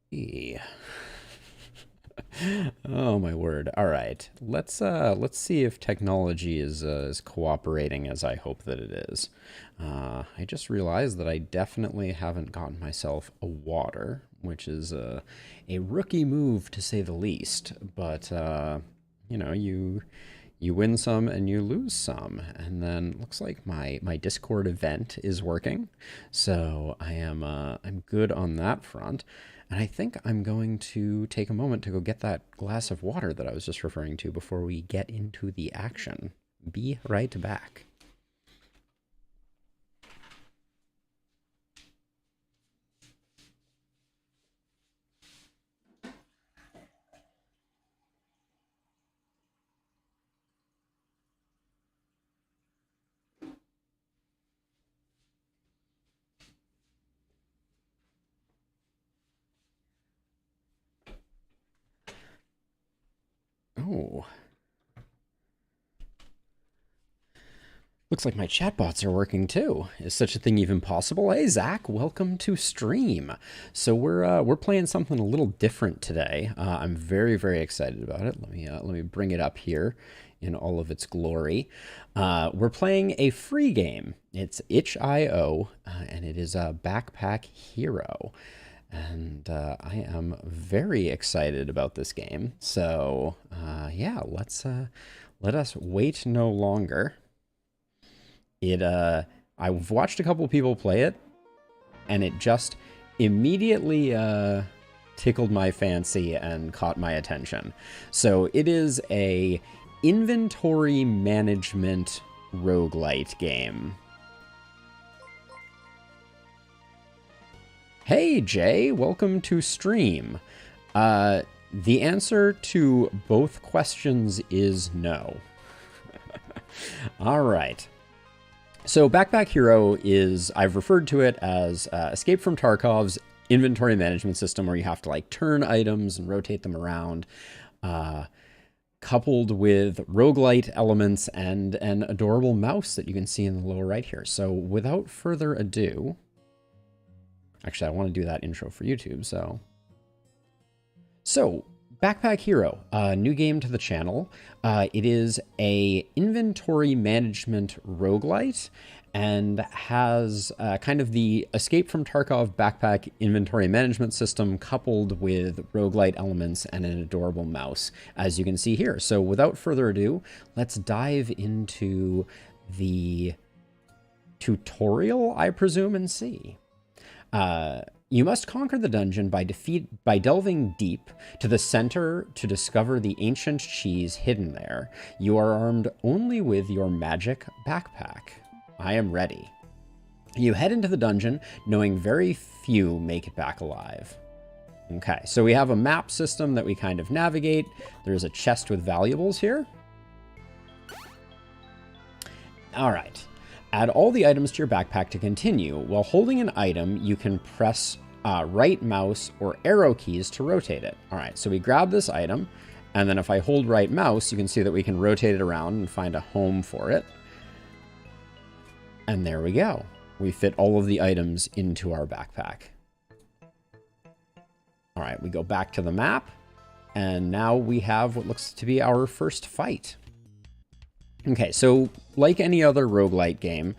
Yeah. Oh my word. All right. Let's see if technology is cooperating as I hope that it is. I just realized that I definitely haven't gotten myself a water, which is a rookie move to say the least. But you know, you win some and you lose some, and then looks like my Discord event is working, so I'm good on that front. And I think I'm going to take a moment to go get that glass of water that I was just referring to before we get into the action. Be right back. Oh, looks like my chatbots are working too. Is such a thing even possible? Hey Zach, welcome to stream. So we're playing something a little different today. I'm very excited about it. Let me bring it up here in all of its glory. We're playing a free game. It's itch.io, and it is a Backpack Hero. And I am very excited about this game. So yeah, let us wait no longer. I've watched a couple of people play it, and it just immediately tickled my fancy and caught my attention. So it is a inventory management roguelite game. Hey Jay, welcome to stream. The answer to both questions is no. All right. So Backpack Hero is, I've referred to it as Escape from Tarkov's inventory management system, where you have to like turn items and rotate them around, coupled with roguelite elements and an adorable mouse that you can see in the lower right here. So without further ado, actually I want to do that intro for YouTube, So Backpack Hero, a new game to the channel. It is a inventory management roguelite and has kind of the Escape from Tarkov backpack inventory management system coupled with roguelite elements and an adorable mouse, as you can see here. So without further ado, let's dive into the tutorial, I presume, and see. You must conquer the dungeon by delving deep to the center to discover the ancient cheese hidden there. You are armed only with your magic backpack. I am ready. You head into the dungeon, knowing very few make it back alive. Okay, so we have a map system that we kind of navigate. There's a chest with valuables here. All right. Add all the items to your backpack to continue. While holding an item, you can press right mouse or arrow keys to rotate it. All right, so we grab this item, and then if I hold right mouse, you can see that we can rotate it around and find a home for it. And there we go. We fit all of the items into our backpack. All right, we go back to the map, and now we have what looks to be our first fight. Okay, so like any other roguelite game,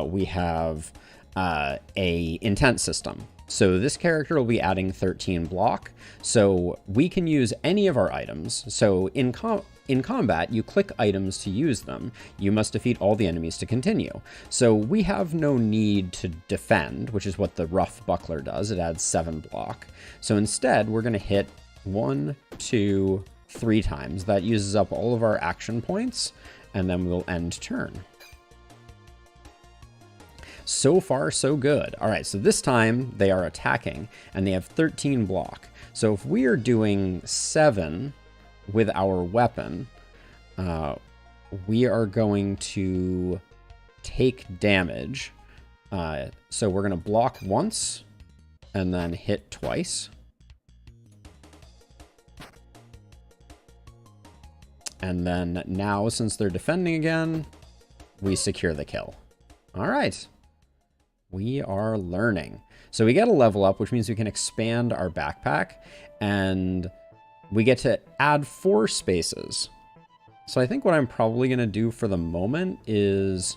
we have a intent system. So this character will be adding 13 block, so we can use any of our items. So in combat, you click items to use them. You must defeat all the enemies to continue. So we have no need to defend, which is what the rough buckler does. It adds 7 block. So instead, we're going to hit 1, 2, 3 times. That uses up all of our action points, and then we'll end turn. So far, so good. All right, so this time they are attacking, and they have 13 block. So if we are doing 7 with our weapon, we are going to take damage. So we're going to block once, and then hit twice. And then now, since they're defending again, we secure the kill. All right. We are learning. So we get a level up, which means we can expand our backpack, and we get to add 4 spaces. So I think what I'm probably going to do for the moment is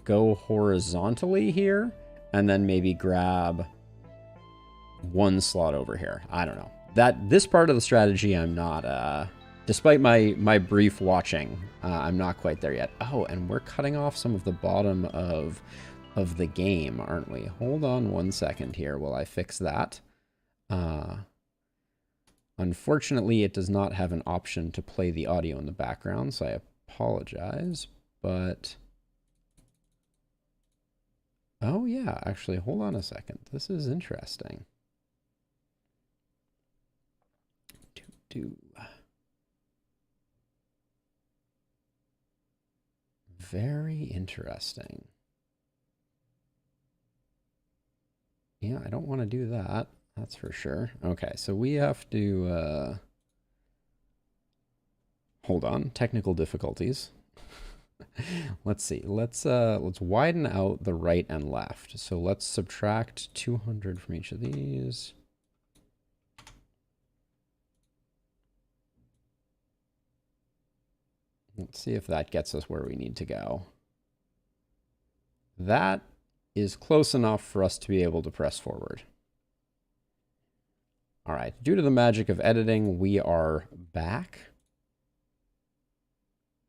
go horizontally here, and then maybe grab 1 slot over here. I don't know. This part of the strategy, I'm not, despite my brief watching, I'm not quite there yet. Oh, and we're cutting off some of the bottom of the game, aren't we? Hold on 1 second here while I fix that. Unfortunately, it does not have an option to play the audio in the background, so I apologize, but... Oh yeah, actually, hold on a second. This is interesting. Very interesting. Yeah, I don't want to do that. That's for sure. Okay, so we have to hold on. Technical difficulties. Let's see. Let's widen out the right and left. So let's subtract 200 from each of these. Let's see if that gets us where we need to go. That is close enough for us to be able to press forward. All right, due to the magic of editing, we are back.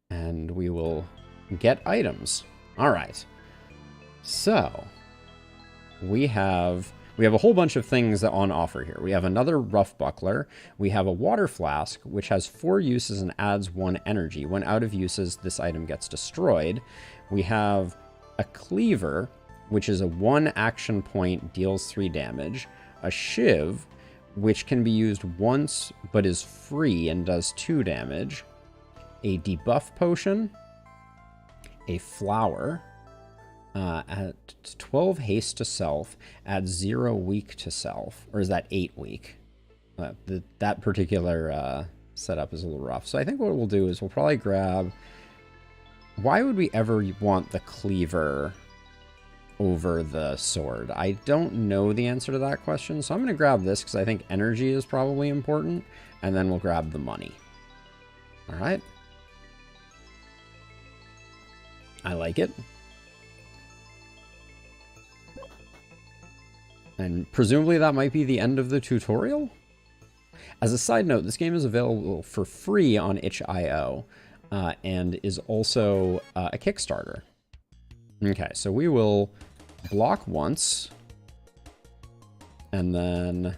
And we will get items. All right. So, we have a whole bunch of things on offer here. We have another rough buckler. We have a water flask, which has 4 uses and adds 1 energy. When out of uses, this item gets destroyed. We have a cleaver, which is a 1 action point, deals 3 damage. A shiv, which can be used once, but is free and does 2 damage. A debuff potion. A flower. At 12 haste to self, adds 0 weak to self. Or is that 8 weak? That particular setup is a little rough. So I think what we'll do is we'll probably grab... Why would we ever want the cleaver over the sword? I don't know the answer to that question. So I'm going to grab this because I think energy is probably important. And then we'll grab the money. All right. I like it. And presumably that might be the end of the tutorial? As a side note, this game is available for free on itch.io and is also a Kickstarter. Okay, so we will block once, and then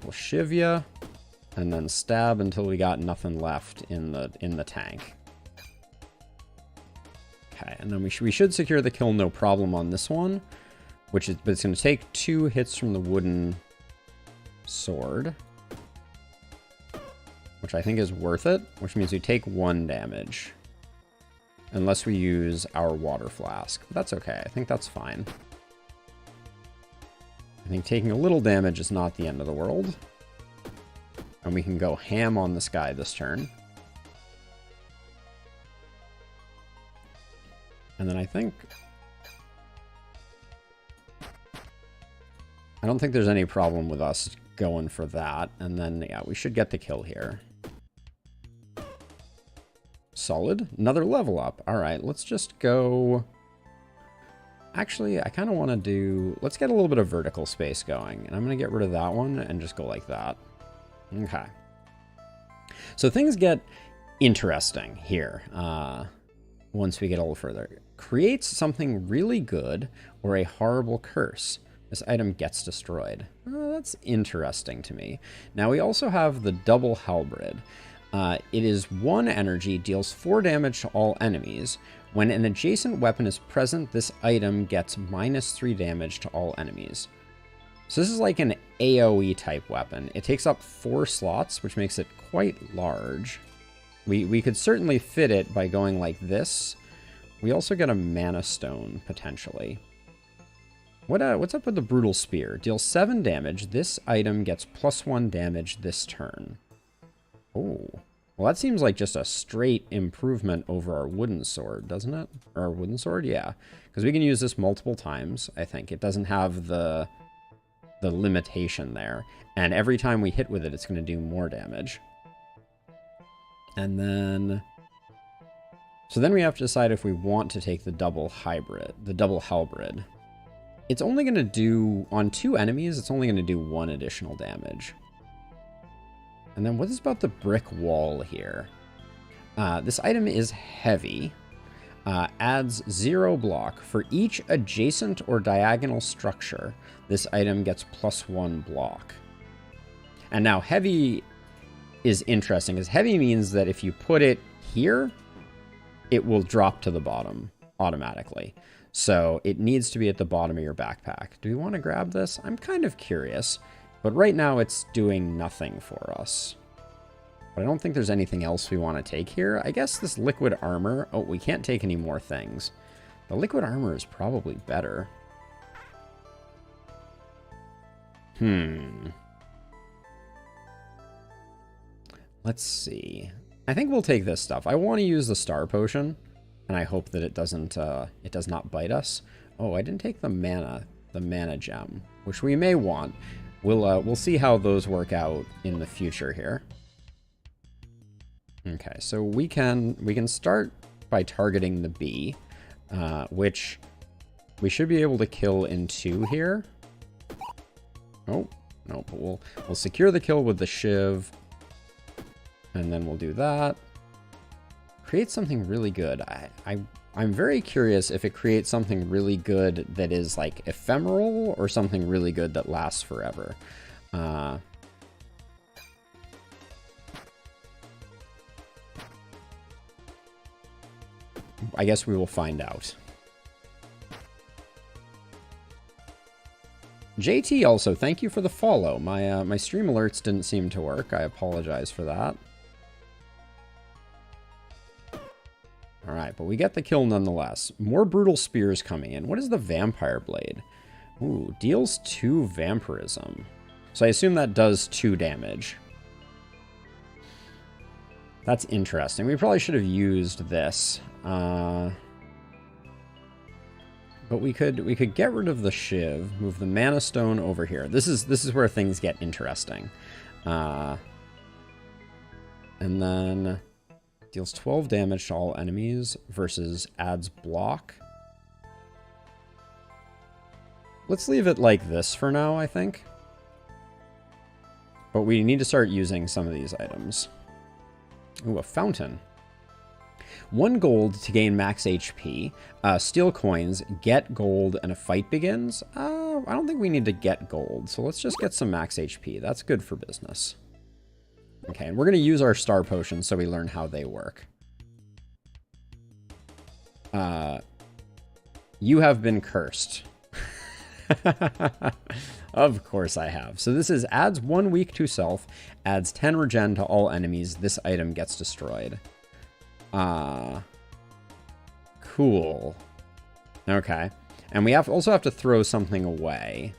we'll shiv ya, and then stab until we got nothing left in the tank. Okay, and then we should secure the kill no problem on this one. But it's going to take 2 hits from the wooden sword, which I think is worth it, which means we take 1 damage. Unless we use our water flask. But that's okay. I think that's fine. I think taking a little damage is not the end of the world. And we can go ham on this guy this turn. And then I don't think there's any problem with us going for that. And then, yeah, we should get the kill here. Solid. Another level up. All right, let's just go... Actually, I kind of want to do... Let's get a little bit of vertical space going. And I'm going to get rid of that one and just go like that. Okay. So things get interesting here once we get a little further. Creates something really good or a horrible curse. This item gets destroyed. That's interesting to me. Now we also have the double halberd. It is 1 energy, deals 4 damage to all enemies. When an adjacent weapon is present, this item gets -3 damage to all enemies. So this is like an AoE type weapon. It takes up 4 slots, which makes it quite large. We could certainly fit it by going like this. We also get a mana stone, potentially. What's up with the Brutal Spear? Deals 7 damage. This item gets +1 damage this turn. Oh. Well, that seems like just a straight improvement over our wooden sword, doesn't it? Or our wooden sword? Yeah. Because we can use this multiple times, I think. It doesn't have the the limitation there. And every time we hit with it, it's going to do more damage. And then... So then we have to decide if we want to take the double halberd. It's only going to do, on 2 enemies, it's only going to do 1 additional damage. And then what is about the brick wall here? This item is heavy. Adds 0 block. For each adjacent or diagonal structure, this item gets +1 block. And now heavy is interesting, because heavy means that if you put it here, it will drop to the bottom automatically. So it needs to be at the bottom of your backpack. Do we want to grab this? I'm kind of curious, but right now it's doing nothing for us. But I don't think there's anything else we want to take here. I guess this liquid armor... Oh, we can't take any more things. The liquid armor is probably better. Let's see. I think we'll take this stuff. I want to use the star potion, and I hope that it does not bite us. Oh, I didn't take the mana gem, which we may want. We'll see how those work out in the future here. Okay, so we can start by targeting the bee, which we should be able to kill in 2 here. Oh, no, but we'll secure the kill with the shiv. And then we'll do that. Create something really good. I'm very curious if it creates something really good that is like ephemeral or something really good that lasts forever. I guess we will find out. JT also, thank you for the follow. My stream alerts didn't seem to work. I apologize for that. Alright, but we get the kill nonetheless. More brutal spears coming in. What is the vampire blade? Ooh, deals 2 vampirism. So I assume that does 2 damage. That's interesting. We probably should have used this. But we could get rid of the shiv, move the mana stone over here. This is where things get interesting. And then deals 12 damage to all enemies versus adds block. Let's leave it like this for now, I think. But we need to start using some of these items. Ooh, a fountain. 1 gold to gain max HP. Steal coins, get gold, and a fight begins. I don't think we need to get gold, so let's just get some max HP. That's good for business. Okay, and we're going to use our star potions so we learn how they work. You have been cursed. Of course I have. So this is adds 1 weak to self, adds 10 regen to all enemies. This item gets destroyed. Cool. Okay. And we also have to throw something away.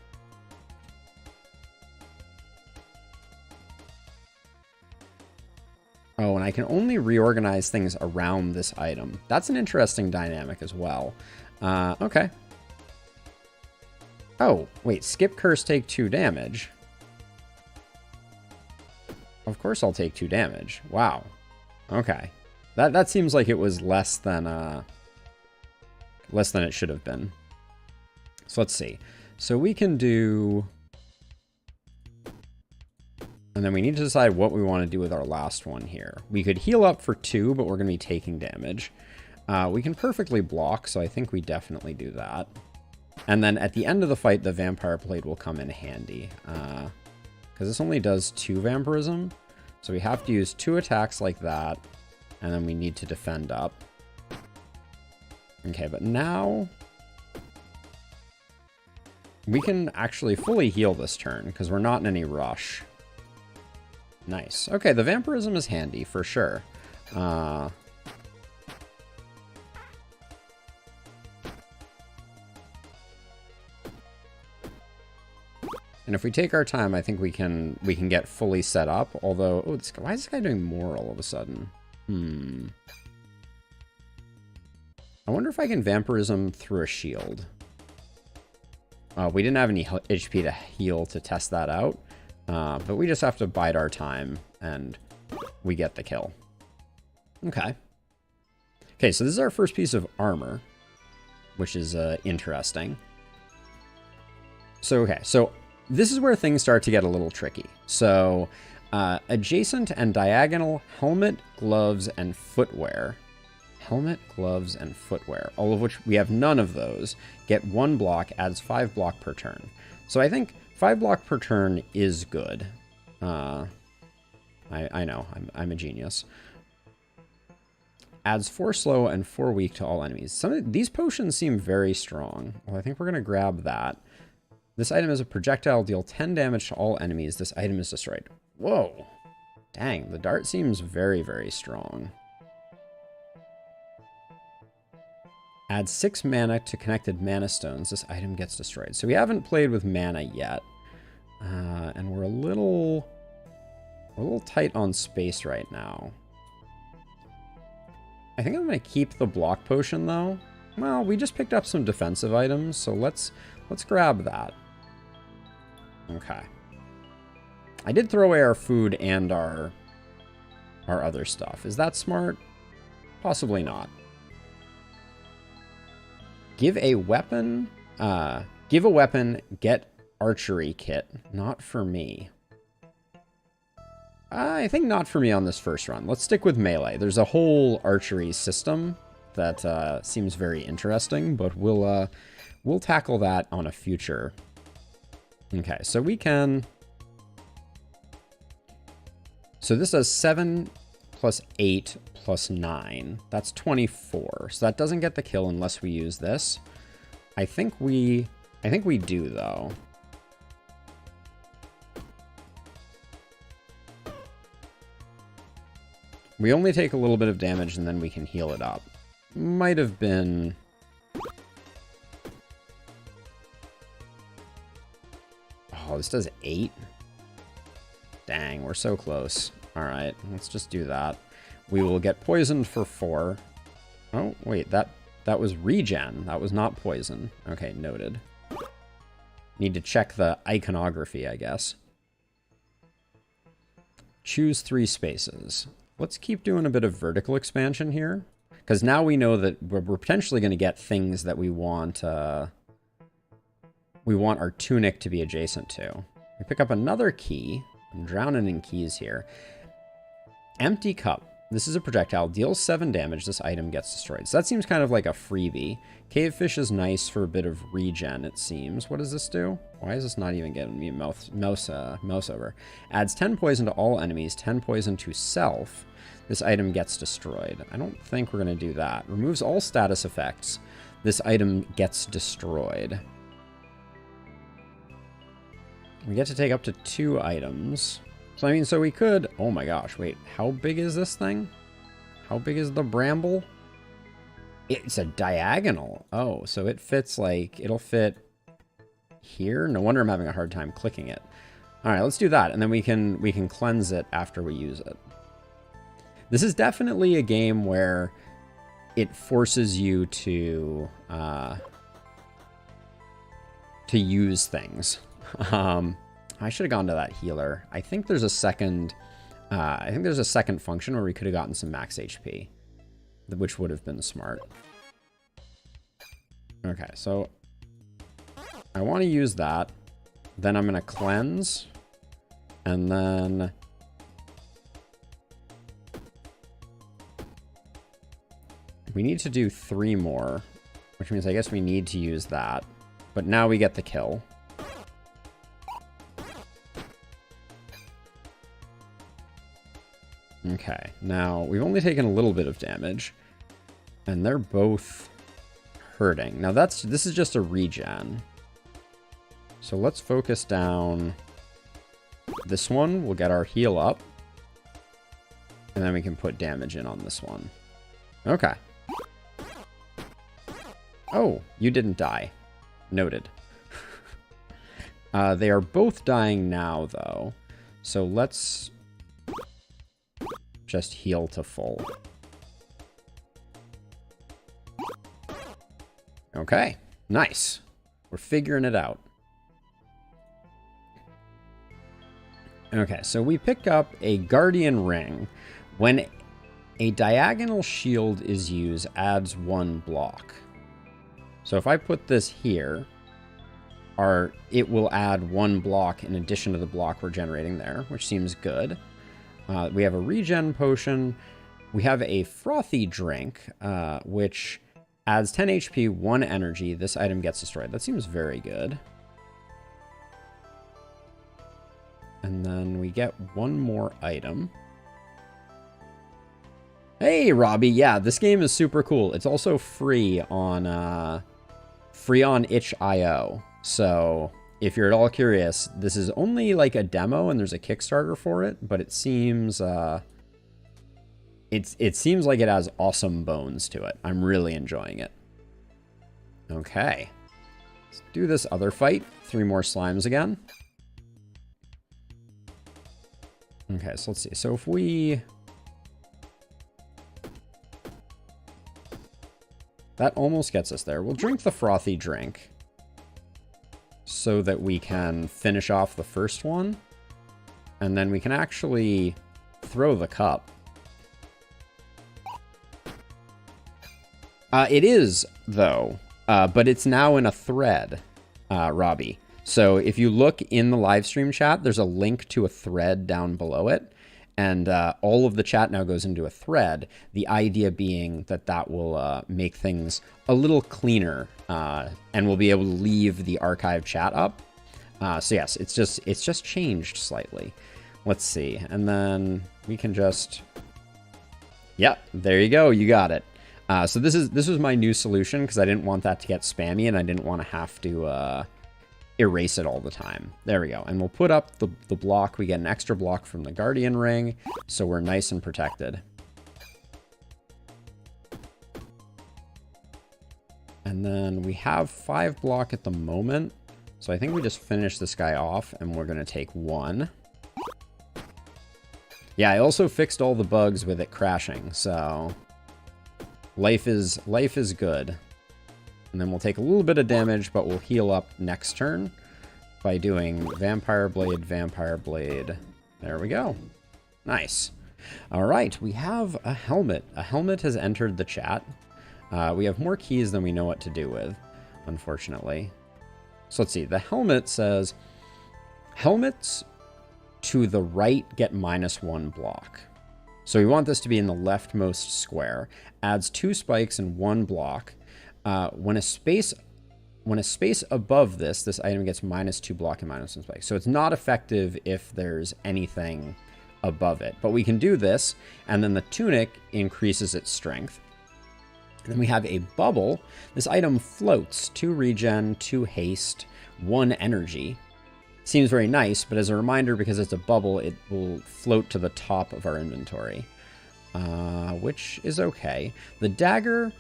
Oh, and I can only reorganize things around this item. That's an interesting dynamic as well. Okay. Oh, wait. Skip curse, take 2 damage. Of course I'll take 2 damage. Wow. Okay. That seems like it was less than it should have been. So let's see. So we can do... And then we need to decide what we want to do with our last one here. We could heal up for 2, but we're going to be taking damage. We can perfectly block, so I think we definitely do that. And then at the end of the fight, the vampire blade will come in handy. Because this only does 2 vampirism. So we have to use 2 attacks like that. And then we need to defend up. Okay, but now... we can actually fully heal this turn, because we're not in any rush. Nice. Okay, the vampirism is handy, for sure. And if we take our time, I think we can get fully set up. Although, oh, why is this guy doing more all of a sudden? I wonder if I can vampirism through a shield. We didn't have any HP to heal to test that out. But we just have to bide our time, and we get the kill. Okay. Okay, so this is our first piece of armor, which is interesting. So, okay, so this is where things start to get a little tricky. So, adjacent and diagonal helmet, gloves, and footwear. Helmet, gloves, and footwear, all of which we have none of those. Get 1 block, adds 5 block per turn. So I think 5 block per turn is good. I know, I'm a genius. Adds 4 slow and 4 weak to all enemies. Some of these potions seem very strong. Well, I think we're going to grab that. This item is a projectile, deal 10 damage to all enemies. This item is destroyed. Whoa. Dang, the dart seems very, very strong. Add 6 mana to connected mana stones. This item gets destroyed. So we haven't played with mana yet. And we're a little tight on space right now. I think I'm going to keep the block potion, though. Well, we just picked up some defensive items, so let's grab that. Okay. I did throw away our food and our other stuff. Is that smart? Possibly not. Give a weapon, get archery kit. Not for me. I think not for me on this first run. Let's stick with melee. There's a whole archery system that seems very interesting, but we'll tackle that on a future. Okay, so we can... So this does 7 plus 8 plus 9. That's 24. So that doesn't get the kill unless we use this. I think we do, though. We only take a little bit of damage and then we can heal it up. Might have been... Oh, this does 8? Dang, we're so close. Alright, let's just do that. We will get poisoned for 4. Oh, wait, that was regen. That was not poison. Okay, noted. Need to check the iconography, I guess. Choose 3 spaces. Let's keep doing a bit of vertical expansion here, because now we know that we're potentially going to get things that we want our tunic to be adjacent to. We pick up another key. I'm drowning in keys here. Empty cup. This is a projectile. Deals 7 damage. This item gets destroyed. So that seems kind of like a freebie. Cavefish is nice for a bit of regen, it seems. What does this do? Why is this not even getting me mouse over? Adds 10 poison to all enemies, 10 poison to self. This item gets destroyed. I don't think we're going to do that. Removes all status effects. This item gets destroyed. We get to take up to 2 items. So, I mean, so we could... Oh my gosh, wait. How big is this thing? How big is the bramble? It's a diagonal. Oh, so it fits like... It'll fit here? No wonder I'm having a hard time clicking it. All right, let's do that. And then we can cleanse it after we use it. This is definitely a game where it forces you to use things. I should have gone to that healer. I think there's a second function where we could have gotten some max HP, which would have been smart. Okay, so I want to use that. Then I'm going to cleanse, and then we need to do 3 more, which means I guess we need to use that. But now we get the kill. Okay, now we've only taken a little bit of damage, and they're both hurting. Now this is just a regen. So let's focus down. This one, we'll get our heal up, and then we can put damage in on this one. Okay. Oh, you didn't die. Noted. They are both dying now, though. So let's just heal to full. Okay, nice. We're figuring it out. Okay, so we pick up a Guardian ring. When a diagonal shield is used, adds 1 block. So if I put this here, it will add 1 block in addition to the block we're generating there, which seems good. We have a regen potion. We have a frothy drink, which adds 10 HP, 1 energy. This item gets destroyed. That seems very good. And then we get 1 more item. Hey, Robbie. Yeah, this game is super cool. It's also free on itch.io. So if you're at all curious, this is only like a demo and there's a Kickstarter for it, but it seems it seems like it has awesome bones to it. I'm really enjoying it. Okay. Let's do this other fight. 3 more slimes again. Okay, so let's see. So if we... That almost gets us there. We'll drink the frothy drink so that we can finish off the first one. And then we can actually throw the cup. It is, though, but it's now in a thread, Robbie. So if you look in the live stream chat, there's a link to a thread down below it. And all of the chat now goes into a thread. The idea being that that will make things a little cleaner, and we'll be able to leave the archive chat up. So yes, it's just changed slightly. Let's see, and then we can just, yeah, there you go, you got it. So this was my new solution because I didn't want that to get spammy and I didn't want to have to erase it all the time. There we go. And we'll put up the block. We get an extra block from the Guardian ring, so we're nice and protected. And then we have 5 block at the moment. So I think we just finish this guy off and we're going to take 1. Yeah, I also fixed all the bugs with it crashing, so life is good. And then we'll take a little bit of damage, but we'll heal up next turn by doing Vampire Blade, Vampire Blade. There we go. Nice. All right, we have a helmet. A helmet has entered the chat. We have more keys than we know what to do with, unfortunately. So let's see. The helmet says, helmets to the right get -1 block. So we want this to be in the leftmost square. Adds 2 spikes and 1 block. When a space above this item gets -2 block and -1 spike. So it's not effective if there's anything above it. But we can do this, and then the tunic increases its strength. And then we have a bubble. This item floats 2 regen, 2 haste, 1 energy. Seems very nice, but as a reminder, because it's a bubble, it will float to the top of our inventory, which is okay. The dagger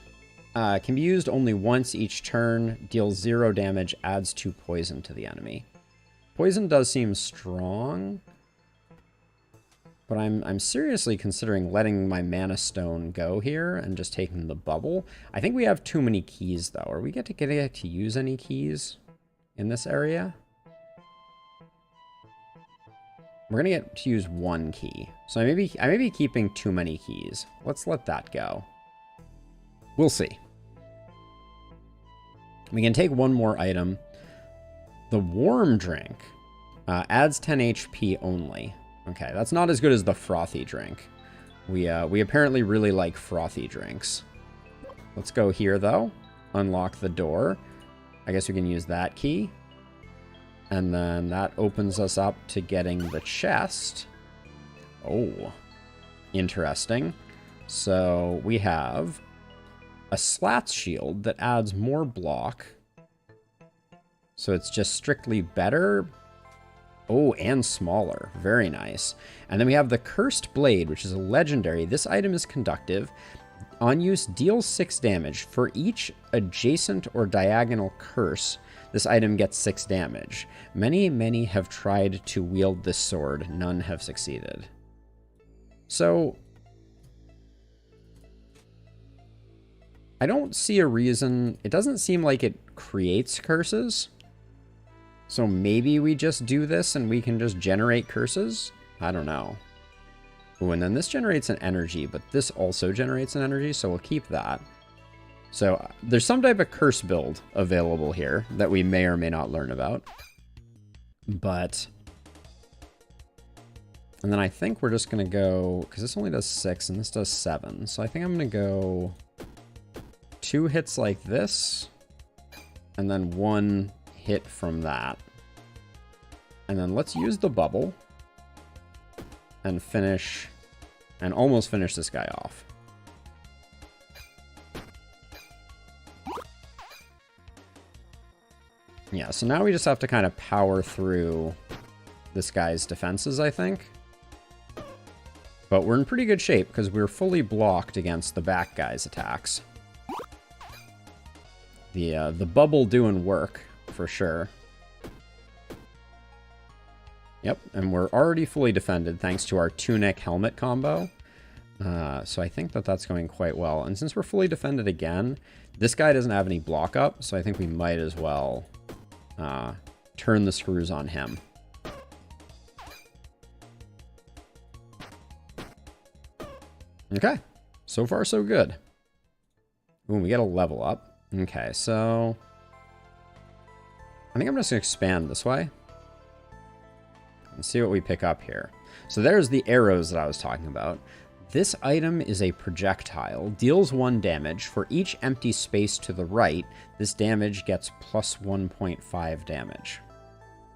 can be used only once each turn, deals 0 damage, adds 2 poison to the enemy. Poison does seem strong, but I'm seriously considering letting my mana stone go here and just taking the bubble. I think we have too many keys, though. Are we get to use any keys in this area? We're gonna get to use 1 key. So I may be keeping too many keys. Let's let that go. We'll see. We can take 1 more item. The warm drink adds 10 HP only. Okay, that's not as good as the frothy drink. We apparently really like frothy drinks. Let's go here, though. Unlock the door. I guess we can use that key. And then that opens us up to getting the chest. Oh, interesting. So we have a slats shield that adds more block. So it's just strictly better. Oh, and smaller. Very nice. And then we have the cursed blade, which is a legendary. This item is conductive. On use, deals 6 damage. For each adjacent or diagonal curse, this item gets 6 damage. Many have tried to wield this sword. None have succeeded. So I don't see a reason. It doesn't seem like it creates curses. So maybe we just do this and we can just generate curses? I don't know. Ooh, and then this generates an energy, but this also generates an energy, so we'll keep that. So there's some type of curse build available here that we may or may not learn about. But... And then I think we're just going to go... Because this only does 6 and this does 7. So I think I'm going to go 2 hits like this. And then 1 hit from that. And then let's use the bubble. And finish... And almost finish this guy off. Yeah, so now we just have to kind of power through this guy's defenses, I think. But we're in pretty good shape because we're fully blocked against the back guy's attacks. The bubble doing work, for sure. Yep, and we're already fully defended thanks to our tunic helmet combo. So I think that that's going quite well. And since we're fully defended again, this guy doesn't have any block up, so I think we might as well turn the screws on him. Okay, so far so good. Ooh, we get a level up. Okay, so I think I'm just gonna expand this way and see what we pick up here. So there's the arrows that I was talking about. This item is a projectile, deals 1 damage. For each empty space to the right, this damage gets plus 1.5 damage.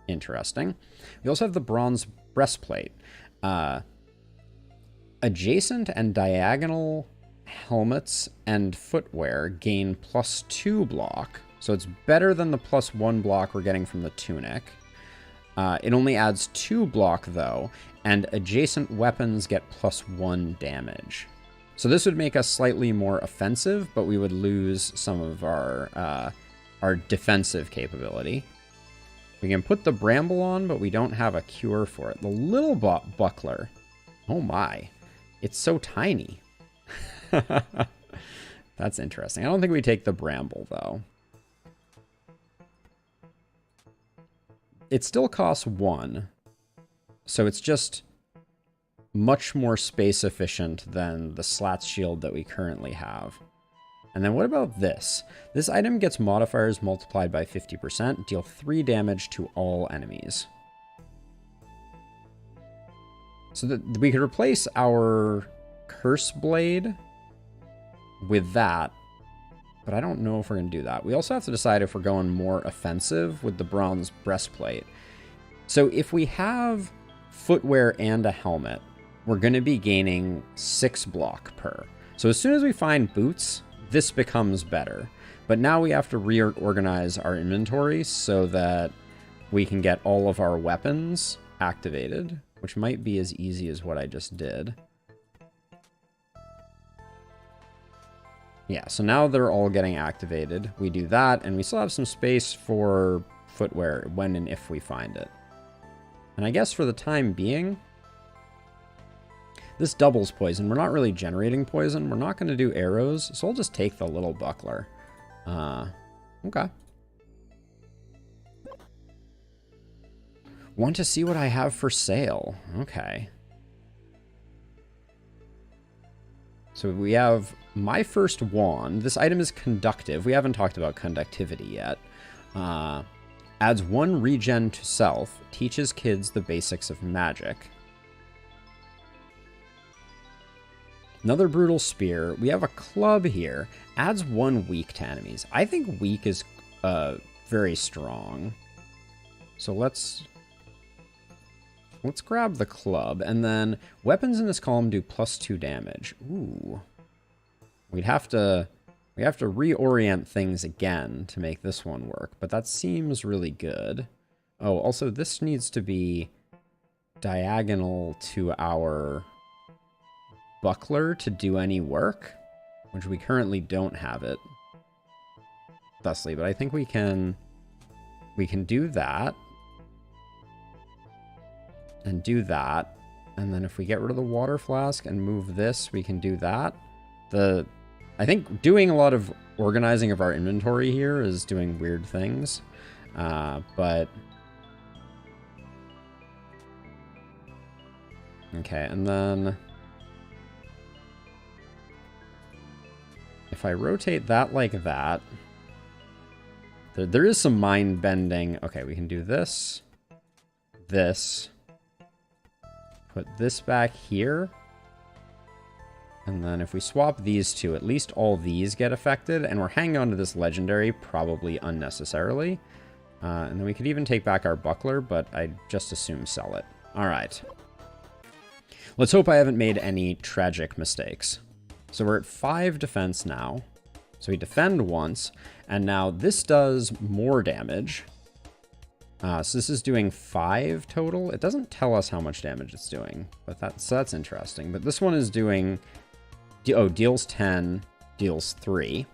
Interesting. We also have the bronze breastplate. Adjacent and diagonal helmets and footwear gain plus 2 block. So it's better than the plus 1 block we're getting from the tunic. It only adds 2 block, though, and adjacent weapons get plus 1 damage. So this would make us slightly more offensive, but we would lose some of our defensive capability. We can put the bramble on, but we don't have a cure for it. The little buckler. Oh my. It's so tiny. That's interesting. I don't think we take the bramble, though. It still costs 1. So it's just much more space efficient than the slats shield that we currently have. And then what about this? This item gets modifiers multiplied by 50%, deal 3 damage to all enemies. So that we could replace our curse blade with that, but I don't know if we're going to do that. We also have to decide if we're going more offensive with the bronze breastplate. So if we have footwear and a helmet, we're going to be gaining 6 block per. So as soon as we find boots, this becomes better. But now we have to reorganize our inventory so that we can get all of our weapons activated, which might be as easy as what I just did. Yeah, so now they're all getting activated. We do that, and we still have some space for footwear when and if we find it. And I guess for the time being, this doubles poison. We're not really generating poison. We're not going to do arrows, so I'll just take the little buckler. Okay. Want to see what I have for sale. Okay. So we have my first wand. This item is conductive. We haven't talked about conductivity yet. Adds 1 regen to self. Teaches kids the basics of magic. Another brutal spear. We have a club here. Adds 1 weak to enemies. I think weak is very strong. So let's grab the club. And then weapons in this column do plus 2 damage. Ooh. We have to reorient things again to make this one work. But that seems really good. Oh, also this needs to be diagonal to our buckler to do any work, which we currently don't have it thusly, but I think we can do that and do that, and then if we get rid of the water flask and move this, we can do that. I think doing a lot of organizing of our inventory here is doing weird things, but Okay, and then if I rotate that like that, there is some mind bending. Okay, we can do this, this, put this back here. And then if we swap these two, at least all these get affected, and we're hanging on to this legendary probably unnecessarily. And then we could even take back our buckler, but I just assume sell it. All right. Let's hope I haven't made any tragic mistakes. So we're at 5 defense now. So we defend once, and now this does more damage. So this is doing 5 total. It doesn't tell us how much damage it's doing, but that's interesting. But this one is doing, deals 10, deals 3.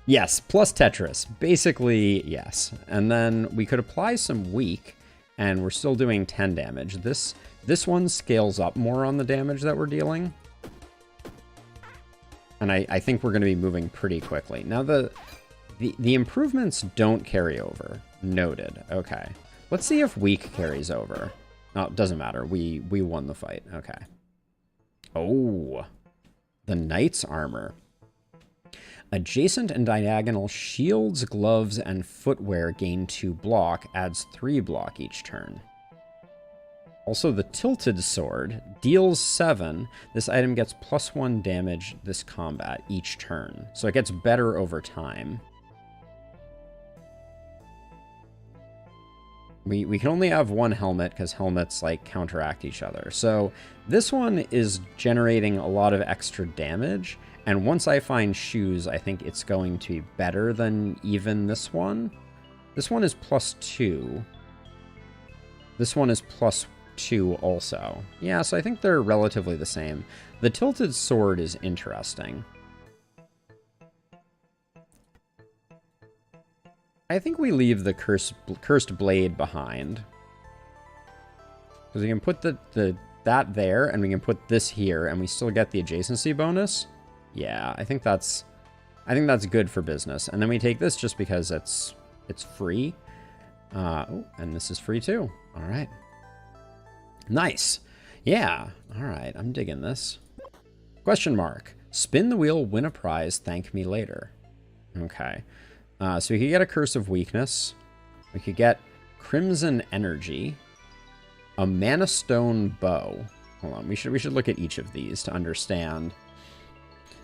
Yes, plus Tetris. Basically, yes. And then we could apply some weak, and we're still doing 10 damage. This one scales up more on the damage that we're dealing. And I think we're going to be moving pretty quickly. Now, the improvements don't carry over. Noted. Okay. Let's see if weak carries over. Oh, it doesn't matter. We won the fight. Okay. Oh. The knight's armor. Adjacent and diagonal shields, gloves, and footwear gain 2 block, adds 3 block each turn. Also, the tilted sword deals 7. This item gets +1 damage this combat each turn. So it gets better over time. We can only have 1 helmet because helmets like counteract each other. So this one is generating a lot of extra damage. And once I find shoes, I think it's going to be better than even this one. This one is +2. This one is +2 also. Yeah, so I think they're relatively the same. The tilted sword is interesting. I think we leave the cursed blade behind. Because we can put that there, and we can put this here, and we still get the adjacency bonus. Yeah, I think that's good for business. And then we take this just because it's free. Oh, and this is free too. All right. Nice. Yeah. All right. I'm digging this. Question mark. Spin the wheel, win a prize, thank me later. Okay. So we could get a Curse of Weakness. We could get Crimson Energy. A Mana Stone Bow. Hold on. We should look at each of these to understand.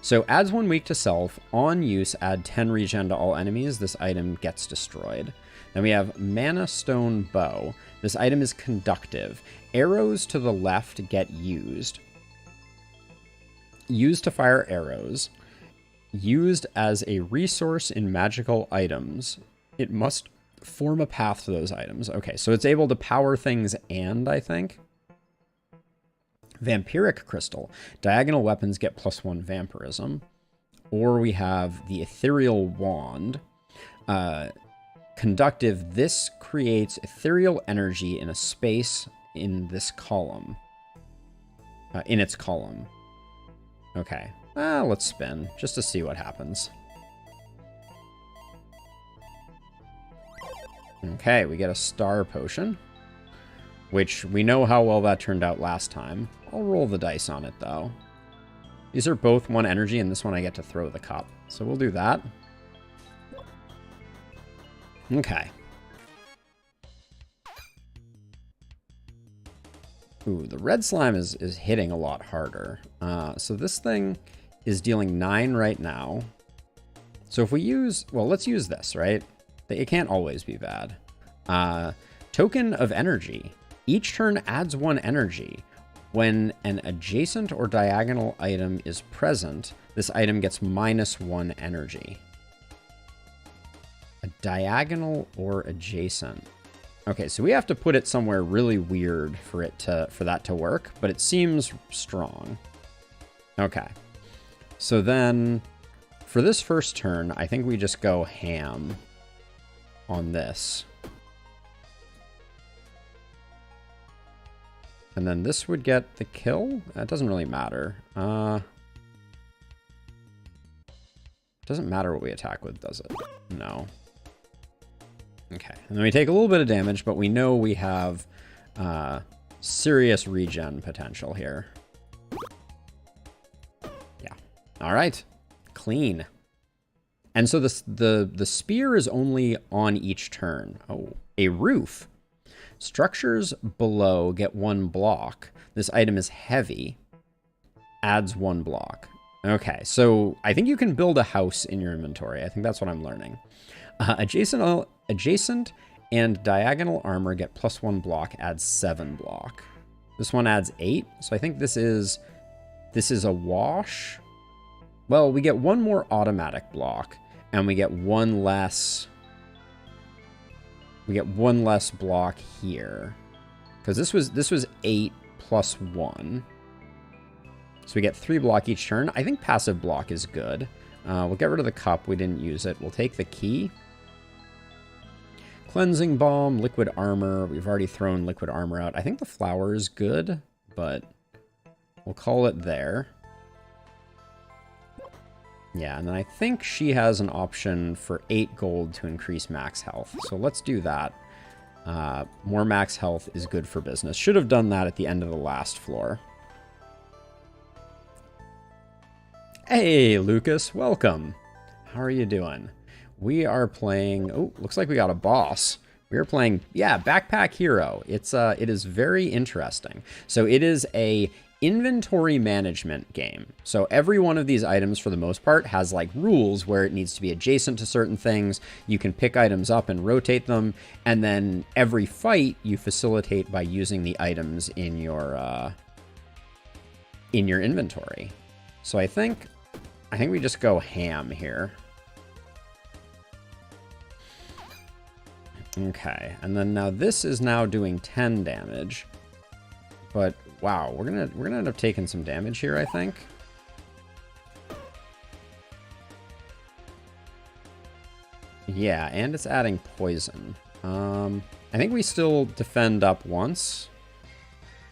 So adds 1 weak to self. On use, add 10 regen to all enemies. This item gets destroyed. Then we have Mana Stone Bow. This item is conductive. Arrows to the left get used. Used to fire arrows. Used as a resource in magical items. It must form a path to those items. Okay, so it's able to power things and, I think. Vampiric Crystal. Diagonal weapons get +1 vampirism. Or we have the Ethereal Wand. Conductive. This creates ethereal energy in a space in this column. In its column. Okay. Let's spin, just to see what happens. Okay, we get a star potion. Which we know how well that turned out last time. I'll roll the dice on it, though. These are both 1 energy, and this one I get to throw the cup. So we'll do that. Okay. Ooh, the red slime is hitting a lot harder. So this thing is dealing 9 right now. So if we use... Well, let's use this, right? It can't always be bad. Token of Energy. Each turn adds 1 energy. When an adjacent or diagonal item is present, this item gets -1 energy. A diagonal or adjacent. Okay, so we have to put it somewhere really weird for that to work, but it seems strong. Okay. So then for this first turn, I think we just go ham on this. And then this would get the kill? It doesn't really matter. Doesn't matter what we attack with, does it? No. Okay. And then we take a little bit of damage, but we know we have serious regen potential here. Yeah. All right. Clean. And so the spear is only on each turn. Oh, a roof. Structures below get 1 block. This item is heavy. Adds 1 block. Okay, so I think you can build a house in your inventory. I think that's what I'm learning. Adjacent and diagonal armor get +1 block, adds 7 block. This one adds 8, so I think this is a wash. Well, we get 1 more automatic block, and we get 1 less. We get 1 less block here, because this was 8 + 1. So we get 3 block each turn. I think passive block is good. We'll get rid of the cup. We didn't use it. We'll take the key. Cleansing Balm, Liquid Armor. We've already thrown Liquid Armor out. I think the flower is good, but we'll call it there. Yeah, and then I think she has an option for 8 gold to increase max health. So let's do that. More max health is good for business. Should have done that at the end of the last floor. Hey, Lucas, welcome. How are you doing? We are playing... Oh, looks like we got a boss. We are playing, yeah, Backpack Hero. It is very interesting. So it is a inventory management game. So every one of these items, for the most part, has like rules where it needs to be adjacent to certain things. You can pick items up and rotate them, and then every fight you facilitate by using the items in your inventory. So I think we just go ham here. Okay, and then now this is now doing 10 damage. But wow, we're gonna end up taking some damage here, I think. Yeah, and it's adding poison. I think we still defend up once,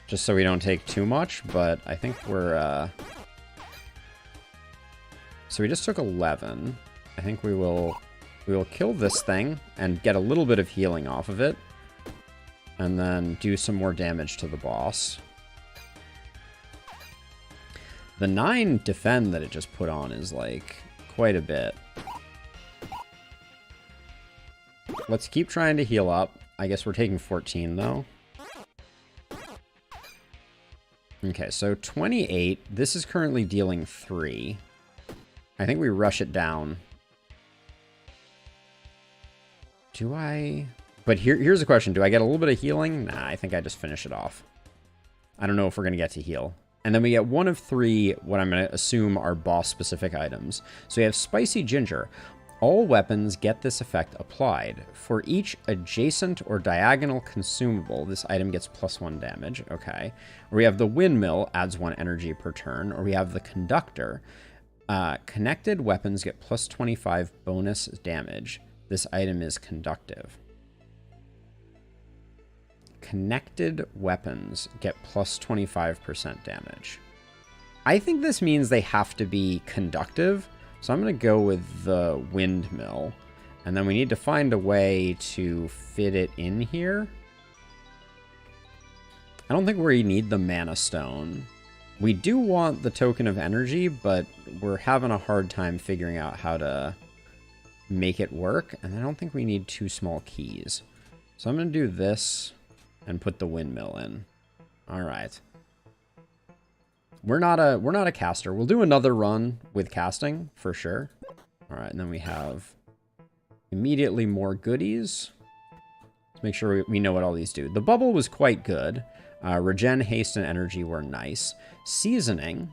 just so we don't take too much, but I think we're so we just took 11. I think we will kill this thing and get a little bit of healing off of it, and then do some more damage to the boss. The 9 defend that it just put on is like quite a bit. Let's keep trying to heal up. I guess we're taking 14 though. Okay, so 28. This is currently dealing 3. I think we rush it down. Do I... But here's the question. Do I get a little bit of healing? Nah, I think I just finish it off. I don't know if we're going to get to heal. And then we get 1 of 3, what I'm going to assume are boss-specific items. So we have Spicy Ginger. All weapons get this effect applied. For each adjacent or diagonal consumable, this item gets +1 damage. Okay. Or we have the Windmill, adds 1 energy per turn. Or we have the Conductor. Connected weapons get +25 bonus damage. This item is conductive. Connected weapons get +25% damage. I think this means they have to be conductive, so I'm going to go with the Windmill. And then we need to find a way to fit it in here. I don't think we need the Mana Stone. We do want the Token of Energy, but we're having a hard time figuring out how to make it work. And I don't think we need 2 small keys. So I'm going to do this and put the Windmill in. All right. We're not a caster. We'll do another run with casting for sure. All right, and then we have immediately more goodies. Let's make sure we know what all these do. The bubble was quite good. Regen, haste, and energy were nice. Seasoning.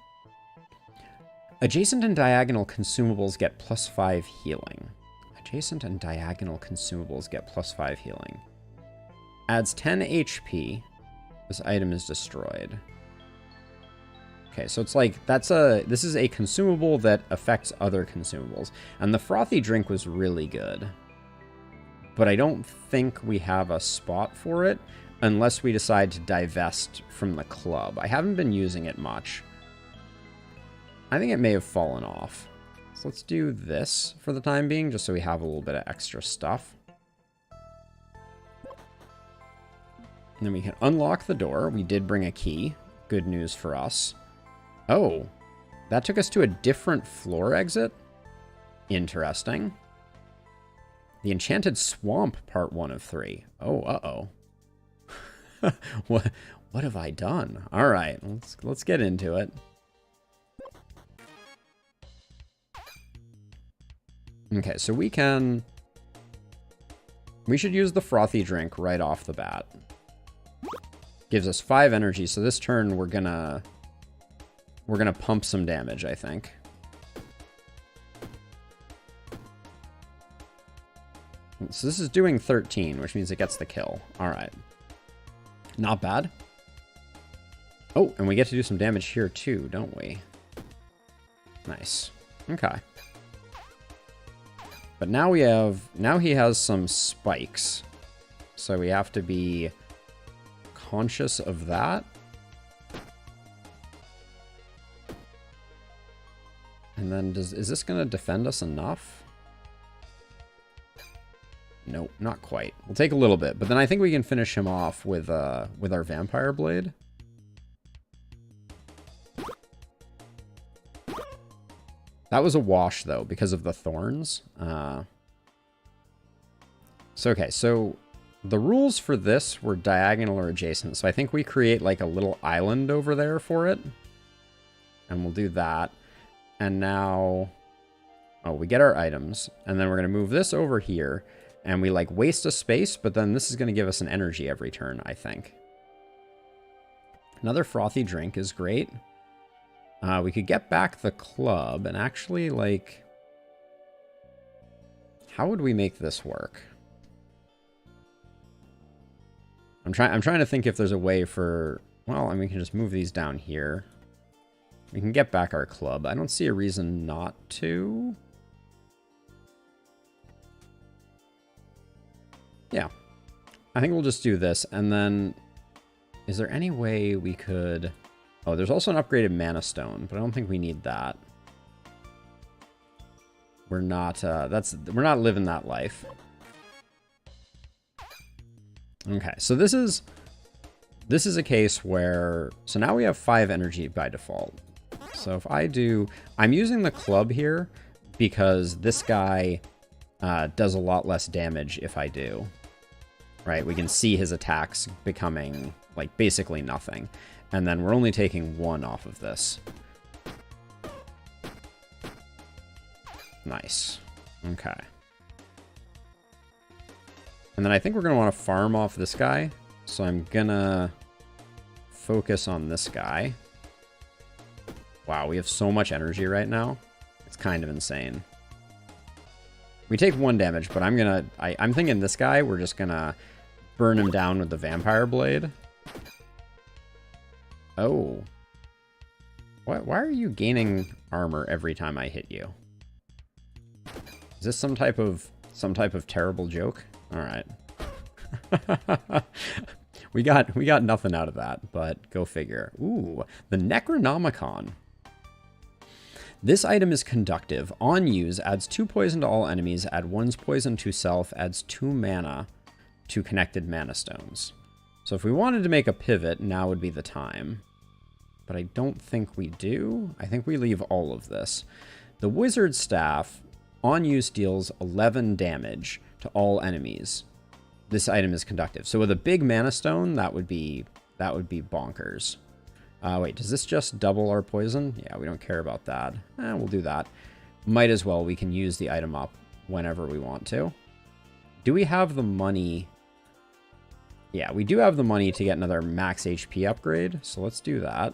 Adjacent and diagonal consumables get +5 healing. Adjacent and diagonal consumables get +5 healing. Adds 10 HP. This item is destroyed. Okay, so it's like, this is a consumable that affects other consumables. And the frothy drink was really good. But I don't think we have a spot for it unless we decide to divest from the club. I haven't been using it much. I think it may have fallen off. So let's do this for the time being, just so we have a little bit of extra stuff. And then we can unlock the door. We did bring a key. Good news for us. Oh, that took us to a different floor exit? Interesting. The Enchanted Swamp, part 1 of 3. Oh, uh-oh. What have I done? All right, let's get into it. Okay, so we should use the frothy drink right off the bat. Gives us 5 energy, so this turn we're gonna pump some damage, I think. So this is doing 13, which means it gets the kill. All right. Not bad. Oh, and we get to do some damage here too, don't we? Nice. Okay. But now he has some spikes. So we have to be conscious of that. And then is this going to defend us enough? Nope, not quite. We'll take a little bit, but then I think we can finish him off with our Vampire Blade. That was a wash, though, because of the thorns. Okay, so the rules for this were diagonal or adjacent, so I think we create like a little island over there for it. And we'll do that. And now, oh, we get our items, and then we're going to move this over here. And we, like, waste a space, but then this is going to give us an energy every turn, I think. Another frothy drink is great. We could get back the club and actually, like... How would we make this work? I'm trying to think if there's a way for... Well, I mean, we can just move these down here. We can get back our club. I don't see a reason not to... Yeah, I think we'll just do this, and then is there any way we could... Oh, there's also an upgraded mana stone, but I don't think we need that. We're not, we're not living that life. Okay, so this is a case where, so now we have 5 energy by default. So if I do, I'm using the club here because this guy does a lot less damage if I do. Right, we can see his attacks becoming, like, basically nothing. And then we're only taking 1 off of this. Nice. Okay. And then I think we're going to want to farm off this guy. So I'm going to focus on this guy. Wow, we have so much energy right now. It's kind of insane. We take 1 damage, but I'm thinking this guy, we're just going to burn him down with the Vampire Blade. Oh. Why are you gaining armor every time I hit you? Is this some type of terrible joke? All right. we got nothing out of that, but go figure. Ooh, the Necronomicon. This item is conductive. On use, adds 2 poison to all enemies, add 1's poison to self, adds 2 mana to connected mana stones. So if we wanted to make a pivot, now would be the time. But I don't think we do. I think we leave all of this. The Wizard Staff, on use, deals 11 damage to all enemies. This item is conductive. So with a big mana stone, that would be bonkers. Wait, does this just double our poison? Yeah, we don't care about that. We'll do that. Might as well. We can use the item up whenever we want to. Do we have the money? Yeah, we do have the money to get another max HP upgrade, so let's do that.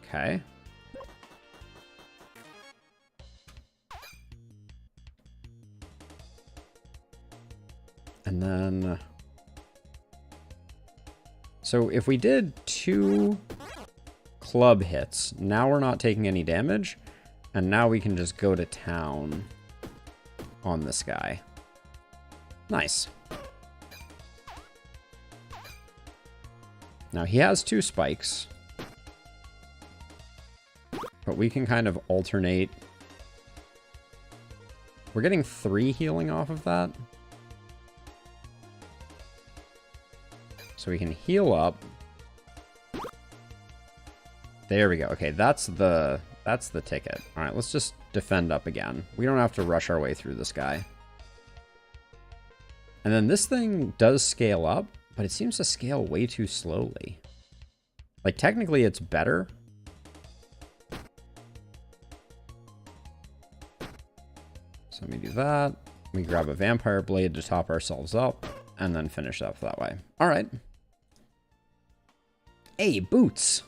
Okay. And then... So if we did 2 club hits, now we're not taking any damage, and now we can just go to town on this guy. Nice. Now he has 2 spikes, but we can kind of alternate. We're getting 3 healing off of that. So we can heal up. There we go. Okay, that's the ticket. All right, let's just defend up again. We don't have to rush our way through this guy. And then this thing does scale up, but it seems to scale way too slowly. Like, technically it's better. So let me do that. We grab a vampire blade to top ourselves up, and then finish up that way. All right. Hey, boots.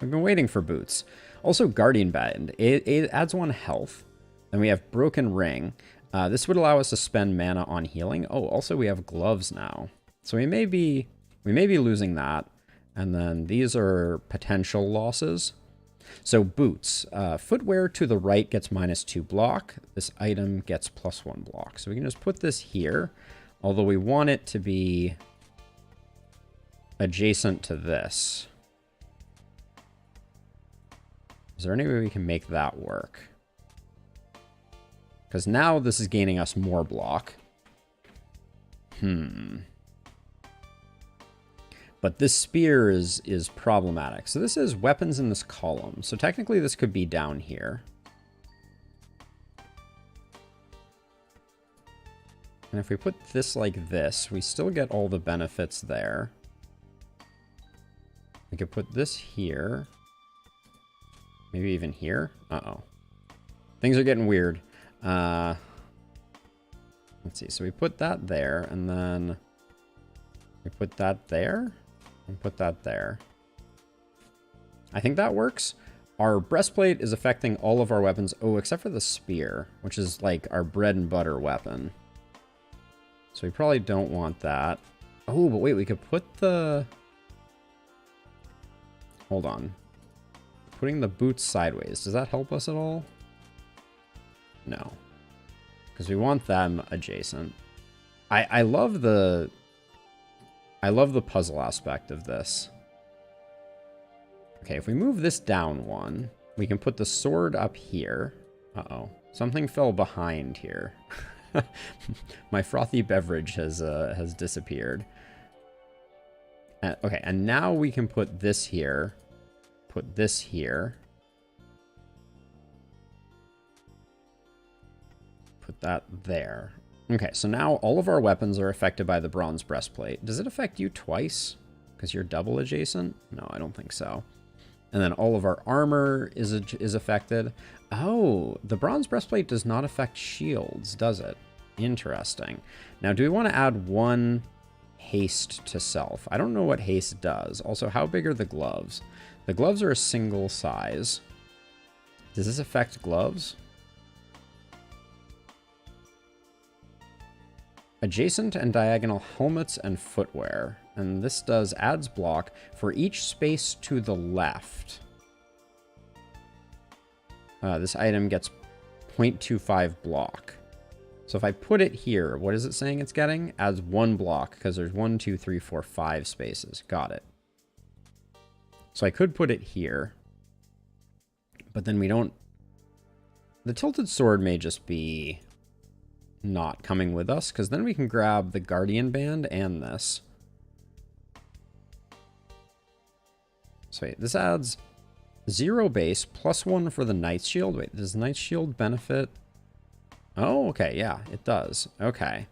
We've been waiting for boots. Also, Guardian Band. It adds 1 health. Then we have Broken Ring. This would allow us to spend mana on healing. Oh, also we have gloves now. So we may be losing that. And then these are potential losses. So boots. Footwear to the right gets -2 block. This item gets +1 block. So we can just put this here. Although we want it to be adjacent to this. Is there any way we can make that work? Because now this is gaining us more block. But this spear is problematic. So this is weapons in this column. So technically this could be down here. And if we put this like this, we still get all the benefits there. We could put this here. Maybe even here. Uh-oh. Things are getting weird. Let's see. So we put that there, and then we put that there, and put that there. I think that works. Our breastplate is affecting all of our weapons. Oh, except for the spear, which is like our bread and butter weapon. So we probably don't want that. Oh, but wait, we could put the... Hold on. Putting the boots sideways. Does that help us at all? No. Because we want them adjacent. I love the puzzle aspect of this. Okay, if we move this down 1, we can put the sword up here. Uh-oh. Something fell behind here. My frothy beverage has disappeared. Okay, and now we can put this here. Put this here. Put that there. Okay, so now all of our weapons are affected by the bronze breastplate. Does it affect you twice? Because you're double adjacent? No, I don't think so. And then all of our armor is affected. Oh, the bronze breastplate does not affect shields, does it? Interesting. Now, do we want to add 1 haste to self? I don't know what haste does. Also, how big are the gloves? The gloves are a single size. Does this affect gloves? Adjacent and diagonal helmets and footwear. And this adds block for each space to the left. This item gets 0.25 block. So if I put it here, what is it saying it's getting? Adds 1 block because there's 1, 2, 3, 4, 5 spaces. Got it. So I could put it here. But then we don't... The tilted sword may just be not coming with us, because then we can grab the Guardian Band and this. So wait, this adds 0 base plus 1 for the Knight's Shield. Wait, does Knight's Shield benefit? Oh, okay, yeah, it does. Okay.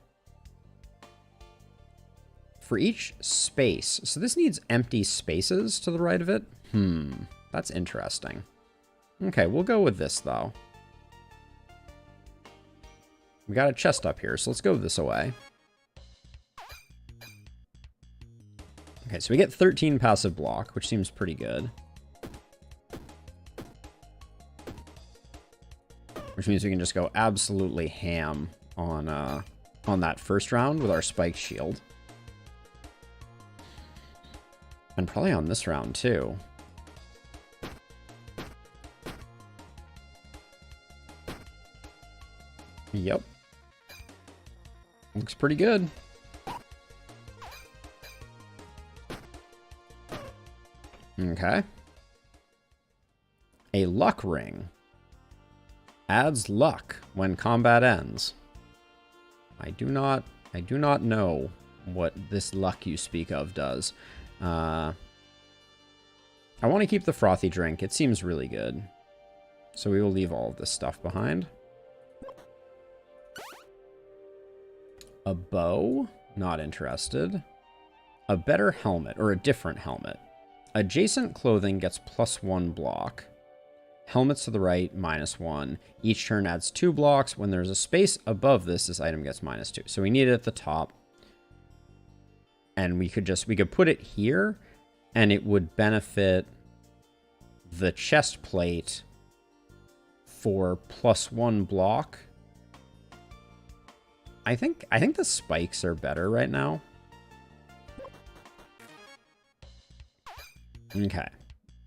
For each space. So this needs empty spaces to the right of it? That's interesting. Okay, we'll go with this, though. We got a chest up here, so let's go this away. Okay, so we get 13 passive block, which seems pretty good. Which means we can just go absolutely ham on that first round with our spiked shield. And probably on this round, too. Yep. Looks pretty good. Okay. A luck ring. Adds luck when combat ends. I do not know what this luck you speak of does. I want to keep the frothy drink. It seems really good. So we will leave all of this stuff behind. A bow? Not interested. A better helmet, or a different helmet. Adjacent clothing gets +1 block. Helmets to the right, -1. Each turn adds 2 blocks. When there's a space above this, this item gets -2. So we need it at the top. And we could put it here, and it would benefit the chest plate for +1 block. I think the spikes are better right now. Okay.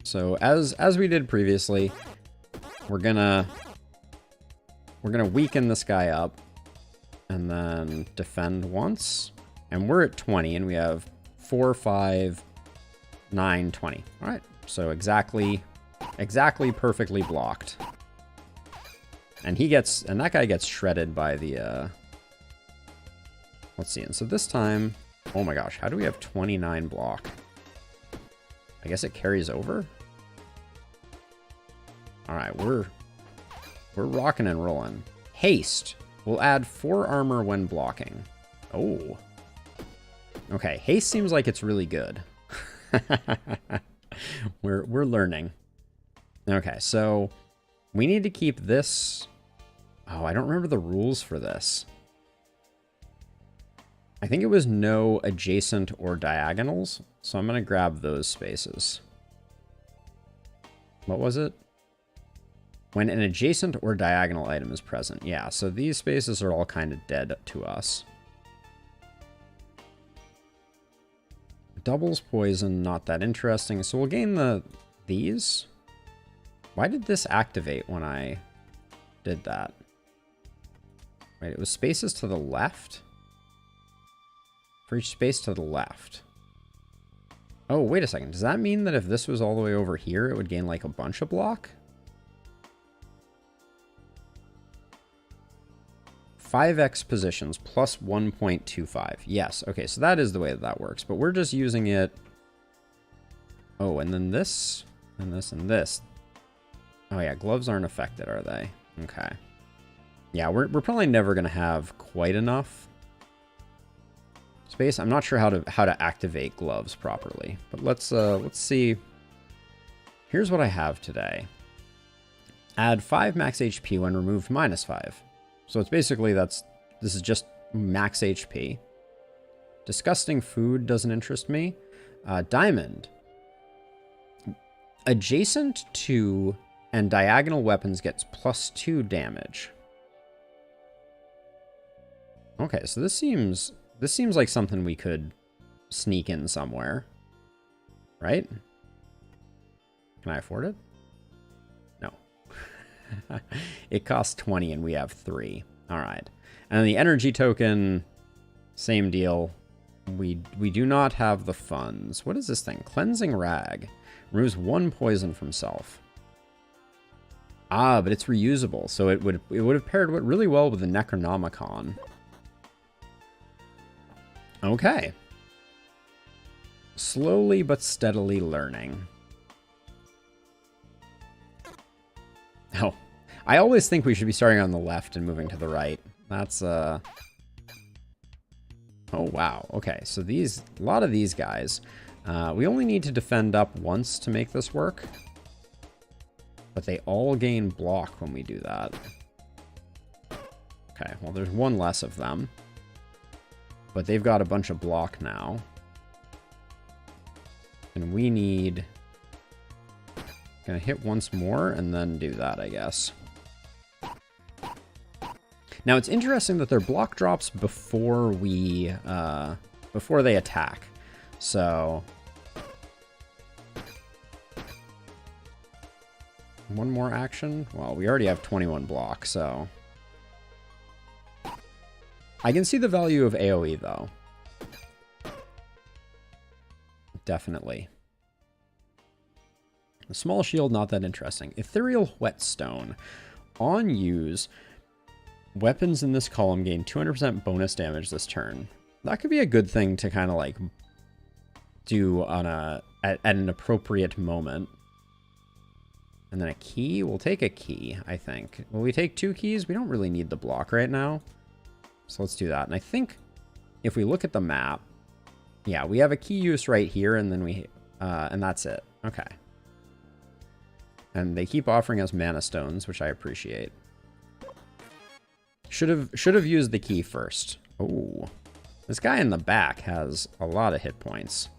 So as we did previously, we're gonna weaken this guy up and then defend once. And we're at 20 and we have 4, 5, 9, 20. All right. So exactly perfectly blocked. And that guy gets shredded by the let's see. And so this time, oh my gosh, how do we have 29 block? I guess it carries over. All right, we're rocking and rolling. Haste will add 4 armor when blocking. Oh. Okay, haste seems like it's really good. We're learning. Okay, so we need to keep this. Oh, I don't remember the rules for this. I think it was no adjacent or diagonals, so I'm going to grab those spaces. What was it? When an adjacent or diagonal item is present. Yeah, so these spaces are all kind of dead to us. Doubles poison, not that interesting. So we'll gain these. Why did this activate when I did that? Wait, it was spaces to the left? For each space to the left. Oh, wait a second. Does that mean that if this was all the way over here, it would gain like a bunch of block? 5x positions plus 1.25. Yes, okay, so that is the way that works. But we're just using it... Oh, and then this, and this, and this. Oh yeah, gloves aren't affected, are they? Okay. Yeah, we're probably never going to have quite enough space. I'm not sure how to activate gloves properly, but let's see. Here's what I have today. Add 5 max HP when removed -5. So it's basically this is just max HP. Disgusting food doesn't interest me. Diamond. Adjacent to and diagonal weapons gets +2 damage. Okay, so this seems like something we could sneak in somewhere. Right? Can I afford it? No. It costs 20 and we have 3. All right. And the energy token, same deal. We do not have the funds. What is this thing? Cleansing Rag. Removes 1 poison from self. Ah, but it's reusable. So it would have paired really well with the Necronomicon. Okay. Slowly but steadily learning. Oh, I always think we should be starting on the left and moving to the right. That's, Oh, wow. Okay, so a lot of these guys, we only need to defend up once to make this work. But they all gain block when we do that. Okay, well, there's one less of them. But they've got a bunch of block now. And we need... Gonna hit once more and then do that, I guess. Now, it's interesting that their block drops before we... before they attack. So... One more action? Well, we already have 21 block, so... I can see the value of AoE, though. Definitely. A small shield, not that interesting. Ethereal Whetstone. On use, weapons in this column gain 200% bonus damage this turn. That could be a good thing to kind of like do on at an appropriate moment. And then a key. We'll take a key, I think. Will we take 2 keys? We don't really need the block right now. So let's do that. And I think if we look at the map, yeah, we have a key use right here, and then and that's it. Okay. And they keep offering us mana stones, which I appreciate. Should have used the key first. Oh, this guy in the back has a lot of hit points.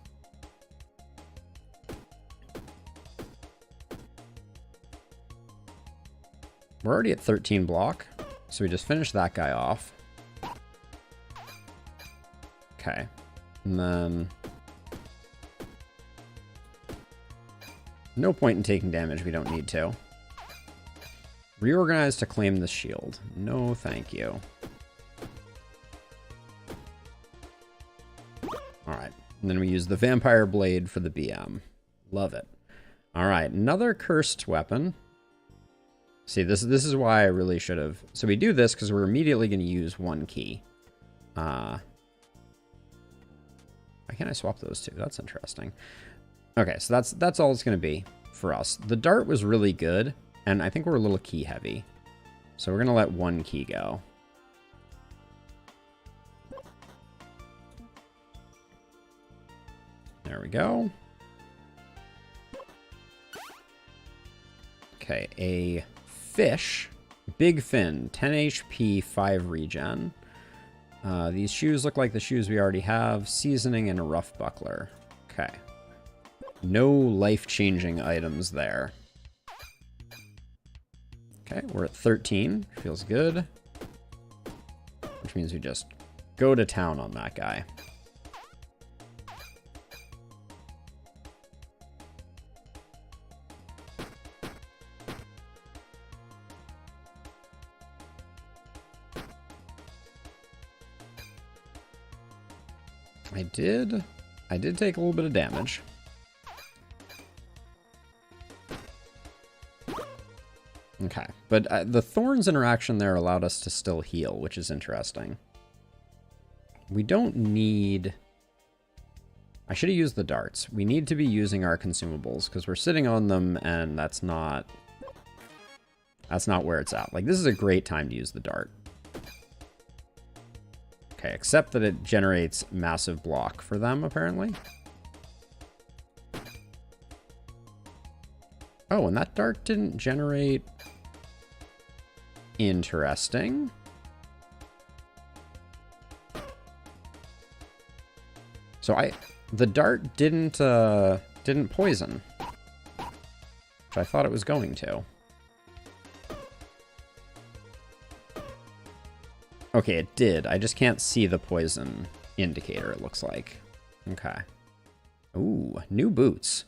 We're already at 13 block, so we just finished that guy off. Okay, and then no point in taking damage. We don't need to. Reorganize to claim the shield. No, thank you. All right, and then we use the vampire blade for the BM. Love it. All right, another cursed weapon. See, this is why I really should have. So we do this because we're immediately going to use 1 key. Why can't I swap those two? That's interesting. Okay, so that's all it's going to be for us. The dart was really good, and I think we're a little key heavy. So we're going to let 1 key go. There we go. Okay, a fish. Big fin. 10 HP, 5 regen. These shoes look like the shoes we already have. Seasoning and a rough buckler. Okay. No life-changing items there. Okay, we're at 13. Feels good. Which means we just go to town on that guy. I did take a little bit of damage. Okay, but the thorns interaction there allowed us to still heal, which is interesting. We don't need... I should have used the darts. We need to be using our consumables, because we're sitting on them, and that's not where it's at. Like, this is a great time to use the dart. Okay, except that it generates massive block for them, apparently. Oh, and that dart didn't generate... Interesting. So the dart didn't poison, which I thought it was going to. Okay, it did. I just can't see the poison indicator, it looks like. Okay. Ooh, new boots.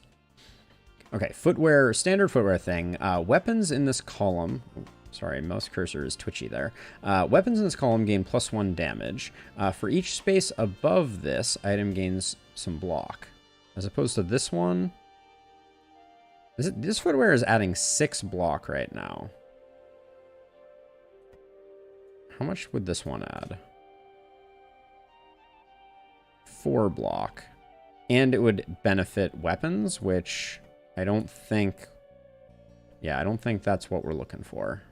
Okay, footwear, standard footwear thing. Weapons in this column... Sorry, mouse cursor is twitchy there. Weapons in this column gain +1 damage. For each space above this, item gains some block. As opposed to this one... This footwear is adding 6 block right now. How much would this one add? 4 block. And it would benefit weapons, which I don't think... Yeah, I don't think that's what we're looking for.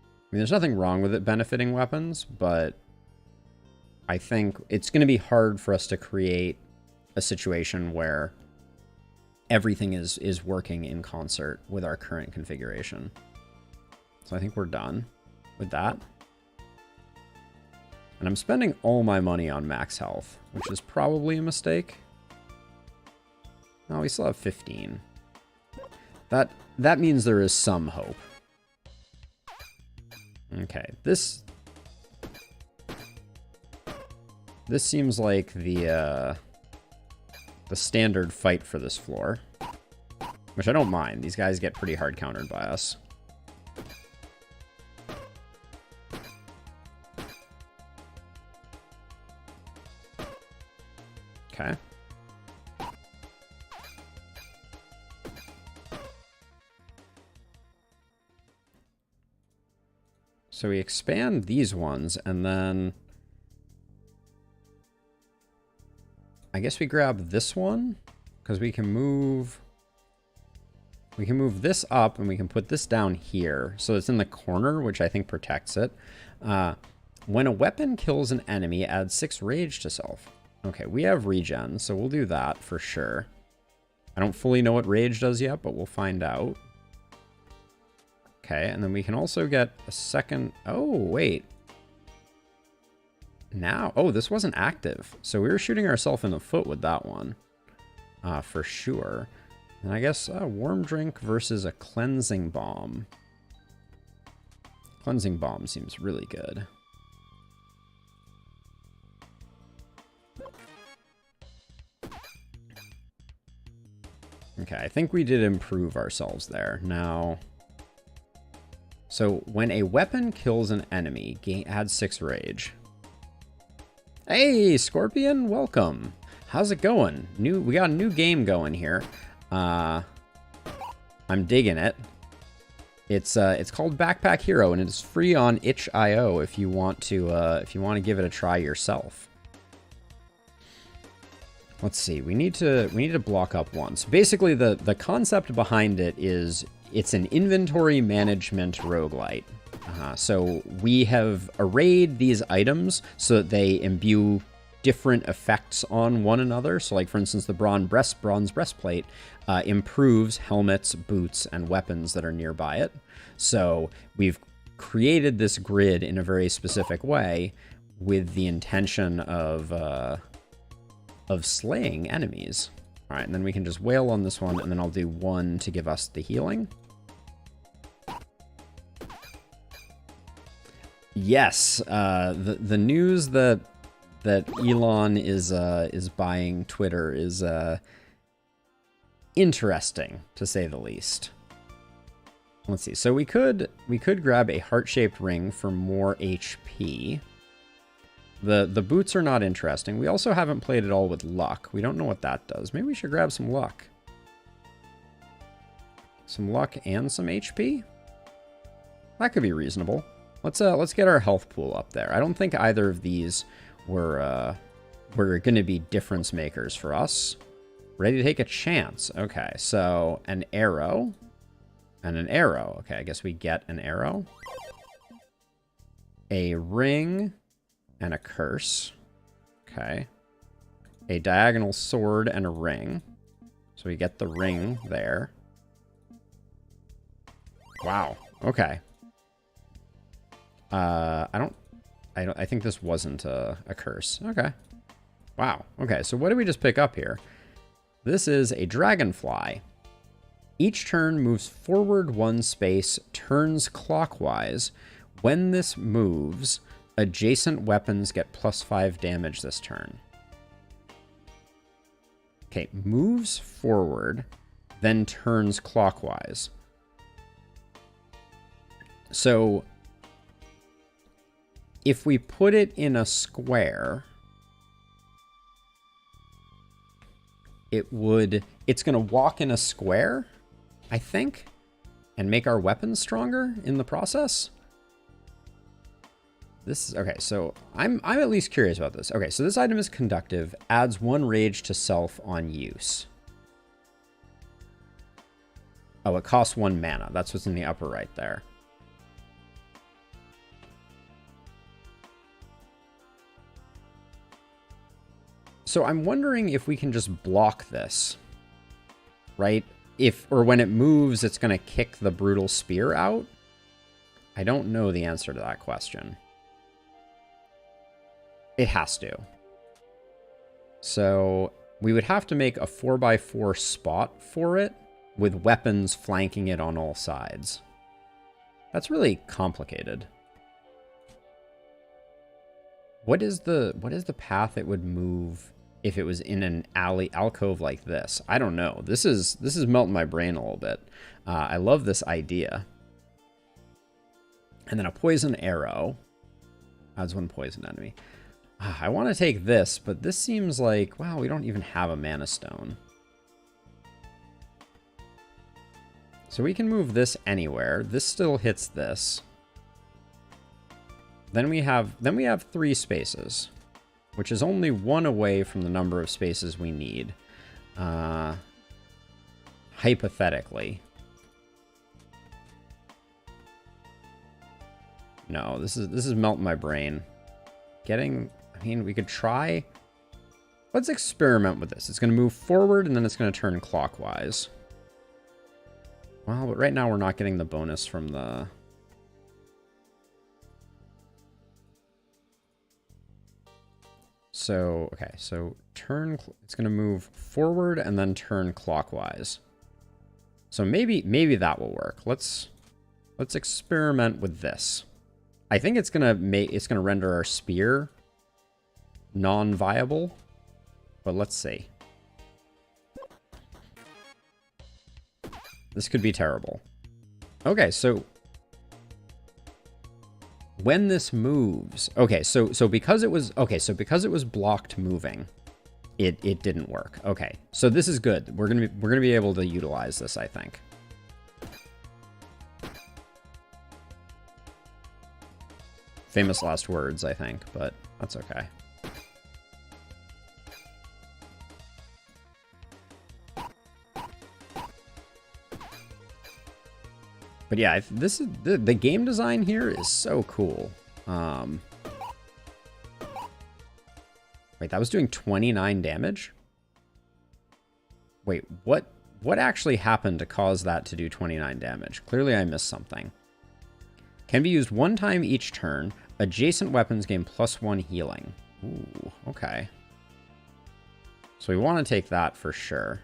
I mean, there's nothing wrong with it benefiting weapons, but I think it's going to be hard for us to create a situation where everything is working in concert with our current configuration. So I think we're done with that. And I'm spending all my money on max health, which is probably a mistake. No, we still have 15. That means there is some hope. Okay, this seems like the standard fight for this floor, which I don't mind. These guys get pretty hard countered by us. Okay. So we expand these ones, and then I guess we grab this one because we can move this up and we can put this down here. So it's in the corner, which I think protects it. When a weapon kills an enemy, add 6 rage to self. Okay, we have regen, so we'll do that for sure. I don't fully know what rage does yet, but we'll find out. Okay, and then we can also get a second... Oh, wait. Now... Oh, this wasn't active. So we were shooting ourselves in the foot with that one. For sure. And I guess warm drink versus a cleansing bomb. Cleansing bomb seems really good. Okay, I think we did improve ourselves there. Now... So, when a weapon kills an enemy, add 6 rage. Hey, Scorpion, welcome. How's it going? We got a new game going here. I'm digging it. It's called Backpack Hero, and it's free on itch.io if you want to give it a try yourself. Let's see. We need to block up once. Basically, the concept behind it is it's an inventory management roguelite. So we have arrayed these items so that they imbue different effects on one another. So like, for instance, the bronze breastplate improves helmets, boots, and weapons that are nearby it. So we've created this grid in a very specific way with the intention of slaying enemies. All right, and then we can just wail on this one, and then I'll do 1 to give us the healing. Yes, the news that Elon is buying Twitter is interesting, to say the least. Let's see. So we could grab a heart-shaped ring for more HP. The boots are not interesting. We also haven't played it all with luck. We don't know what that does. Maybe we should grab some luck. Some luck and some HP? That could be reasonable. Let's get our health pool up there. I don't think either of these were going to be difference makers for us. Ready to take a chance. Okay, so an arrow and an arrow. Okay, I guess we get an arrow. A ring and a curse. Okay. A diagonal sword and a ring. So we get the ring there. Wow. Okay. I think this wasn't a curse. Okay. Wow. Okay, so what did we just pick up here? This is a dragonfly. Each turn moves forward 1 space, turns clockwise. When this moves, adjacent weapons get +5 damage this turn. Okay, moves forward, then turns clockwise. So if we put it in a square, it's going to walk in a square, I think, and make our weapons stronger in the process. This is okay. So I'm at least curious about this. Okay, so this item is conductive, adds 1 rage to self on use. Oh, it costs 1 mana. That's what's in the upper right there. So I'm wondering if we can just block this, right? Or when it moves, it's going to kick the brutal spear out. I don't know the answer to that question. It has to. So we would have to make a 4x4 spot for it with weapons flanking it on all sides. That's really complicated. What is the path it would move if it was in an alcove like this? I don't know. This is melting my brain a little bit. I love this idea. And then a poison arrow adds 1 poison enemy. I want to take this, but this seems like, wow, we don't even have a mana stone. So we can move this anywhere. This still hits this. Then we have 3 spaces. which is only 1 away from the number of spaces we need. Hypothetically. No, this is melting my brain. I mean, we could try. Let's experiment with this. It's going to move forward, and then it's going to turn clockwise. Well, but right now we're not getting the bonus from the... So, okay, so it's going to move forward and then turn clockwise. So maybe that will work. Let's experiment with this. I think it's going to render our spear non-viable, but let's see. This could be terrible. Okay, so when this moves, okay, so because it was blocked moving, it didn't work. Okay, so this is good. We're gonna be able to utilize this, I think. Famous last words, I think, but that's okay. But yeah, this is the game design here is so cool. Wait, that was doing 29 damage? Wait, what actually happened to cause that to do 29 damage? Clearly I missed something. Can be used 1 time each turn. Adjacent weapons gain +1 healing. Ooh, okay. So we want to take that for sure.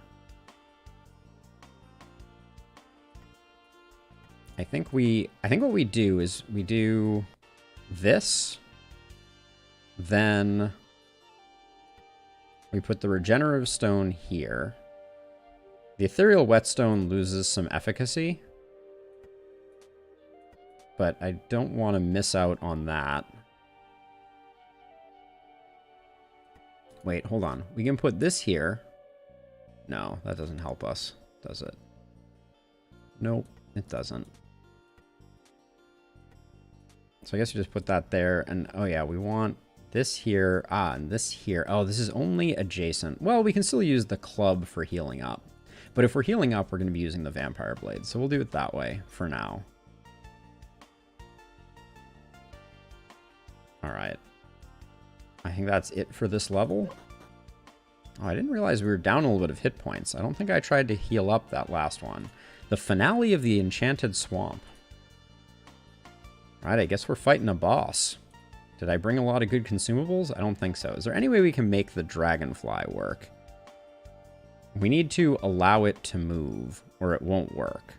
I think what we do is we do this, then we put the regenerative stone here. The ethereal whetstone loses some efficacy, but I don't want to miss out on that. Wait, hold on. We can put this here. No, that doesn't help us, does it? Nope, it doesn't. So I guess you just put that there, and oh yeah, we want this here, and this here. Oh, this is only adjacent. Well, we can still use the club for healing up. But if we're healing up, we're going to be using the vampire blade, so we'll do it that way for now. Alright. I think that's it for this level. Oh, I didn't realize we were down a little bit of hit points. I don't think I tried to heal up that last one. The finale of the Enchanted Swamp. Alright, I guess we're fighting a boss. Did I bring a lot of good consumables? I don't think so. Is there any way we can make the dragonfly work? We need to allow it to move, or it won't work.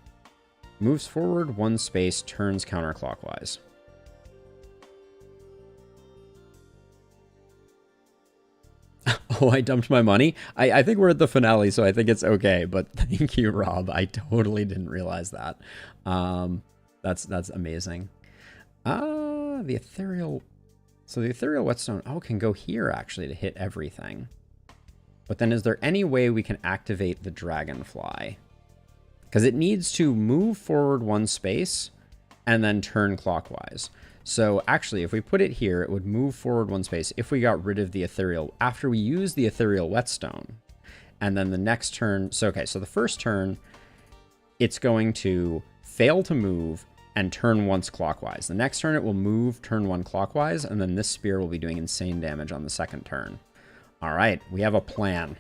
Moves forward 1 space, turns counterclockwise. Oh, I dumped my money? I think we're at the finale, so I think it's okay, but thank you, Rob. I totally didn't realize that. That's amazing. The ethereal... So the ethereal whetstone, can go here, actually, to hit everything. But then is there any way we can activate the dragonfly? Because it needs to move forward 1 space and then turn clockwise. So actually, if we put it here, it would move forward 1 space if we got rid of the ethereal... After we use the ethereal whetstone. And then the next turn... So, okay, so the first turn, it's going to fail to move and turn once clockwise. The next turn it will move, turn 1 clockwise, and then this spear will be doing insane damage on the second turn. All right, we have a plan.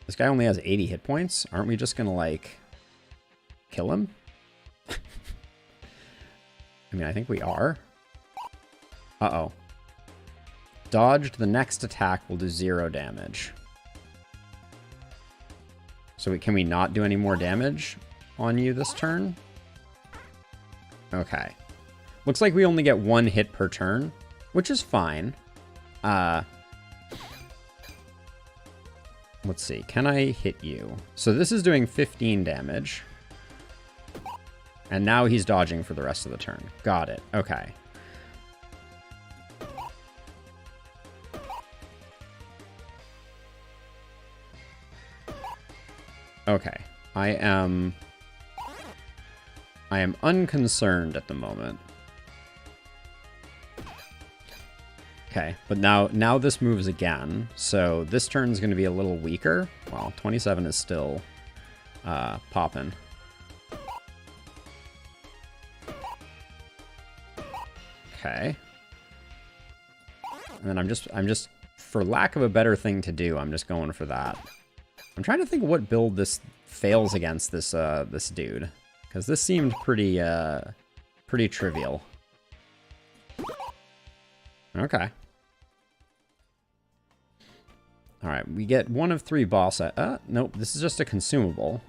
This guy only has 80 hit points. Aren't we just gonna, like, kill him? I mean, I think we are. Uh-oh. Dodged, the next attack will do 0 damage. So can we not do any more damage on you this turn? Okay. Looks like we only get 1 hit per turn, which is fine. Let's see. Can I hit you? So this is doing 15 damage. And now he's dodging for the rest of the turn. Got it. Okay. Okay, I am unconcerned at the moment. Okay, but now this moves again, so this turn is going to be a little weaker. Well, 27 is still popping. Okay. And then I'm just, for lack of a better thing to do, I'm just going for that. I'm trying to think what build this fails against this this dude, because this seemed pretty trivial. Okay. Alright, we get one of 3 boss... nope, this is just a consumable.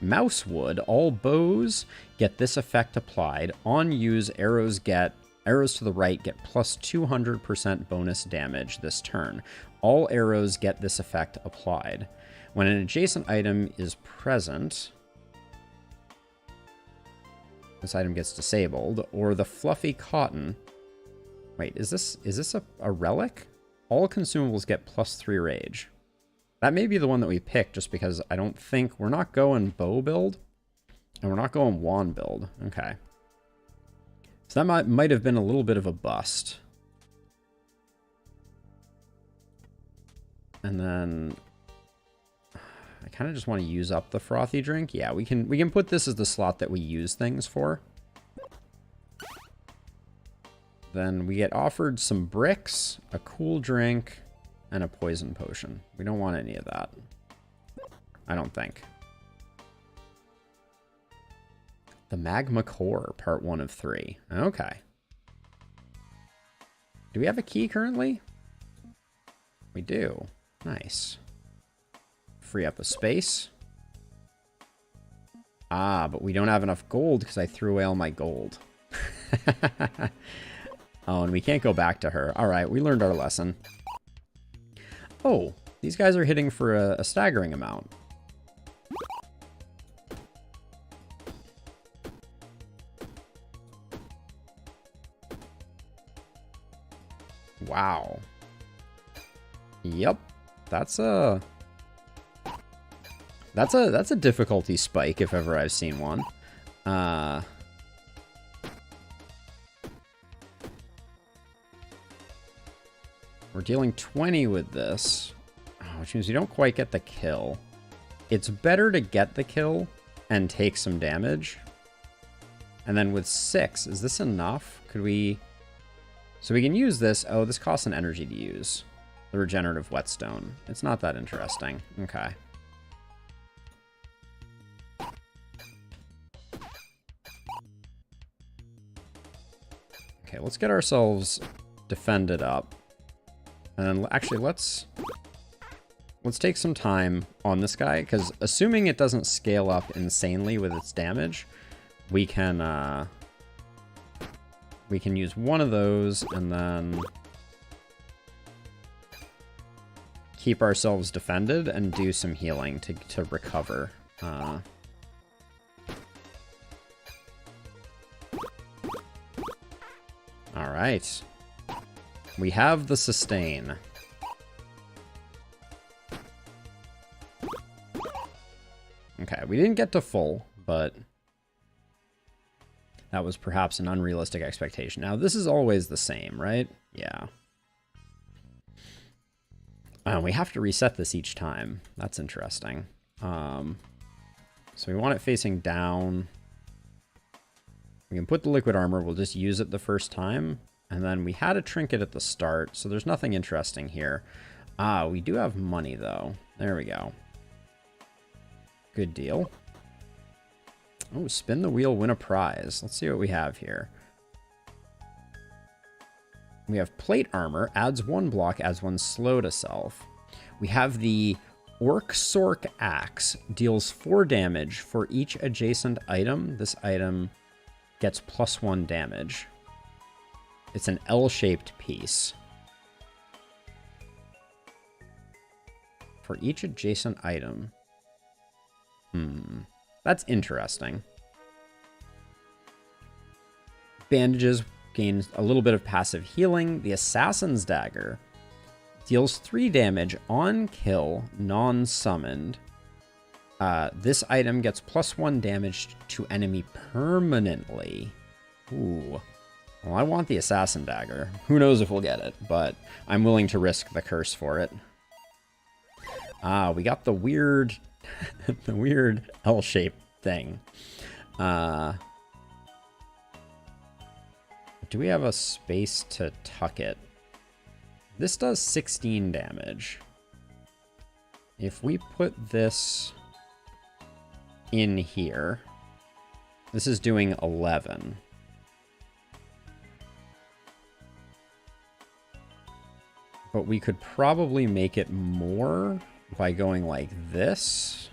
Mousewood. All bows get this effect applied. On use, arrows to the right get plus 200% bonus damage this turn. All arrows get this effect applied. When an adjacent item is present... this item gets disabled. Or the fluffy cotton... Wait, is this a relic? All consumables get plus 3 rage. That may be the one that we picked, just because I don't think... We're not going bow build, and we're not going wand build. Okay. So that might have been a little bit of a bust. And then... I kind of just want to use up the frothy drink. Yeah, we can put this as the slot that we use things for. Then we get offered some bricks, a cool drink, and a poison potion. We don't want any of that. I don't think. The Magma Core, part 1 of 3. Okay. Do we have a key currently? We do. Nice. Free up a space. Ah, but we don't have enough gold because I threw away all my gold. Oh, and we can't go back to her. All right, we learned our lesson. Oh, these guys are hitting for a staggering amount. Wow. Yep. That's a difficulty spike if ever I've seen one. We're dealing 20 with this, which means we don't quite get the kill. It's better to get the kill and take some damage. And then with 6, is this enough? Could we... So we can use this. Oh, this costs an energy to use. The regenerative whetstone. It's not that interesting. Okay. Okay, let's get ourselves defended up. And then actually, let's take some time on this guy, because assuming it doesn't scale up insanely with its damage, we can use one of those and then keep ourselves defended and do some healing to recover. All right. We have the sustain. Okay, we didn't get to full, but that was perhaps an unrealistic expectation. Now, this is always the same, right? Yeah. We have to reset this each time. That's interesting. So we want it facing down. We can put the liquid armor. We'll just use it the first time. And then we had a trinket at the start, so there's nothing interesting here. We do have money, though. There we go. Good deal. Oh, spin the wheel, win a prize. Let's see what we have here. We have plate armor, adds 1 block, adds 1 slow to self. We have the Orc Sork Axe, deals 4 damage for each adjacent item. This item gets +1 damage. It's an L-shaped piece. For each adjacent item. That's interesting. Bandages gains a little bit of passive healing. The Assassin's Dagger deals 3 damage on kill, non-summoned. This item gets +1 damage to enemy permanently. Ooh. Well, I want the Assassin Dagger. Who knows if we'll get it, but I'm willing to risk the curse for it. Ah, we got the weird, the weird L-shaped thing. Do we have a space to tuck it? This does 16 damage. If we put this in here, this is doing 11. But we could probably make it more by going like this.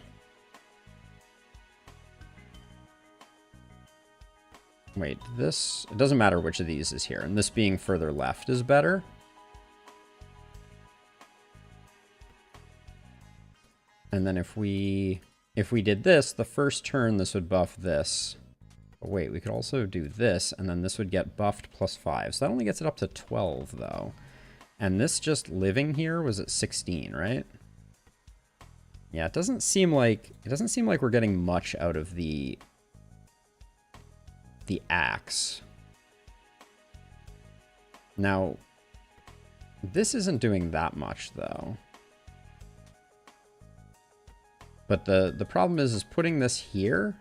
Wait, this... It doesn't matter which of these is here. And this being further left is better. And then if we did this, the first turn this would buff this. But wait, we could also do this, and then this would get buffed +5. So that only gets it up to 12, though. And this just living here was at 16, right? Yeah, it doesn't seem like we're getting much out of the axe. Now, this isn't doing that much though. But the problem is putting this here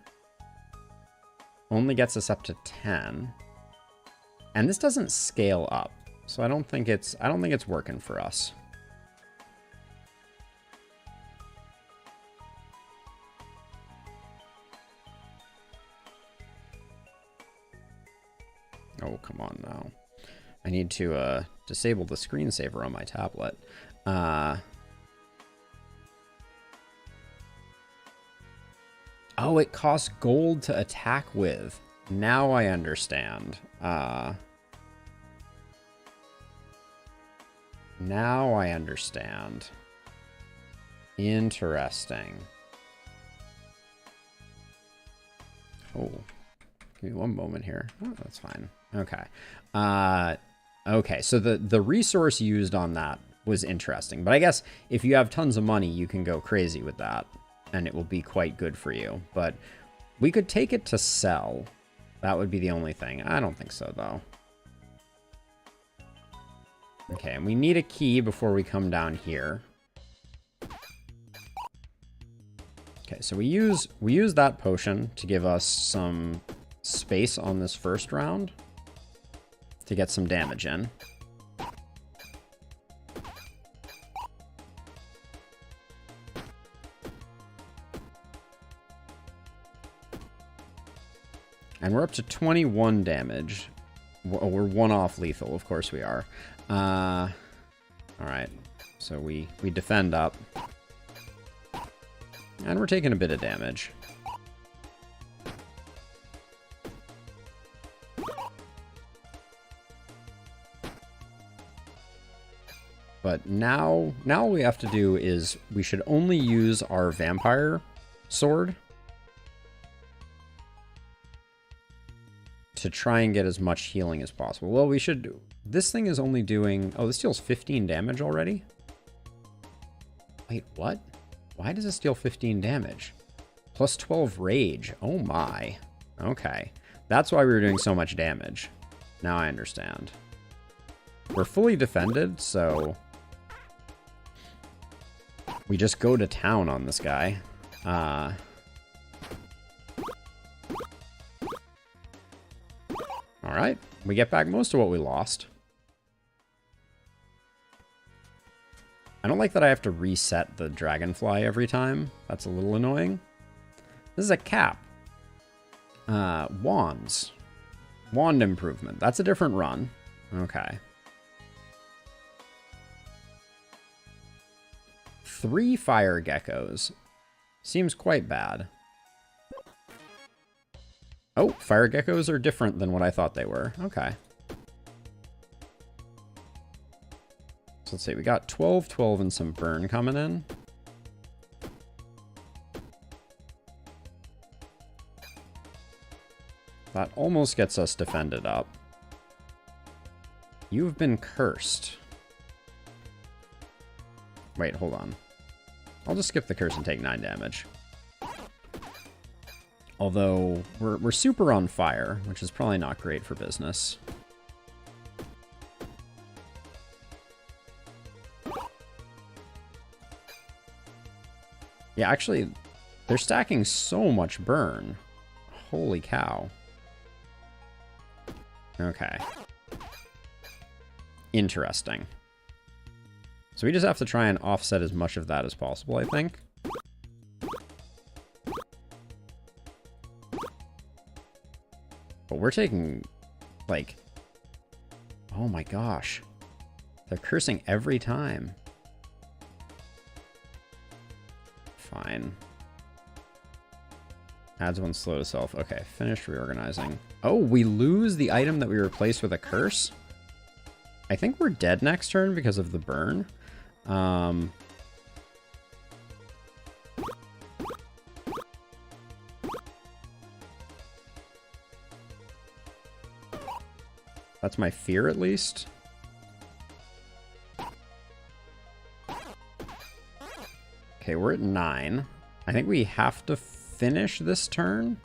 only gets us up to 10. And this doesn't scale up. So I don't think it's working for us. Oh, come on now. I need to disable the screensaver on my tablet. Oh, it costs gold to attack with. Now I understand. Now I understand. Interesting. Oh, give me one moment here. Oh, that's fine. Okay. Okay, so the resource used on that was interesting. But I guess if you have tons of money, you can go crazy with that, and it will be quite good for you. But we could take it to sell. That would be the only thing. I don't think so, though. Okay, and we need a key before we come down here. Okay, so we use that potion to give us some space on this first round to get some damage in. And we're up to 21 damage. We're one off lethal, of course we are. All right, so we defend up. And we're taking a bit of damage. But now all we have to do is we should only use our vampire sword to try and get as much healing as possible. Well, we should do... This thing is only doing... Oh, this deals 15 damage already? Wait, what? Why does this deal 15 damage? Plus 12 rage. Oh my. Okay. That's why we were doing so much damage. Now I understand. We're fully defended, so... we just go to town on this guy. Alright. We get back most of what we lost. I don't like that I have to reset the dragonfly every time. That's a little annoying. This is a cap. Wands. Wand improvement. That's a different run. Okay. 3 fire geckos. Seems quite bad. Oh, fire geckos are different than what I thought they were. Okay. So let's see, we got 12, 12, and some burn coming in. That almost gets us defended up. You've been cursed. Wait, hold on. I'll just skip the curse and take 9 damage. Although, we're super on fire, which is probably not great for business. Yeah, actually, they're stacking so much burn. Holy cow. Okay. Interesting. So we just have to try and offset as much of that as possible, I think. But we're taking, like... Oh my gosh. They're cursing every time. Fine. Adds one slow to self. Okay, finished reorganizing. Oh, we lose the item that we replaced with a curse? I think we're dead next turn because of the burn. That's my fear, at least. Okay, we're at 9. I think we have to finish this turn.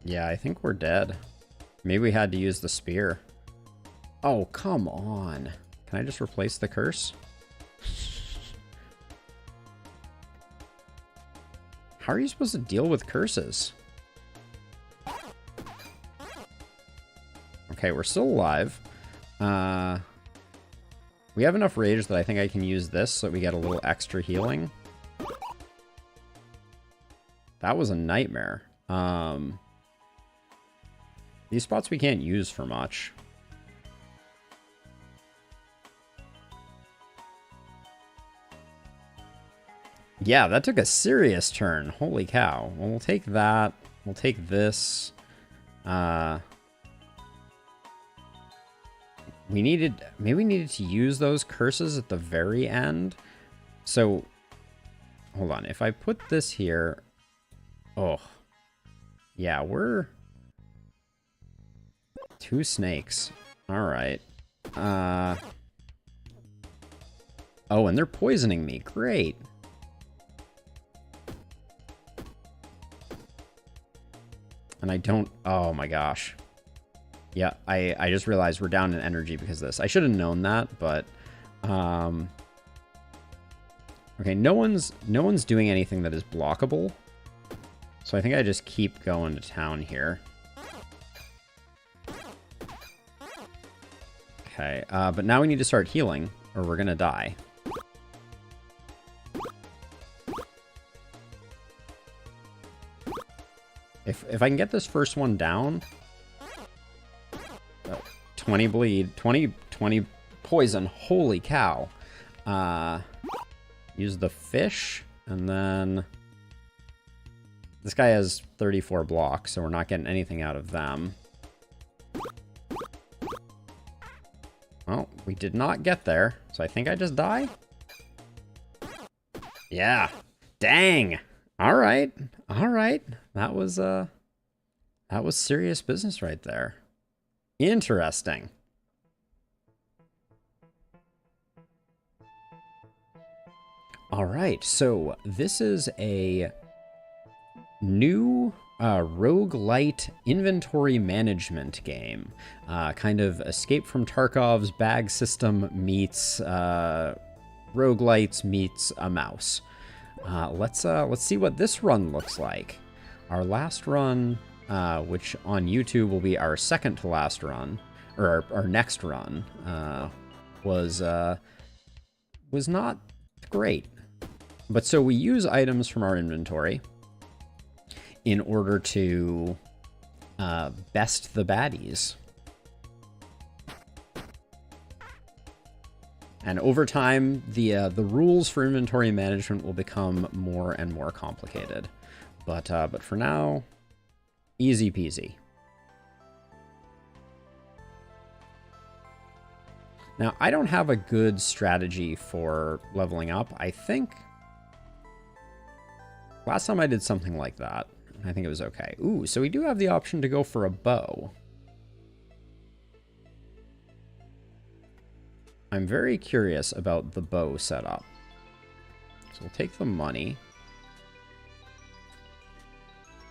Yeah, I think we're dead. Maybe we had to use the spear. Oh, come on. Can I just replace the curse? How are you supposed to deal with curses? Okay, we're still alive. We have enough rage that I think I can use this so that we get a little extra healing. That was a nightmare. These spots we can't use for much. Yeah, that took a serious turn. Holy cow. Well, we'll take that. We'll take this. Maybe we needed to use those curses at the very end. So, hold on. If I put this here... Oh. Yeah, we're... 2 snakes. Alright. Oh, and they're poisoning me. Great. And I don't... Oh my gosh. Yeah, I just realized we're down in energy because of this. I should have known that, but... Okay, no one's doing anything that is blockable. So I think I just keep going to town here. Okay, but now we need to start healing, or we're gonna die. If I can get this first one down... 20 bleed, 20 poison, holy cow. Use the fish, and then... This guy has 34 blocks, so we're not getting anything out of them. Well, we did not get there, so I think I just die? Yeah. Dang! Alright. Alright. That was serious business right there. Interesting. Alright, so this is a new roguelite inventory management game. Kind of Escape from Tarkov's bag system meets roguelites meets a mouse. Let's see what this run looks like. Our last run, which on YouTube will be our second to last run, or our next run, was not great. But so we use items from our inventory in order to best the baddies. And over time, the rules for inventory management will become more and more complicated. But for now, easy peasy. Now, I don't have a good strategy for leveling up. I think last time I did something like that, I think it was okay. Ooh, so we do have the option to go for a bow. I'm very curious about the bow setup. So we'll take the money.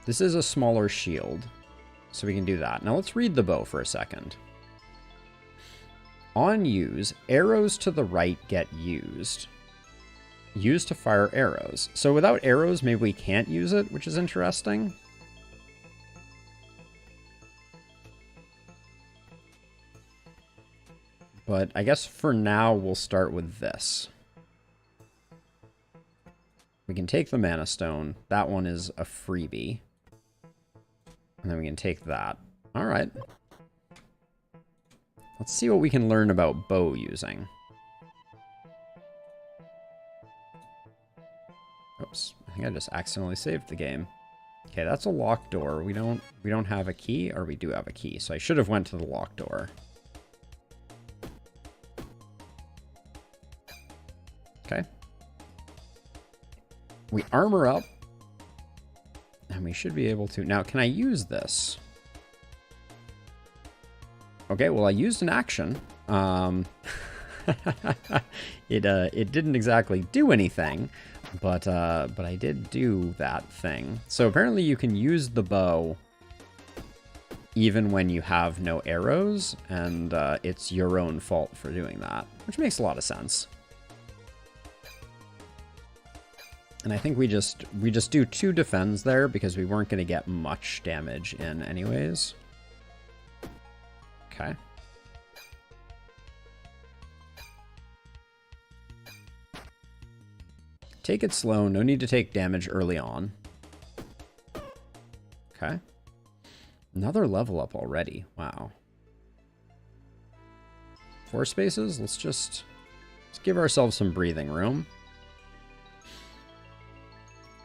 This is a smaller shield. So we can do that. Now let's read the bow for a second. On use, arrows to the right get used. Used to fire arrows. So without arrows, maybe we can't use it, which is interesting. But I guess for now, we'll start with this. We can take the Mana Stone. That one is a freebie. And then we can take that. All right. Let's see what we can learn about bow using. Oops, I think I just accidentally saved the game. Okay, that's a locked door. We don't have a key, or we do have a key. So I should have went to the locked door. Okay. We armor up. And we should be able to... Now, can I use this? Okay, well, I used an action. It didn't exactly do anything, but I did do that thing. So apparently you can use the bow even when you have no arrows, and it's your own fault for doing that, which makes a lot of sense. And I think we just do 2 defends there because we weren't going to get much damage in anyways. Okay. Take it slow. No need to take damage early on. Okay. Another level up already. Wow. 4 spaces. Let's give ourselves some breathing room.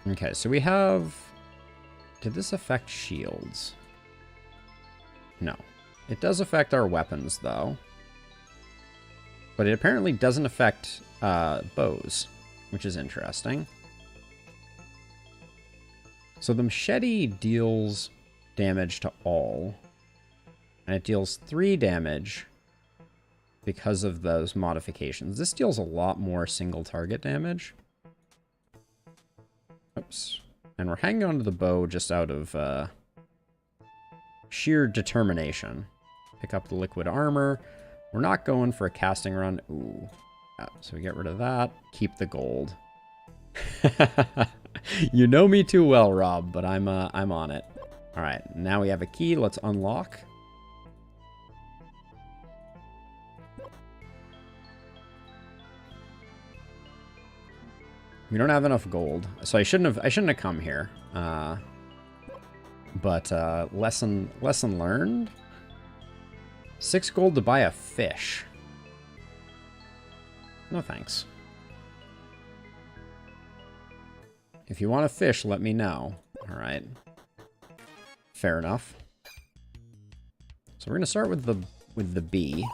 Okay, so we have... Did this affect shields? No. It does affect our weapons, though. But it apparently doesn't affect bows, which is interesting. So the machete deals damage to all. And it deals 3 damage because of those modifications. This deals a lot more single target damage. Oops. And we're hanging on to the bow just out of sheer determination. Pick up the liquid armor. We're not going for a casting run. Ooh. Yeah, so we get rid of that. Keep the gold. You know me too well, Rob, but I'm on it. All right, now we have a key. Let's unlock. We don't have enough gold, so I shouldn't have come here. But lesson learned. 6 gold to buy a fish. No thanks. If you want a fish, let me know. All right. Fair enough. So we're gonna start with the bee.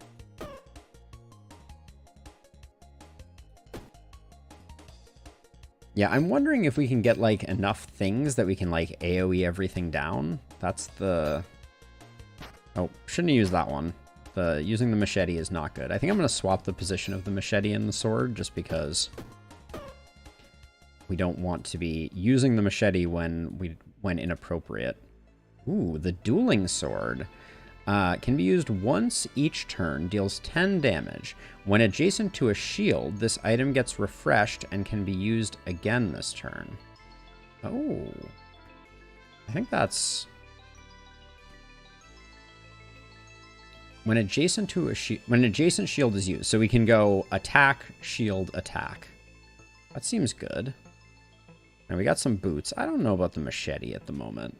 Yeah, I'm wondering if we can get, like, enough things that we can, like, AoE everything down. That's the... Oh, shouldn't have used that one. Using the machete is not good. I think I'm going to swap the position of the machete and the sword, just because we don't want to be using the machete when inappropriate. Ooh, the dueling sword. Can be used once each turn, deals 10 damage. When adjacent to a shield, this item gets refreshed and can be used again this turn. Oh. I think that's... When adjacent shield is used. So we can go attack, shield, attack. That seems good. And we got some boots. I don't know about the machete at the moment.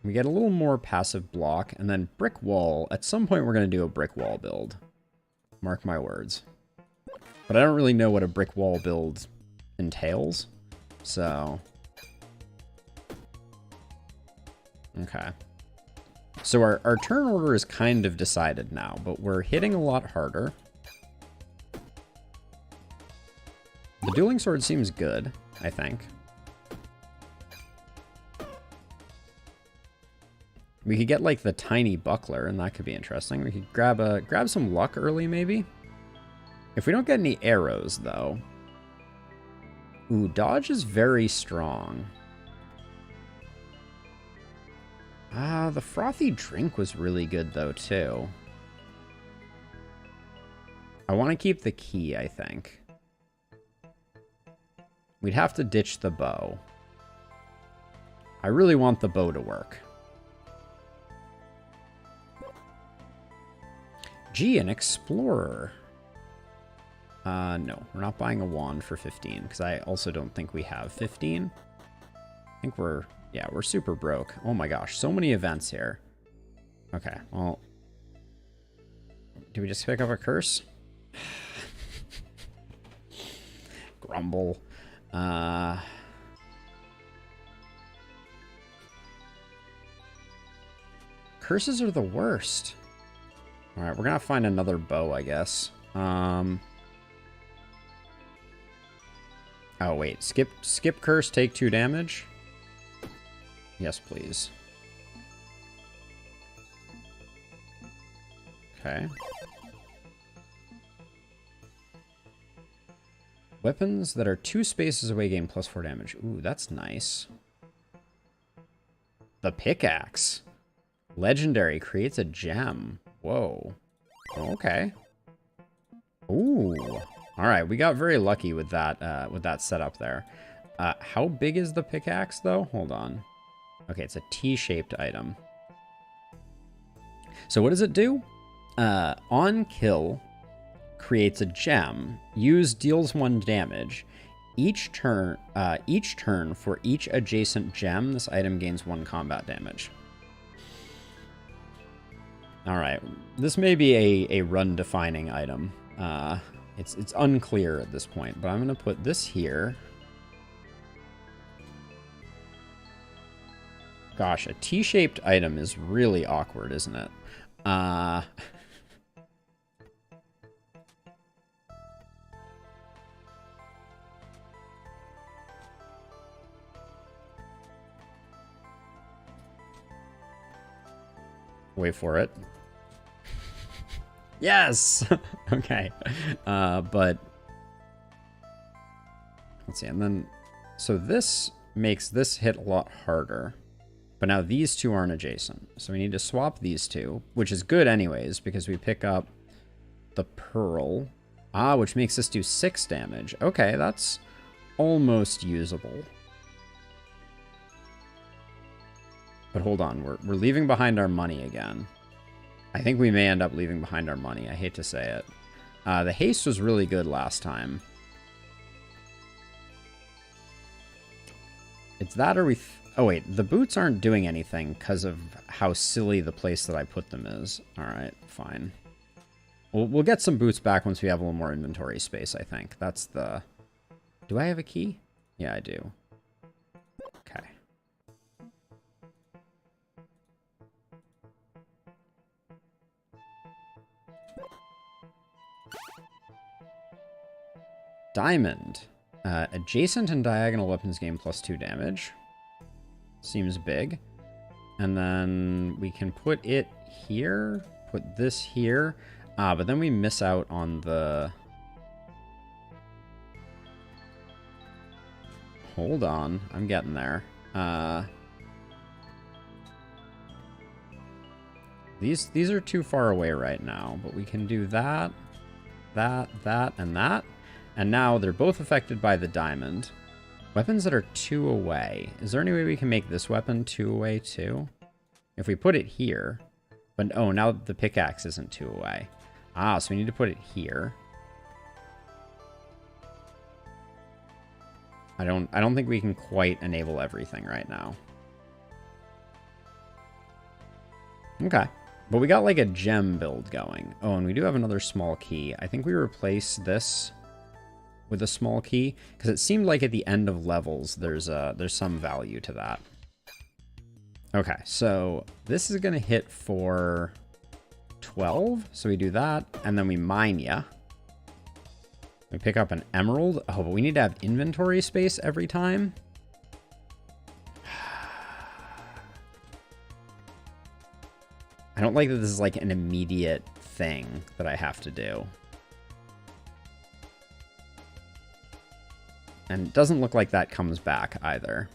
We get a little more passive block, and then brick wall. At some point, we're going to do a brick wall build. Mark my words. But I don't really know what a brick wall build entails. So... Okay. So our turn order is kind of decided now, but we're hitting a lot harder. The dueling sword seems good, I think. We could get, like, the tiny buckler, and that could be interesting. We could grab some luck early, maybe. If we don't get any arrows, though. Ooh, dodge is very strong. The frothy drink was really good, though, too. I want to keep the key, I think. We'd have to ditch the bow. I really want the bow to work. Gee, an explorer. No, we're not buying a wand for 15, because I also don't think we have 15. I think we're super broke. Oh my gosh, so many events here. Okay, well, do we just pick up a curse? Grumble. Curses are the worst. All right, we're gonna find another bow, I guess. Oh wait, skip curse, take 2 damage. Yes, please. Okay. Weapons that are 2 spaces away gain +4 damage. Ooh, that's nice. The pickaxe. Legendary creates a gem. Whoa. Okay. Ooh. All right, we got very lucky with that setup there. How big is the pickaxe though? Hold on. Okay, it's a T-shaped item. So what does it do? On kill, creates a gem. Use deals 1 damage. Each turn for each adjacent gem, this item gains 1 combat damage. All right, this may be a run-defining item. It's unclear at this point, but I'm gonna put this here. Gosh, a T-shaped item is really awkward, isn't it? Wait for it. Yes! Okay. But let's see, and then so this makes this hit a lot harder. But now these 2 aren't adjacent. So we need to swap these 2, which is good anyways, because we pick up the pearl. Which makes this do 6 damage. Okay, that's almost usable. But hold on, we're leaving behind our money again. I think we may end up leaving behind our money. I hate to say it. The haste was really good last time. It's that or we... Oh, wait. The boots aren't doing anything because of how silly the place that I put them is. All right, fine. We'll get some boots back once we have a little more inventory space, I think. That's the... Do I have a key? Yeah, I do. Okay. Diamond. Adjacent and diagonal weapons gain +2 damage. Seems big. And then we can put it here. Put this here. But then we miss out on the... Hold on. I'm getting there. These are too far away right now. But we can do that, that, and that. And now they're both affected by the diamond. Weapons that are 2 away. Is there any way we can make this weapon 2 away too? If we put it here. But oh, now the pickaxe isn't 2 away. So we need to put it here. I don't think we can quite enable everything right now. Okay. But we got like a gem build going. Oh, and we do have another small key. I think we replace this with a small key, because it seemed like at the end of levels there's some value to that. Okay, so this is gonna hit for 12, so we do that, and then we mine ya. We pick up an emerald. Oh, but we need to have inventory space every time. I don't like that this is like an immediate thing that I have to do. And it doesn't look like that comes back either.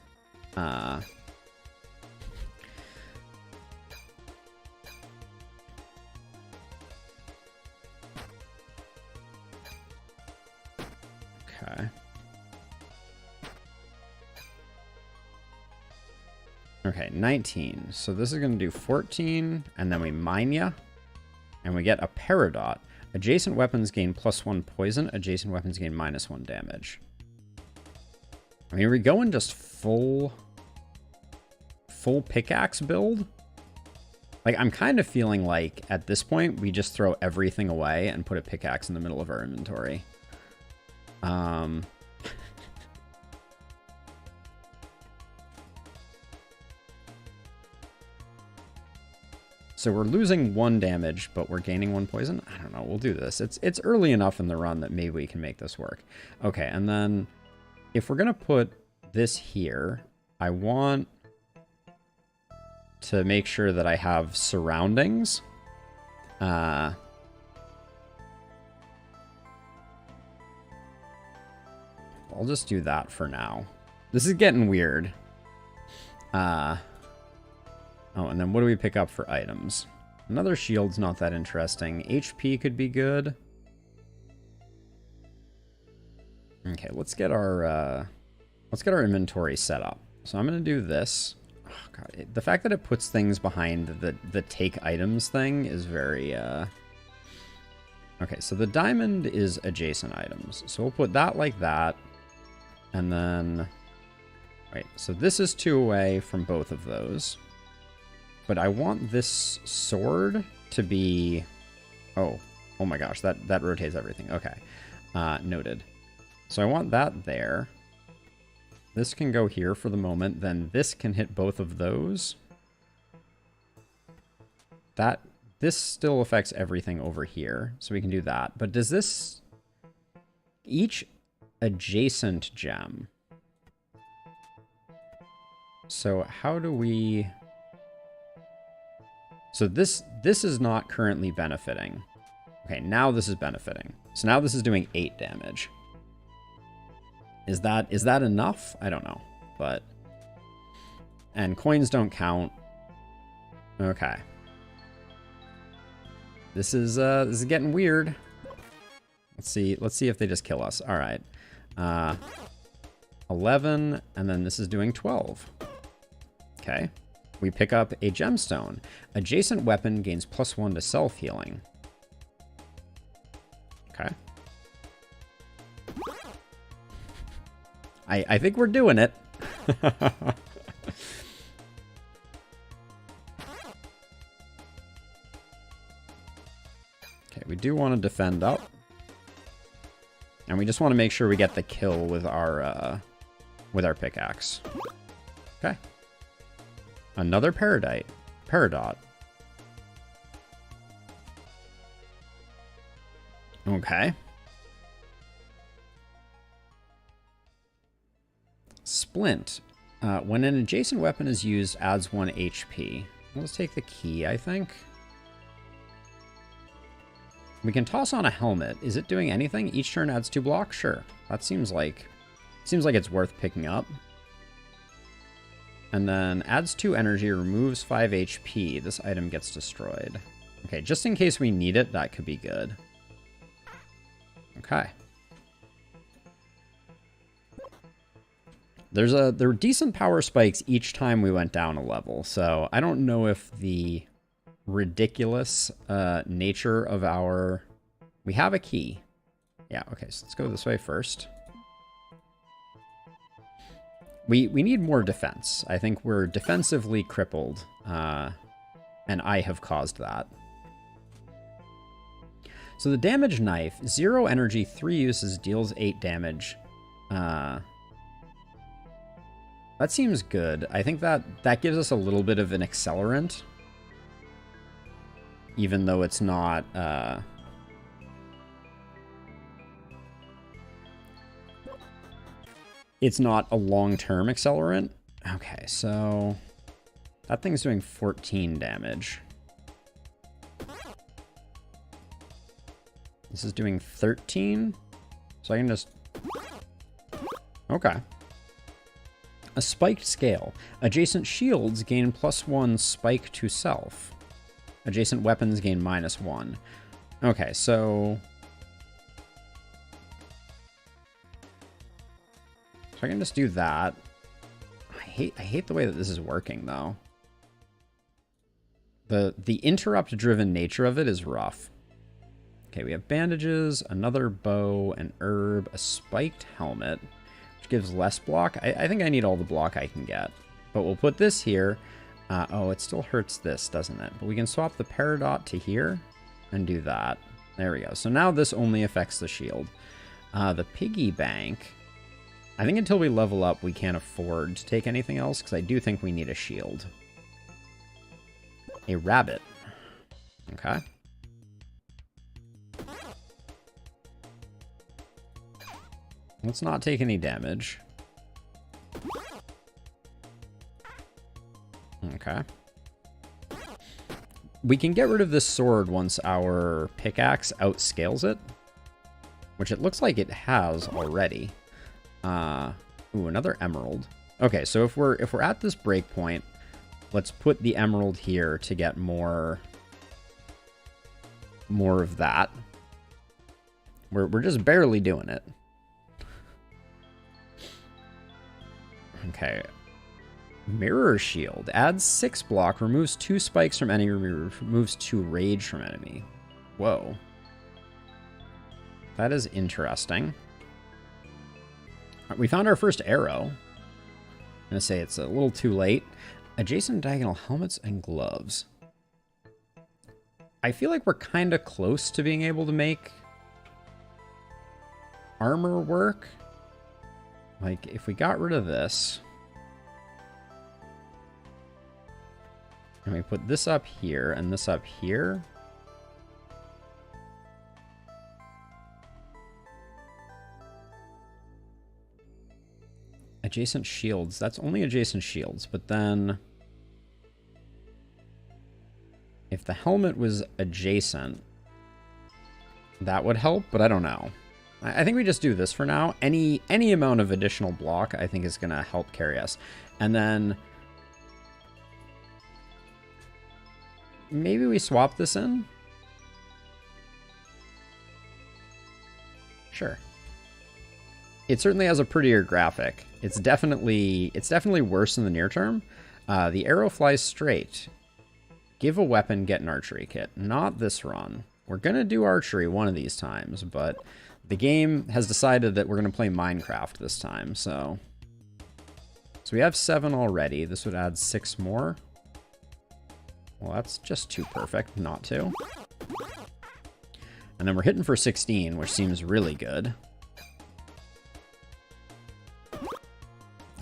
Okay, 19. So this is going to do 14, and then we mine ya, and we get a Peridot. Adjacent weapons gain +1 poison. Adjacent weapons gain -1 damage. I mean, are we going just full pickaxe build? Like, I'm kind of feeling like, at this point, we just throw everything away and put a pickaxe in the middle of our inventory. So we're losing 1 damage, but we're gaining 1 poison? I don't know, we'll do this. It's early enough in the run that maybe we can make this work. Okay, and then if we're going to put this here, I want to make sure that I have surroundings. I'll just do that for now. This is getting weird. Oh, and then what do we pick up for items? Another shield's not that interesting. HP could be good. Okay, let's get our inventory set up. So I'm gonna do this. Oh god, the fact that it puts things behind the take items thing is very Okay, so the diamond is adjacent items. So we'll put that like that. And then right, so this is 2 away from both of those. But I want this sword to be... Oh my gosh, that rotates everything. Okay, noted. So I want that there. This can go here for the moment. Then this can hit both of those. This still affects everything over here, so we can do that. But does this... Each adjacent gem... So how do we... So this is not currently benefiting. Okay, now this is benefiting. So now this is doing 8 damage. Is that enough? I don't know, but... And coins don't count. Okay. This is getting weird. Let's see if they just kill us. All right. 11, and then this is doing 12. Okay. We pick up a gemstone. Adjacent weapon gains +1 to self-healing. Okay. I think we're doing it. Okay, we do want to defend up. And we just want to make sure we get the kill with our pickaxe. Okay. Another Peridot. Okay. Splint. When an adjacent weapon is used, adds 1 HP. Let's take the key, I think. We can toss on a helmet. Is it doing anything? Each turn adds 2 blocks? Sure. That seems like it's worth picking up. And then adds 2 energy, removes 5 HP. This item gets destroyed. Okay, just in case we need it, that could be good. Okay. There were decent power spikes each time we went down a level, so I don't know if the ridiculous nature of our... We have a key. Yeah, okay, so let's go this way first. We need more defense. I think we're defensively crippled, and I have caused that. So the damage knife, 0 energy, 3 uses, deals 8 damage. That seems good. I think that gives us a little bit of an accelerant, even though it's not... It's not a long-term accelerant. Okay, so that thing's doing 14 damage. This is doing 13. So I can just... Okay. A spiked scale. Adjacent shields gain +1 spike to self. Adjacent weapons gain -1. Okay, so... So I can just do that. I hate the way that this is working, though. The interrupt-driven nature of it is rough. Okay, we have bandages, another bow, an herb, a spiked helmet, which gives less block. I think I need all the block I can get. But we'll put this here. Oh, it still hurts this, doesn't it? But we can swap the Peridot to here and do that. There we go. So now this only affects the shield. The piggy bank. I think until we level up, we can't afford to take anything else, because I do think we need a shield. A rabbit. Okay. Let's not take any damage. Okay. We can get rid of this sword once our pickaxe outscales it, which it looks like it has already. Ooh, another emerald. Okay, so if we're at this breakpoint, let's put the emerald here to get more of that. We're just barely doing it. Okay. Mirror shield. Adds 6 block, removes 2 spikes from enemy, removes 2 rage from enemy. Whoa. That is interesting. We found our first arrow. I'm going to say it's a little too late. Adjacent diagonal helmets and gloves. I feel like we're kind of close to being able to make armor work. Like, if we got rid of this, and we put this up here and this up here, adjacent shields. That's only adjacent shields, but then if the helmet was adjacent, that would help, but I don't know. I think we just do this for now. Any amount of additional block, I think, is going to help carry us. And then maybe we swap this in? Sure. It certainly has a prettier graphic. It's definitely worse in the near term. The arrow flies straight. Give a weapon, get an archery kit. Not this run. We're going to do archery one of these times, but the game has decided that we're going to play Minecraft this time, so we have 7 already. This would add 6 more. Well, that's just too perfect not to. And then we're hitting for 16, which seems really good.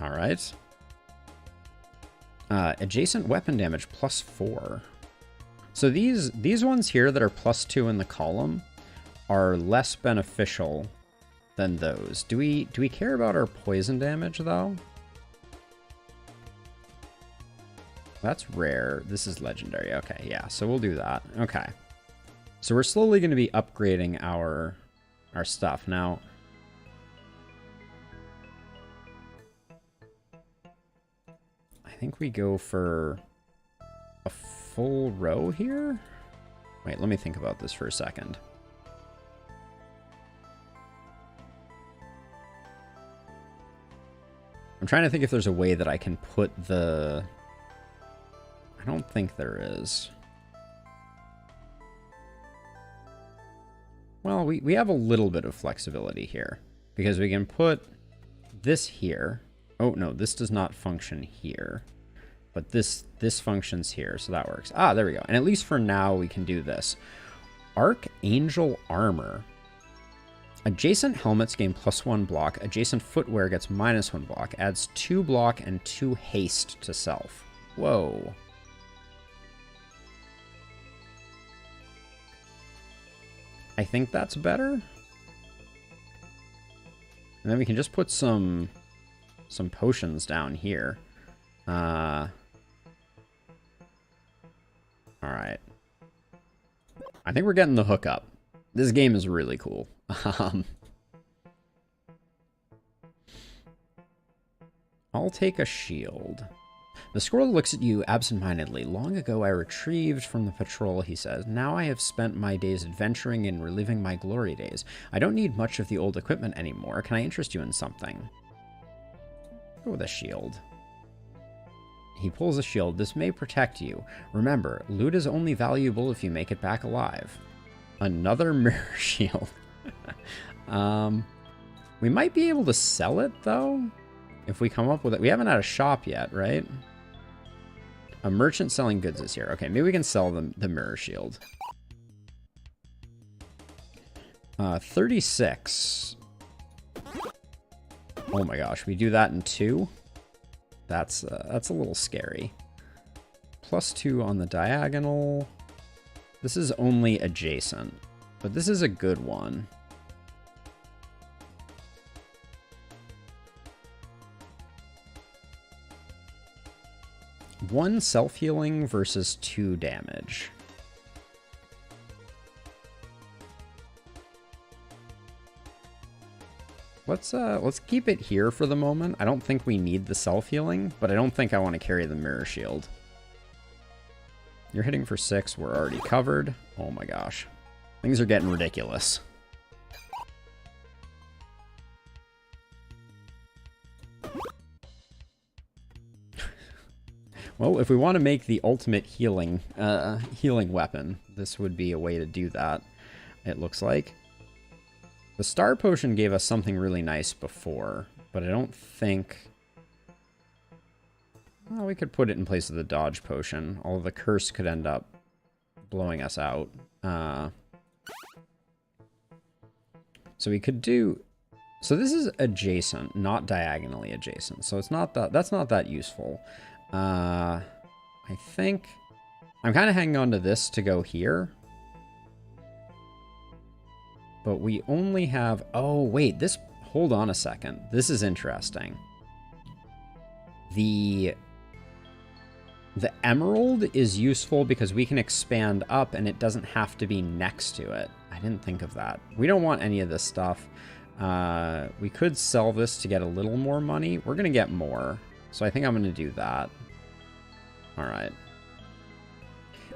All right. Adjacent weapon damage +4. So these ones here that are +2 in the column are less beneficial than those. Do we care about our poison damage, though? That's rare. This is legendary. Okay, yeah, so we'll do that. Okay. So we're slowly going to be upgrading our stuff. Now, I think we go for a full row here? Wait, let me think about this for a second. I'm trying to think if there's a way that I can put the... I don't think there is. Well, we have a little bit of flexibility here, because we can put this here. Oh, no, this does not function here. But this functions here, so that works. Ah, there we go. And at least for now, we can do this. Archangel Armor. Adjacent helmets gain +1 block. Adjacent footwear gets -1 block. Adds 2 block and 2 haste to self. Whoa. I think that's better. And then we can just put some potions down here. All right. I think we're getting the hook up. This game is really cool. I'll take a shield. The squirrel looks at you absentmindedly. Long ago I retrieved from the patrol, he says. Now I have spent my days adventuring and reliving my glory days. I don't need much of the old equipment anymore. Can I interest you in something? Go with a shield. He pulls a shield. This may protect you. Remember, loot is only valuable if you make it back alive. Another mirror shield. We might be able to sell it, though, if we come up with it. We haven't had a shop yet, right? A merchant selling goods is here. Okay, maybe we can sell the mirror shield. 36. Oh my gosh, we do that in 2? That's a little scary. +2 on the diagonal. This is only adjacent, but this is a good one. One self-healing versus 2 damage. Let's keep it here for the moment. I don't think we need the self-healing, but I don't think I want to carry the mirror shield. You're hitting for 6. We're already covered. Oh my gosh. Things are getting ridiculous. Well, if we want to make the ultimate healing weapon, this would be a way to do that, it looks like. The Star Potion gave us something really nice before, but I don't think... Well, we could put it in place of the Dodge Potion, although the Curse could end up blowing us out. So we could do... So this is adjacent, not diagonally adjacent, so it's not that... That's not that useful. I think... I'm kind of hanging on to this to go here. But we only have... Oh, wait, this... Hold on a second. This is interesting. The emerald is useful because we can expand up and it doesn't have to be next to it. I didn't think of that. We don't want any of this stuff. We could sell this to get a little more money. We're going to get more. So I think I'm going to do that. All right.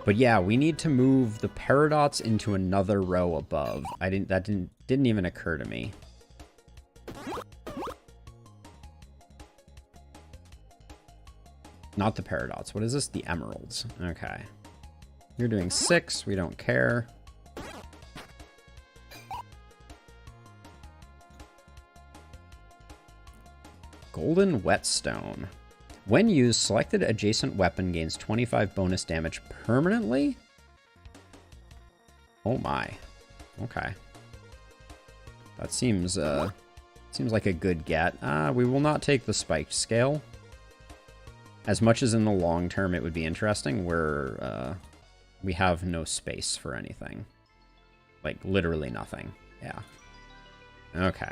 But yeah, we need to move the paradots into another row above. That didn't even occur to me. Not the paradots. What is this? The emeralds. Okay. You're doing 6. We don't care. Golden whetstone. When used, selected adjacent weapon gains 25 bonus damage permanently? Oh my. Okay. That seems like a good get. We will not take the spiked scale. As much as in the long term it would be interesting, we have no space for anything. Like, literally nothing. Yeah. Okay.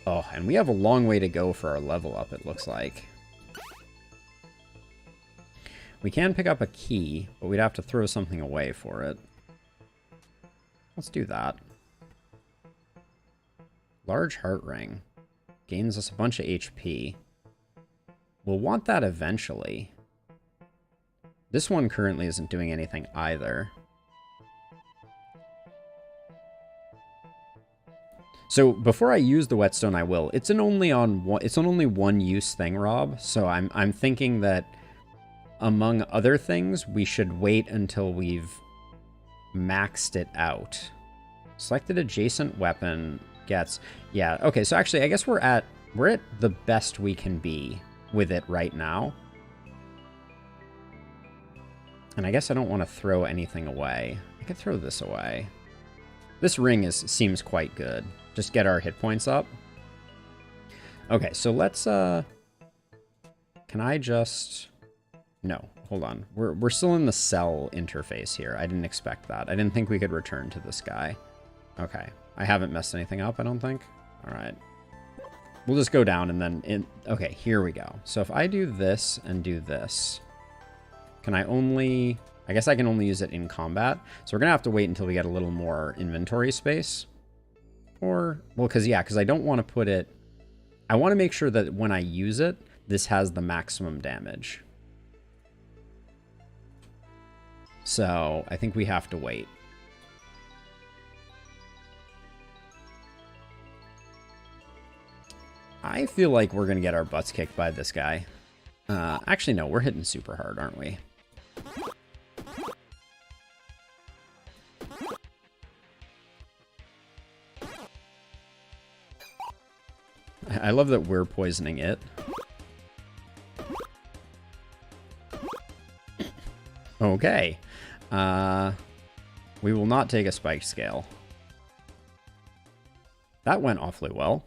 Oh, and we have a long way to go for our level up, it looks like. We can pick up a key, but we'd have to throw something away for it. Let's do that. Large heart ring. Gains us a bunch of HP. We'll want that eventually. This one currently isn't doing anything either. So before I use the whetstone, I will. It's an only one use thing, Rob. So I'm thinking that among other things, we should wait until we've maxed it out. Selected adjacent weapon gets... Yeah, okay, so actually I guess we're at the best we can be with it right now. And I guess I don't want to throw anything away. I could throw this away. This ring seems quite good. Just get our hit points up. Okay, so let's can I just... No, hold on. We're still in the cell interface here. I didn't expect that. I didn't think we could return to this guy. Okay. I haven't messed anything up, I don't think. All right. We'll just go down and then okay, here we go. So if I do this and do this, can I only... I guess I can only use it in combat. So we're going to have to wait until we get a little more inventory space. Or, well, because I don't want to put it... I want to make sure that when I use it, this has the maximum damage. So I think we have to wait. I feel like we're going to get our butts kicked by this guy. Actually, no, we're hitting super hard, aren't we? I love that we're poisoning it. Okay. We will not take a spiked scale. That went awfully well.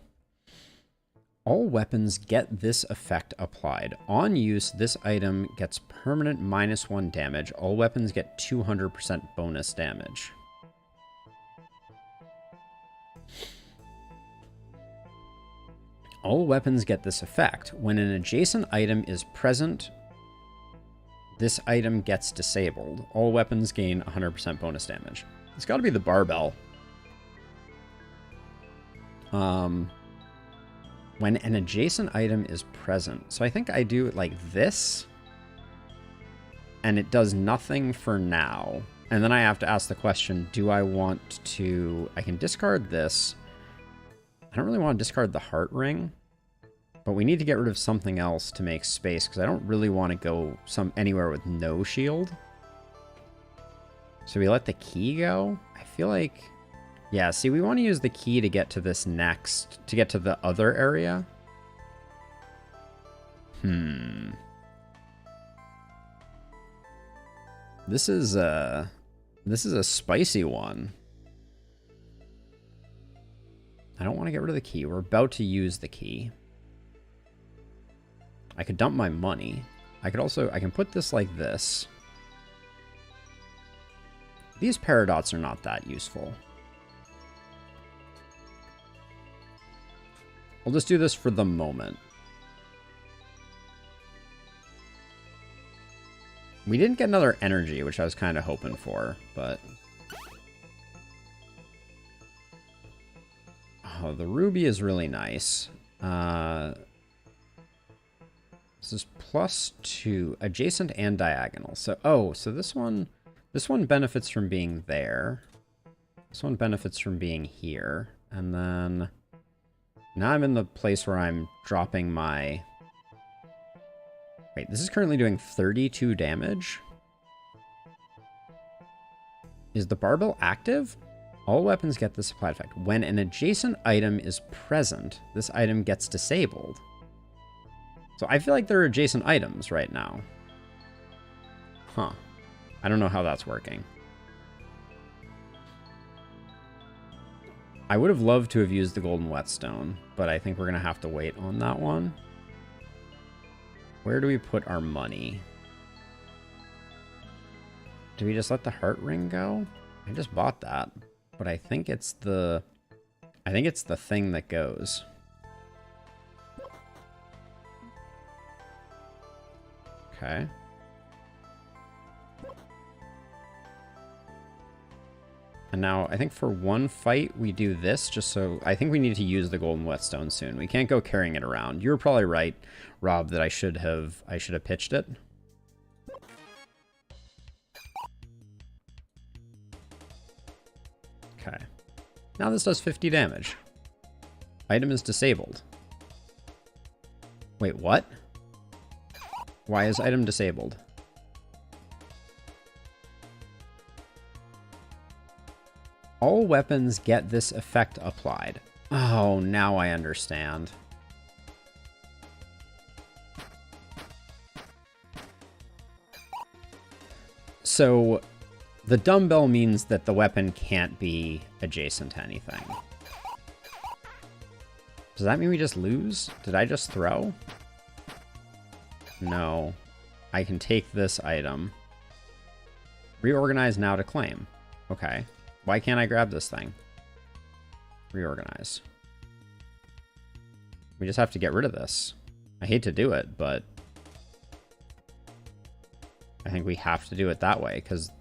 All weapons get this effect applied. On use, this item gets permanent -1 damage. All weapons get 200% bonus damage. All weapons get this effect. When an adjacent item is present, this item gets disabled. All weapons gain 100% bonus damage. It's got to be the barbell. When an adjacent item is present. So I think I do it like this. And it does nothing for now. And then I have to ask the question, do I want to... I can discard this. I don't really want to discard the heart ring. But we need to get rid of something else to make space, because I don't really want to go anywhere with no shield. So we let the key go? I feel like... Yeah, see, we want to use the key to get to this next... To get to the other area. This is a spicy one. I don't want to get rid of the key. We're about to use the key. I could dump my money. I can put this like this. These paradots are not that useful. I'll just do this for the moment. We didn't get another energy, which I was kind of hoping for, but... Oh, the ruby is really nice. This is +2, adjacent and diagonal. So, so this one benefits from being there. This one benefits from being here. And then now I'm in the place where I'm dropping my... Wait, this is currently doing 32 damage? Is the barbell active? All weapons get this applied effect. When an adjacent item is present, this item gets disabled. So I feel like they're adjacent items right now. Huh. I don't know how that's working. I would have loved to have used the golden whetstone, but I think we're going to have to wait on that one. Where do we put our money? Do we just let the heart ring go? I just bought that, but I think it's the thing that goes. Okay. And now, I think for one fight, we do this, just so... I think we need to use the golden whetstone soon. We can't go carrying it around. You were probably right, Rob, that I should have pitched it. Okay. Now this does 50 damage. Item is disabled. Wait, what? Why is item disabled? All weapons get this effect applied. Oh, now I understand. So, the dumbbell means that the weapon can't be adjacent to anything. Does that mean we just lose? Did I just throw? No. I can take this item. Reorganize now to claim. Okay. Why can't I grab this thing? Reorganize. We just have to get rid of this. I hate to do it, but I think we have to do it that way, because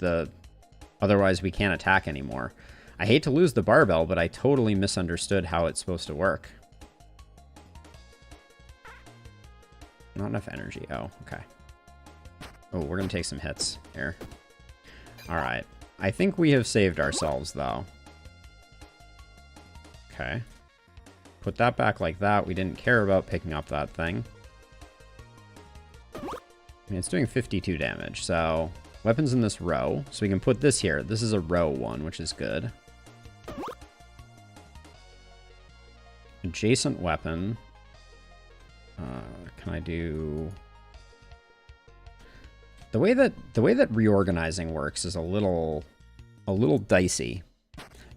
otherwise we can't attack anymore. I hate to lose the barbell, but I totally misunderstood how it's supposed to work. Not enough energy. Oh, okay. Oh, we're going to take some hits here. All right. I think we have saved ourselves, though. Okay. put that back like that. We didn't care about picking up that thing. I mean, it's doing 52 damage, so weapons in this row. So we can put this here. This is a row one, which is good. Adjacent weapon. Can I do... The way that reorganizing works is a little dicey.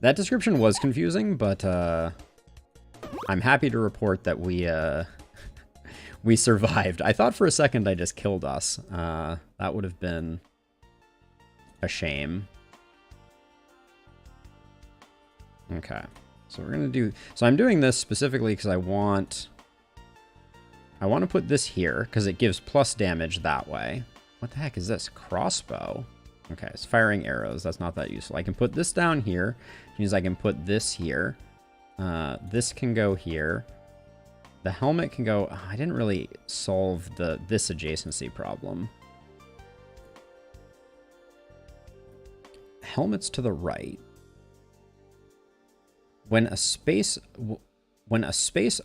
That description was confusing, but I'm happy to report that we survived. I thought for a second I just killed us. That would have been a shame. Okay, so we're gonna do. So I'm doing this specifically because I want to put this here because it gives plus damage that way. What the heck is this? Crossbow. Okay, it's firing arrows. That's not that useful. I can put this down here. Which means I can put this here. This can go here. The helmet can go... I didn't really solve this adjacency problem. Helmet's to the right. When a space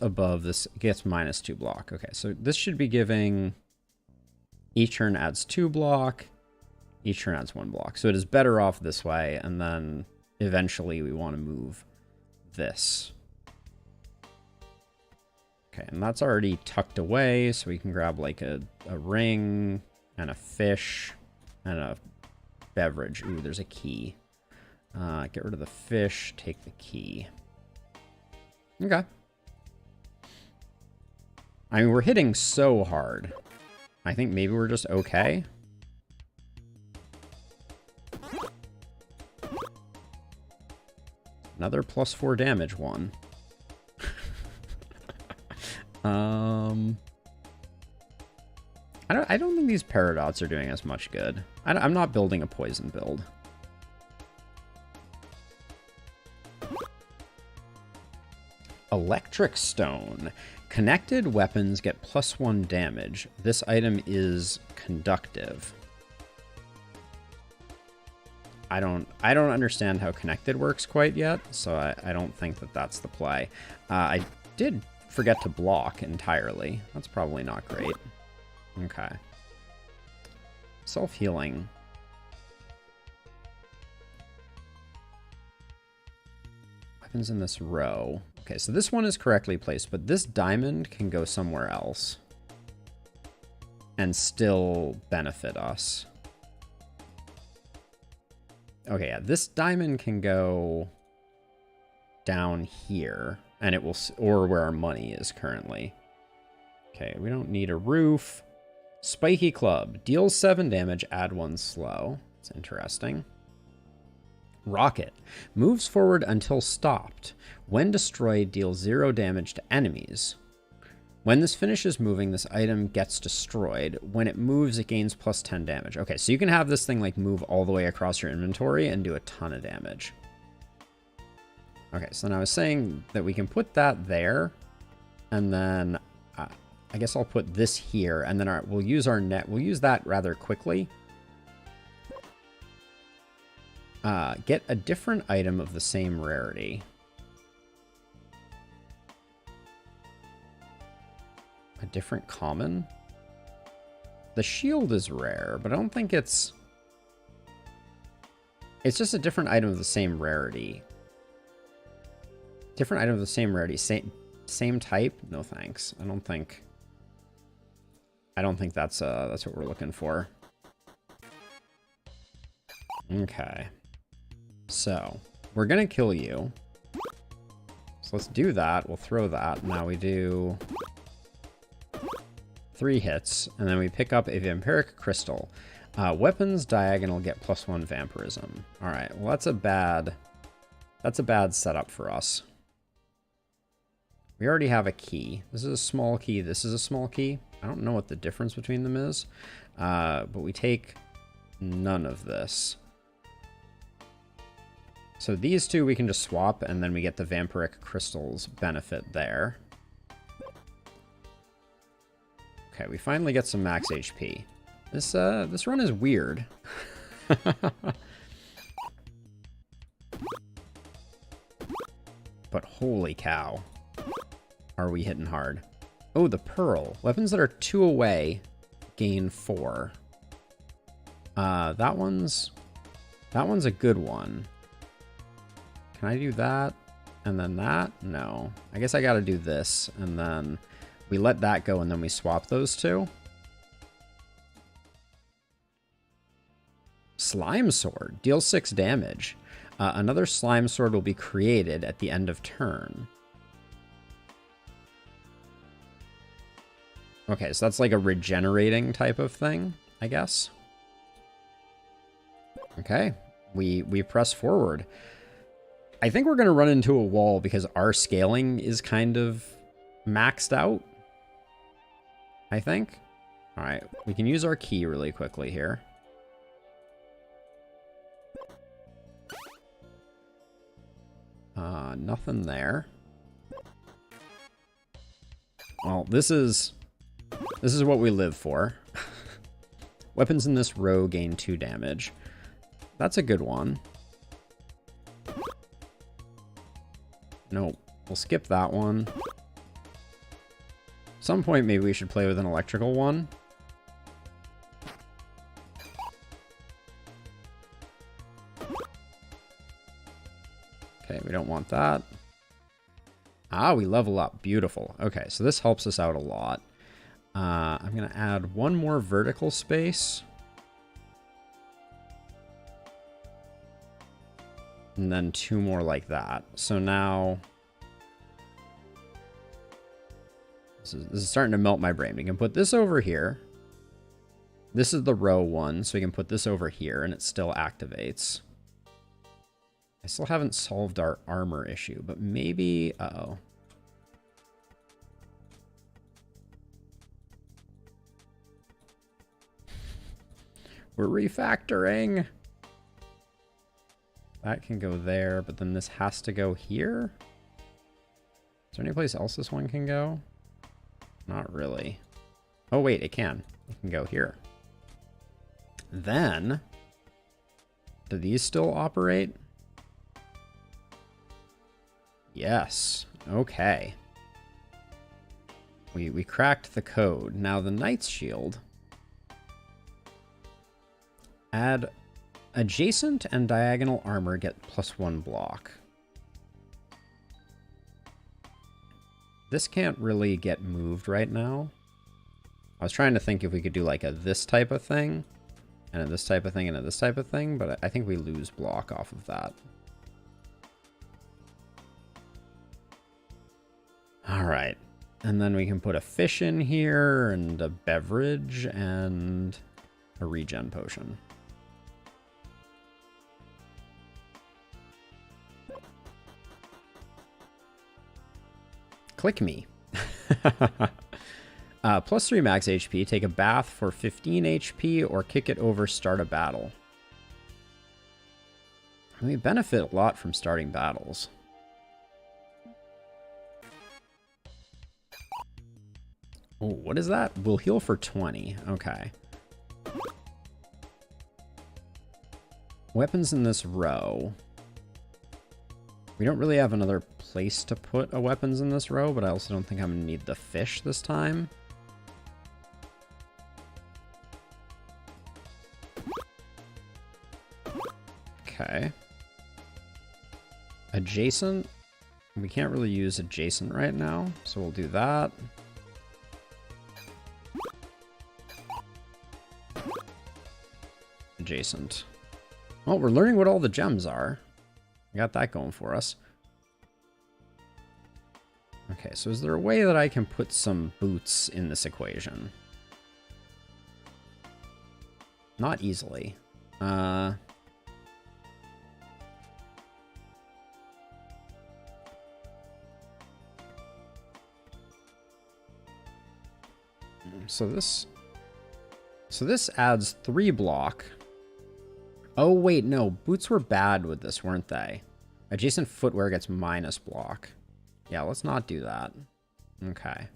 above this gets -2 block. Okay, so this should be giving... Each turn adds 2 block. Each turn adds 1 block. So it is better off this way, and then eventually we want to move this. Okay, and that's already tucked away, so we can grab like a ring and a fish and a beverage. Ooh, there's a key. Get rid of the fish, take the key. Okay. I mean, we're hitting so hard. I think maybe we're just okay. Another +4 damage one. I don't think these paradots are doing us much good. I'm not building a poison build. Electric stone. Connected weapons get +1 damage. This item is conductive. I don't understand how connected works quite yet, so I don't think that that's the play. I did forget to block entirely. That's probably not great. Okay. Self-healing. Weapons in this row. Okay, so this one is correctly placed, but this diamond can go somewhere else and still benefit us. Okay, yeah, this diamond can go down here, and it will, or where our money is currently. Okay, we don't need a roof. Spiky club, deals 7 damage, add 1 slow. It's interesting. Rocket, moves forward until stopped. When destroyed, deals 0 damage to enemies. When this finishes moving, this item gets destroyed. When it moves, it gains +10 damage. Okay, so you can have this thing like move all the way across your inventory and do a ton of damage. Okay, so then I was saying that we can put that there, and then I guess I'll put this here, and then we'll use our net. We'll use that rather quickly. Get a different item of the same rarity. A different common? The shield is rare, but I don't think it's... It's just a different item of the same rarity. Different item of the same rarity. Same type? No thanks. I don't think that's what we're looking for. Okay. So, we're gonna kill you. So let's do that. We'll throw that. Now we do 3 hits, and then we pick up a vampiric crystal. Weapons diagonal get +1 vampirism. All right. Well, that's a bad setup for us. We already have a key. This is a small key. This is a small key. I don't know what the difference between them is, but we take none of this. So these two we can just swap, and then we get the vampiric crystals benefit there. Okay, we finally get some max HP. This run is weird. But holy cow. are we hitting hard? Oh, the pearl. Weapons that are 2 away gain 4. That one's a good one. Can I do that? And then that? No. I guess I gotta do this, and then we let that go, and then we swap those two. Slime Sword. Deals 6 damage. Another Slime Sword will be created at the end of turn. Okay, so that's like a regenerating type of thing, I guess. Okay, we press forward. I think we're going to run into a wall because our scaling is kind of maxed out, I think. All right, we can use our key really quickly here. Nothing there. Well, this is what we live for. Weapons in this row gain 2 damage. That's a good one. Nope. We'll skip that one. Some point maybe we should play with an electrical one. Okay, we don't want that. Ah, we level up. Beautiful. Okay, so this helps us out a lot. I'm going to add 1 more vertical space. And then 2 more like that. So now... This is starting to melt my brain. We can put this over here. This is the row one, so we can put this over here, and it still activates. I still haven't solved our armor issue, but maybe... Uh-oh. We're refactoring. That can go there, but then this has to go here? Is there any place else this one can go? Not really. Oh, wait, it can. It can go here. Then, do these still operate? Yes. Okay. We cracked the code. Now the Knight's Shield. Add adjacent and diagonal armor get +1 block. This can't really get moved right now. I was trying to think if we could do like a this type of thing, and a this type of thing, and a this type of thing, but I think we lose block off of that. All right. And then we can put a fish in here, and a beverage, and a regen potion. Click me. +3 max HP. Take a bath for 15 HP or kick it over, start a battle. We benefit a lot from starting battles. Oh, what is that? We'll heal for 20. Okay. Weapons in this row. We don't really have another place to put a weapons in this row, but I also don't think I'm going to need the fish this time. Okay. Adjacent. We can't really use adjacent right now, so we'll do that. Adjacent. Well, we're learning what all the gems are. We got that going for us. Okay, so is there a way that I can put some boots in this equation? Not easily. So this adds 3 block. Oh, wait, no. Boots were bad with this, weren't they? Adjacent footwear gets minus block. Yeah, let's not do that. Okay.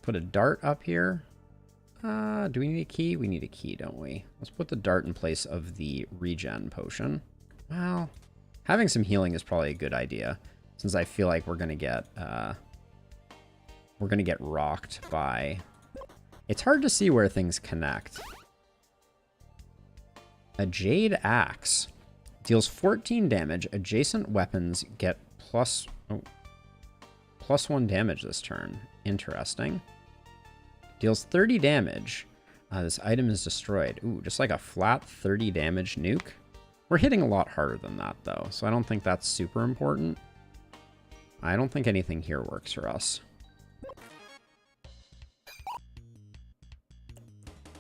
Put a dart up here. Do we need a key? We need a key, don't we? Let's put the dart in place of the regen potion. Well, having some healing is probably a good idea. since I feel like we're gonna get rocked by. It's hard to see where things connect. A Jade Axe deals 14 damage. Adjacent weapons get +1 damage this turn. Interesting. Deals 30 damage. This item is destroyed. Ooh, just like a flat 30 damage nuke. We're hitting a lot harder than that, though, so I don't think that's super important. I don't think anything here works for us.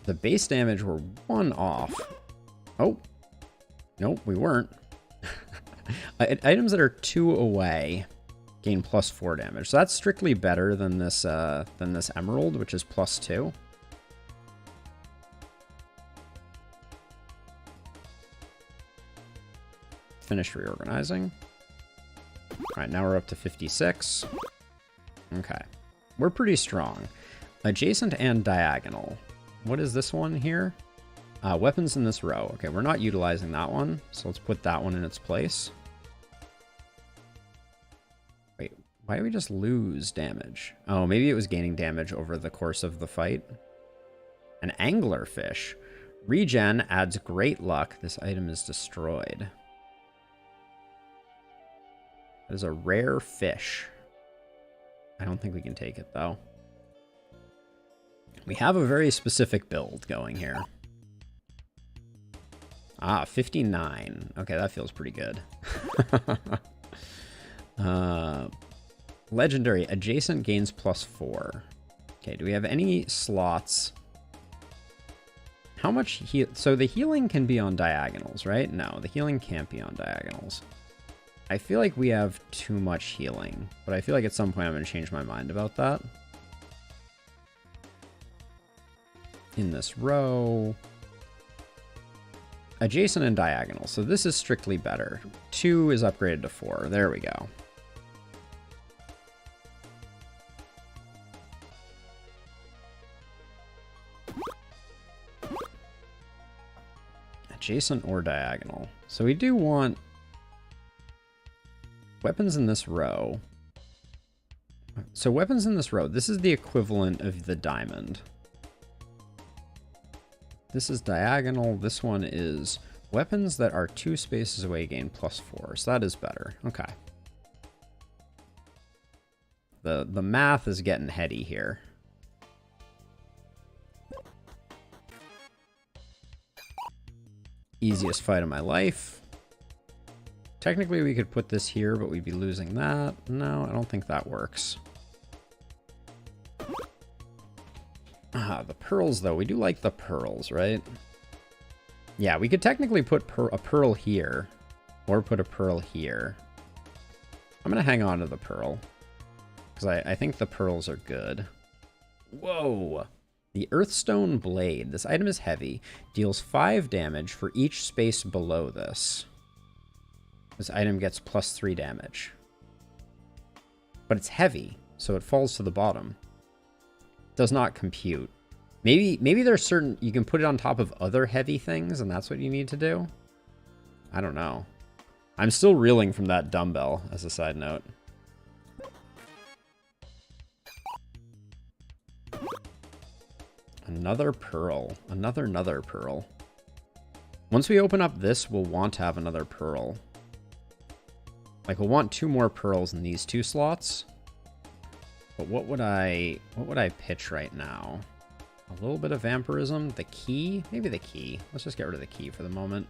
The base damage, we're 1 off. Oh. Nope, we weren't. Items that are 2 away gain +4 damage. So that's strictly better than this emerald, which is +2. Finish reorganizing. All right, now we're up to 56. Okay. We're pretty strong. Adjacent and diagonal. What is this one here? Weapons in this row. Okay, we're not utilizing that one, so let's put that one in its place. Wait, why did we just lose damage? Oh, maybe it was gaining damage over the course of the fight. An anglerfish. Regen adds great luck. This item is destroyed. That is a rare fish. I don't think we can take it, though. We have a very specific build going here. Ah, 59. Okay, that feels pretty good. Legendary. Adjacent gains +4. Okay, do we have any slots? How much heal? So the healing can be on diagonals, right? No, the healing can't be on diagonals. I feel like we have too much healing, but I feel like at some point I'm going to change my mind about that. In this row. Adjacent and diagonal. So this is strictly better. 2 is upgraded to 4. There we go. Adjacent or diagonal. So we do want weapons in this row. So weapons in this row. This is the equivalent of the diamond. This is diagonal. This one is weapons that are 2 spaces away gain +4. So that is better. Okay. The math is getting heady here. Easiest fight of my life. Technically we could put this here, but we'd be losing that. No, I don't think that works. Ah, the pearls, though. We do like the pearls, right? Yeah, we could technically put a pearl here. Or put a pearl here. I'm going to hang on to the pearl. Because I think the pearls are good. Whoa! The Earthstone Blade. This item is heavy. Deals 5 damage for each space below this. This item gets +3 damage. But it's heavy, so it falls to the bottom. Does not compute. Maybe there's certain, you can put it on top of other heavy things and that's what you need to do. I don't know. I'm still reeling from that dumbbell as a side note. Another pearl. Another pearl. Once we open up this, we'll want to have another pearl. Like, we'll want 2 more pearls in these 2 slots. But what would I pitch right now? A little bit of vampirism. The key? Maybe the key. Let's just get rid of the key for the moment.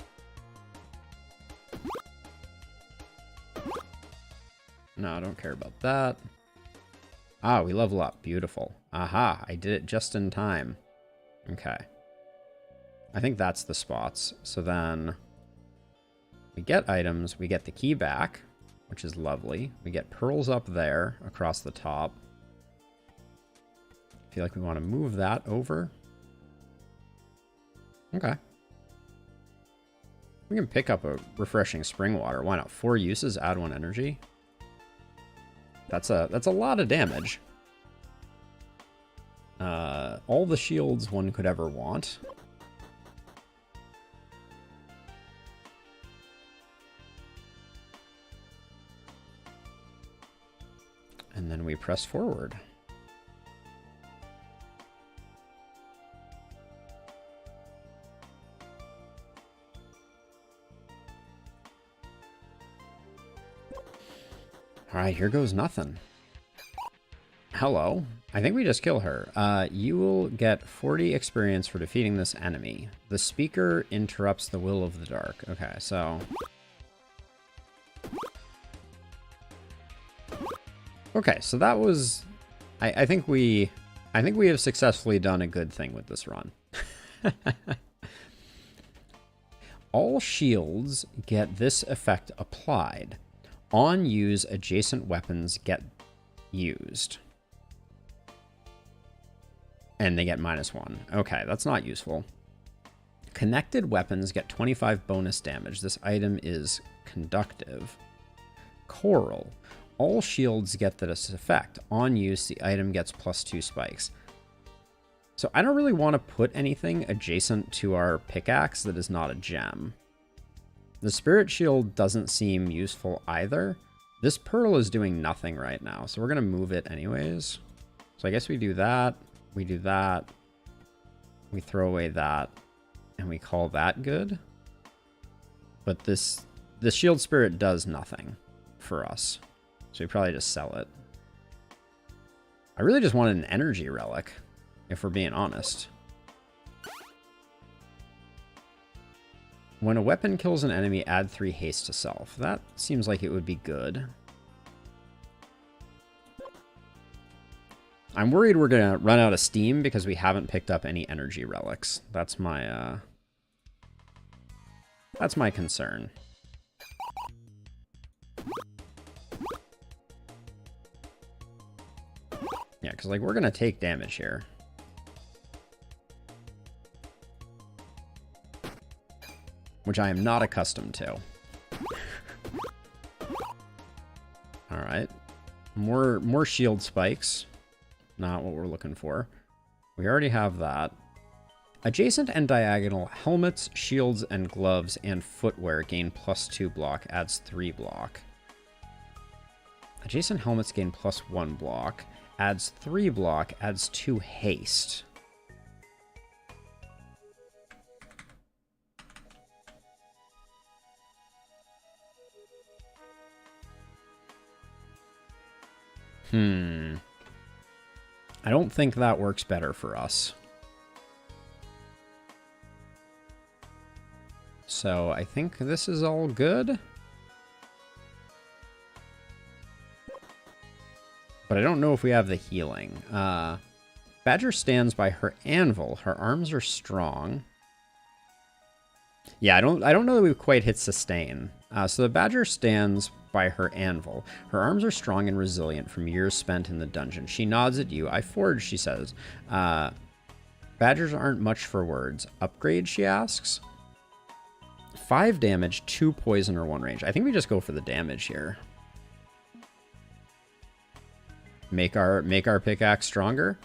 No, I don't care about that. Ah, we level up. Beautiful. Aha, I did it just in time. Okay. I think that's the spots. So then we get items. We get the key back, which is lovely. We get pearls up there across the top. I feel like we want to move that over. Okay. We can pick up a refreshing spring water. Why not? 4 uses, add 1 energy. That's a lot of damage. All the shields one could ever want. then we press forward. All right, here goes nothing. Hello. I think we just kill her. You will get 40 experience for defeating this enemy. The speaker interrupts the will of the dark. Okay, so... Okay, so that was... I think we have successfully done a good thing with this run. All shields get this effect applied. On use, adjacent weapons get used. And they get -1. Okay, that's not useful. Connected weapons get 25 bonus damage. This item is conductive. Coral. All shields get this effect. On use, the item gets +2 spikes. So I don't really want to put anything adjacent to our pickaxe that is not a gem. The spirit shield doesn't seem useful either. This pearl is doing nothing right now, so we're going to move it anyways. So I guess we do that. We do that. We throw away that. And we call that good. But this shield spirit does nothing for us. So we probably just sell it. I really just wanted an energy relic, if we're being honest. When a weapon kills an enemy, add 3 haste to self. That seems like it would be good. I'm worried we're going to run out of steam because we haven't picked up any energy relics. That's my concern. Yeah, because like we're going to take damage here. Which I am not accustomed to. Alright. More shield spikes. Not what we're looking for. We already have that. Adjacent and diagonal helmets, shields, and gloves and footwear gain +2 block, adds 3 block. Adjacent helmets gain +1 block, adds 3 block, adds 2 haste. I don't think that works better for us. So I think this is all good. But I don't know if we have the healing. Badger stands by her anvil. Her arms are strong. Yeah, I don't know that we've quite hit sustain. So the Badger stands by her anvil. Her arms are strong and resilient from years spent in the dungeon. She nods at you. I forge, she says. Badgers aren't much for words. Upgrade, she asks. 5 damage, 2 poison, or 1 range. I think we just go for the damage here. Make our pickaxe stronger.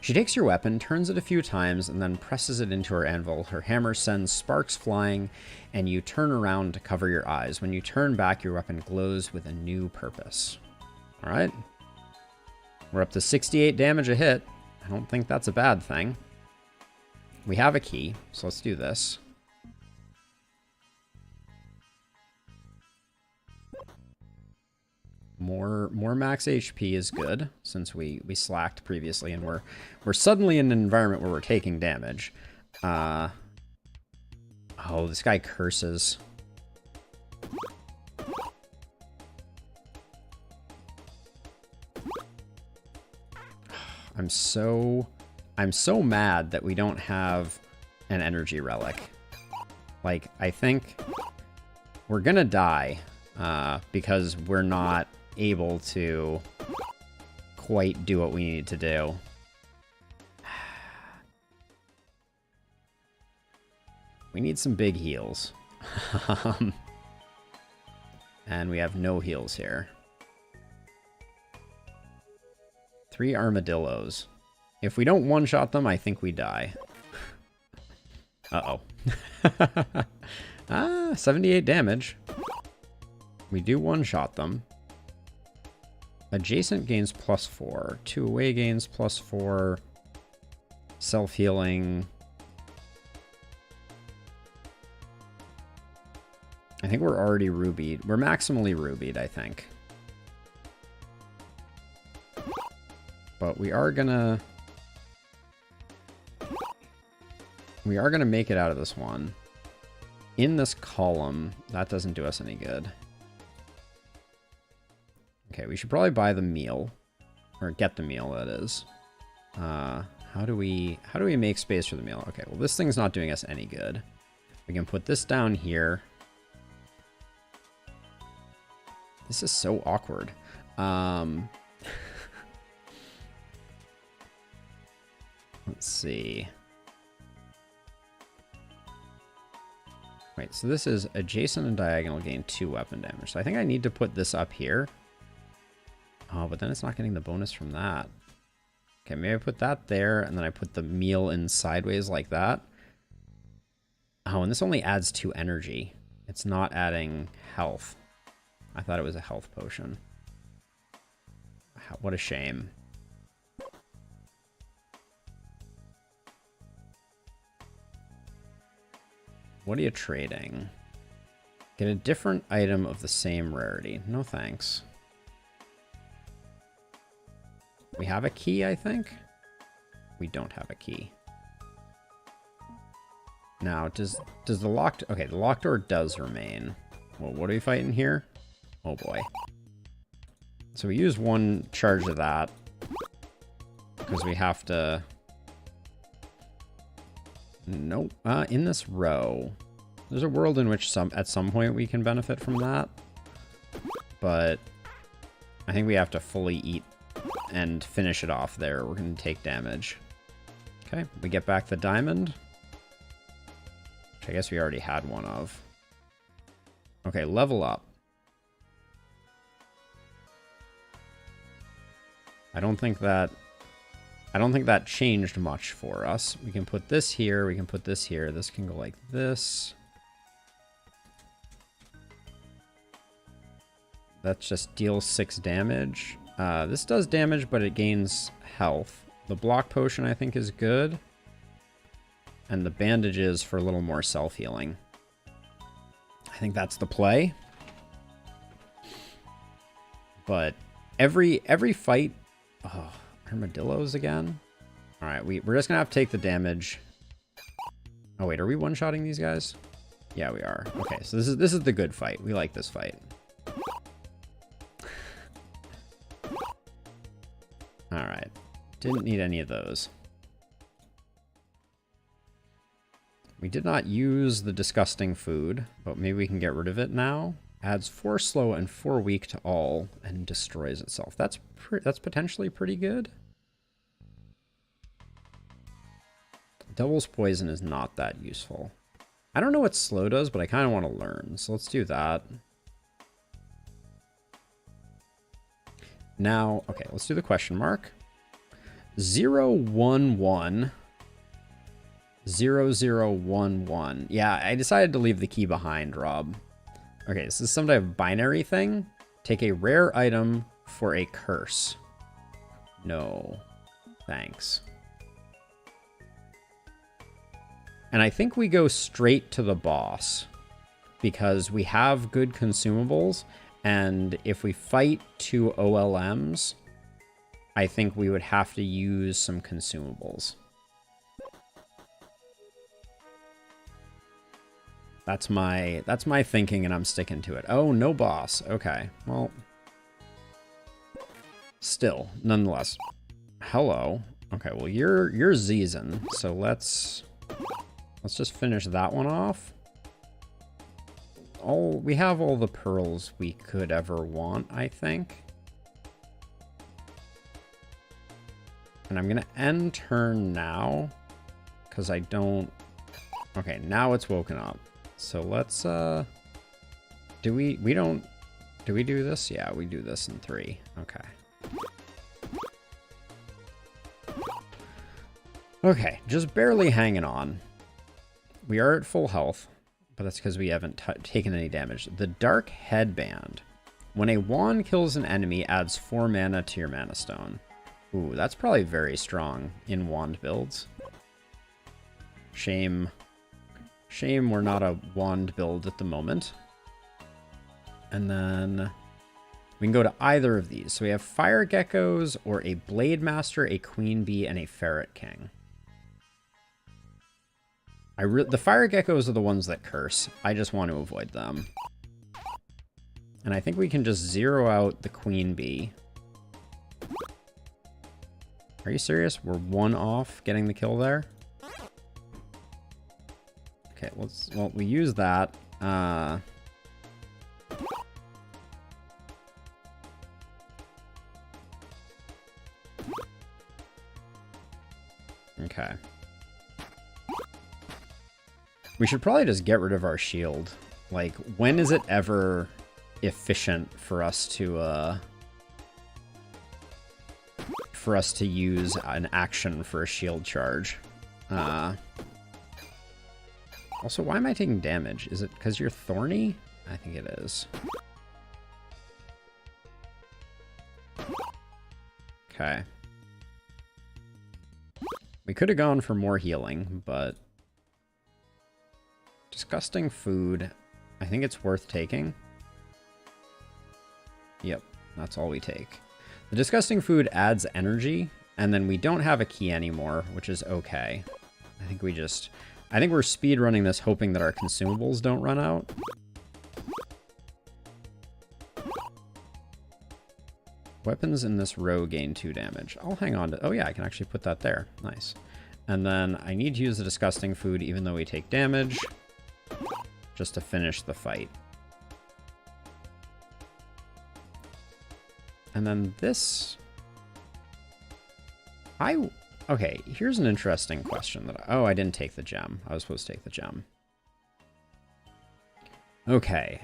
She takes your weapon, turns it a few times, and then presses it into her anvil. Her hammer sends sparks flying, and you turn around to cover your eyes. When you turn back, your weapon glows with a new purpose. All right. We're up to 68 damage a hit. I don't think that's a bad thing. We have a key, so let's do this. More max HP is good, since we slacked previously, and we're suddenly in an environment where we're taking damage. Oh, this guy curses. I'm so mad that we don't have an energy relic. Like, I think we're gonna die because we're not able to quite do what we need to do. We need some big heals. And we have no heals here. 3 armadillos. If we don't one-shot them, I think we die. Uh-oh. 78 damage. We do one-shot them. Adjacent gains +4. 2 away gains +4. Self-healing. I think we're already rubied. We're maximally rubied, I think. But we are gonna make it out of this one. In this column, that doesn't do us any good. Okay, we should probably buy the meal. Or get the meal, that is. How do we make space for the meal? Okay, well this thing's not doing us any good. We can put this down here. This is so awkward. Let's see. Wait, so this is adjacent and diagonal gain 2 weapon damage. So I think I need to put this up here. Oh, but then it's not getting the bonus from that. Okay, maybe I put that there, and then I put the meal in sideways like that. Oh, and this only adds 2 energy. It's not adding health. I thought it was a health potion. What a shame. What are you trading? Get a different item of the same rarity. No thanks. We have a key, I think? We don't have a key. Now, does the locked... Okay, the locked door does remain. Well, what are we fighting here? Oh boy. So we use 1 charge of that. Because we have to... Nope. In this row, there's a world in which at some point we can benefit from that. But I think we have to fully eat and finish it off there. We're going to take damage. Okay, we get back the diamond. Which I guess we already had one of. Okay, level up. I don't think that changed much for us. We can put this here, we can put this here. This can go like this. That just deals 6 damage. This does damage, but it gains health. The block potion, I think, is good. And the bandages for a little more self-healing. I think that's the play. But every fight... Oh, armadillos again? Alright, we're just gonna have to take the damage. Oh wait, are we one-shotting these guys? Yeah, we are. Okay, so this is the good fight. We like this fight. Alright. Didn't need any of those. We did not use the disgusting food, but maybe we can get rid of it now. Adds 4 slow and 4 weak to all and destroys itself. That's potentially pretty good. Devil's poison is not that useful. I don't know what slow does, but I kind of want to learn. So let's do that. Now, okay, let's do the question mark. 011 0011. Yeah, I decided to leave the key behind, Rob. Okay, so this is some type of binary thing. Take a rare item for a curse. No, thanks. And I think we go straight to the boss because we have good consumables, and if we fight 2 OLMs, I think we would have to use some consumables. That's my thinking, and I'm sticking to it. Oh, no boss. Okay, well, still, nonetheless. Hello. Okay, well, you're Zizan, so let's just finish that one off. We have all the pearls we could ever want, I think. And I'm gonna end turn now, because I don't... Okay, now it's woken up. So let's, do we do this? Yeah, we do this in 3. Okay. Okay, just barely hanging on. We are at full health, but that's because we haven't taken any damage. The Dark Headband. When a wand kills an enemy, adds 4 mana to your mana stone. Ooh, that's probably very strong in wand builds. Shame. Shame we're not a wand build at the moment. And then we can go to either of these. So we have fire geckos or a blade master, a queen bee, and a ferret king. The fire geckos are the ones that curse. I just want to avoid them. And I think we can just zero out the queen bee. Are you serious? We're 1 off getting the kill there? Okay, well, we use that. Okay. We should probably just get rid of our shield. Like, when is it ever efficient for us to use an action for a shield charge? Also, why am I taking damage? Is it because you're thorny? I think it is. Okay. We could have gone for more healing, but disgusting food, I think it's worth taking. Yep, that's all we take. The disgusting food adds energy, and then we don't have a key anymore, which is okay. I think we're speedrunning this, hoping that our consumables don't run out. Weapons in this row gain 2 damage. I'll hang on to... Oh yeah, I can actually put that there. Nice. And then I need to use the disgusting food even though we take damage, just to finish the fight. And then this... Okay, here's an interesting question that oh, I didn't take the gem. I was supposed to take the gem. Okay.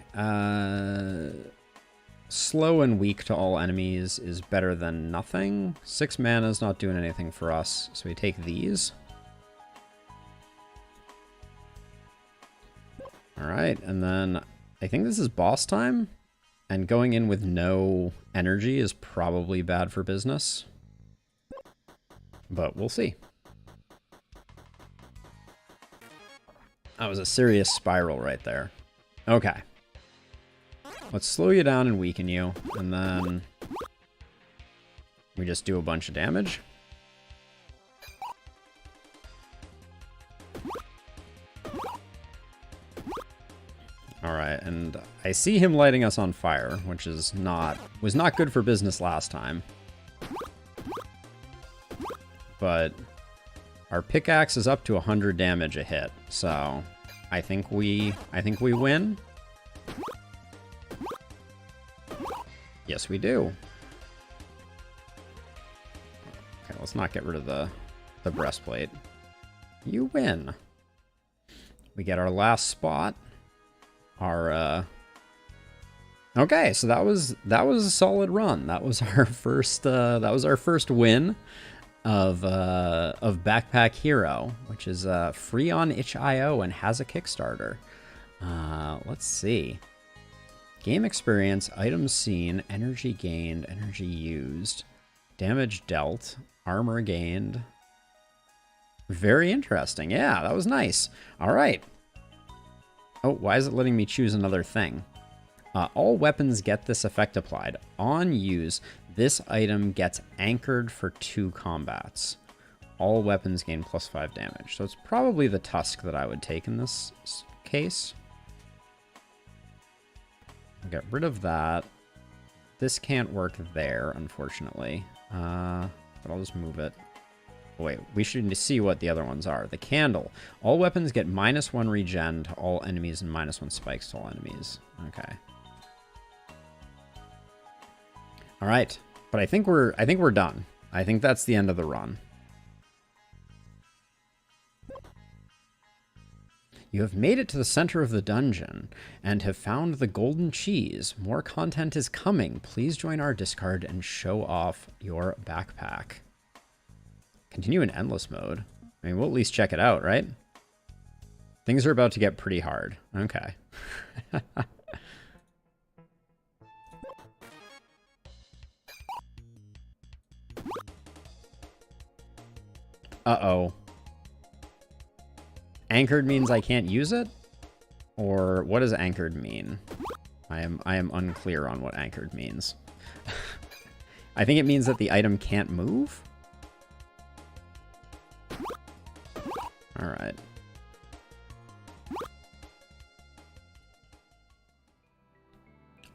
Slow and weak to all enemies is better than nothing. 6 mana is not doing anything for us, so we take these. Alright, and then I think this is boss time, and going in with no energy is probably bad for business. But we'll see. That was a serious spiral right there. Okay. Let's slow you down and weaken you, and then we just do a bunch of damage. Alright, and I see him lighting us on fire, which was not good for business last time. But our pickaxe is up to 100 damage a hit, so I think we win. Yes, we do. Okay, let's not get rid of the breastplate. You win. We get our last spot. Our okay, so that was a solid run. That was our first win of Backpack Hero, which is free on itch.io and has a Kickstarter. Let's see. Game experience, items seen, energy gained, energy used, damage dealt, armor gained. Very interesting. Yeah, that was nice. All right. Oh, why is it letting me choose another thing? All weapons get this effect applied. On use, this item gets anchored for 2 combats. All weapons gain +5 damage. So it's probably the tusk that I would take in this case. I'll get rid of that. This can't work there, unfortunately. But I'll just move it. Oh, wait, we should see what the other ones are. The candle. All weapons get -1 regen to all enemies and -1 spikes to all enemies. Okay. All right, but I think we're done. I think that's the end of the run. You have made it to the center of the dungeon and have found the golden cheese. More content is coming. Please join our Discord and show off your backpack. Continue in endless mode. I mean, we'll at least check it out, right? Things are about to get pretty hard. Okay. Uh-oh. Anchored means I can't use it? Or what does anchored mean? I am unclear on what anchored means. I think it means that the item can't move? Alright.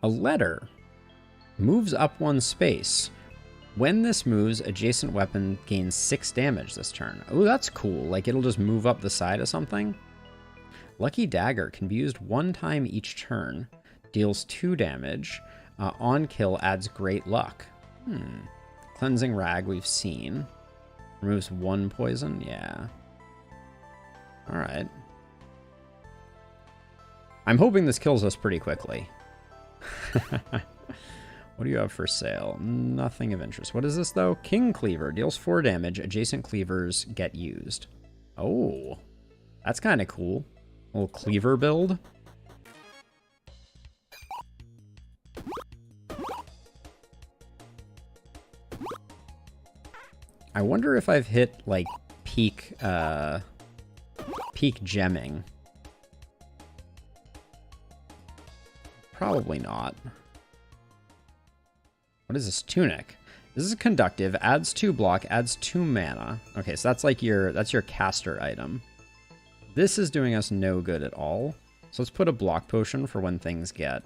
A letter moves up 1 space. When this moves, adjacent weapon gains 6 damage this turn. Oh, that's cool. Like, it'll just move up the side of something. Lucky Dagger can be used 1 time each turn. Deals 2 damage. On kill adds great luck. Cleansing Rag we've seen. Removes 1 poison. Yeah. Alright. I'm hoping this kills us pretty quickly. What do you have for sale? Nothing of interest. What is this, though? King Cleaver. Deals 4 damage. Adjacent cleavers get used. Oh. That's kind of cool. A little cleaver build. I wonder if I've hit, like, peak gemming. Probably not. What is this? Tunic. This is conductive, adds 2 block, adds 2 mana. Okay, so that's like that's your caster item. This is doing us no good at all. So let's put a block potion for when things get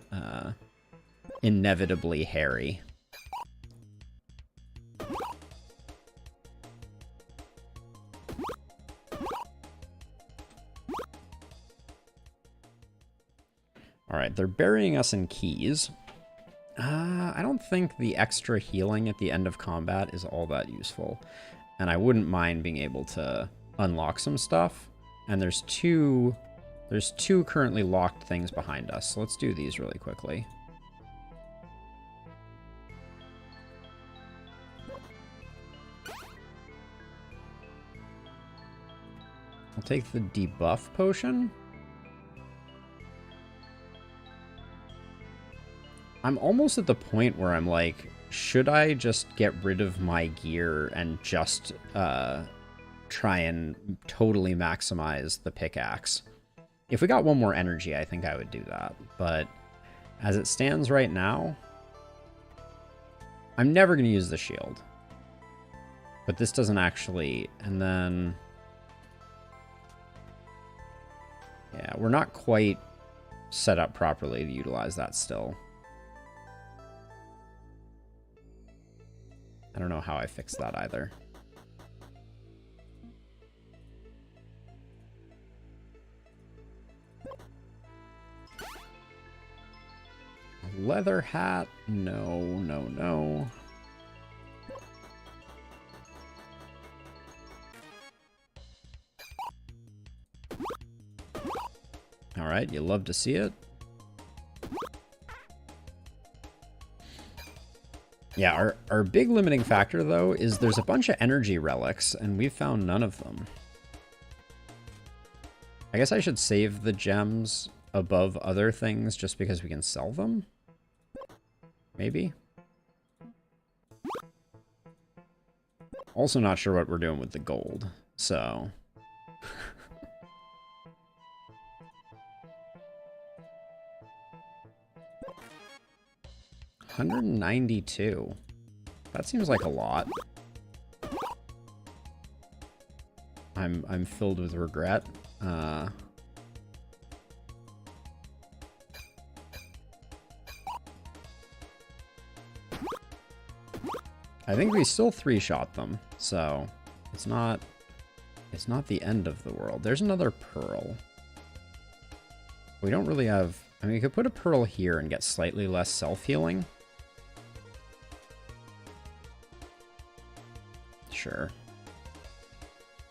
inevitably hairy. Alright, they're burying us in keys. I don't think the extra healing at the end of combat is all that useful. And I wouldn't mind being able to unlock some stuff. And there's two currently locked things behind us. So let's do these really quickly. I'll take the debuff potion. I'm almost at the point where I'm like, should I just get rid of my gear and just try and totally maximize the pickaxe? If we got 1 more energy, I think I would do that. But as it stands right now, I'm never going to use the shield. But this doesn't actually... And then... Yeah, we're not quite set up properly to utilize that still. I don't know how I fixed that either. Leather hat? No, no, no. All right, you love to see it. Yeah, our big limiting factor, though, is there's a bunch of energy relics, and we've found none of them. I guess I should save the gems above other things just because we can sell them? Maybe? Also not sure what we're doing with the gold, so... 192. That seems like a lot. I'm filled with regret. I think we still 3-shot them, so it's not the end of the world. There's another pearl. We don't really have... I mean, we could put a pearl here and get slightly less self-healing. Sure.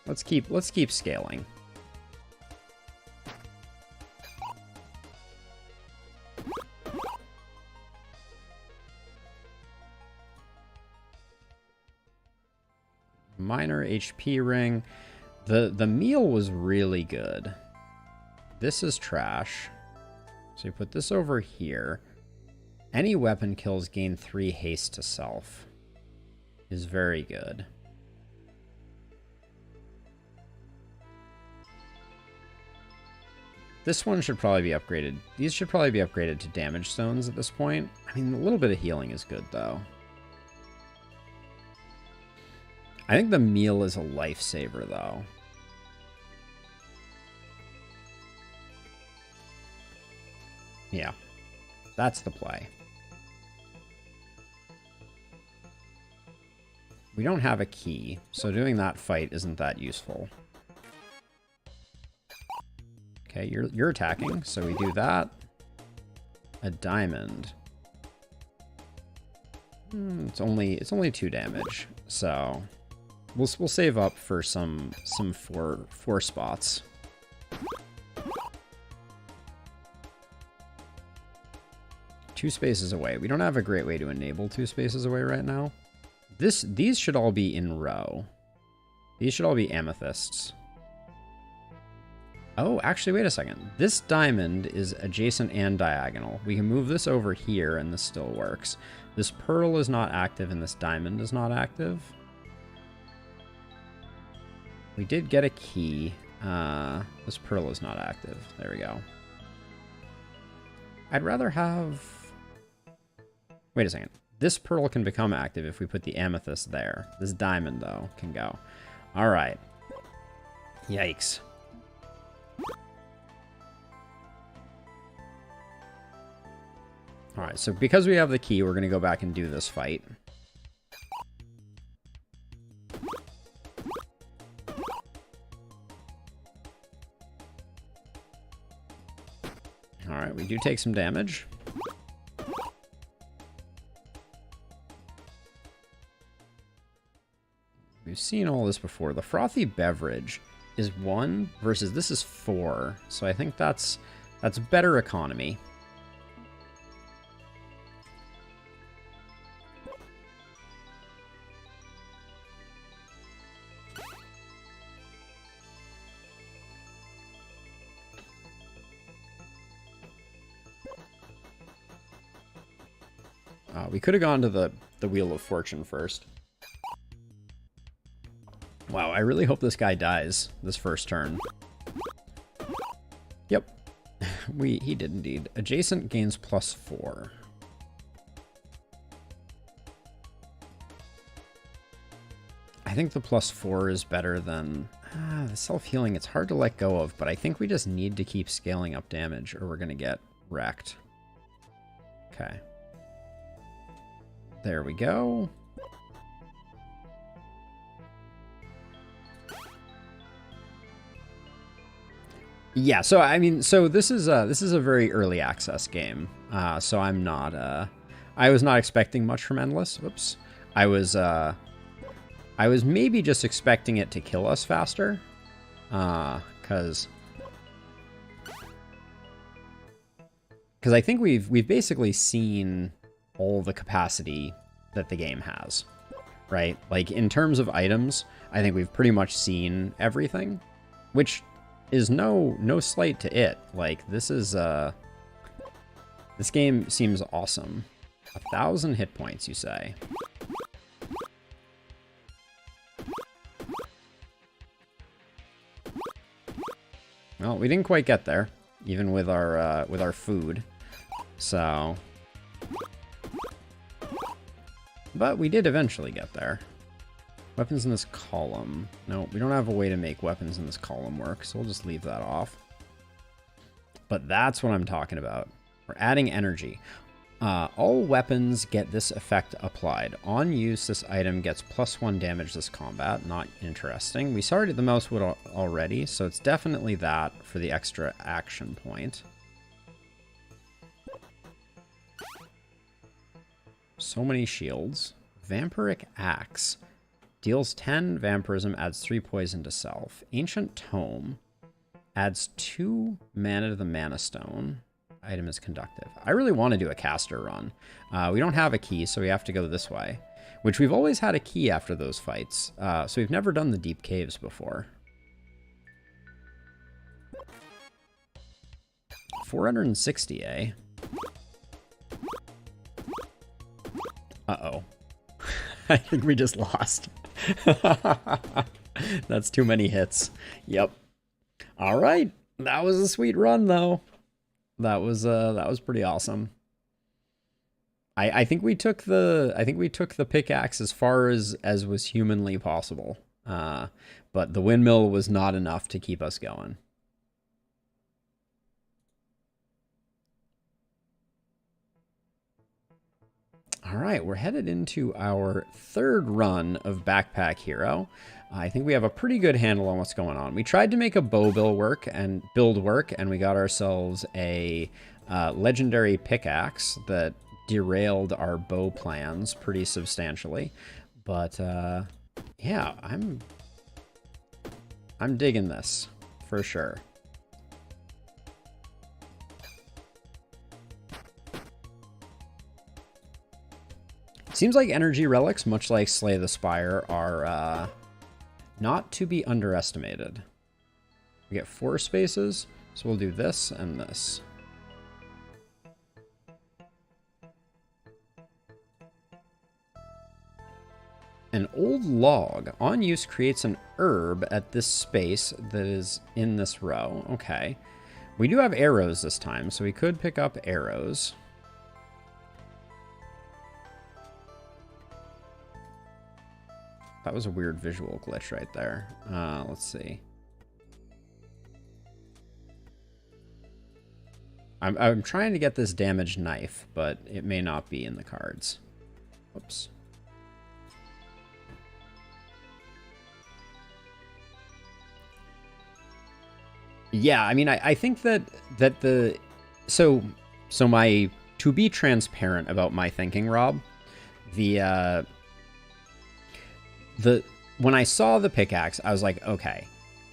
Let's keep scaling. Minor HP ring. The meal was really good. This is trash. So you put this over here. Any weapon kills gain 3 haste to self. is very good. This one should probably be upgraded. These should probably be upgraded to damage stones at this point. I mean, a little bit of healing is good, though. I think the meal is a lifesaver, though. Yeah, that's the play. We don't have a key, so doing that fight isn't that useful. Okay, you're attacking, so we do that. A diamond. It's only 2 damage, so we'll save up for some four spots. Two spaces away. We don't have a great way to enable 2 spaces away right now. These should all be in row. These should all be amethysts. Oh, actually, wait a second. This diamond is adjacent and diagonal. We can move this over here and this still works. This pearl is not active and this diamond is not active. We did get a key. This pearl is not active. There we go. I'd rather have... Wait a second. This pearl can become active if we put the amethyst there. This diamond, though, can go. All right. Yikes. All right, so because we have the key, we're going to go back and do this fight. All right, we do take some damage. We've seen all this before. The frothy beverage is 1 versus this is 4. So I think that's better economy. We could have gone to the Wheel of Fortune first. Wow, I really hope this guy dies this first turn. Yep. He did indeed. Adjacent gains +4. I think the +4 is better than... the self-healing, it's hard to let go of, but I think we just need to keep scaling up damage or we're going to get wrecked. Okay. There we go. Yeah, so I mean, so this is a very early access game. So I'm not I was not expecting much from Endless. Oops. I was maybe just expecting it to kill us faster. Cuz I think we've basically seen all the capacity that the game has, right? Like in terms of items, I think we've pretty much seen everything, which is no slight to it. Like this game seems awesome. 1,000 hit points, you say? Well, we didn't quite get there, even with our food. So, but we did eventually get there. Weapons in this column. No, we don't have a way to make weapons in this column work, so we'll just leave that off. But that's what I'm talking about. We're adding energy. All weapons get this effect applied. On use, this item gets +1 damage this combat. Not interesting. We started the mouse wood already, so it's definitely that for the extra action point. So many shields. Vampiric Axe. Deals 10 vampirism, adds 3 poison to self. Ancient Tome. Adds 2 mana to the Mana Stone. Item is conductive. I really want to do a caster run. We don't have a key, so we have to go this way. Which we've always had a key after those fights. So we've never done the deep caves before. 460, eh? Uh-oh. I think we just lost. That's too many hits. Yep. All right. That was a sweet run, though. That was pretty awesome. I think we took the pickaxe as far as was humanly possible. But the windmill was not enough to keep us going. All right, we're headed into our third run of Backpack Hero. I think we have a pretty good handle on what's going on. We tried to make a bow build work, and we got ourselves a legendary pickaxe that derailed our bow plans pretty substantially. But yeah, I'm digging this for sure. Seems like energy relics, much like Slay the Spire, are not to be underestimated. We get 4 spaces, so we'll do this and this. An old log on use creates an herb at this space that is in this row. Okay. We do have arrows this time, so we could pick up arrows. That was a weird visual glitch right there. Let's see. I'm trying to get this damaged knife, but it may not be in the cards. Whoops. Yeah, I mean, I think that the... So my... To be transparent about my thinking, Rob, when I saw the pickaxe, I was like, okay,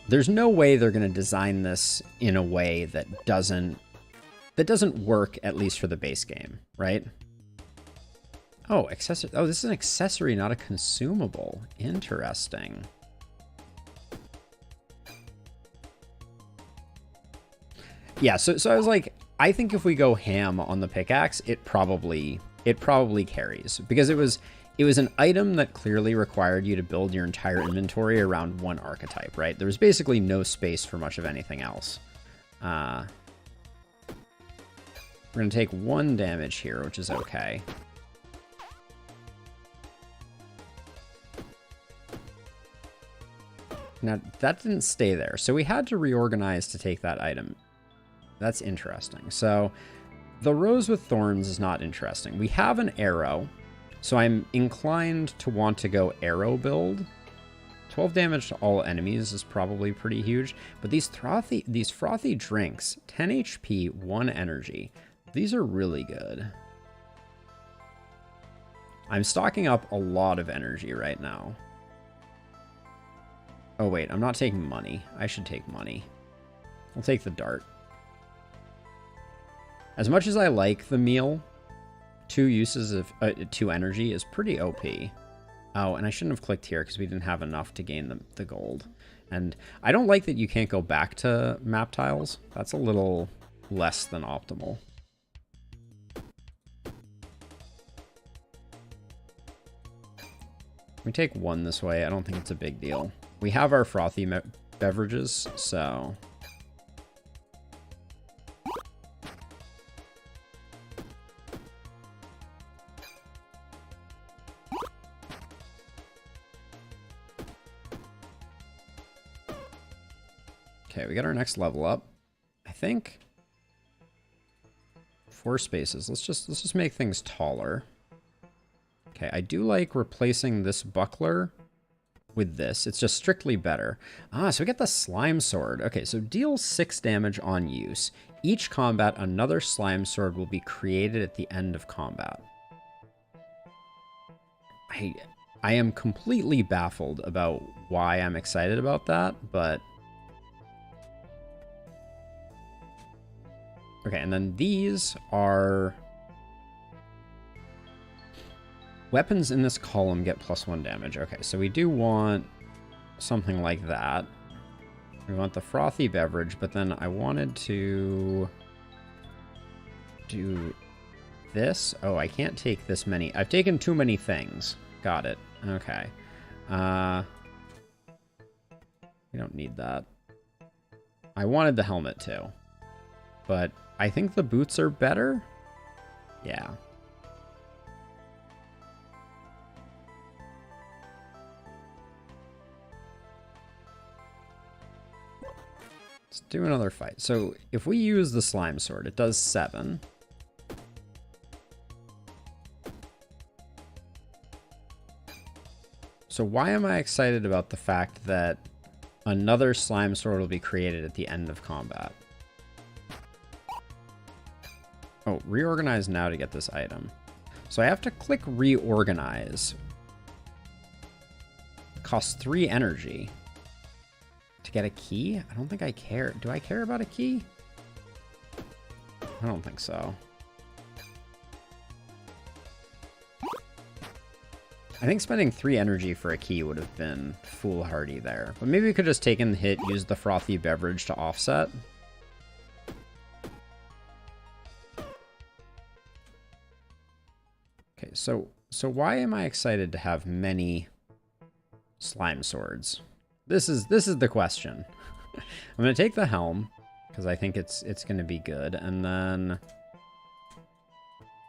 there's no way they're going to design this in a way that doesn't work, at least for the base game, right? Oh, accessory. Oh, this is an accessory, not a consumable. Interesting. Yeah, so I was like, I think if we go ham on the pickaxe, it probably carries, because it was an item that clearly required you to build your entire inventory around one archetype, right? There was basically no space for much of anything else. We're going to take 1 damage here, which is okay. Now, that didn't stay there, so we had to reorganize to take that item. That's interesting. So, the Rose with Thorns is not interesting. We have an arrow, so I'm inclined to want to go arrow build. 12 damage to all enemies is probably pretty huge, but these frothy drinks, 10 HP, 1 energy. These are really good. I'm stocking up a lot of energy right now. Oh wait, I'm not taking money. I should take money. I'll take the dart. As much as I like the meal, 2 uses of 2 energy is pretty OP. Oh, and I shouldn't have clicked here because we didn't have enough to gain the gold. And I don't like that you can't go back to map tiles. That's a little less than optimal. We take 1 this way. I don't think it's a big deal. We have our frothy beverages, so... Okay, we got our next level up. I think 4 spaces. Let's just make things taller. Okay, I do like replacing this buckler with this. It's just strictly better. Ah, so we get the slime sword. Okay, so deals 6 damage on use. Each combat, another slime sword will be created at the end of combat. I am completely baffled about why I'm excited about that, but... Okay, and then these are... Weapons in this column get +1 damage. Okay, so we do want something like that. We want the frothy beverage, but then I wanted to do this. Oh, I can't take this many. I've taken too many things. Got it. Okay. We don't need that. I wanted the helmet too, but I think the boots are better. Yeah. Let's do another fight. So if we use the slime sword, it does 7. So why am I excited about the fact that another slime sword will be created at the end of combat? Oh, reorganize now to get this item. So I have to click reorganize. It costs 3 energy. To get a key? I don't think I care. Do I care about a key? I don't think so. I think spending 3 energy for a key would have been foolhardy there. But maybe we could just taken the hit, use the frothy beverage to offset. Okay, so why am I excited to have many slime swords? This is the question. I'm gonna take the helm because I think it's gonna be good, and then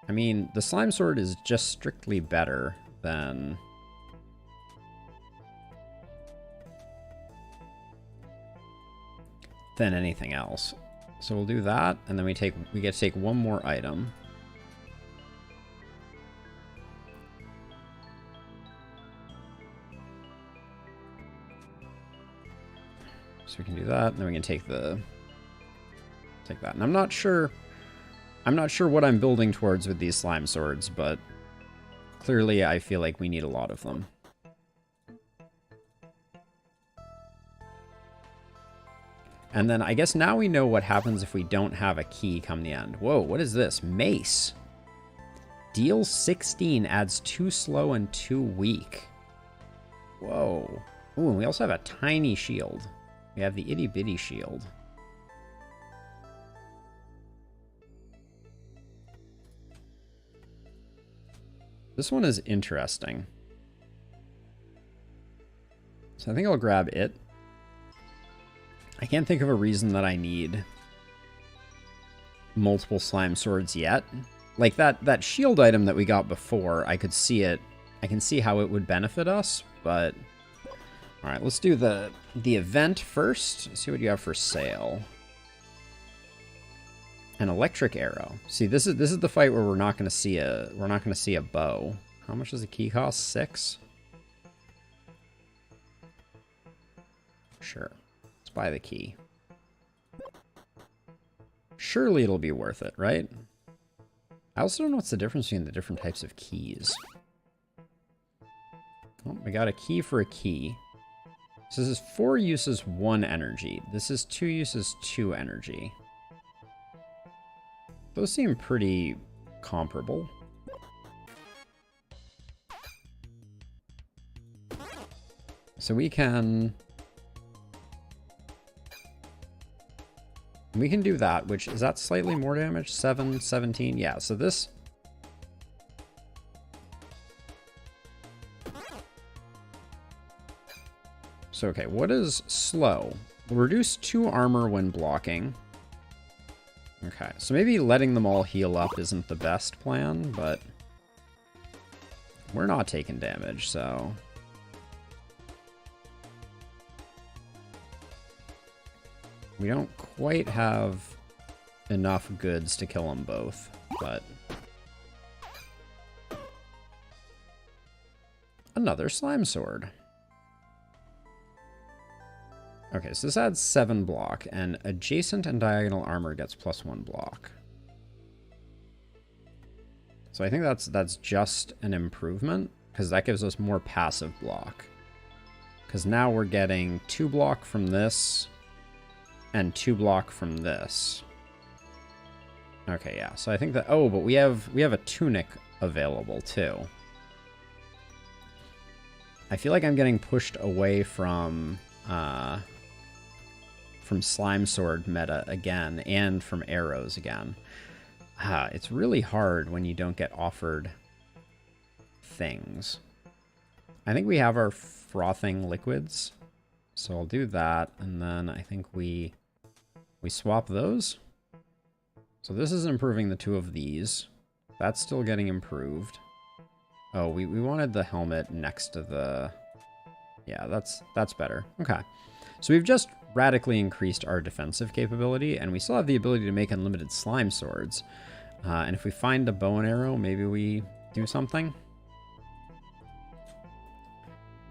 I mean the slime sword is just strictly better than anything else. So we'll do that, and then we get to take one more item. So we can do that, and then we can take that. And I'm not sure what I'm building towards with these slime swords, but clearly I feel like we need a lot of them. And then I guess now we know what happens if we don't have a key come the end. Whoa, what is this? Mace. Deal 16, adds 2 slow and 2 weak. Whoa. Ooh, and we also have a tiny shield. We have the itty bitty shield. This one is interesting. So I think I'll grab it. I can't think of a reason that I need multiple slime swords yet. Like that shield item that we got before, I could see it. I can see how it would benefit us, but all right, let's do the event first. Let's see what you have for sale. An electric arrow. See, this is the fight where we're not going to see a bow. How much does the key cost? 6. Sure. Let's buy the key. Surely it'll be worth it, right? I also don't know what's the difference between the different types of keys. Oh, we got a key for a key. So this is 4 uses 1 energy. This is 2 uses 2 energy. Those seem pretty comparable. So we can do that, which is that slightly more damage? 7, 17. Yeah, so this So okay, what is slow? Reduce 2 armor when blocking. Okay, so maybe letting them all heal up isn't the best plan, but we're not taking damage, so we don't quite have enough goods to kill them both, but another slime sword. Okay, so this adds 7 block, and adjacent and diagonal armor gets +1 block. So I think that's just an improvement, because that gives us more passive block. Because now we're getting 2 block from this, and 2 block from this. Okay, yeah, so I think that, oh, but we have a tunic available, too. I feel like I'm getting pushed away from slime sword meta again, and from arrows again. It's really hard when you don't get offered things. I think we have our frothing liquids. So I'll do that, and then I think we swap those. So this is improving the 2 of these. That's still getting improved. Oh, we wanted the helmet next to the... Yeah, that's better. Okay. So we've just radically increased our defensive capability, and we still have the ability to make unlimited slime swords. And if we find a bow and arrow, maybe we do something.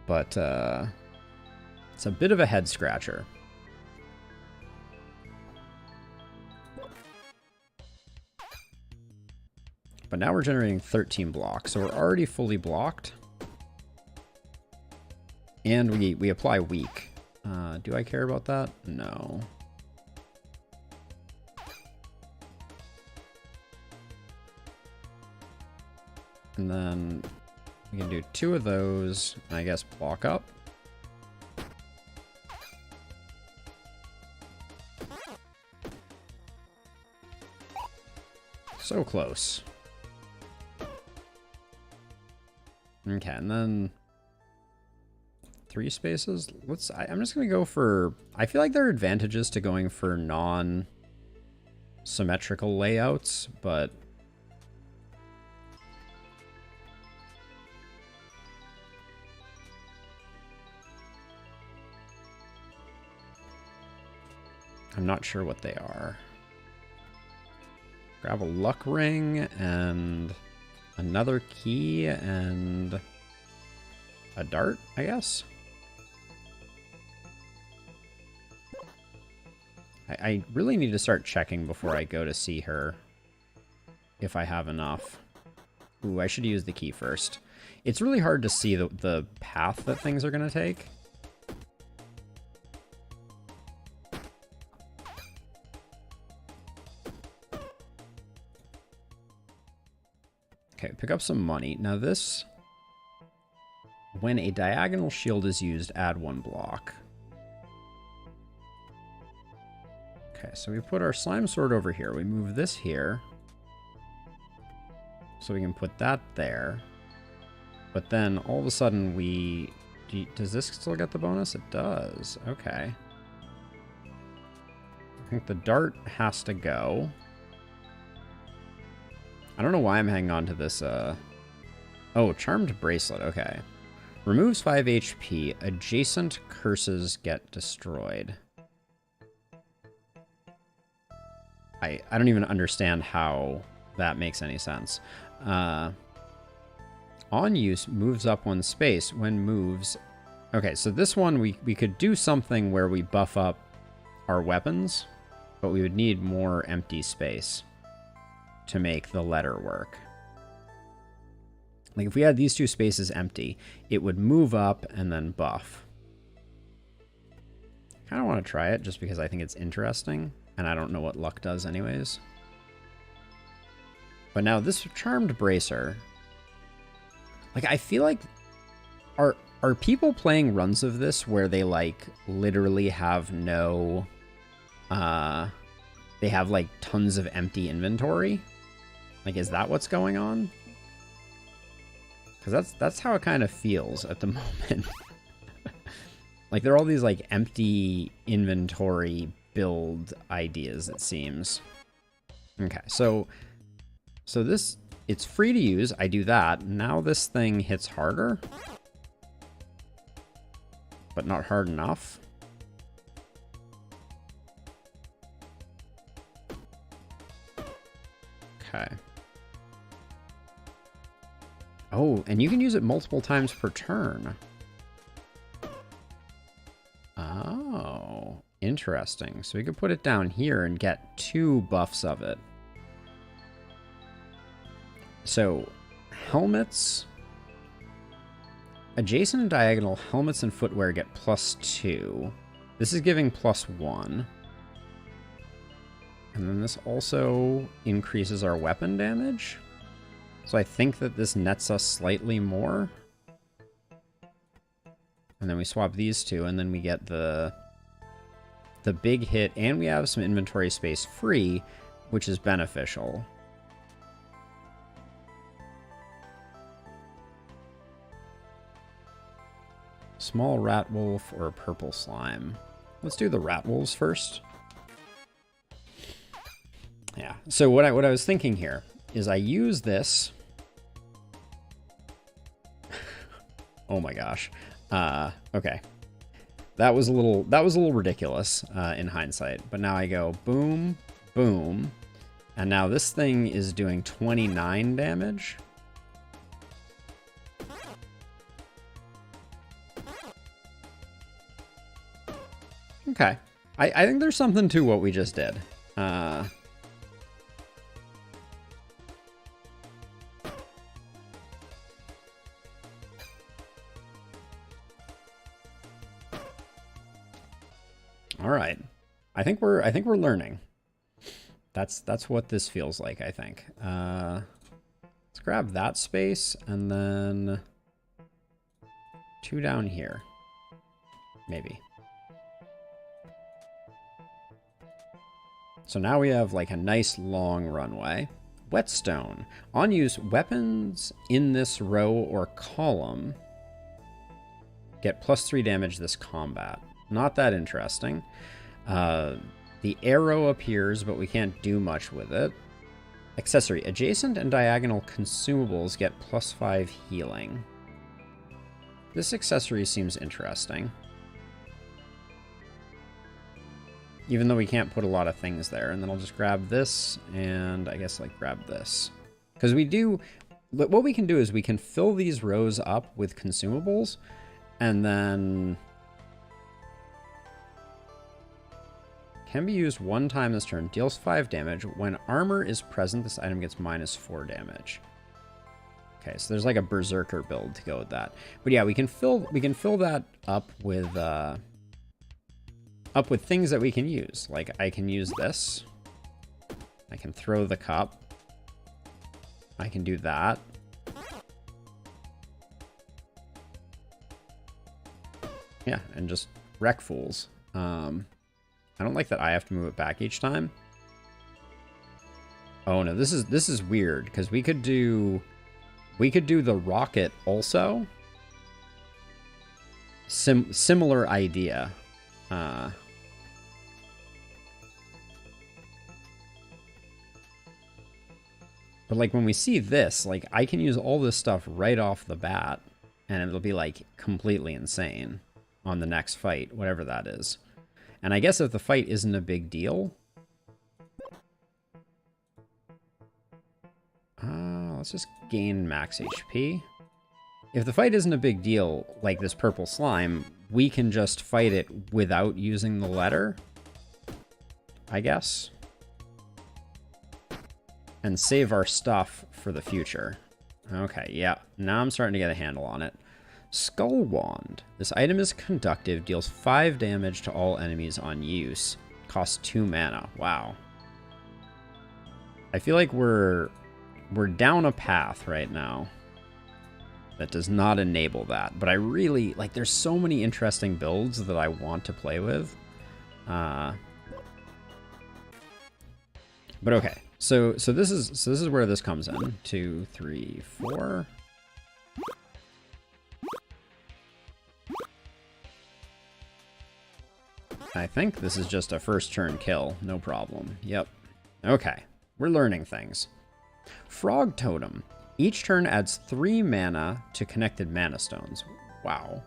But it's a bit of a head scratcher. But now we're generating 13 blocks, so we're already fully blocked. And we apply weak. Do I care about that? No. And then we can do 2 of those, and I guess block up. So close. Okay, and then 3 spaces. I'm just gonna go for, I feel like there are advantages to going for non-symmetrical layouts, but I'm not sure what they are. Grab a luck ring and another key and a dart, I guess. I really need to start checking before I go to see her if I have enough. Ooh, I should use the key first. It's really hard to see the path that things are going to take. Okay, pick up some money. Now this, when a diagonal shield is used, add 1 block. Okay, so we put our slime sword over here. We move this here. So we can put that there. But then all of a sudden does this still get the bonus? It does. Okay. I think the dart has to go. I don't know why I'm hanging on to this, Oh, Charmed Bracelet, okay. Removes 5 HP. Adjacent curses get destroyed. I don't even understand how that makes any sense. On use, moves up 1 space. When moves... Okay, so this one, we could do something where we buff up our weapons, but we would need more empty space to make the letter work. Like if we had these 2 spaces empty, it would move up and then buff. I kind of want to try it just because I think it's interesting, and I don't know what luck does anyways. But now this Charmed Bracer, like I feel like, are people playing runs of this where they like literally have no, they have like tons of empty inventory? Like, is that what's going on? Because that's how it kind of feels at the moment. Like, there are all these, like, empty inventory build ideas, it seems. Okay, so this, it's free to use. I do that. Now this thing hits harder. But not hard enough. Okay. Oh, and you can use it multiple times per turn. Oh, interesting. So we could put it down here and get 2 buffs of it. So, helmets. Adjacent and diagonal helmets and footwear get +2. This is giving +1. And then this also increases our weapon damage. So I think that this nets us slightly more. And then we swap these 2, and then we get the big hit, and we have some inventory space free, which is beneficial. Small rat wolf or purple slime? Let's do the rat wolves first. Yeah, so what I was thinking here is I use this. Oh my gosh. Okay. That was a little ridiculous in hindsight, but now I go boom, boom, and now this thing is doing 29 damage. Okay. I think there's something to what we just did. All right. I think we're learning. That's what this feels like, I think. Let's grab that space and then 2 down here. Maybe. So now we have like a nice long runway. Whetstone. On use, weapons in this row or column get +3 damage this combat. Not that interesting. The arrow appears, but we can't do much with it. Accessory. Adjacent and diagonal consumables get +5 healing. This accessory seems interesting. Even though we can't put a lot of things there. And then I'll just grab this and I guess like grab this. Because we do... What we can do is we can fill these rows up with consumables and then... Can be used 1 time this turn. Deals 5 damage. When armor is present, this item gets -4 damage. Okay, so there's like a berserker build to go with that. But yeah, we can fill that up with things that we can use. Like I can use this. I can throw the cup. I can do that. Yeah, and just wreck fools. I don't like that I have to move it back each time. Oh no, this is weird because we could do the rocket also. Similar idea. But like when we see this, like I can use all this stuff right off the bat and it'll be like completely insane on the next fight, whatever that is. And I guess if the fight isn't a big deal, let's just gain max HP. If the fight isn't a big deal, like this purple slime, we can just fight it without using the letter, I guess. And save our stuff for the future. Okay, yeah, now I'm starting to get a handle on it. Skull Wand. This item is conductive, deals 5 damage to all enemies on use. Costs 2 mana. Wow. I feel like we're down a path right now that does not enable that. But I really, like, there's so many interesting builds that I want to play with. But okay. So this is where this comes in. 2, 3, 4. I think this is just a first turn kill. No problem. Yep. Okay. We're learning things. Frog Totem. Each turn adds 3 mana to connected mana stones. Wow.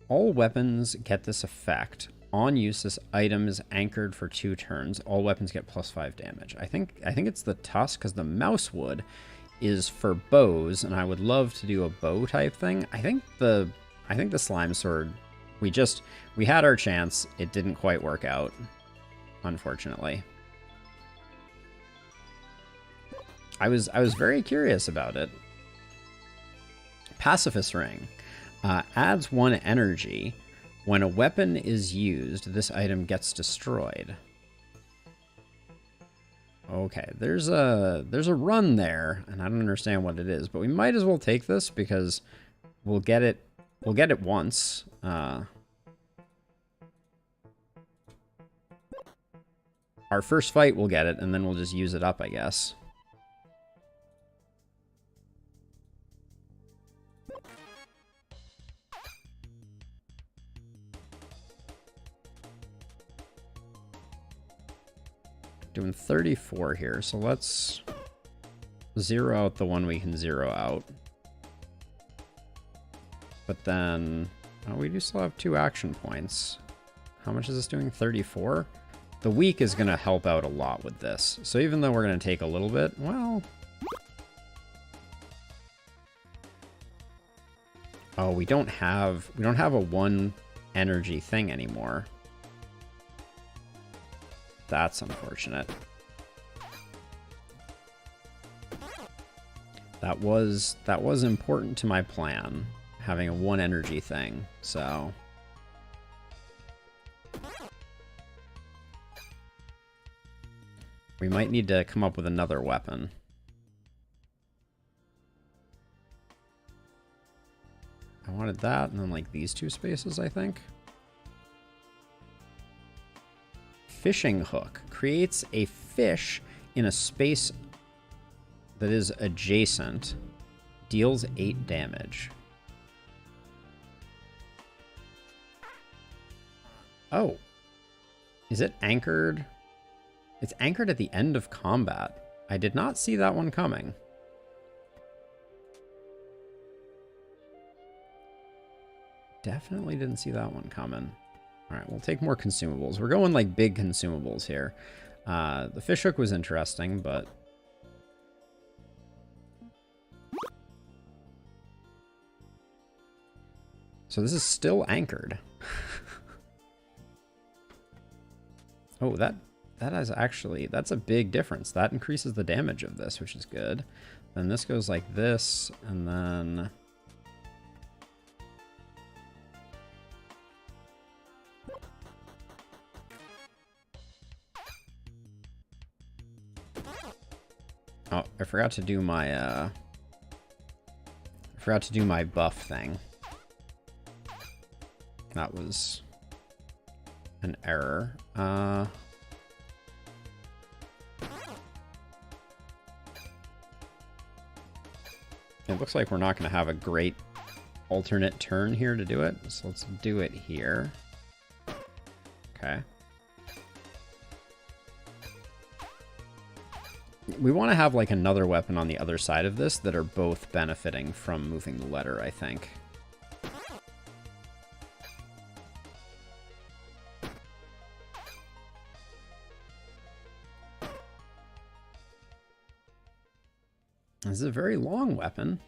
All weapons get this effect. On use, this item is anchored for 2 turns. All weapons get +5 damage. I think it's the tusk because the mouse wood is for bows, and I would love to do a bow type thing. I think the slime sword. We had our chance. It didn't quite work out, unfortunately. I was very curious about it. Pacifist Ring. Adds 1 energy. When a weapon is used, this item gets destroyed. Okay, there's a run there, and I don't understand what it is, but we might as well take this because we'll get it once. Our first fight, we'll get it, and then we'll just use it up, I guess. doing 34 here, so let's zero out the one we can zero out. But then, oh, we do still have 2 action points. How much is this doing? 34? The weak is going to help out a lot with this. So even though we're going to take a little bit, well... Oh, we don't have a 1 energy thing anymore. That's unfortunate. That was important to my plan, having a 1 energy thing, so... We might need to come up with another weapon. I wanted that, and then like these 2 spaces, I think. Fishing hook. Creates a fish in a space that is adjacent. Deals 8 damage. Oh. Is it anchored? It's anchored at the end of combat. I did not see that one coming. Definitely didn't see that one coming. All right, we'll take more consumables. We're going like big consumables here. The fish hook was interesting, but... So this is still anchored. Oh, that is actually... That's a big difference. That increases the damage of this, which is good. Then this goes like this, and then... Oh, I forgot to do my, buff thing. That was an error. It looks like we're not going to have a great alternate turn here to do it, so let's do it here. Okay. We want to have like another weapon on the other side of this that are both benefiting from moving the letter, I think. This is a very long weapon.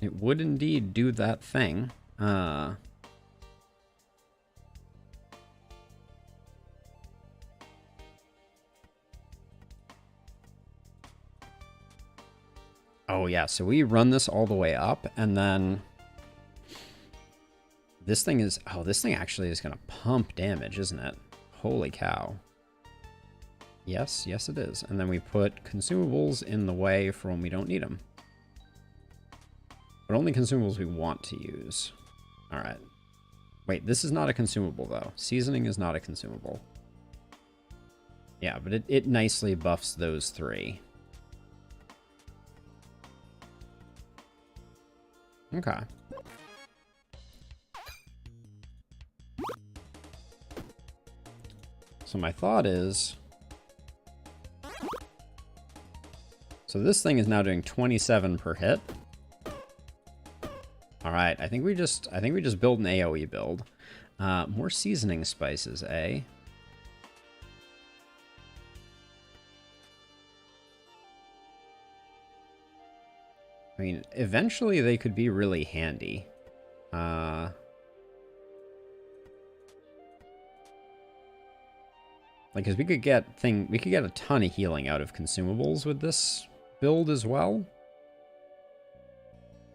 It would indeed do that thing. Oh yeah, so we run this all the way up, and then this thing is... Oh, this thing actually is going to pump damage, isn't it? Holy cow. Yes, yes it is. And then we put consumables in the way for when we don't need them. But only consumables we want to use. Alright. Wait, this is not a consumable, though. Seasoning is not a consumable. Yeah, but it nicely buffs those 3. Okay. So my thought is... So this thing is now doing 27 per hit. Alright, I think we just build an AoE build. More seasoning spices, eh? I mean, eventually they could be really handy. Like, because we could get a ton of healing out of consumables with this build as well.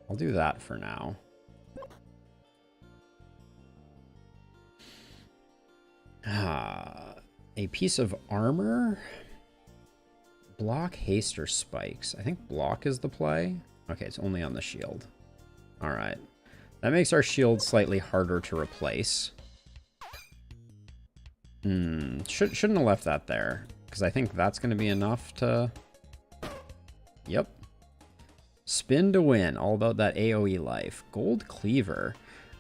I'll do that for now. A piece of armor. Block, haste, or spikes. I think block is the play. Okay, it's only on the shield. Alright. That makes our shield slightly harder to replace. Shouldn't have left that there, because I think that's going to be enough to... Yep. Spin to win. All about that AoE life. Gold cleaver.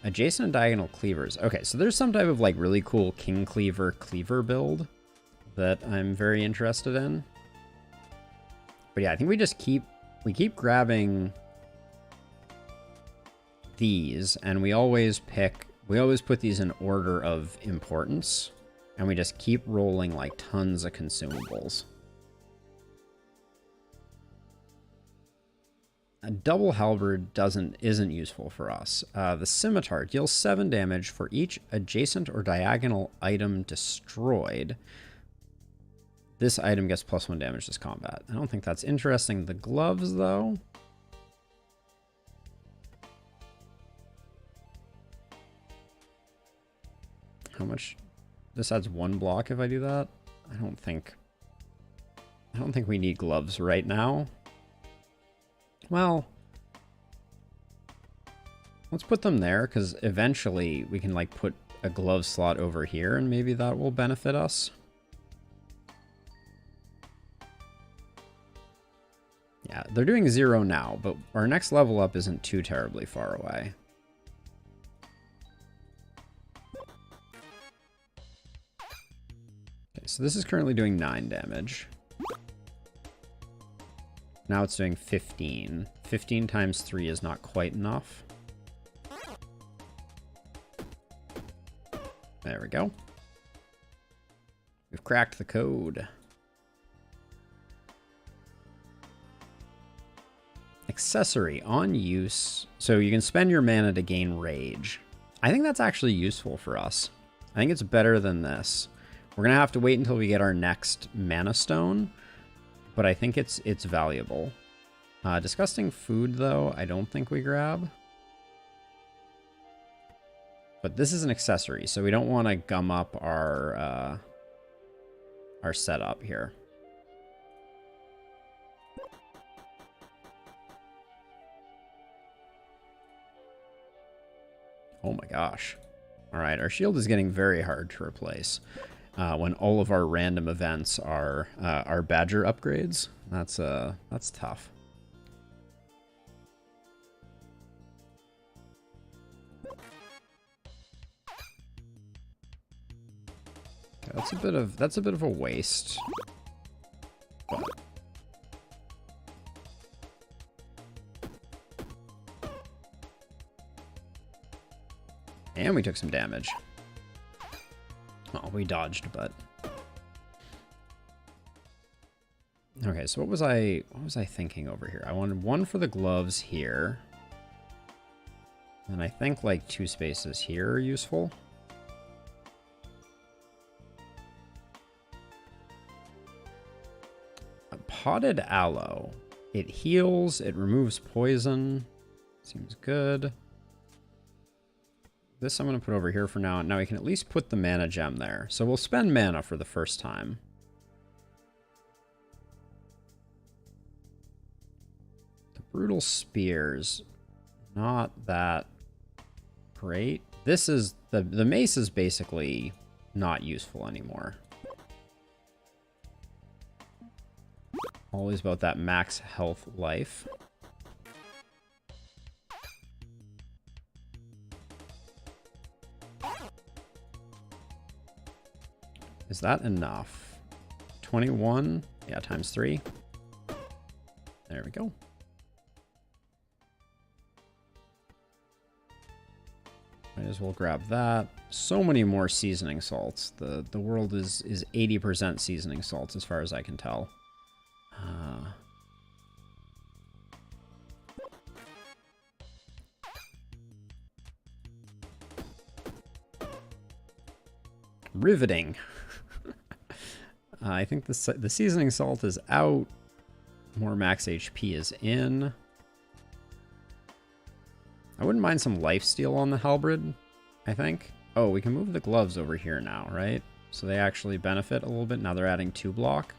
Adjacent and diagonal cleavers. Okay, so there's some type of like really cool king cleaver build that I'm very interested in. But yeah, I think we just keep grabbing these, and we always put these in order of importance, and we just keep rolling like tons of consumables. A double halberd isn't useful for us. The scimitar deals 7 damage for each adjacent or diagonal item destroyed. This item gets +1 damage this combat. I don't think that's interesting. The gloves, though. How much? This adds 1 block if I do that. I don't think we need gloves right now. Well, let's put them there, because eventually we can like put a glove slot over here, and maybe that will benefit us. Yeah, they're doing 0 now, but our next level up isn't too terribly far away. Okay, so this is currently doing 9 damage. Now it's doing 15. 15 times 3 is not quite enough. There we go. We've cracked the code. Accessory on use. So you can spend your mana to gain rage. I think that's actually useful for us. I think it's better than this. We're going to have to wait until we get our next mana stone, but I think it's valuable. Disgusting food, though, I don't think we grab. But this is an accessory, so we don't want to gum up our setup here. Oh my gosh. All right, our shield is getting very hard to replace. When all of our random events are our badger upgrades. That's tough. Okay, that's a bit of a waste. But and we took some damage. Oh, we dodged, but okay, so what was I thinking over here? I wanted 1 for the gloves here. And I think like 2 spaces here are useful. A potted aloe. It heals, it removes poison. Seems good. This I'm going to put over here for now. Now we can at least put the mana gem there. So we'll spend mana for the first time. The brutal spears. Not that great. This is... The mace is basically not useful anymore. Always about that max health life. Is that enough? 21? Yeah, times 3. There we go. Might as well grab that. So many more seasoning salts. The world is 80% seasoning salts as far as I can tell. Riveting. I think the seasoning salt is out. More max HP is in. I wouldn't mind some lifesteal on the halberd, I think. Oh, we can move the gloves over here now, right? So they actually benefit a little bit. Now they're adding 2 block.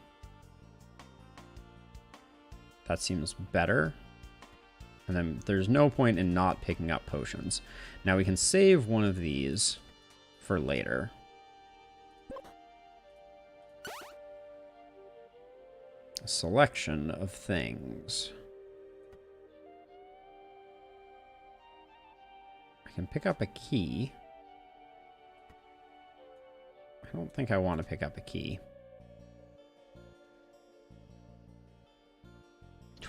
That seems better. And then there's no point in not picking up potions. Now we can save one of these for later. A selection of things. I can pick up a key. I don't think I want to pick up a key.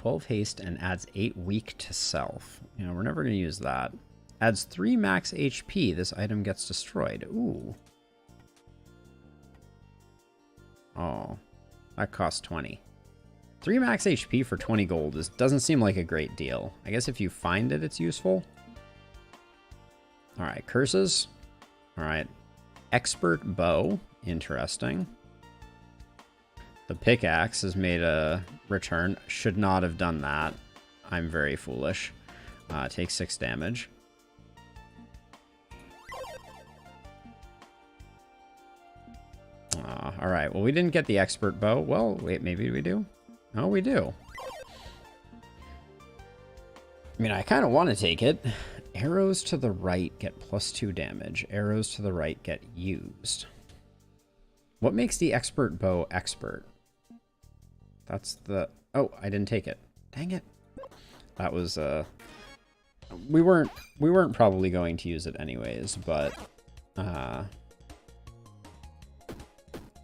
12 haste and adds 8 weak to self. You know, we're never going to use that. Adds 3 max HP. This item gets destroyed. Ooh. Oh, that costs 20. 3 max HP for 20 gold doesn't seem like a great deal. I guess if you find it, it's useful. All right, curses. All right, expert bow. Interesting. The pickaxe has made a return. Should not have done that. I'm very foolish. Takes 6 damage. All right, well, we didn't get the expert bow. Well, wait, maybe we do? Oh, we do. I mean, I kind of want to take it. Arrows to the right get +2 damage. Arrows to the right get used. What makes the expert bow expert? That's the... Oh, I didn't take it. Dang it. That was, we weren't probably going to use it anyways, but,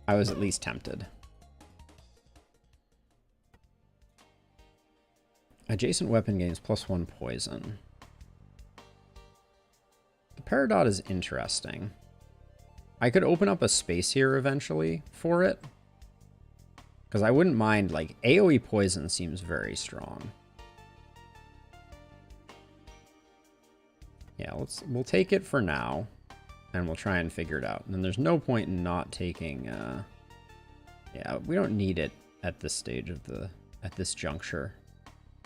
I was at least tempted. Adjacent weapon gains +1 poison. The Peridot is interesting. I could open up a space here eventually for it. Because I wouldn't mind, like, AoE poison seems very strong. Yeah, we'll take it for now. And we'll try and figure it out. And then there's no point in not taking, yeah, we don't need it at this stage of at this juncture.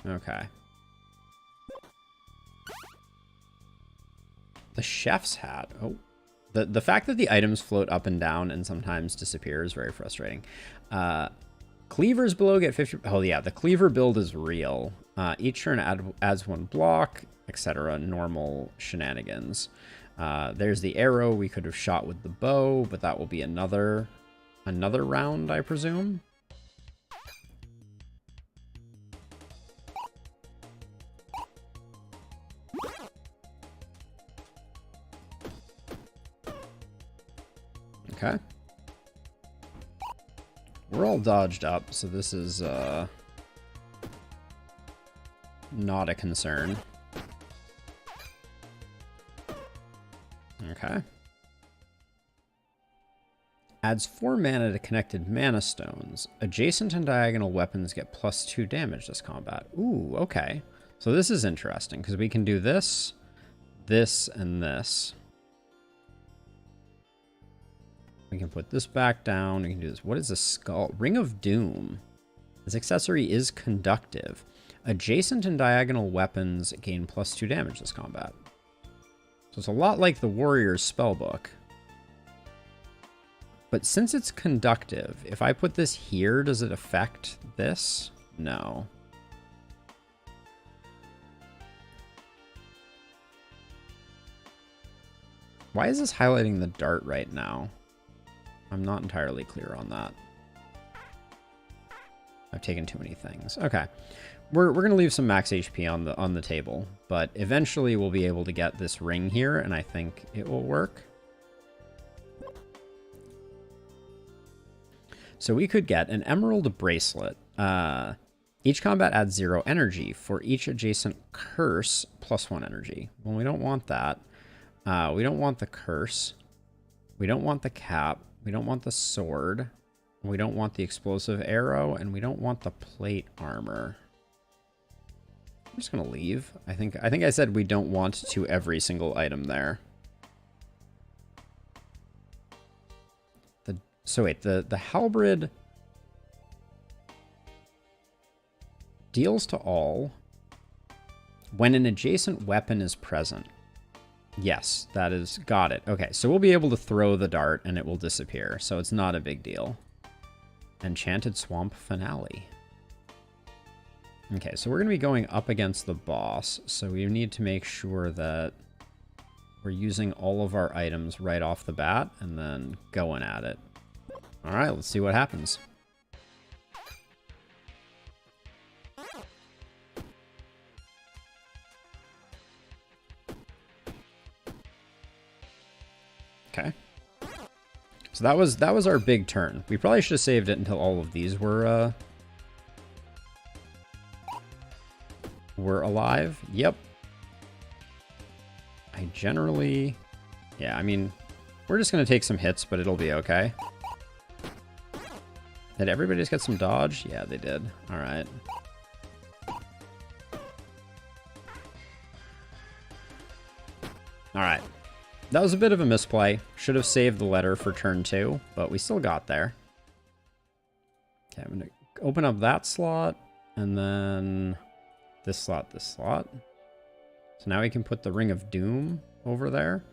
Okay. The chef's hat. Oh, the fact that the items float up and down and sometimes disappear is very frustrating. Cleavers below get 50. Oh yeah, the cleaver build is real. Each turn adds 1 block, etc. Normal shenanigans. There's the arrow we could have shot with the bow, but that will be another round, I presume. Okay. We're all dodged up, so this is not a concern. Okay. Adds 4 mana to connected mana stones. Adjacent and diagonal weapons get +2 damage this combat. Ooh, okay. So this is interesting, because we can do this, this, and this. We can put this back down. We can do this. What is a skull? Ring of Doom. This accessory is conductive. Adjacent and diagonal weapons gain +2 damage this combat. So it's a lot like the Warrior's Spellbook. But since it's conductive, if I put this here, does it affect this? No. Why is this highlighting the dart right now? I'm not entirely clear on that. I've taken too many things. Okay. We're going to leave some max HP on the table, but eventually we'll be able to get this ring here, and I think it will work. So we could get an emerald bracelet. Each combat adds 0 energy. For each adjacent curse, +1 energy. Well, we don't want that. We don't want the curse. We don't want the cap. We don't want the sword. We don't want the explosive arrow, and we don't want the plate armor. I'm just gonna leave. I think I said we don't want to every single item there. So wait, the halberd deals to all when an adjacent weapon is present. Yes, that is, got it. Okay, so we'll be able to throw the dart and it will disappear, so it's not a big deal. Enchanted Swamp Finale. Okay, so we're going to be going up against the boss, so we need to make sure that we're using all of our items right off the bat and then going at it. All right, let's see what happens. Okay. So that was our big turn. We probably should have saved it until all of these were We're alive. Yep. I generally... Yeah, I mean, we're just going to take some hits, but it'll be okay. Did everybody just get some dodge? Yeah, they did. All right. All right. That was a bit of a misplay. Should have saved the letter for turn 2, but we still got there. Okay, I'm going to open up that slot, and then this slot, this slot. So now we can put the Ring of Doom over there.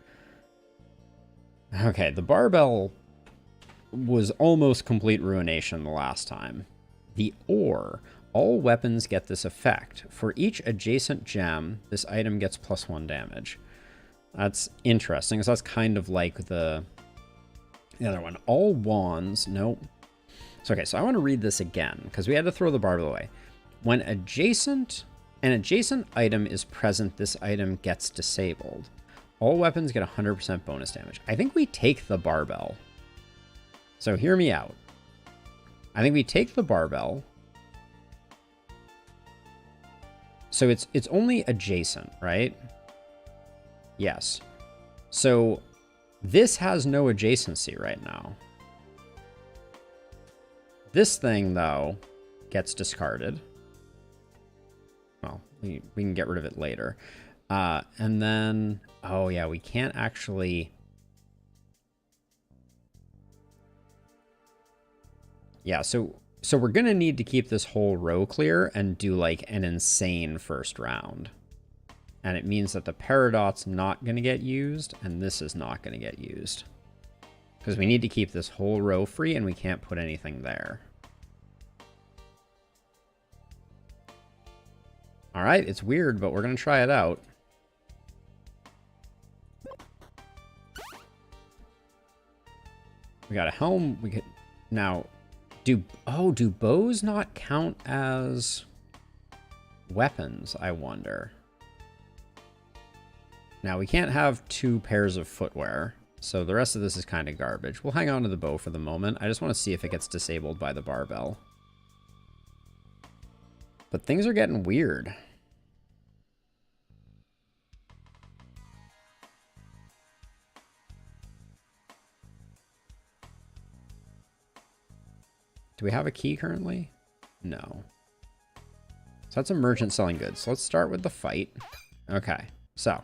Okay, the barbell was almost complete ruination the last time. The ore. All weapons get this effect. For each adjacent gem, this item gets +1 damage. That's interesting, so that's kind of like the other one. All wands, nope. So, okay, so I want to read this again, because we had to throw the barbell away. When an adjacent item is present, this item gets disabled. All weapons get 100% bonus damage. I think we take the barbell. So hear me out. I think we take the barbell. So it's only adjacent, right? Yes. So this has no adjacency right now. This thing, though, gets discarded. Well, we can get rid of it later. And then, oh yeah, we can't actually... Yeah, so we're going to need to keep this whole row clear and do like an insane first round. And it means that the Peridot's not going to get used, and this is not going to get used. Because we need to keep this whole row free, and we can't put anything there. Alright, it's weird, but we're going to try it out. We got a helm. We could... Now, do bows not count as weapons, I wonder? Now, we can't have 2 pairs of footwear, so the rest of this is kind of garbage. We'll hang on to the bow for the moment. I just want to see if it gets disabled by the barbell. But things are getting weird. Do we have a key currently? No. So that's a merchant selling goods. So let's start with the fight. Okay, so.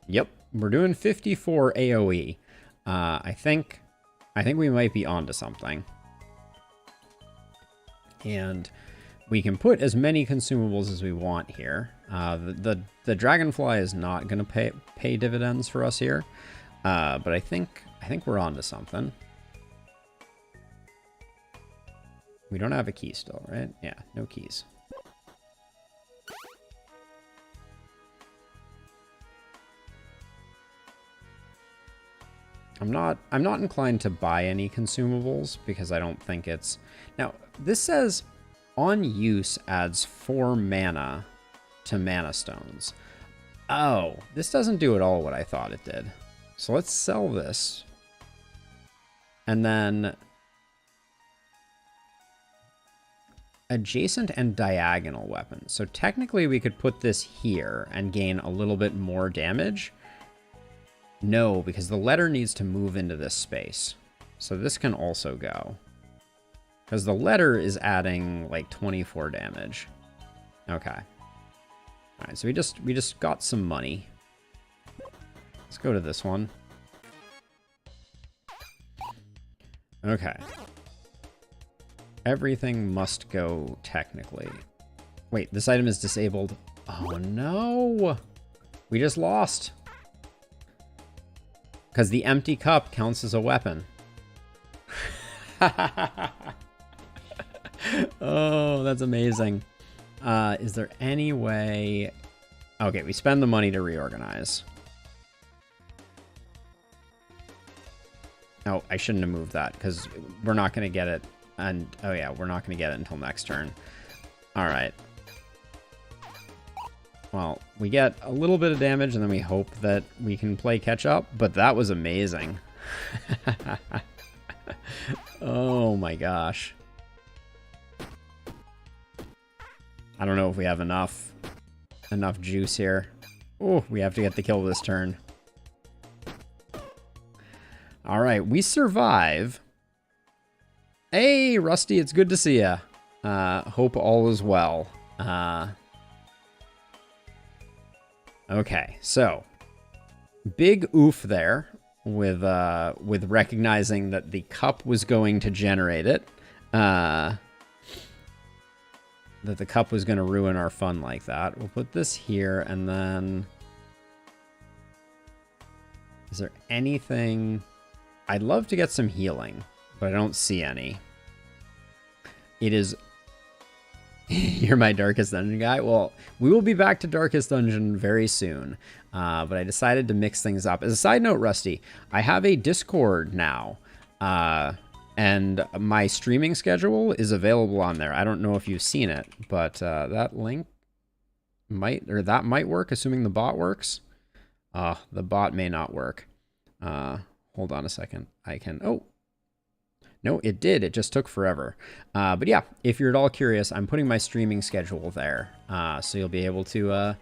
Yep, we're doing 54 AoE. I think we might be onto something. And we can put as many consumables as we want here. The dragonfly is not going to pay dividends for us here. But I think we're onto something. We don't have a key still, right? Yeah, no keys. I'm not inclined to buy any consumables because I don't think it's... Now, this says on use adds 4 mana to mana stones. Oh, this doesn't do at all what I thought it did. So let's sell this. And then adjacent and diagonal weapons. So technically we could put this here and gain a little bit more damage. No, because the letter needs to move into this space. So this can also go. Because the letter is adding like 24 damage. Okay. Alright, so we just got some money. Let's go to this one. Okay. Everything must go technically. Wait, this item is disabled. Oh no! We just lost. Because the empty cup counts as a weapon. Oh, that's amazing. Is there any way... Okay, we spend the money to reorganize. Oh, I shouldn't have moved that, because we're not going to get it. And, oh yeah, we're not going to get it until next turn. Alright. Well, we get a little bit of damage, and then we hope that we can play catch-up, but that was amazing. Oh my gosh. I don't know if we have enough juice here. Oh, we have to get the kill this turn. All right, we survive. Hey, Rusty, it's good to see ya. Hope all is well. Okay, so big oof there with recognizing that the cup was going to generate it. That the cup was going to ruin our fun like that. We'll put this here, and then... Is there anything... I'd love to get some healing, but I don't see any. It is... You're my Darkest Dungeon guy? Well, we will be back to Darkest Dungeon very soon, but I decided to mix things up. As a side note, Rusty, I have a Discord now, and my streaming schedule is available on there. I don't know if you've seen it, but that link might work, assuming the bot works. The bot may not work. Hold on a second. I can... Oh, no, it did. It just took forever. But yeah, if you're at all curious, I'm putting my streaming schedule there, so you'll be able to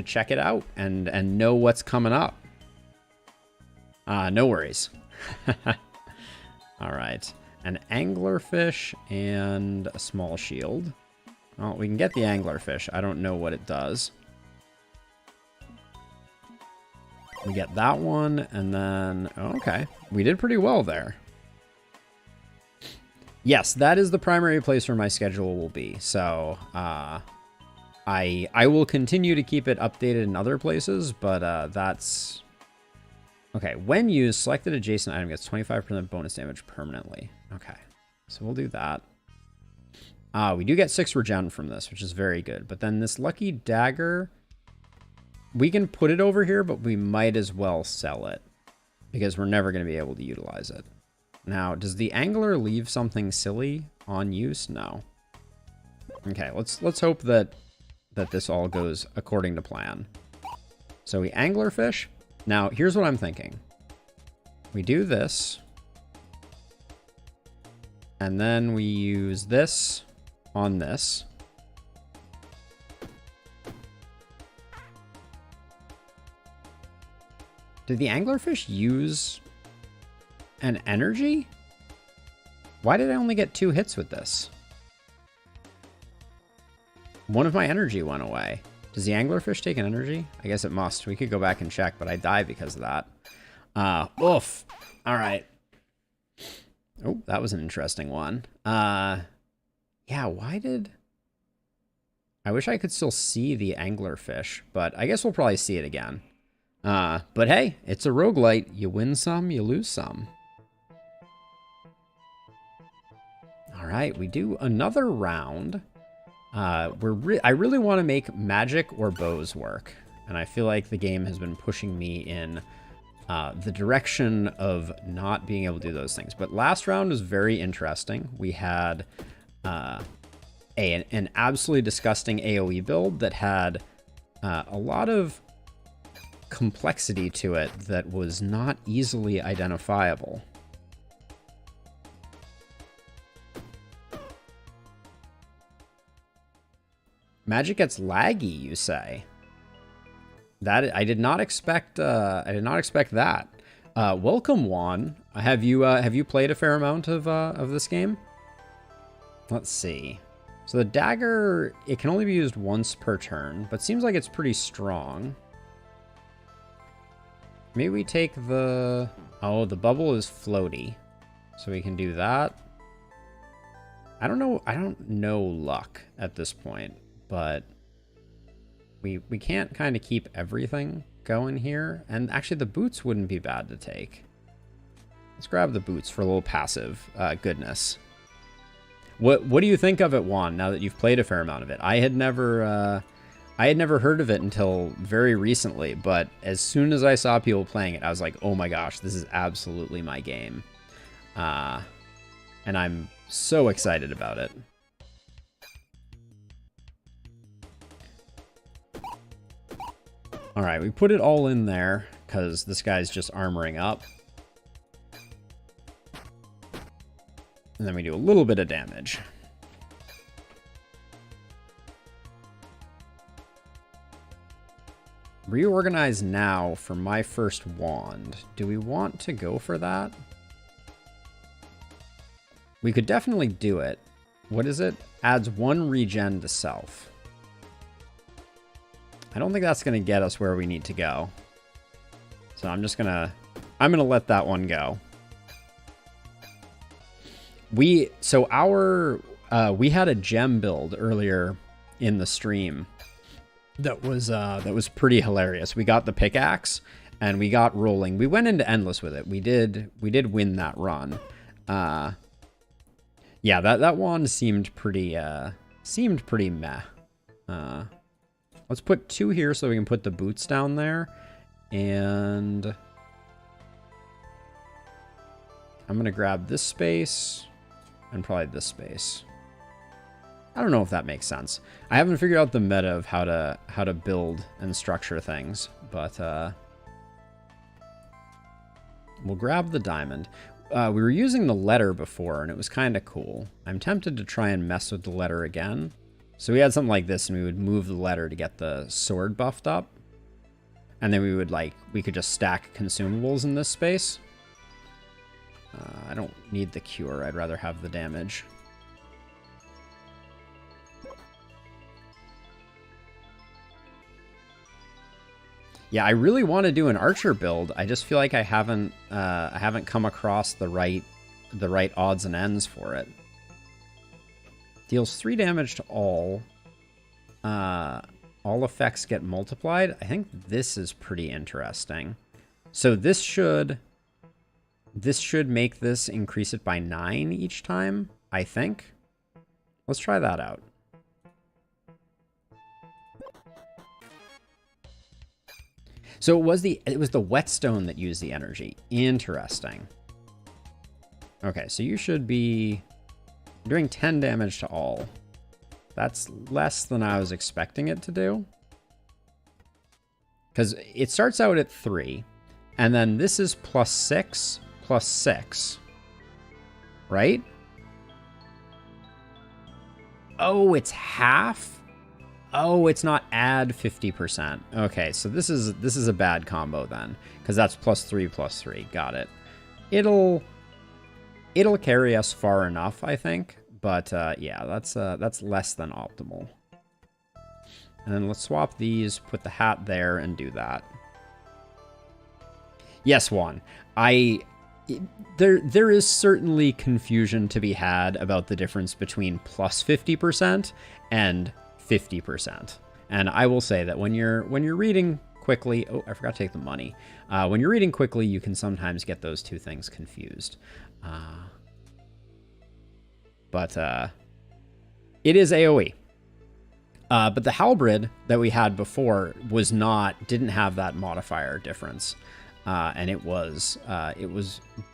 check it out and know what's coming up. No worries. All right, an anglerfish and a small shield. Well, we can get the anglerfish. I don't know what it does. We get that one, and then... Oh, okay, we did pretty well there. Yes, that is the primary place where my schedule will be. So I will continue to keep it updated in other places, but that's... Okay, when used, selected adjacent item gets 25% bonus damage permanently. Okay, so we'll do that. We do get 6 regen from this, which is very good. But then this lucky dagger, we can put it over here, but we might as well sell it because we're never going to be able to utilize it. Now, does the angler leave something silly on use? No. Okay, let's hope that this all goes according to plan. So we anglerfish. Now, here's what I'm thinking. We do this. And then we use this on this. Did the anglerfish use an energy? Why did I only get 2 hits with this? One of my energy went away. Does the anglerfish take an energy? I guess it must. We could go back and check, but I die because of that. Oof. All right. Oh, that was an interesting one. Yeah, why did... I wish I could still see the anglerfish, but I guess we'll probably see it again. But hey, it's a roguelite. You win some, you lose some. All right, we do another round. I really want to make magic or bows work, and I feel like the game has been pushing me in the direction of not being able to do those things. But last round was very interesting. We had an absolutely disgusting AoE build that had a lot of complexity to it that was not easily identifiable. Magic gets laggy, you say? That I did not expect. I did not expect that. Welcome, Juan. Have you played a fair amount of this game? Let's see. So the dagger, it can only be used once per turn, but seems like it's pretty strong. Maybe we take the... Oh, the bubble is floaty, so we can do that. I don't know luck at this point, but we can't kind of keep everything going here. And actually, the boots wouldn't be bad to take. Let's grab the boots for a little passive goodness. What do you think of it, Juan, now that you've played a fair amount of it? I had never heard of it until very recently, but as soon as I saw people playing it, I was like, oh my gosh, this is absolutely my game. And I'm so excited about it. All right, we put it all in there because this guy's just armoring up. And then we do a little bit of damage. Reorganize now for my first wand. Do we want to go for that? We could definitely do it. What is it? Adds 1 regen to self. I don't think that's going to get us where we need to go. So I'm just going to... I'm going to let that one go. We had a gem build earlier in the stream that was pretty hilarious. We got the pickaxe and we got rolling. We went into endless with it. We did win that run. Yeah, that wand seemed pretty meh. Let's put 2 here so we can put the boots down there. And I'm going to grab this space and probably this space. I don't know if that makes sense. I haven't figured out the meta of how to build and structure things, but we'll grab the diamond. We were using the letter before, and it was kind of cool. I'm tempted to try and mess with the letter again. So we had something like this, and we would move the letter to get the sword buffed up. And then we could just stack consumables in this space. I don't need the cure. I'd rather have the damage. Yeah, I really want to do an archer build. I just feel like I haven't come across the right odds and ends for it. Deals 3 damage to all. All effects get multiplied. I think this is pretty interesting. So this should make this increase it by 9 each time, I think. Let's try that out. So it was the whetstone that used the energy. Interesting. Okay, so you should be doing 10 damage to all. That's less than I was expecting it to do. Because it starts out at 3, and then this is +6, +6. Right? Oh, it's half? Oh, it's not add 50%. Okay, so this is a bad combo then, because that's +3, +3. Got it. It'll carry us far enough, I think. But yeah, that's less than optimal. And then let's swap these, put the hat there, and do that. Yes, Juan. There is certainly confusion to be had about the difference between +50% and 50%. And I will say that when you're reading quickly, oh, I forgot to take the money. When you're reading quickly, you can sometimes get those two things confused. But it is AoE. But the halberd that we had before didn't have that modifier difference. And it was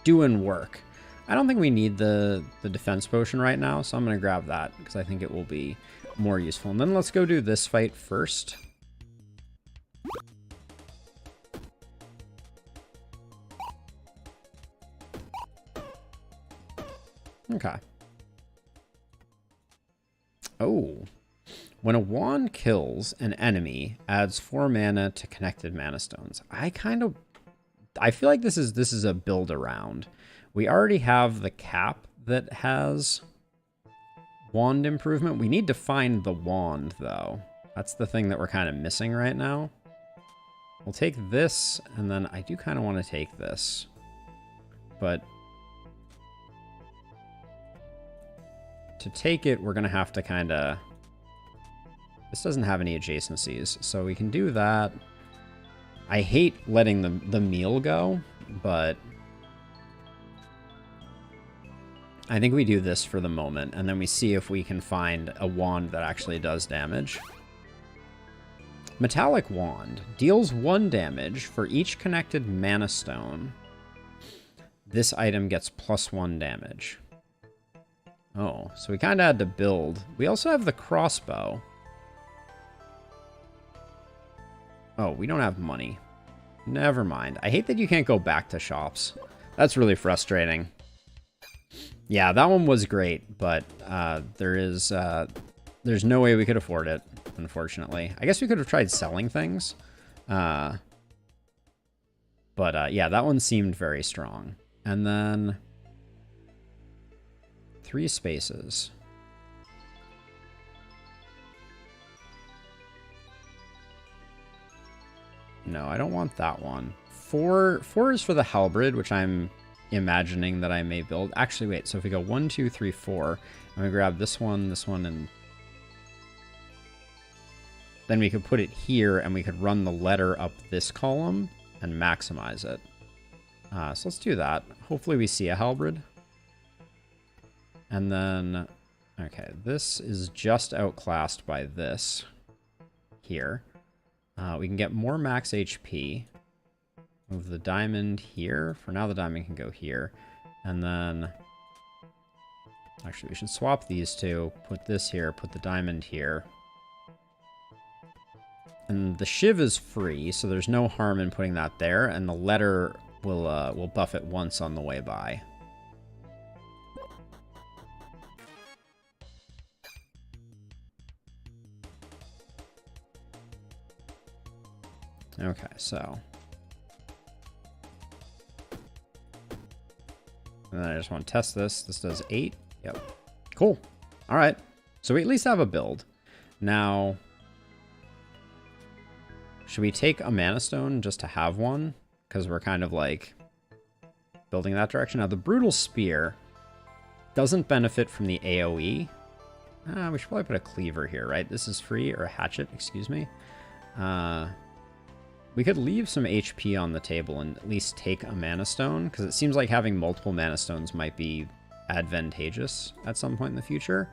doing work. I don't think we need the defense potion right now, so I'm going to grab that because I think it will be more useful. And then let's go do this fight first. Okay. Oh. When a wand kills an enemy, adds 4 mana to connected mana stones. I feel like this is a build around. We already have the cap that has wand improvement. We need to find the wand, though. That's the thing that we're kind of missing right now. We'll take this, and then I do kind of want to take this. But to take it, we're going to have to kind of... This doesn't have any adjacencies, so we can do that. I hate letting the meal go, but I think we do this for the moment, and then we see if we can find a wand that actually does damage. Metallic Wand deals 1 damage for each connected mana stone. This item gets +1 damage. Oh, so we kind of had to build. We also have the crossbow. Oh, we don't have money. Never mind. I hate that you can't go back to shops. That's really frustrating. Yeah, that one was great, but there's no way we could afford it, unfortunately. I guess we could have tried selling things. But yeah, that one seemed very strong. And then 3 spaces. No, I don't want that one. 4 is for the halberd, which I'm imagining that I may build. Actually, wait. So if we go 1, 2, 3, 4, I'm gonna grab this one, and then we could put it here, and we could run the letter up this column and maximize it. So let's do that. Hopefully we see a halberd. And then, okay, this is just outclassed by this here. We can get more max HP. Move the diamond here. For now, the diamond can go here. And then, actually, we should swap these two. Put this here, put the diamond here. And the shiv is free, so there's no harm in putting that there. And the letter will buff it once on the way by. Okay, so. And then I just want to test this. This does 8. Yep. Cool. All right. So we at least have a build. Now, should we take a mana stone just to have one? Because we're kind of like building that direction. Now, the brutal spear doesn't benefit from the AoE. We should probably put a cleaver here, right? This is free, or a hatchet, excuse me. We could leave some HP on the table and at least take a mana stone, because it seems like having multiple mana stones might be advantageous at some point in the future.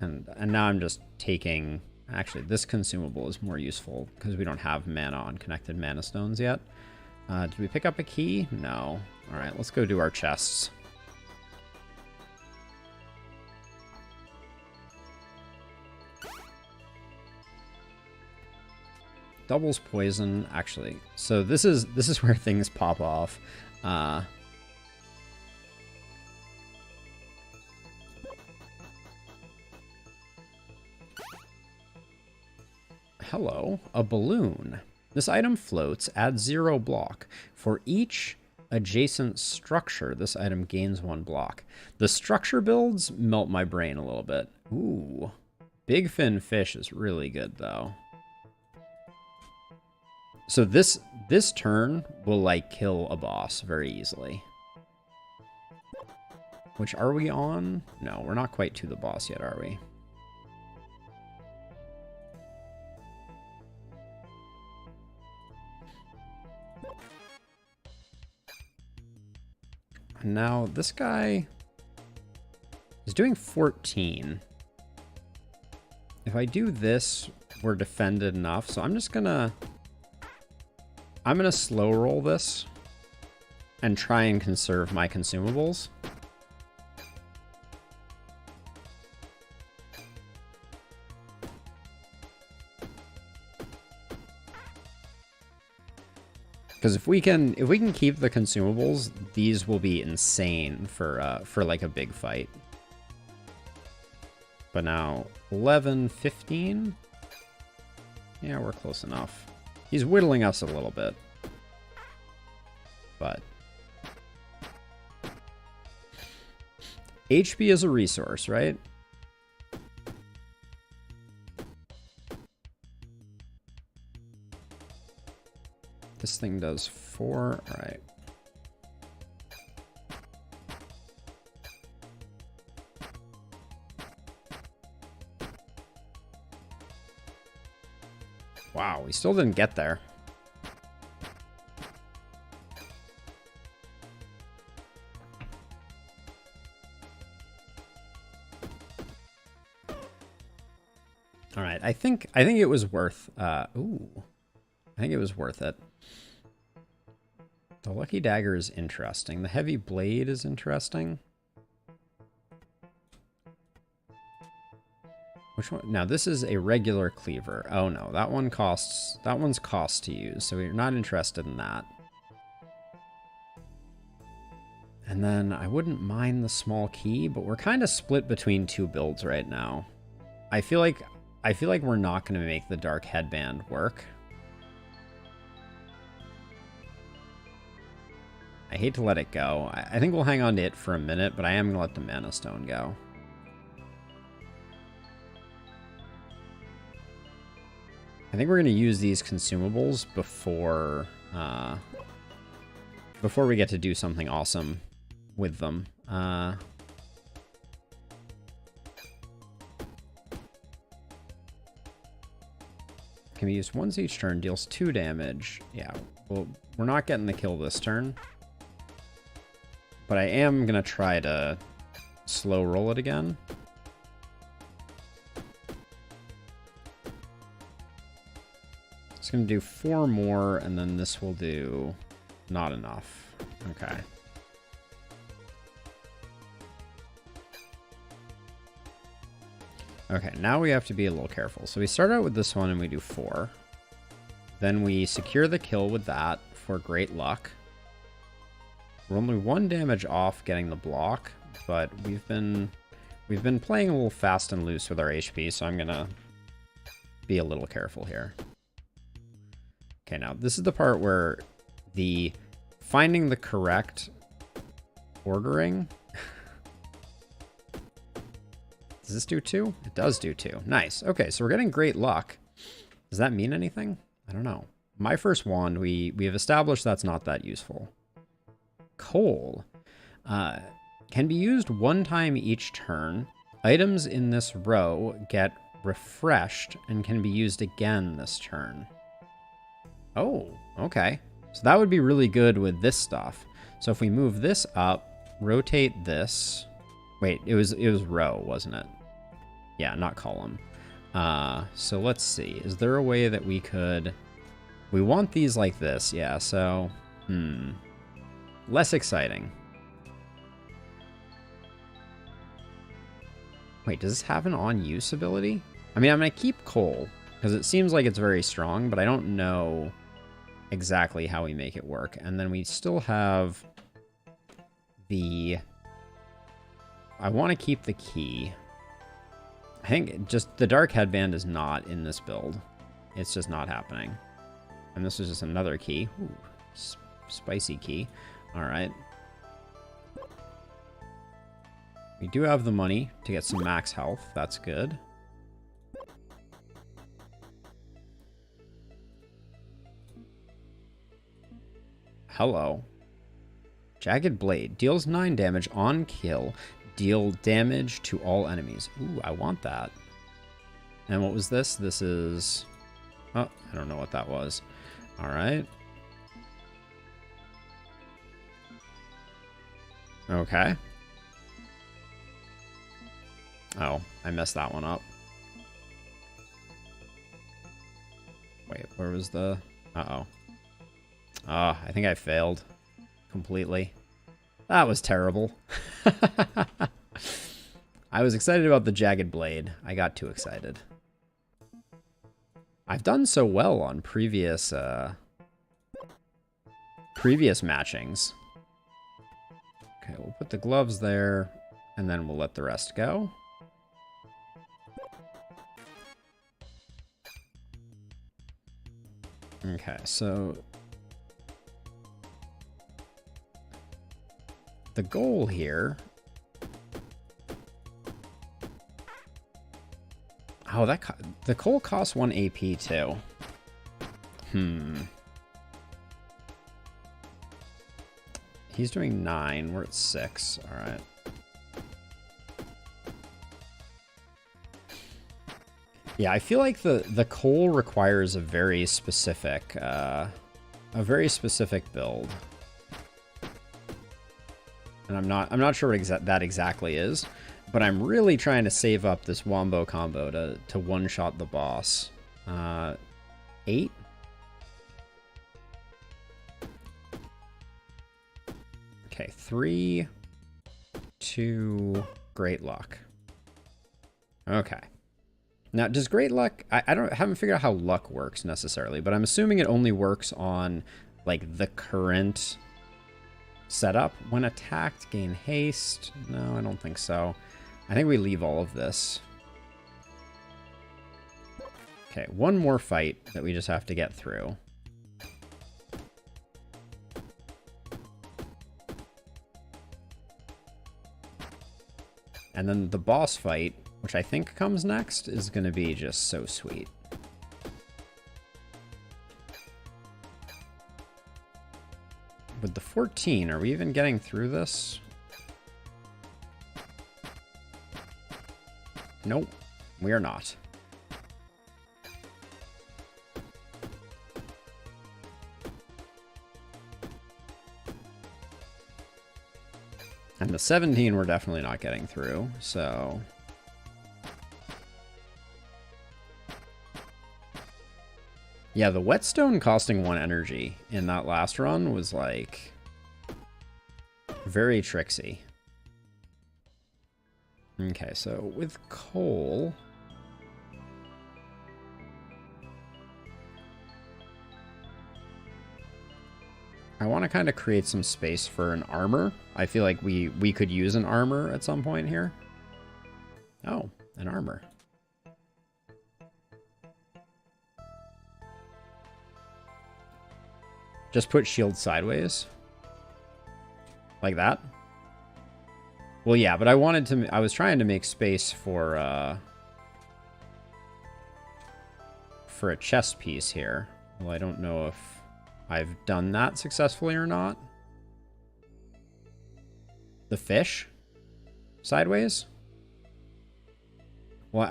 And now I'm just taking... Actually, this consumable is more useful, because we don't have mana on connected mana stones yet. Did we pick up a key? No. Alright, let's go do our chests. Doubles poison, actually. So this is where things pop off. Hello, a balloon. This item floats, adds 0 block. For each adjacent structure, this item gains 1 block. The structure builds melt my brain a little bit. Ooh, big fin fish is really good though. So this turn will like kill a boss very easily. Which, are we on? No, we're not quite to the boss yet, are we? Now, this guy is doing 14. If I do this, we're defended enough. So I'm just gonna... I'm gonna slow roll this and try and conserve my consumables. Because if we can keep the consumables, these will be insane for like a big fight. But now 11, 15. Yeah, we're close enough. He's whittling us a little bit. But HP is a resource, right? This thing does 4. All right. Wow, we still didn't get there. All right, I think it was worth I think it was worth it. The lucky dagger is interesting. The heavy blade is interesting. Which one? Now this is a regular cleaver. Oh no, that one's cost to use, so we're not interested in that. And then I wouldn't mind the small key, but we're kind of split between two builds right now. I feel like we're not going to make the dark headband work. I hate to let it go. I think we'll hang on to it for a minute, but I am going to let the mana stone go. I think we're going to use these consumables before we get to do something awesome with them. Can be used once each turn, deals 2 damage. Yeah, well, we're not getting the kill this turn. But I am going to try to slow roll it again. It's going to do 4 more, and then this will do not enough. Okay. Okay, now we have to be a little careful. So we start out with this one and we do 4. Then we secure the kill with that for great luck. We're only 1 damage off getting the block, but we've been playing a little fast and loose with our HP, so I'm gonna be a little careful here. Okay, now this is the part where the finding the correct ordering. Does this do 2? It does do 2. Nice. Okay, so we're getting great luck. Does that mean anything? I don't know. My first wand, we have established that's not that useful. Coal. Can be used 1 time each turn. Items in this row get refreshed and can be used again this turn. Oh, okay. So that would be really good with this stuff. So if we move this up, rotate this. Wait, it was row, wasn't it? Yeah, not column. So let's see. Is there a way that we could... We want these like this, yeah, so... Less exciting. Wait, does this have an on-use ability? I mean, I'm going to keep coal, because it seems like it's very strong, but I don't know exactly how we make it work. And then we still have the... I want to keep the key. I think just the dark headband is not in this build. It's just not happening. And this is just another key. Ooh, spicy key. All right. We do have the money to get some max health. That's good. Hello. Jagged Blade. Deals 9 damage on kill. Deal damage to all enemies. Ooh, I want that. And what was this? This is... Oh, I don't know what that was. All right. Okay. Oh, I messed that one up. Wait, where was the... Uh-oh. Ah, I think I failed completely. That was terrible. I was excited about the Jagged Blade. I got too excited. I've done so well on previous matchings. Okay, we'll put the gloves there, and then we'll let the rest go. Okay, so... the goal here... Oh, the coal costs 1 AP too. He's doing 9. We're at 6. All right. Yeah, I feel like the coal requires a very specific build. And I'm not sure what that exactly is, but I'm really trying to save up this wombo combo to one-shot the boss. 8? Okay, 3, 2, great luck. Okay. Now, does great luck... I haven't figured out how luck works necessarily, but I'm assuming it only works on, like, the current set up. When attacked, gain haste. No, I don't think so. I think we leave all of this. Okay, one more fight that we just have to get through. And then the boss fight, which I think comes next, is going to be just so sweet. With the 14, are we even getting through this? Nope, we are not. And the 17 we're definitely not getting through, so... Yeah, the whetstone costing 1 energy in that last run was, like, very tricksy. Okay, so with coal... I want to kind of create some space for an armor. I feel like we could use an armor at some point here. Oh, an armor. Just put shield sideways. Like that. Well, yeah, but I was trying to make space for a chest piece here. Well, I don't know if I've done that successfully or not. The fish? Sideways? Well,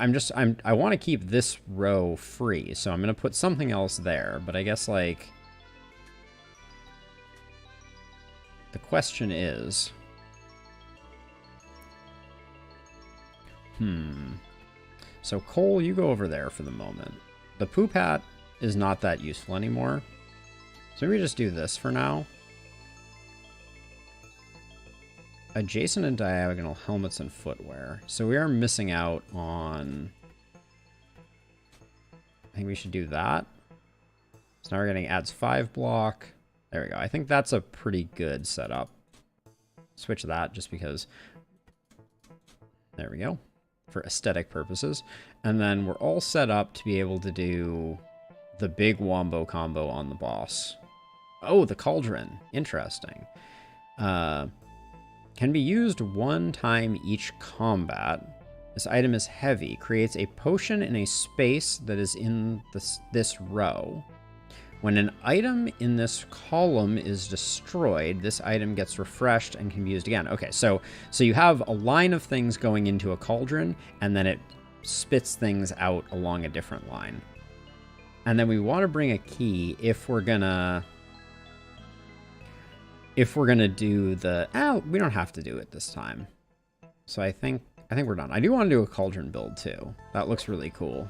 I want to keep this row free, so I'm going to put something else there, but I guess, like... The question is... So, Cole, you go over there for the moment. The poop hat is not that useful anymore. So maybe just do this for now. Adjacent and diagonal helmets and footwear. So we are missing out on... I think we should do that. So now we're getting adds 5 block. There we go. I think that's a pretty good setup. Switch that just because... There we go. For aesthetic purposes. And then we're all set up to be able to do the big wombo combo on the boss. Oh, the cauldron. Interesting. Can be used 1 time each combat. This item is heavy. Creates a potion in a space that is in this row. When an item in this column is destroyed, this item gets refreshed and can be used again. Okay, so you have a line of things going into a cauldron, and then it spits things out along a different line. And then we want to bring a key if we're gonna do the... Oh, we don't have to do it this time. So I think we're done. I do want to do a cauldron build too. That looks really cool.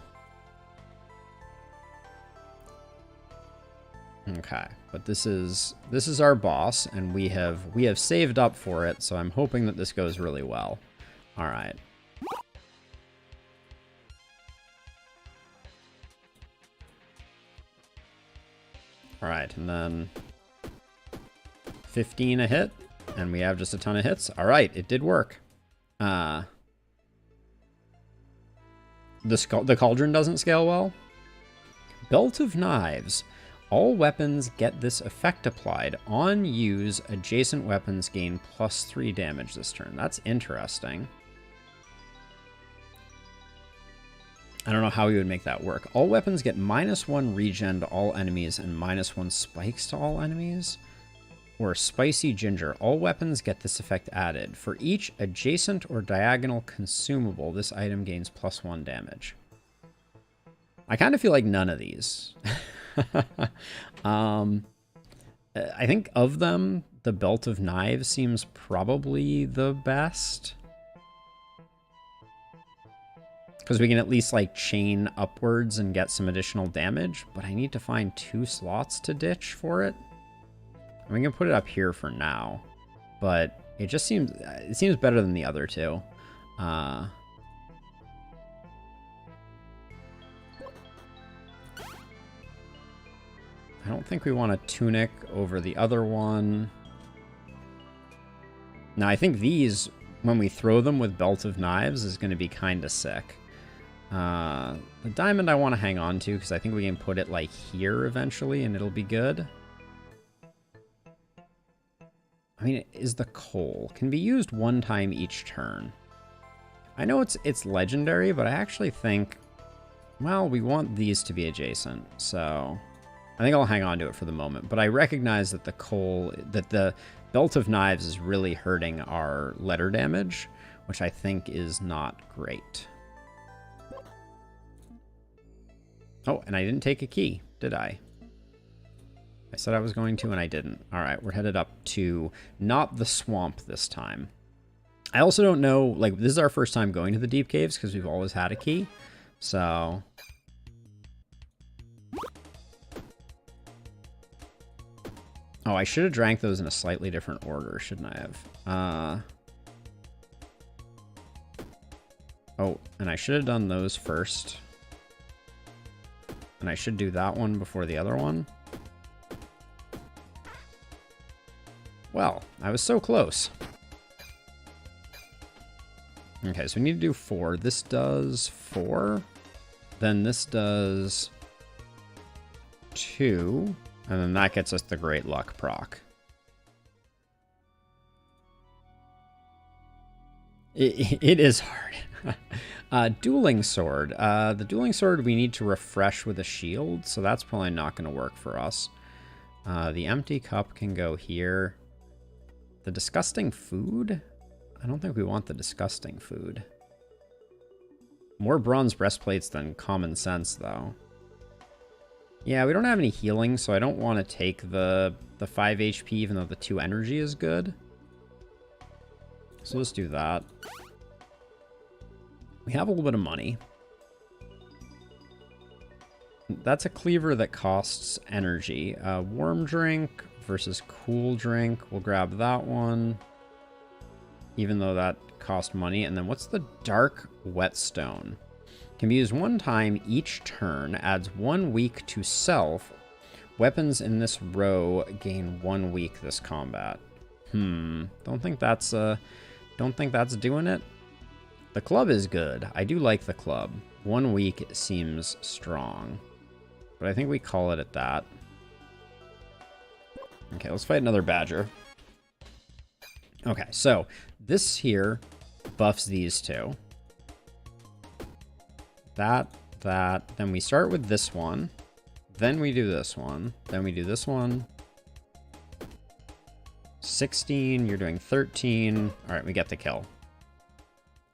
Okay, but this is our boss, and we have saved up for it, so I'm hoping that this goes really well. All right. All right, and then 15 a hit, and we have just a ton of hits. All right, it did work. The cauldron doesn't scale well. Belt of knives. All weapons get this effect applied. On use, adjacent weapons gain +3 damage this turn. That's interesting. I don't know how we would make that work. All weapons get -1 regen to all enemies and -1 spikes to all enemies. Or spicy ginger. All weapons get this effect added. For each adjacent or diagonal consumable, this item gains +1 damage. I kind of feel like none of these. I think of them, the belt of knives seems probably the best. Because we can at least like chain upwards and get some additional damage, but I need to find 2 slots to ditch for it. I'm going to put it up here for now, but it just seems better than the other two. I don't think we want a tunic over the other one. Now, I think these, when we throw them with Belt of Knives, is going to be kind of sick. The diamond I want to hang on to, because I think we can put it, like, here eventually, and it'll be good. I mean, is the coal. Can be used one time each turn. I know it's legendary, but I actually think, well, we want these to be adjacent, so I think I'll hang on to it for the moment. But I recognize that the coal, that the Belt of Knives is really hurting our letter damage, which I think is not great. Oh, and I didn't take a key, did I? I said I was going to, and I didn't. All right, we're headed up to not the swamp this time. I also don't know, like, this is our first time going to the deep caves because we've always had a key. So... oh, I should have drank those in a slightly different order, shouldn't I have? Oh, and I should have done those first. And I should do that one before the other one. Well, I was so close. Okay, so we need to do 4. This does 4. Then this does 2. And then that gets us the Great Luck proc. It is hard. Dueling Sword. The Dueling Sword we need to refresh with a shield, so that's probably not going to work for us. The Empty Cup can go here. The Disgusting Food? I don't think we want the Disgusting Food. More bronze breastplates than common sense, though. Yeah, we don't have any healing, so I don't want to take the 5 HP, even though the 2 energy is good. So let's do that. We have a little bit of money. That's a cleaver that costs energy. Warm drink versus cool drink. We'll grab that one, even though that cost money. And then what's the dark whetstone? Can be used one time each turn. Adds 1 week to self. Weapons in this row gain 1 week this combat. Don't think that's doing it. The club is good. I do like the club. 1 week seems strong. But I think we call it at that. Okay, let's fight another badger. Okay, so this here buffs these two. That, then we start with this one. Then we do this one. Then we do this one. 16, you're doing 13. All right, we get the kill.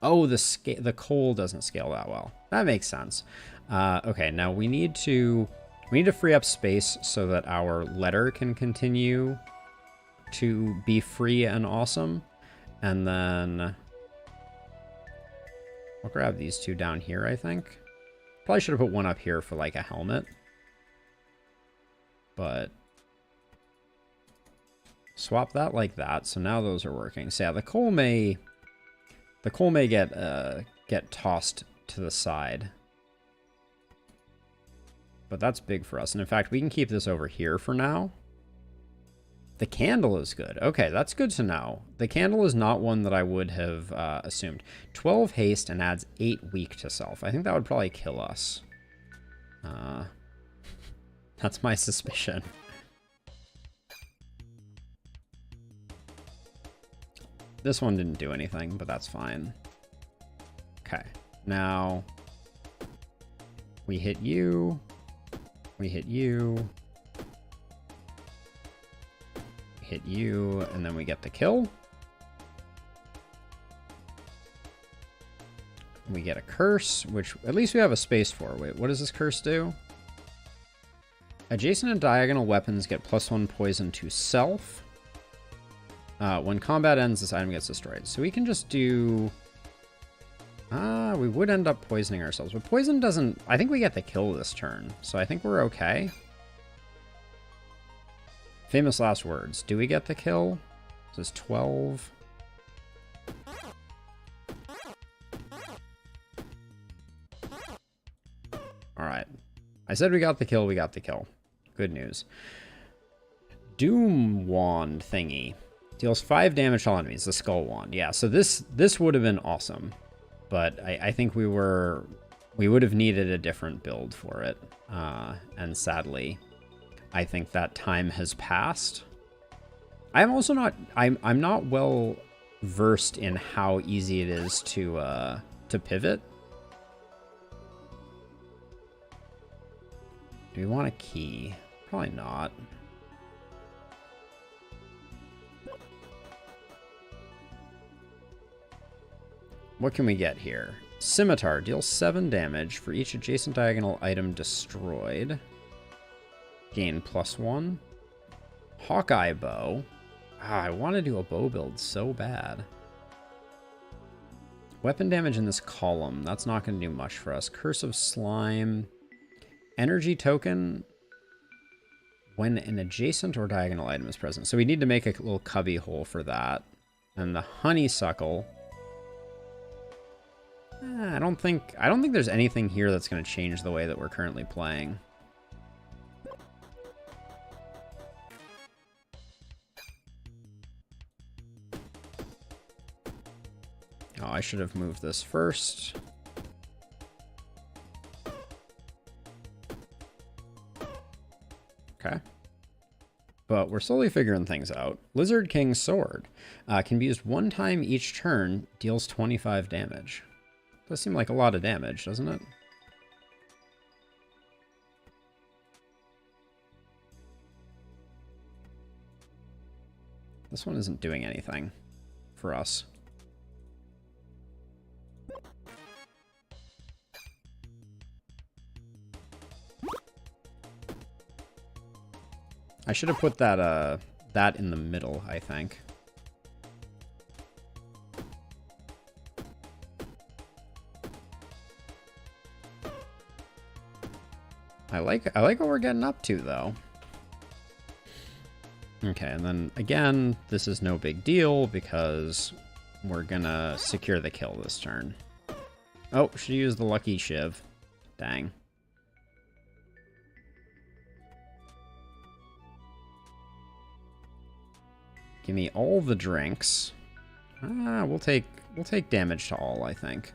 Oh, the coal doesn't scale that well. That makes sense. Okay, now we need to free up space so that our letter can continue to be free and awesome. And then I'll grab these 2 down here, I think. Probably should have put one up here for like a helmet. But swap that like that. So now those are working. So yeah, the coal may get tossed to the side. But that's big for us. And in fact, we can keep this over here for now. The candle is good. Okay, that's good to know. The candle is not one that I would have assumed. 12 haste and adds 8 weak to self. I think that would probably kill us. That's my suspicion. This one didn't do anything, but that's fine. Okay, now we hit you. We hit you. Hit you, and then we get the kill. We get a curse, which at least we have a space for. Wait, what does this curse do? Adjacent and diagonal weapons get +1 poison to self. When combat ends, this item gets destroyed. So we can just do... we would end up poisoning ourselves, but poison doesn't... I think we get the kill this turn, so I think we're okay. Famous last words. Do we get the kill? This is 12. Alright. I said we got the kill, we got the kill. Good news. Doom wand thingy. Deals 5 damage to all enemies, the Skull Wand. Yeah, so this would have been awesome. But I think we would have needed a different build for it. And sadly, I think that time has passed. I'm also not I'm not well versed in how easy it is to pivot. Do we want a key? Probably not. What can we get here? Scimitar deals 7 damage for each adjacent diagonal item destroyed. Gain +1. Hawkeye bow. Ah, I want to do a bow build so bad. Weapon damage in this column. That's not going to do much for us. Curse of Slime. Energy token when an adjacent or diagonal item is present. So we need to make a little cubby hole for that. And the honeysuckle. I don't think there's anything here that's going to change the way that we're currently playing. Oh, I should have moved this first. Okay. But we're slowly figuring things out. Lizard King's Sword can be used 1 time each turn, deals 25 damage. Does seem like a lot of damage, doesn't it? This one isn't doing anything for us. I should have put that that in the middle, I think. I like what we're getting up to, though. Okay, and then again, this is no big deal because we're gonna secure the kill this turn. Oh, should use the lucky shiv. Dang. Give me all the drinks. We'll take damage to all, I think.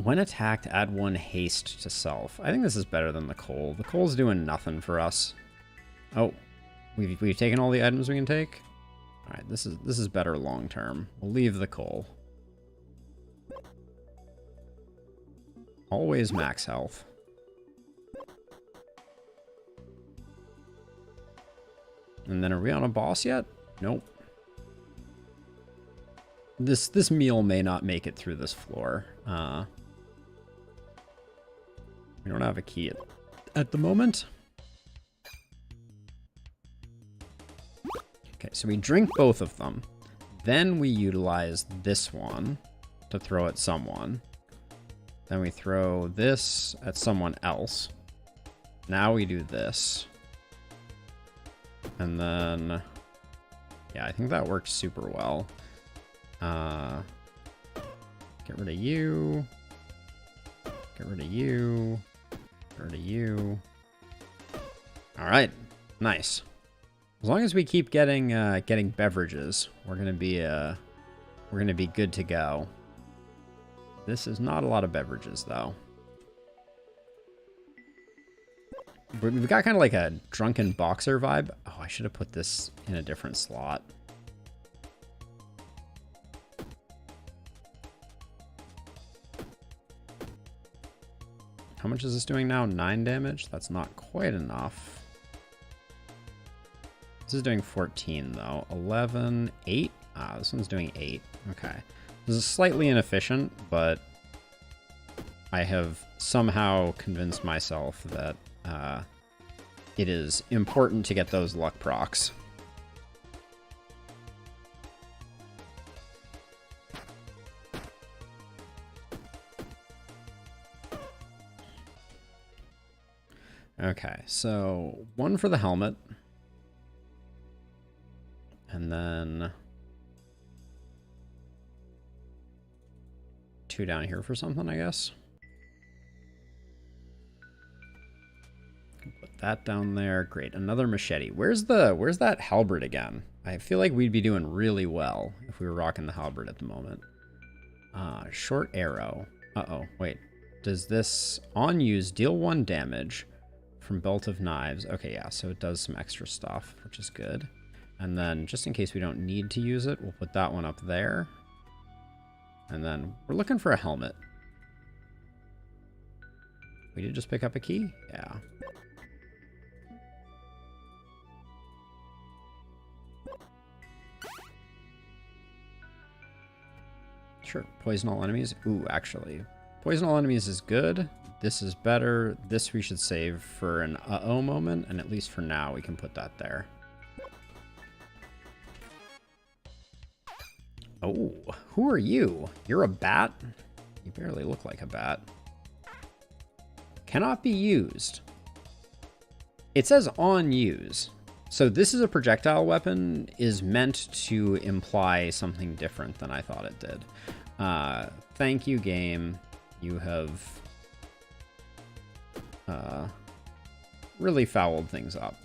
When attacked, add 1 haste to self. I think this is better than the coal. The coal's doing nothing for us. Oh, we've taken all the items we can take. All right, this is better long term. We'll leave the coal. Always max health. And then are we on a boss yet? Nope. This meal may not make it through this floor. We don't have a key at the moment. Okay, so we drink both of them. Then we utilize this one to throw at someone. Then we throw this at someone else. Now we do this. And then, yeah, I think that works super well. Get rid of you. Get rid of you. Get rid of you. All right, nice. As long as we keep getting beverages, we're gonna be good to go. This is not a lot of beverages though. We've got kind of like a drunken boxer vibe. Oh, I should have put this in a different slot. How much is this doing now? 9 damage? That's not quite enough. This is doing 14 though. 11, 8? Ah, this one's doing 8. Okay. This is slightly inefficient, but I have somehow convinced myself that it is important to get those luck procs. Okay, so 1 for the helmet. And then 2 down here for something, I guess. Put that down there. Great, another machete. Where's that halberd again? I feel like we'd be doing really well if we were rocking the halberd at the moment. Short arrow. Uh-oh, wait. Does this on use deal 1 damage from belt of knives? Okay, yeah, so it does some extra stuff, which is good. And then just in case we don't need to use it, we'll put that one up there. And then we're looking for a helmet. We did just pick up a key? Yeah. Sure, poison all enemies. Ooh, actually, poison all enemies is good. This is better. This we should save for an uh-oh moment, and at least for now, we can put that there. Oh, who are you? You're a bat? You barely look like a bat. Cannot be used. It says on use. So this is a projectile weapon is meant to imply something different than I thought it did. Thank you, game. You have really fouled things up.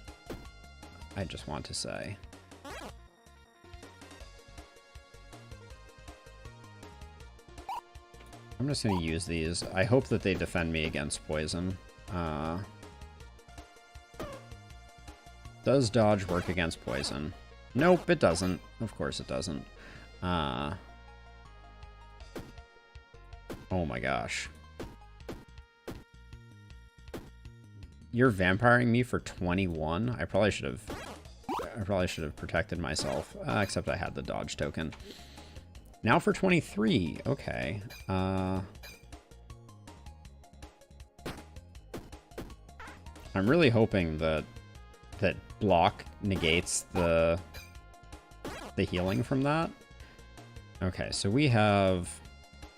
I just want to say. I'm just going to use these. I hope that they defend me against poison. Does dodge work against poison? Nope, it doesn't. Of course it doesn't. Oh my gosh. You're vampiring me for 21? I probably should have protected myself. Except I had the dodge token. Now for 23. Okay. I'm really hoping that block negates the healing from that. Okay, so we have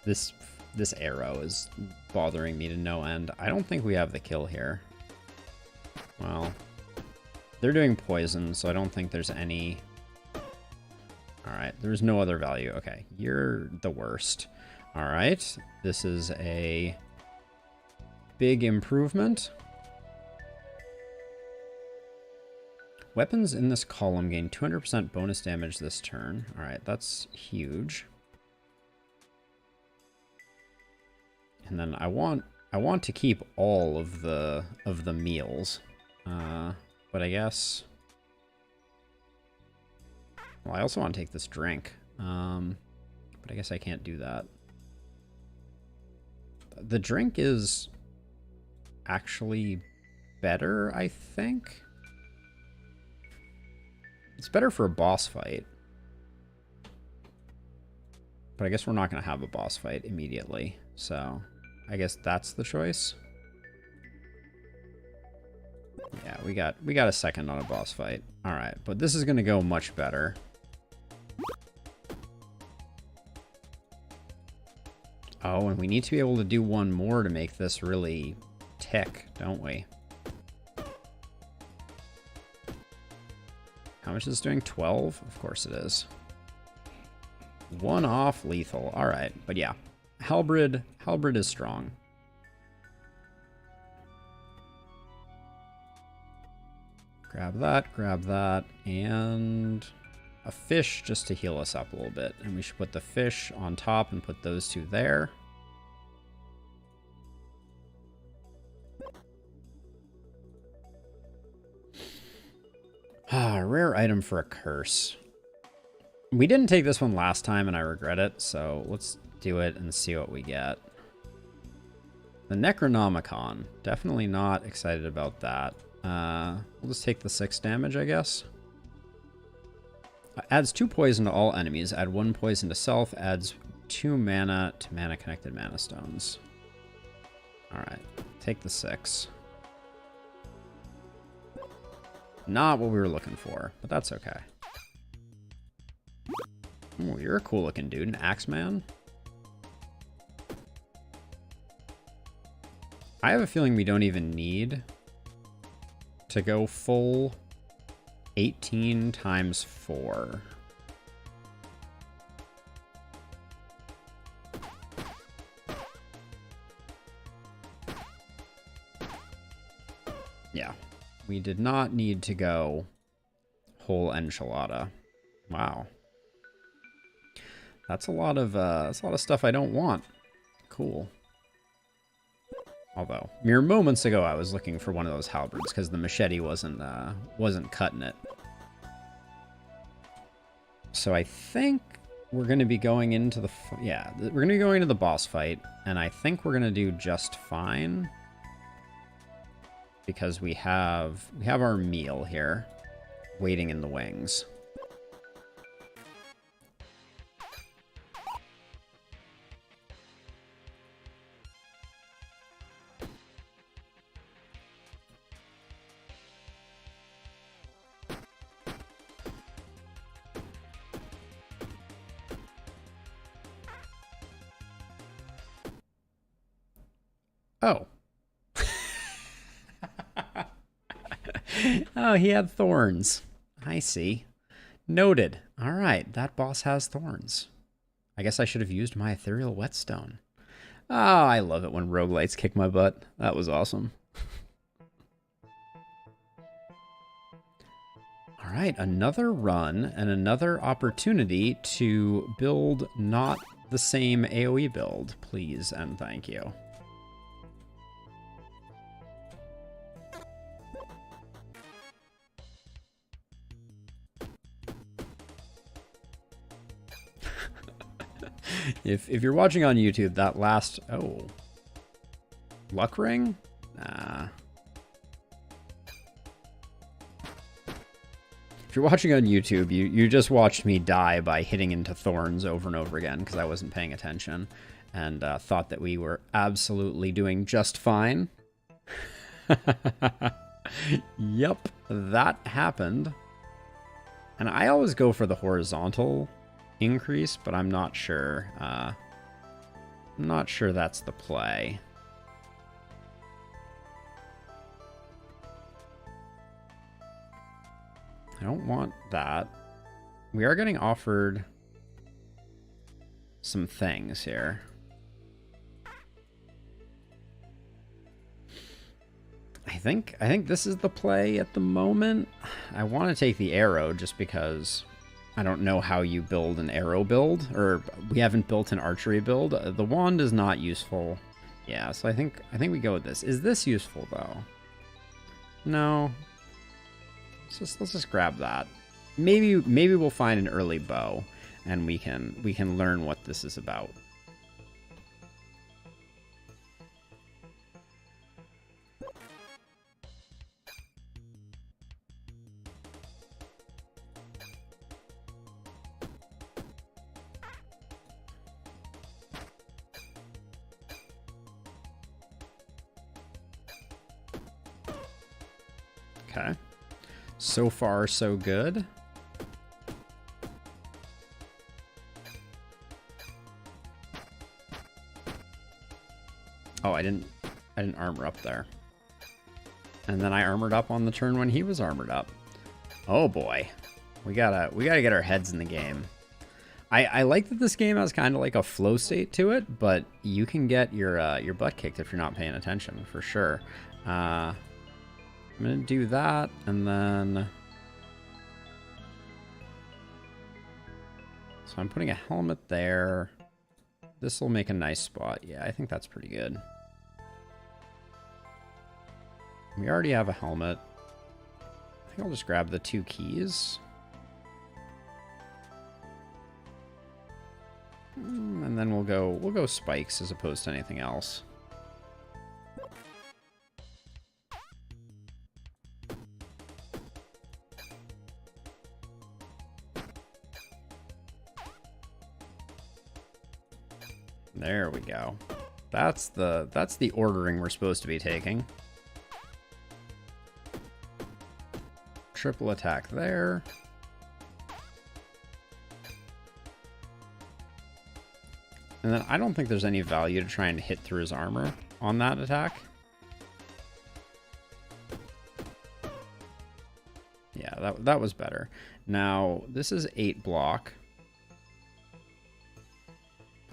this arrow is bothering me to no end. I don't think we have the kill here. Well, they're doing poison, so I don't think there's any. All right, there's no other value. Okay, you're the worst. All right, this is a big improvement. Weapons in this column gain 200% bonus damage this turn. All right, that's huge. And then I want to keep all of the meals, but I guess. Well, I also want to take this drink, but I guess I can't do that. The drink is actually better, I think. It's better for a boss fight. But I guess we're not going to have a boss fight immediately, so I guess that's the choice. Yeah, we got a second on a boss fight. All right, but this is going to go much better. Oh, and we need to be able to do one more to make this really tick, don't we? How much is this doing? 12? Of course it is. One off lethal. All right, but yeah. Halberd is strong. Grab that, and a fish just to heal us up a little bit. And we should put the fish on top and put those two there. Rare item for a curse. We didn't take this one last time and I regret it, so let's do it and see what we get. The Necronomicon. Definitely not excited about that. We'll just take the 6 damage, I guess. Adds 2 poison to all enemies. Add 1 poison to self. Adds 2 mana to mana connected mana stones. Alright. Take the 6. Not what we were looking for, but that's okay. Oh, you're a cool looking dude. An Axeman. I have a feeling we don't even need to go full 18 times 4. Yeah. We did not need to go whole enchilada. Wow. That's a lot of stuff I don't want. Cool. Although, mere moments ago I was looking for one of those halberds because the machete wasn't cutting it. So I think we're going to be going into the we're going to be going into the boss fight, and I think we're going to do just fine because we have our meal here waiting in the wings. Oh. Oh, he had thorns. I see. Noted. All right, that boss has thorns. I guess I should have used my ethereal whetstone. Oh, I love it when roguelites kick my butt. That was awesome. All right, another run and another opportunity to build not the same AoE build, please and thank you. If you're watching on YouTube, that last... Oh. Luck ring? Nah. If you're watching on YouTube, you just watched me die by hitting into thorns over and over again because I wasn't paying attention and thought that we were absolutely doing just fine. Yep, that happened. And I always go for the horizontal increase, but I'm not sure. I'm not sure that's the play. I don't want that. We are getting offered some things here. I think this is the play at the moment. I want to take the arrow just because I don't know how you build an arrow build, or we haven't built an archery build. The wand is not useful. Yeah, so I think we go with this. Is this useful though? No. Let's just grab that. Maybe we'll find an early bow and we can learn what this is about. Okay. So far, so good. Oh, I didn't armor up there. And then I armored up on the turn when he was armored up. Oh boy. We gotta get our heads in the game. I like that this game has kind of like a flow state to it, but you can get your butt kicked if you're not paying attention, for sure. I'm gonna do that, and then... So I'm putting a helmet there. This will make a nice spot. Yeah, I think that's pretty good. We already have a helmet. I think I'll just grab the 2 keys. And then we'll go spikes as opposed to anything else. There we go. That's the ordering we're supposed to be taking. Triple attack there. And then I don't think there's any value to trying to hit through his armor on that attack. Yeah, that was better. Now, this is 8 block.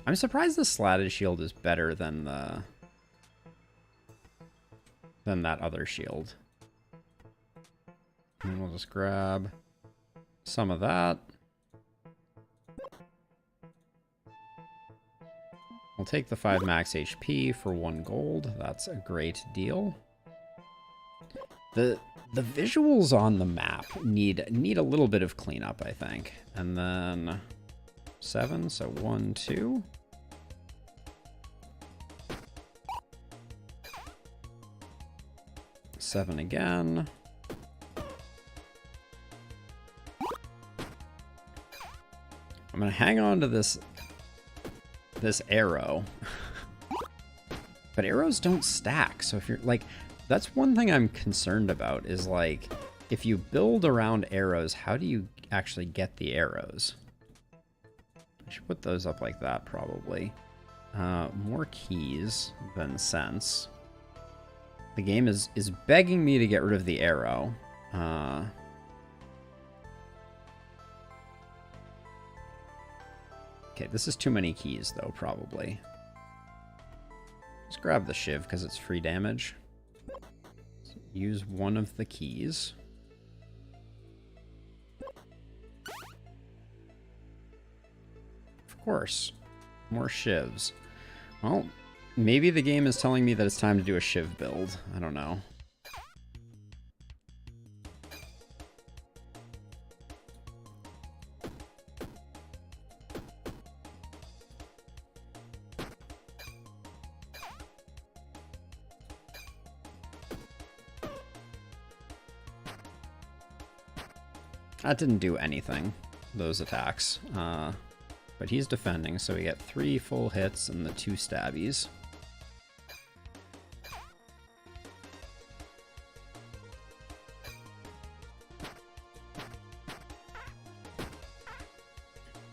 I'm surprised the slatted shield is better than that other shield. And we'll just grab some of that. We'll take the 5 max HP for 1 gold. That's a great deal. The visuals on the map need a little bit of cleanup, I think. And then 7, so 1, 2. Seven again. I'm gonna hang on to this arrow. But arrows don't stack, so if you're like, that's one thing I'm concerned about is like, if you build around arrows, how do you actually get the arrows? I should put those up like that probably. More keys than sense. The game is begging me to get rid of the arrow. Okay, this is too many keys, though, probably. Just grab the shiv, because it's free damage. Use one of the keys. Of course. More shivs. Well, maybe the game is telling me that it's time to do a shiv build. I don't know. That didn't do anything, those attacks. But he's defending, so we get 3 full hits and the 2 stabbies.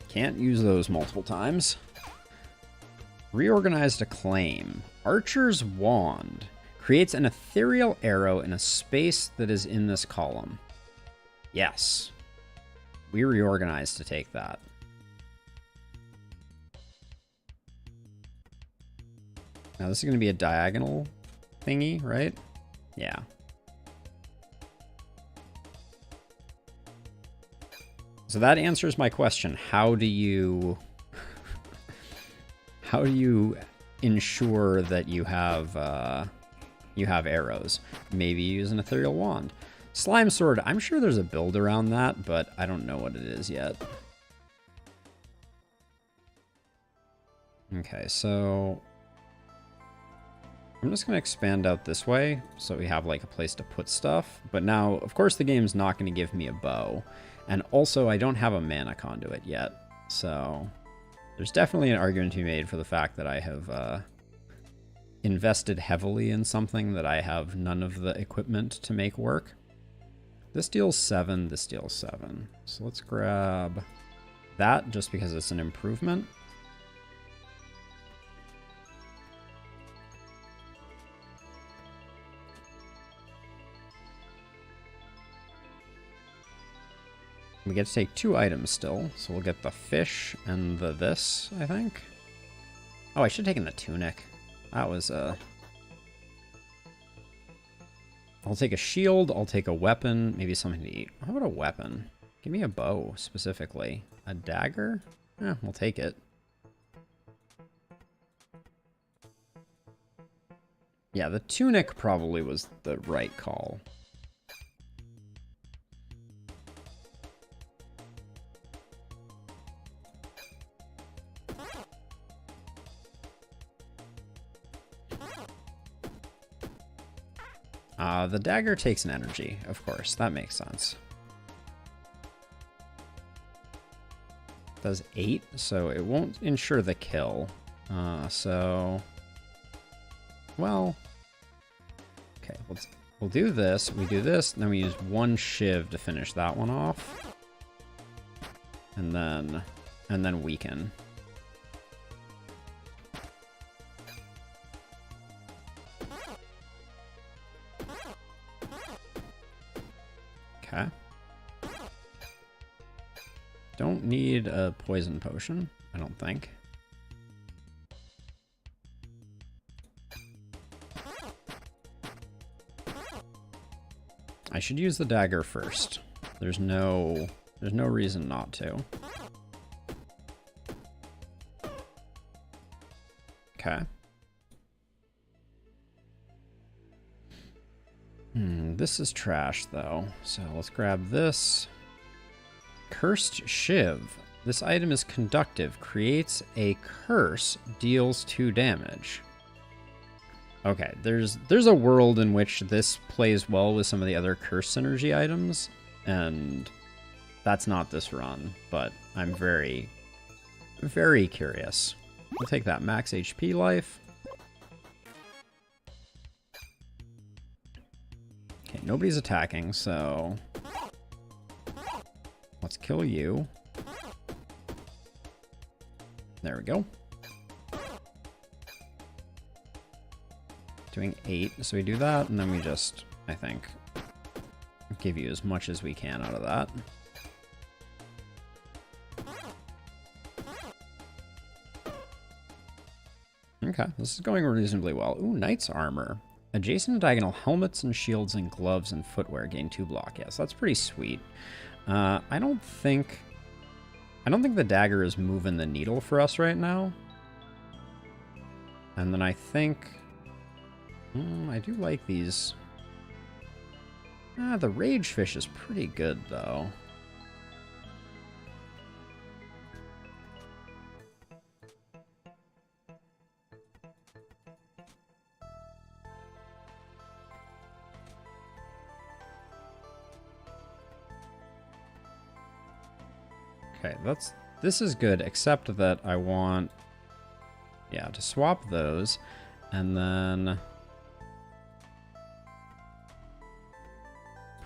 Can't use those multiple times. Reorganized Acclaim. Archer's Wand creates an ethereal arrow in a space that is in this column. Yes. We reorganized to take that. Now this is going to be a diagonal thingy, right? Yeah. So that answers my question. How do you ensure that you have arrows? Maybe use an ethereal wand. Slime sword, I'm sure there's a build around that, but I don't know what it is yet. Okay, so I'm just going to expand out this way so we have like a place to put stuff. But now, of course, the game's not going to give me a bow. And also, I don't have a mana conduit yet. So there's definitely an argument to be made for the fact that I have invested heavily in something that I have none of the equipment to make work. This deals 7, this deals 7. So let's grab that just because it's an improvement. We get to take 2 items still, so we'll get the fish and the this, I think. Oh, I should have taken the tunic. That was I'll take a shield, I'll take a weapon, maybe something to eat. How about a weapon? Give me a bow, specifically. A dagger? Yeah, we'll take it. Yeah, the tunic probably was the right call. The dagger takes an energy, of course. That makes sense. Does 8, so it won't ensure the kill. Well, okay, we'll do this. We do this, and then we use 1 shiv to finish that one off, and then weaken. Okay. Don't need a poison potion, I don't think. I should use the dagger first. There's no reason not to. Okay. This is trash, though. So let's grab this. Cursed Shiv. This item is conductive. Creates a curse. Deals 2 damage. Okay, there's a world in which this plays well with some of the other curse synergy items, and that's not this run, but I'm very, very curious. We'll take that max HP life. Okay, nobody's attacking, so let's kill you. There we go. Doing 8, so we do that, and then we just, I think, give you as much as we can out of that. Okay, this is going reasonably well. Ooh, Knight's Armor. Adjacent and diagonal helmets and shields and gloves and footwear gain 2 block. Yes, that's pretty sweet. I don't think the dagger is moving the needle for us right now. And then I think... I do like these. The Rage Fish is pretty good, though. Okay, this is good, except that I want, yeah, to swap those, and then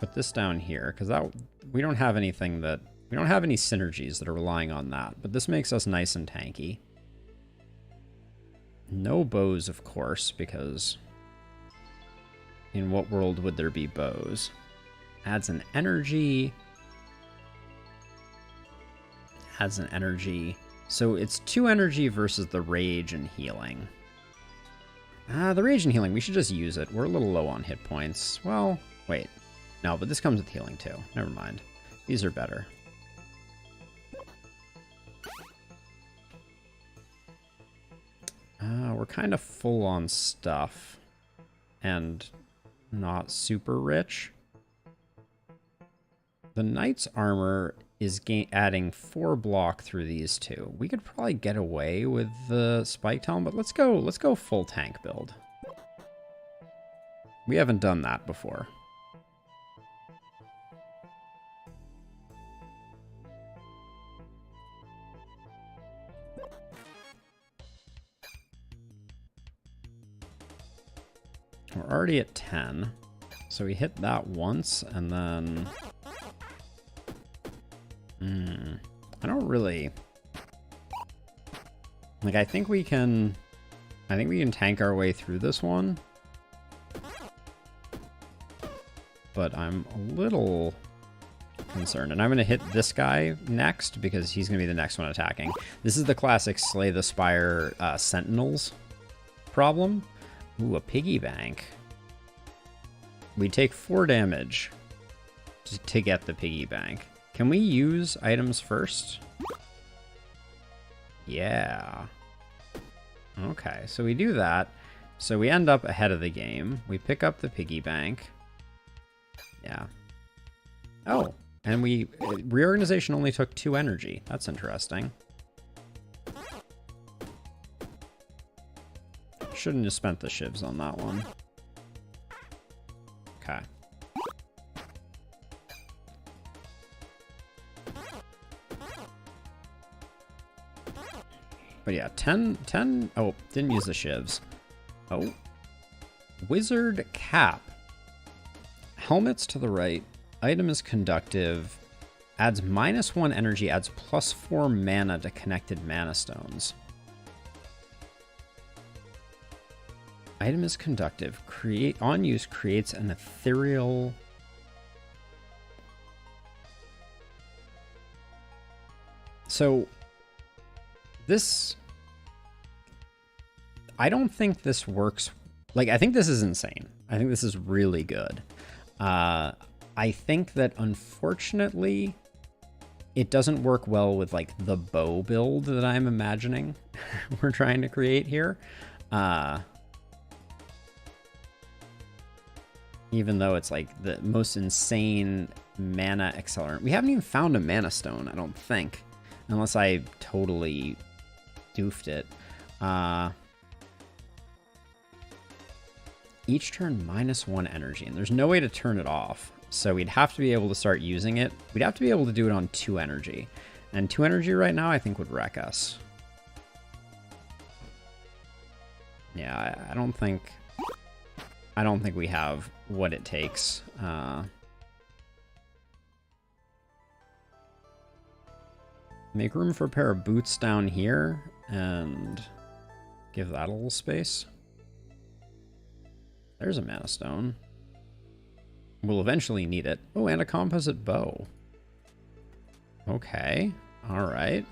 put this down here, because we don't have any synergies that are relying on that, but this makes us nice and tanky. No bows, of course, because in what world would there be bows? Adds an energy. Adds an energy. So it's 2 energy versus the rage and healing. The rage and healing, we should just use it. We're a little low on hit points. Well, wait. No, but this comes with healing too. Never mind. These are better. We're kind of full on stuff. And not super rich. The Knight's Armor is adding 4 block through these 2. We could probably get away with the Spiked Helm, but let's go full tank build. We haven't done that before. We're already at 10. So we hit that once, and then... I don't really... Like, I think we can tank our way through this one. But I'm a little concerned. And I'm going to hit this guy next, because he's going to be the next one attacking. This is the classic Slay the Spire Sentinels problem. Ooh, a piggy bank. We take 4 damage to get the piggy bank. Can we use items first? Yeah. Okay, so we do that. So we end up ahead of the game. We pick up the piggy bank. Yeah. Oh, and reorganization only took 2 energy. That's interesting. Shouldn't have spent the shivs on that one. Okay. But yeah, 10, oh, didn't use the shivs. Oh. Wizard Cap. Helmets to the right. Item is conductive. Adds -1 energy, adds +4 mana to connected mana stones. Item is conductive. On use creates an ethereal... So... This, I don't think this works. Like, I think this is insane. I think this is really good. I I think that unfortunately it doesn't work well with like the bow build that I'm imagining we're trying to create here. Even though it's like the most insane mana accelerant. We haven't even found a mana stone, I don't think. Unless I totally doofed it. Each turn -1 energy, and there's no way to turn it off. So we'd have to be able to start using it. We'd have to be able to do it on 2 energy. And 2 energy right now I think would wreck us. Yeah, I don't think we have what it takes. Make room for a pair of boots down here and give that a little space. There's a mana stone. We'll eventually need it. Oh, and a composite bow. Okay. All right.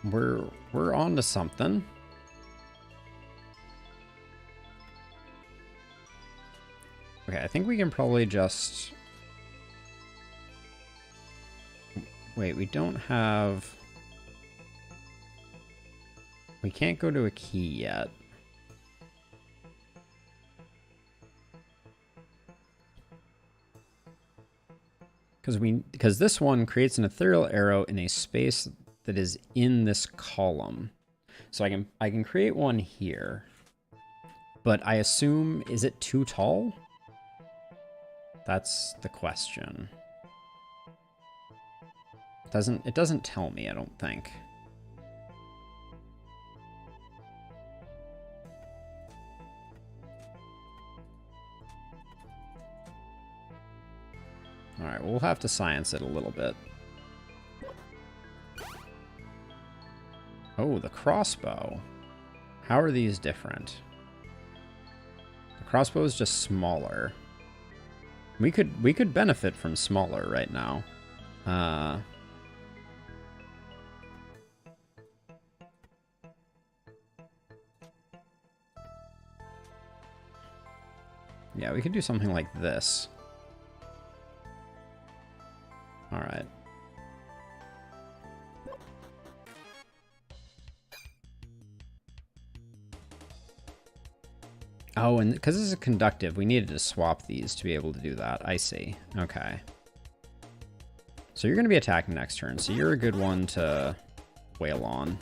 We're on to something. Okay, I think we can probably just... Wait, we don't have... We can't go to a key yet. Because this one creates an ethereal arrow in a space that is in this column. So I can create one here. But I assume, is it too tall? That's the question. It doesn't tell me, I don't think. All right, we'll have to science it a little bit. Oh, the crossbow. How are these different? The crossbow is just smaller. We could benefit from smaller right now. Yeah, we could do something like this. All right. Oh, and because this is conductive, we needed to swap these to be able to do that. I see. Okay. So you're going to be attacking next turn, so you're a good one to wail on.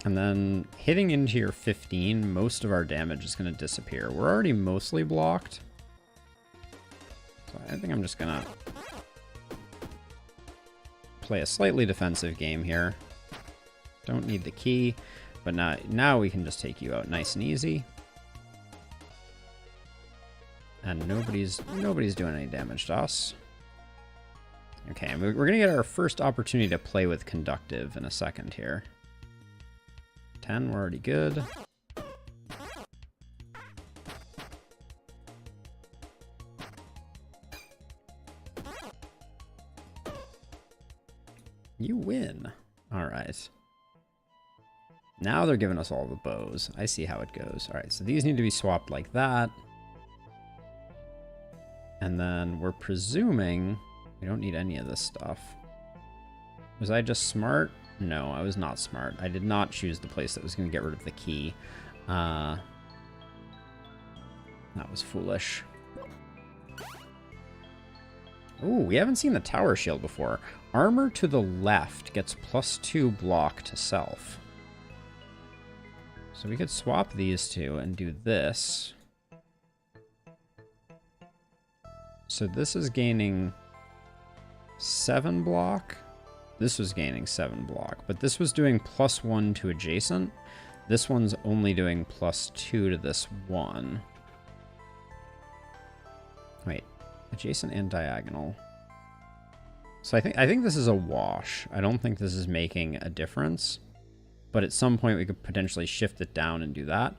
And then hitting into your 15, most of our damage is going to disappear. We're already mostly blocked. So I think I'm just going to play a slightly defensive game here. Don't need the key, but now we can just take you out nice and easy. And nobody's doing any damage to us. Okay, and we're going to get our first opportunity to play with conductive in a second here. 10, we're already good. You win. All right. Now they're giving us all the bows. I see how it goes. All right, so these need to be swapped like that. And then we're presuming we don't need any of this stuff. Was I just smart? No, I was not smart. I did not choose the place that was going to get rid of the key. That was foolish. Ooh, we haven't seen the tower shield before. Armor to the left gets +2 block to self. So we could swap these two and do this. So this is gaining 7 block. This was gaining 7 block, but this was doing +1 to adjacent. This one's only doing +2 to this one. Wait, adjacent and diagonal. So I think this is a wash. I don't think this is making a difference, but at some point we could potentially shift it down and do that.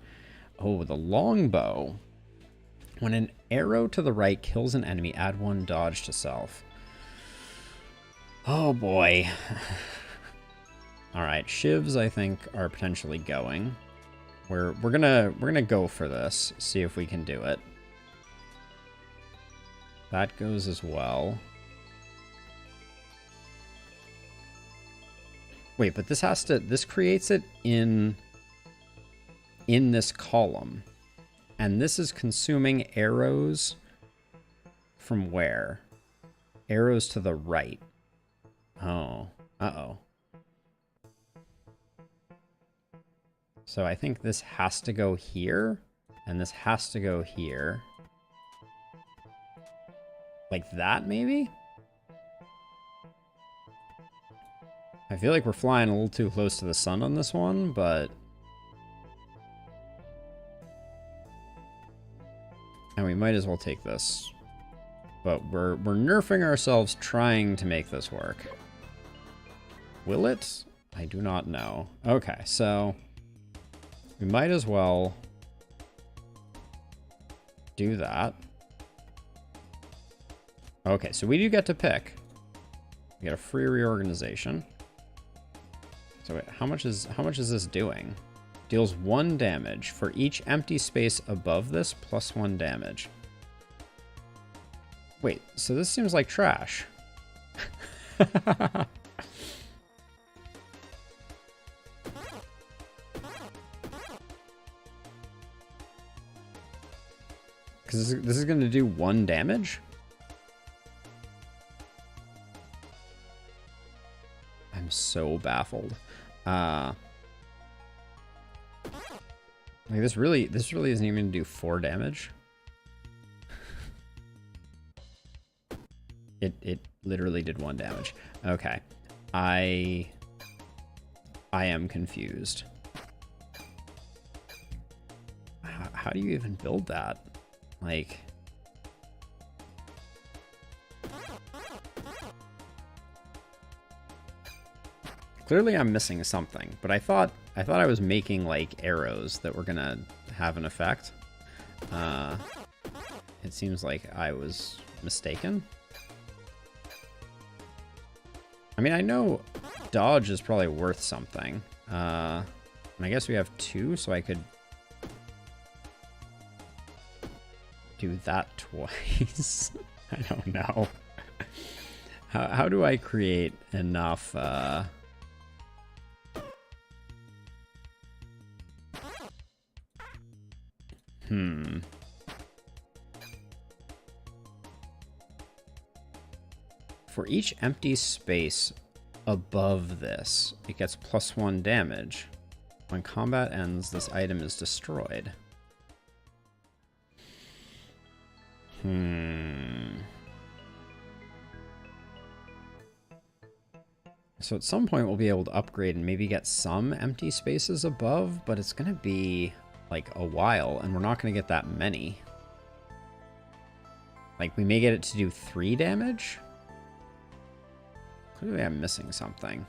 Oh, the longbow. When an arrow to the right kills an enemy, add 1 dodge to self. Oh boy. All right, shivs I think are potentially going. We're gonna go for this. See if we can do it. That goes as well. Wait, but this creates it in this column. And this is consuming arrows from where? Arrows to the right. Oh, uh-oh. So I think this has to go here, and this has to go here. Like that, maybe? I feel like we're flying a little too close to the sun on this one, but... And we might as well take this. But we're nerfing ourselves trying to make this work. Will it? I do not know. Okay, so... we might as well... do that. Okay, so we do get to pick. We get a free reorganization. So wait, how much is this doing? Deals 1 damage for each empty space above this, plus 1 damage. Wait, so this seems like trash. Because this is going to do 1 damage? I'm so baffled. Like this really isn't even gonna do 4 damage. It literally did 1 damage. Okay. I am confused. How do you even build that? Like... clearly I'm missing something, but I thought I was making like arrows that were gonna have an effect. It seems like I was mistaken. I mean, I know dodge is probably worth something. And I guess we have 2, so I could do that twice. I don't know. How do I create enough... For each empty space above this, it gets plus 1 damage. When combat ends, this item is destroyed. So at some point we'll be able to upgrade and maybe get some empty spaces above, but it's gonna be like a while, and we're not gonna get that many. Like, we may get it to do 3 damage? Clearly I'm missing something.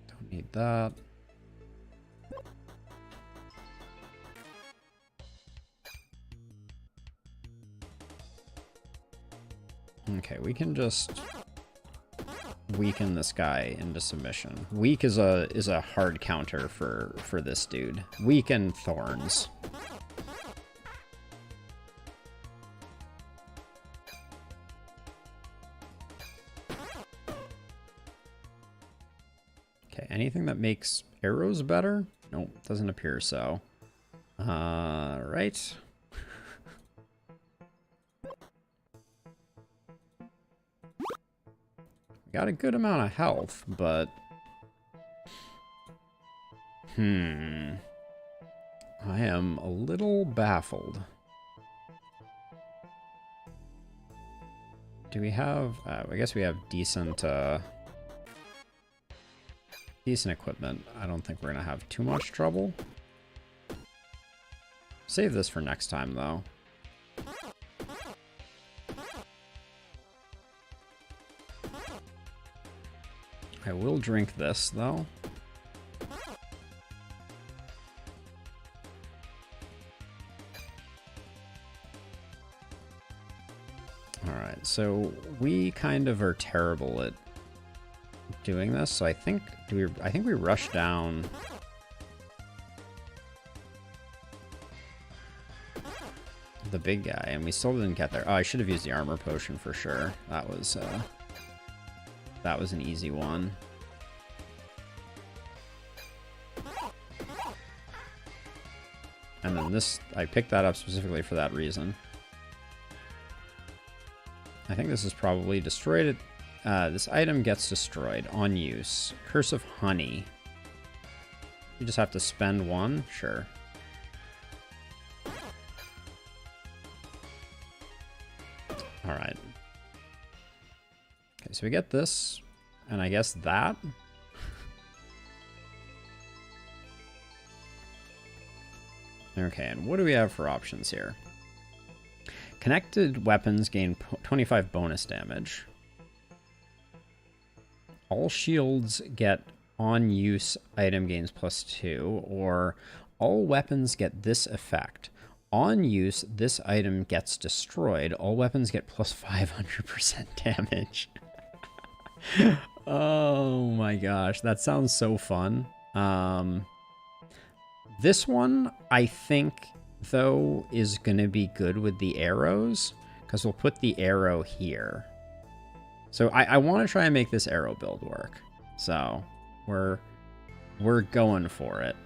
Don't need that. Okay, we can just weaken this guy into submission. Weak is a hard counter for this dude. Weak and thorns. Okay, anything that makes arrows better? Nope, doesn't appear so. Right. Got a good amount of health, but... I am a little baffled. Do we have... I guess we have decent equipment. I don't think we're going to have too much trouble. Save this for next time, though. I will drink this, though. Alright, so we kind of are terrible at doing this, so I think we rush down. The big guy, and we still didn't get there. Oh, I should have used the armor potion for sure. That was an easy one. And then this, I picked that up specifically for that reason. I think this is probably destroyed. This item gets destroyed on use. Curse of Honey. You just have to spend one? Sure. Alright. Okay, so we get this, and I guess that. Okay, and what do we have for options here? Connected weapons gain 25 bonus damage. All shields get on-use item gains +2, or all weapons get this effect. On use, this item gets destroyed. All weapons get plus 500% damage. Oh my gosh, that sounds so fun. This one, I think, though, is going to be good with the arrows, because we'll put the arrow here. So I want to try and make this arrow build work. So we're going for it.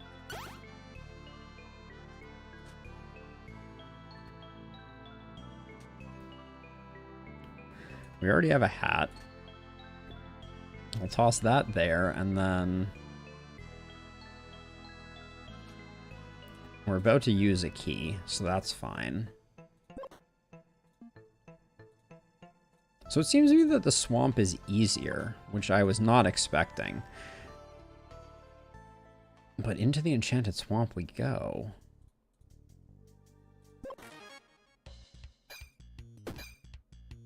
We already have a hat. I'll toss that there, and then we're about to use a key, so that's fine. So it seems to me that the swamp is easier, which I was not expecting. But into the enchanted swamp we go.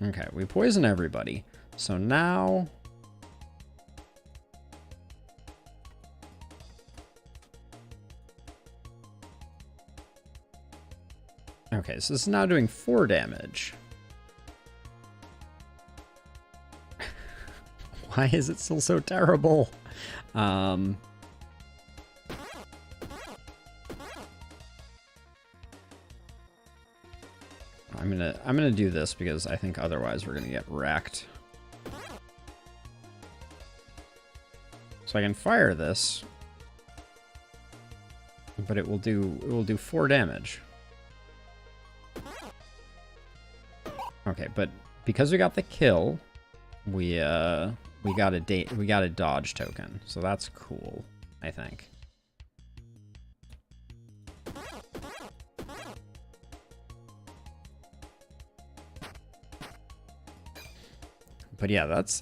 Okay, we poison everybody. So now... Okay, so this is now doing 4 damage. Why is it still so terrible? I'm gonna do this because I think otherwise we're gonna get wrecked. So I can fire this, but it will do 4 damage. Okay, but because we got the kill, we got a dodge token, so that's cool, I think. But yeah, that's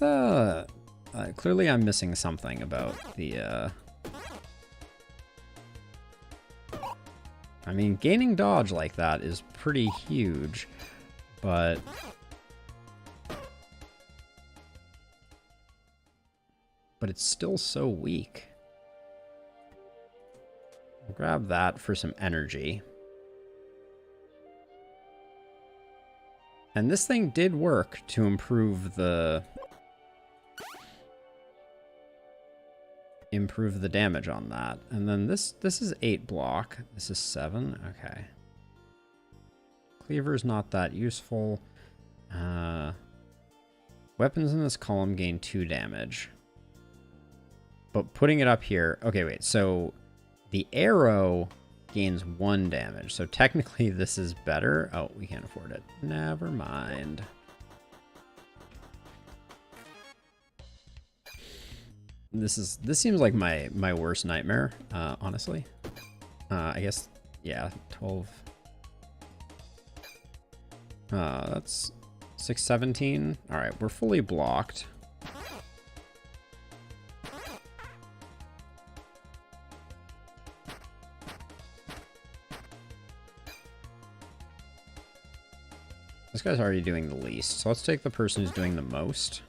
clearly I'm missing something about the I mean, gaining dodge like that is pretty huge, but it's still so weak. I'll grab that for some energy. And this thing did work to improve the damage on that. And then this is 8 block. This is 7. Okay. Cleaver's not that useful. Weapons in this column gain 2 damage. But putting it up here... Okay, wait. So the arrow gains 1 damage. So technically this is better. Oh, we can't afford it. Never mind. This seems like my worst nightmare, honestly. I guess, yeah, 12. That's 617. All right, we're fully blocked. This guy's already doing the least, so let's take the person who's doing the most.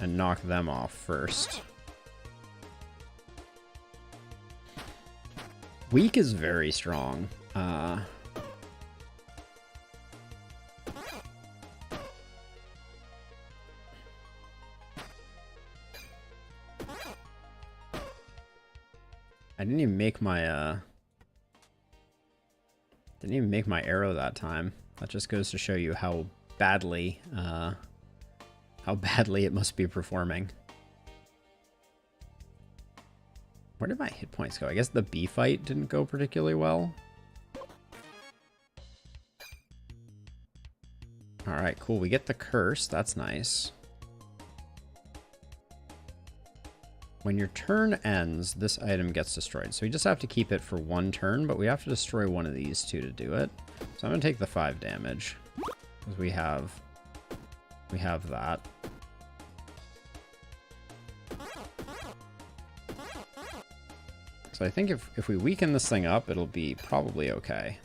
and knock them off first. Weak is very strong. I didn't even make my arrow that time. That just goes to show you how badly it must be performing. Where did my hit points go? I guess the bee fight didn't go particularly well. All right, cool. We get the curse. That's nice. When your turn ends, this item gets destroyed. So we just have to keep it for one turn, but we have to destroy one of these two to do it. So I'm going to take the 5 damage because we have that. So I think if we weaken this thing up, it'll be probably okay.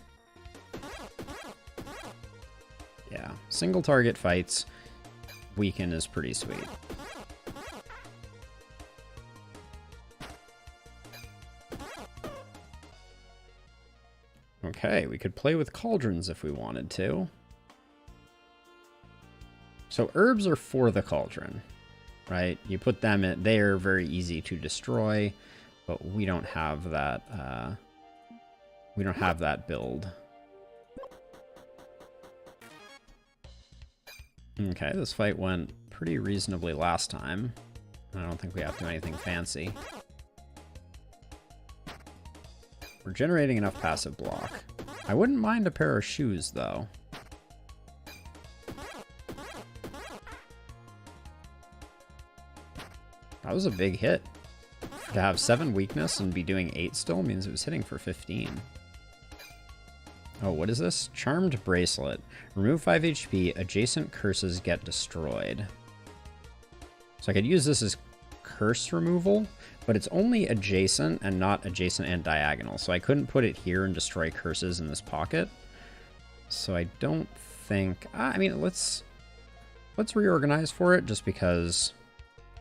Yeah, single target fights, weaken is pretty sweet. Okay, we could play with cauldrons if we wanted to. So herbs are for the cauldron, right? You put them in, they're very easy to destroy, but we don't have that, build. Okay, this fight went pretty reasonably last time. I don't think we have to do anything fancy. We're generating enough passive block. I wouldn't mind a pair of shoes, though. That was a big hit. To have 7 weakness and be doing 8 still means it was hitting for 15. Oh, what is this? Charmed Bracelet. Remove 5 HP, adjacent curses get destroyed. So I could use this as curse removal, but it's only adjacent and not adjacent and diagonal. So I couldn't put it here and destroy curses in this pocket. So I don't think... I mean, let's reorganize for it, just because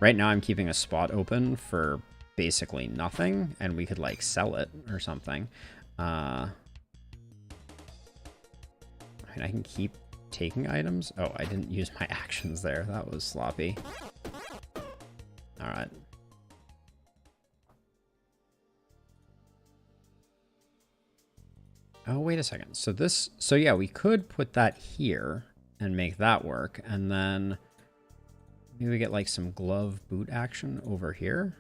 right now I'm keeping a spot open for basically nothing, and we could like sell it or something. I mean, I can keep taking items. Oh, I didn't use my actions there. That was sloppy. All right. Oh, wait a second. So yeah, we could put that here and make that work, and then maybe we get like some glove boot action over here.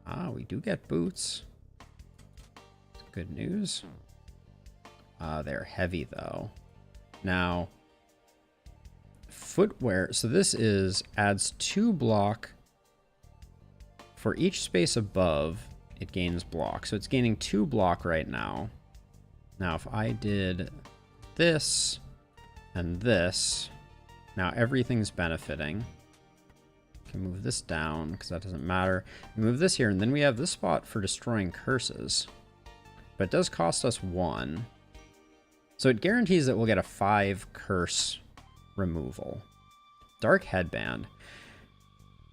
Ah, we do get boots. Good news. They're heavy though. Now, footwear. So this adds 2 block for each space above. It gains block. So it's gaining 2 block right now. Now, if I did this and this, now everything's benefiting. Can move this down because that doesn't matter. Move this here, and then we have this spot for destroying curses. But it does cost us 1. So it guarantees that we'll get a 5 curse removal. Dark Headband.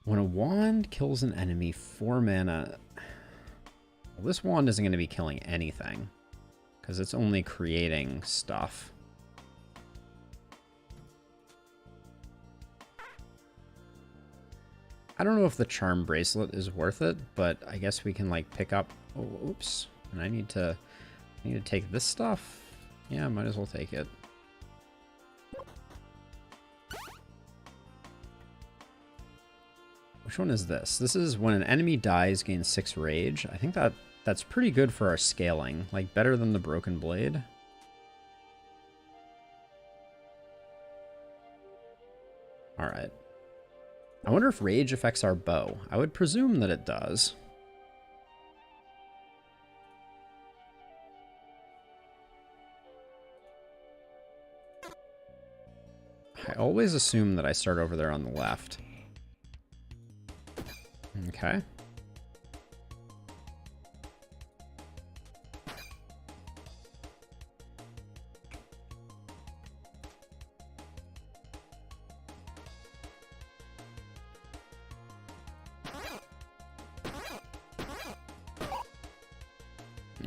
When a wand kills an enemy, 4 mana... Well, this wand isn't going to be killing anything, because it's only creating stuff. I don't know if the charm bracelet is worth it, but I guess we can like pick up... Oh, oops. And I need to take this stuff. Yeah, might as well take it. Which one is this? This is when an enemy dies, gains 6 rage. I think that's pretty good for our scaling. Like, better than the Broken Blade. Alright. I wonder if rage affects our bow. I would presume that it does. I always assume that I start over there on the left. Okay.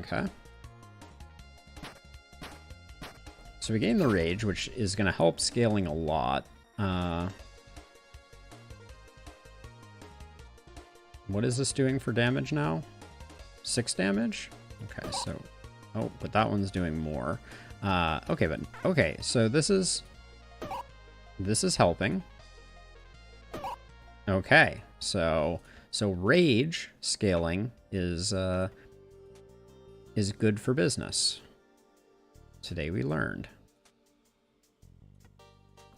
Okay. So we gain the rage, which is going to help scaling a lot. What is this doing for damage now? 6 damage? Okay, so... Oh, but that one's doing more. Okay, so this is helping. Okay, so rage scaling is good for business. Today we learned.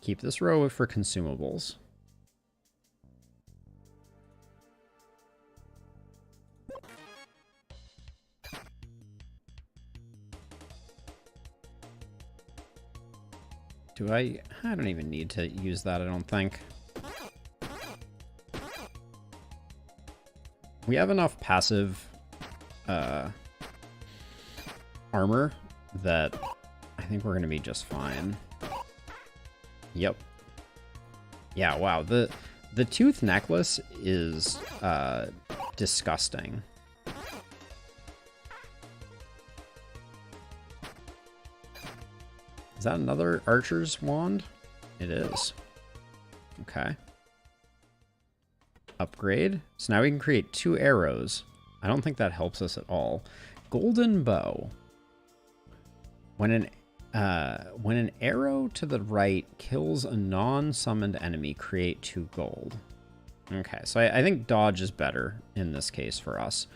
Keep this row for consumables. Do I don't even need to use that, I don't think. We have enough passive armor that I think we're going to be just fine. Yep. Yeah, wow. The tooth necklace is disgusting. Is that another archer's wand? It is. Okay. Upgrade. So now we can create 2 arrows. I don't think that helps us at all. Golden bow. When an arrow to the right kills a non-summoned enemy, create 2 gold. Okay, so I think dodge is better in this case for us.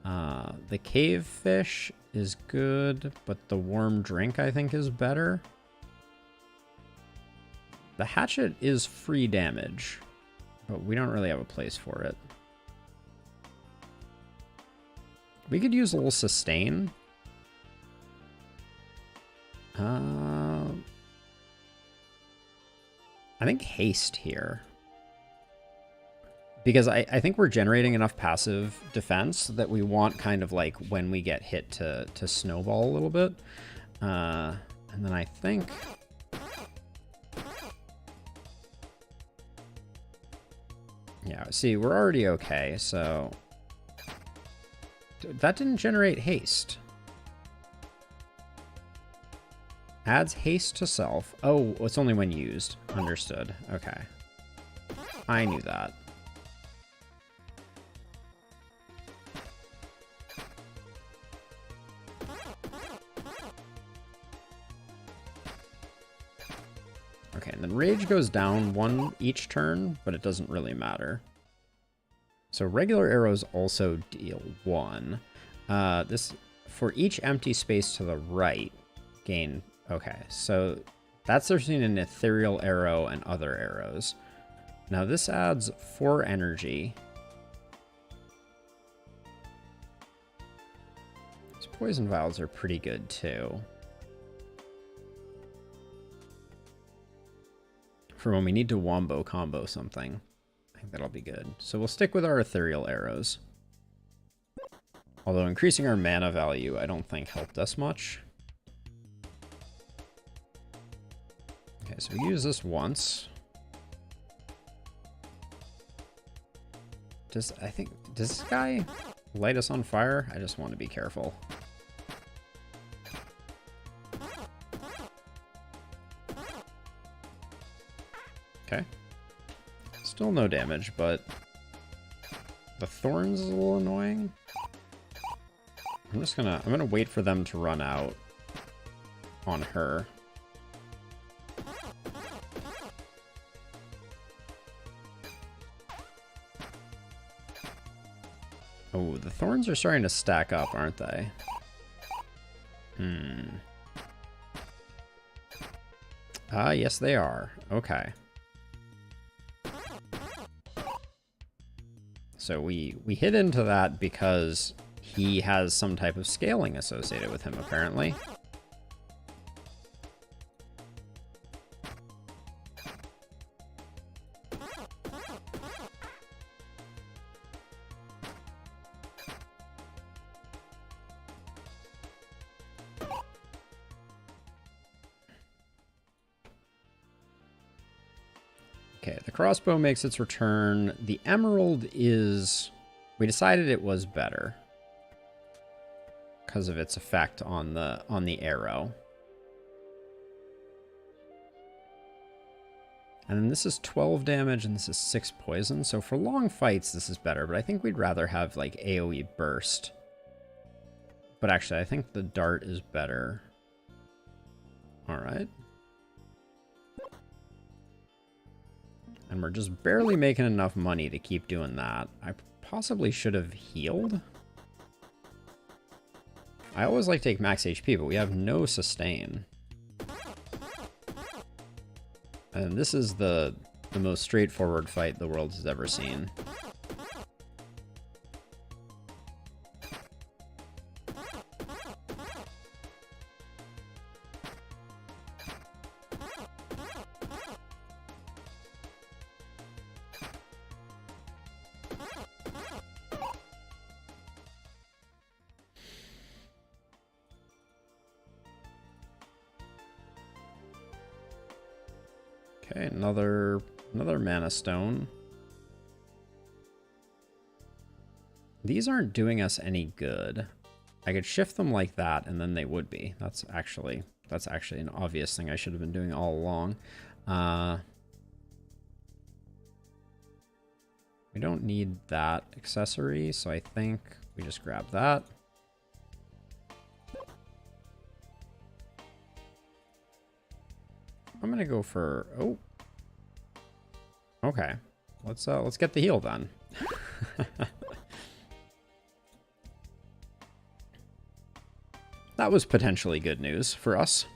The cave fish is good, but the warm drink I think is better. The hatchet is free damage, but we don't really have a place for it. We could use a little sustain. I think haste here. Because I think we're generating enough passive defense that we want kind of like when we get hit to snowball a little bit. And then I think... Yeah, see, we're already okay, so... That didn't generate haste. Adds haste to self. Oh, it's only when used. Understood. Okay. I knew that. Okay, and then rage goes down 1 each turn, but it doesn't really matter. So regular arrows also deal 1. This, for each empty space to the right, gain... Okay, so that's between an ethereal arrow and other arrows. Now this adds 4 energy. These poison vials are pretty good too. For when we need to wombo combo something. I think that'll be good. So we'll stick with our ethereal arrows. Although increasing our mana value I don't think helped us much. Okay, so we use this once. Does this guy light us on fire? I just want to be careful. Okay. Still no damage, but the thorns is a little annoying. I'm gonna wait for them to run out on her. Oh, the thorns are starting to stack up, aren't they? Yes they are. Okay. So we hit into that because he has some type of scaling associated with him, apparently. Okay, the crossbow makes its return. The emerald is... We decided it was better. because of its effect on the arrow. And then this is 12 damage, and this is 6 poison. So for long fights, this is better. But I think we'd rather have, like, AoE burst. But actually, I think the dart is better. Alright. And we're just barely making enough money to keep doing that. I possibly should have healed. I always like to take max HP, but we have no sustain. And this is the most straightforward fight the world has ever seen. Okay, another mana stone. These aren't doing us any good. I could shift them like that, and then they would be. That's actually an obvious thing I should have been doing all along. We don't need that accessory, so I think we just grab that. I'm gonna go for, oh. Okay. Let's get the heal then. That was potentially good news for us.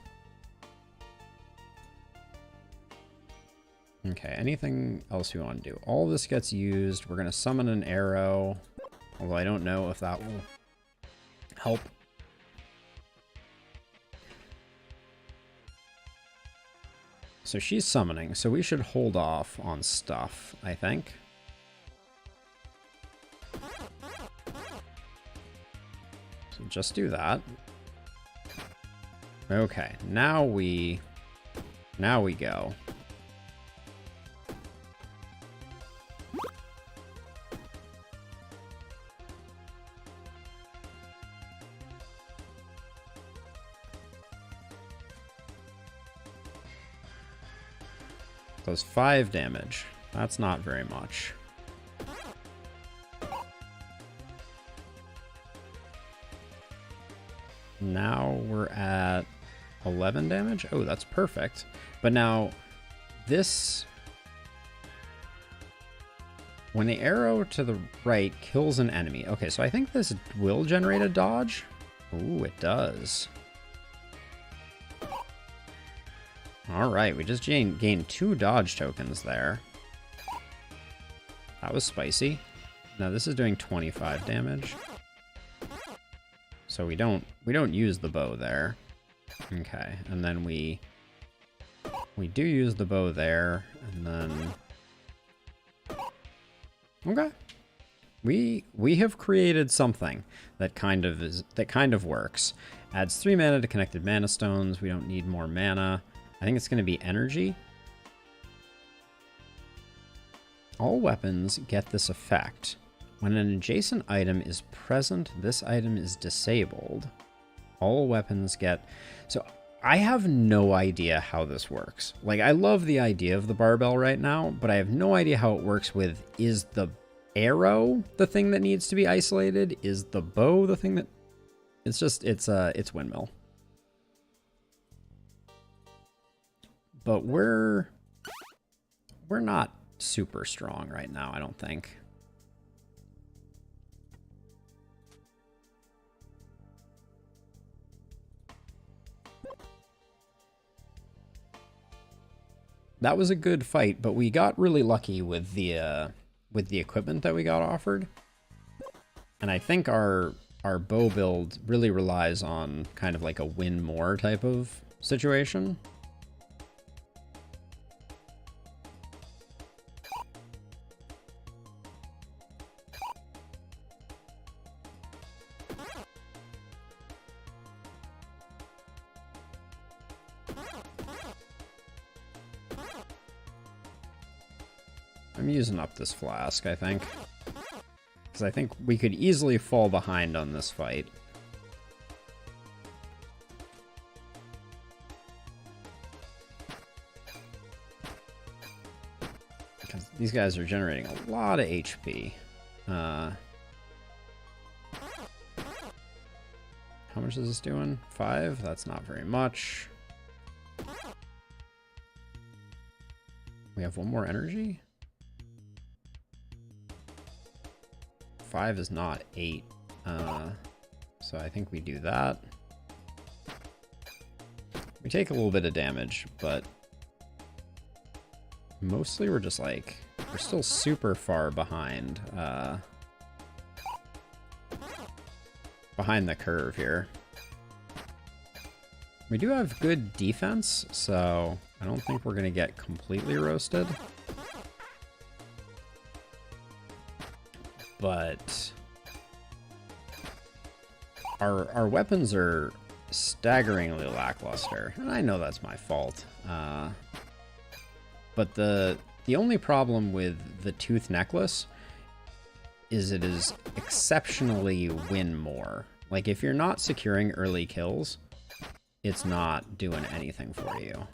Okay, anything else we want to do? All this gets used. We're gonna summon an arrow. Although I don't know if that will help. So she's summoning, so we should hold off on stuff, I think. So just do that. Okay, now we go. Does 5 damage. That's not very much. Now we're at 11 damage. Oh, that's perfect. But now this, when the arrow to the right kills an enemy. Okay, so I think this will generate a dodge. Ooh, it does. All right, we just gained 2 dodge tokens there. That was spicy. Now this is doing 25 damage. So we don't use the bow there. Okay, and then we do use the bow there, and then okay. We have created something that kind of works. Adds 3 mana to connected mana stones. We don't need more mana. I think it's going to be energy. All weapons get this effect. When an adjacent item is present, this item is disabled. All weapons get... So I have no idea how this works. Like, I love the idea of the barbell right now, but I have no idea how it works with, is the arrow the thing that needs to be isolated? Is the bow the thing that... It's just, it's windmill. But we're not super strong right now, I don't think. That was a good fight, but we got really lucky with the equipment that we got offered. And I think our bow build really relies on kind of like a win more type of situation. I'm using up this flask, I think. Because I think we could easily fall behind on this fight. Because these guys are generating a lot of HP. How much is this doing? 5? That's not very much. We have one more energy? 5 is not 8. So I think we do that. We take a little bit of damage, but mostly we're just like, we're still super far behind, behind the curve here. We do have good defense, so I don't think we're going to get completely roasted. But our weapons are staggeringly lackluster, and I know that's my fault. But the only problem with the tooth necklace is it is exceptionally win more. Like, if you're not securing early kills, it's not doing anything for you.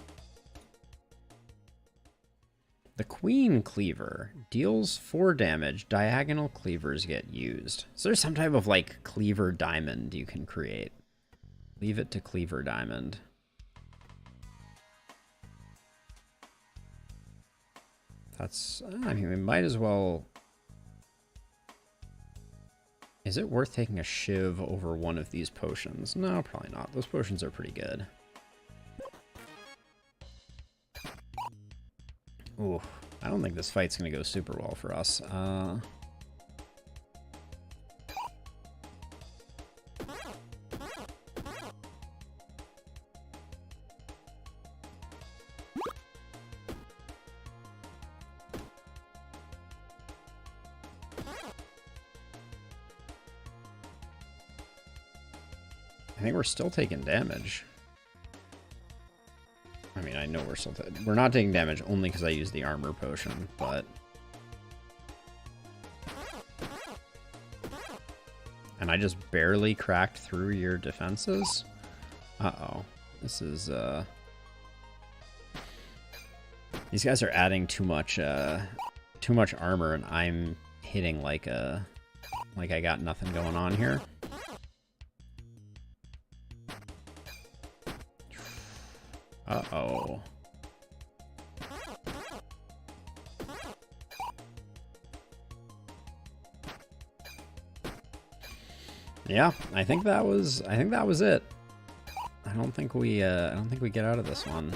The Queen Cleaver deals 4 damage. Diagonal cleavers get used. So there's some type of, like, cleaver diamond you can create. Leave it to cleaver diamond. That's, I mean, we might as well... Is it worth taking a shiv over one of these potions? No, probably not. Those potions are pretty good. Ooh, I don't think this fight's gonna go super well for us. I think we're still taking damage. I mean, I know we're not taking damage only because I used the armor potion, but... And I just barely cracked through your defenses? Uh-oh. This is, These guys are adding too much armor, and I'm hitting like I got nothing going on here. Uh-oh. Yeah, I think that was it. I don't think we get out of this one.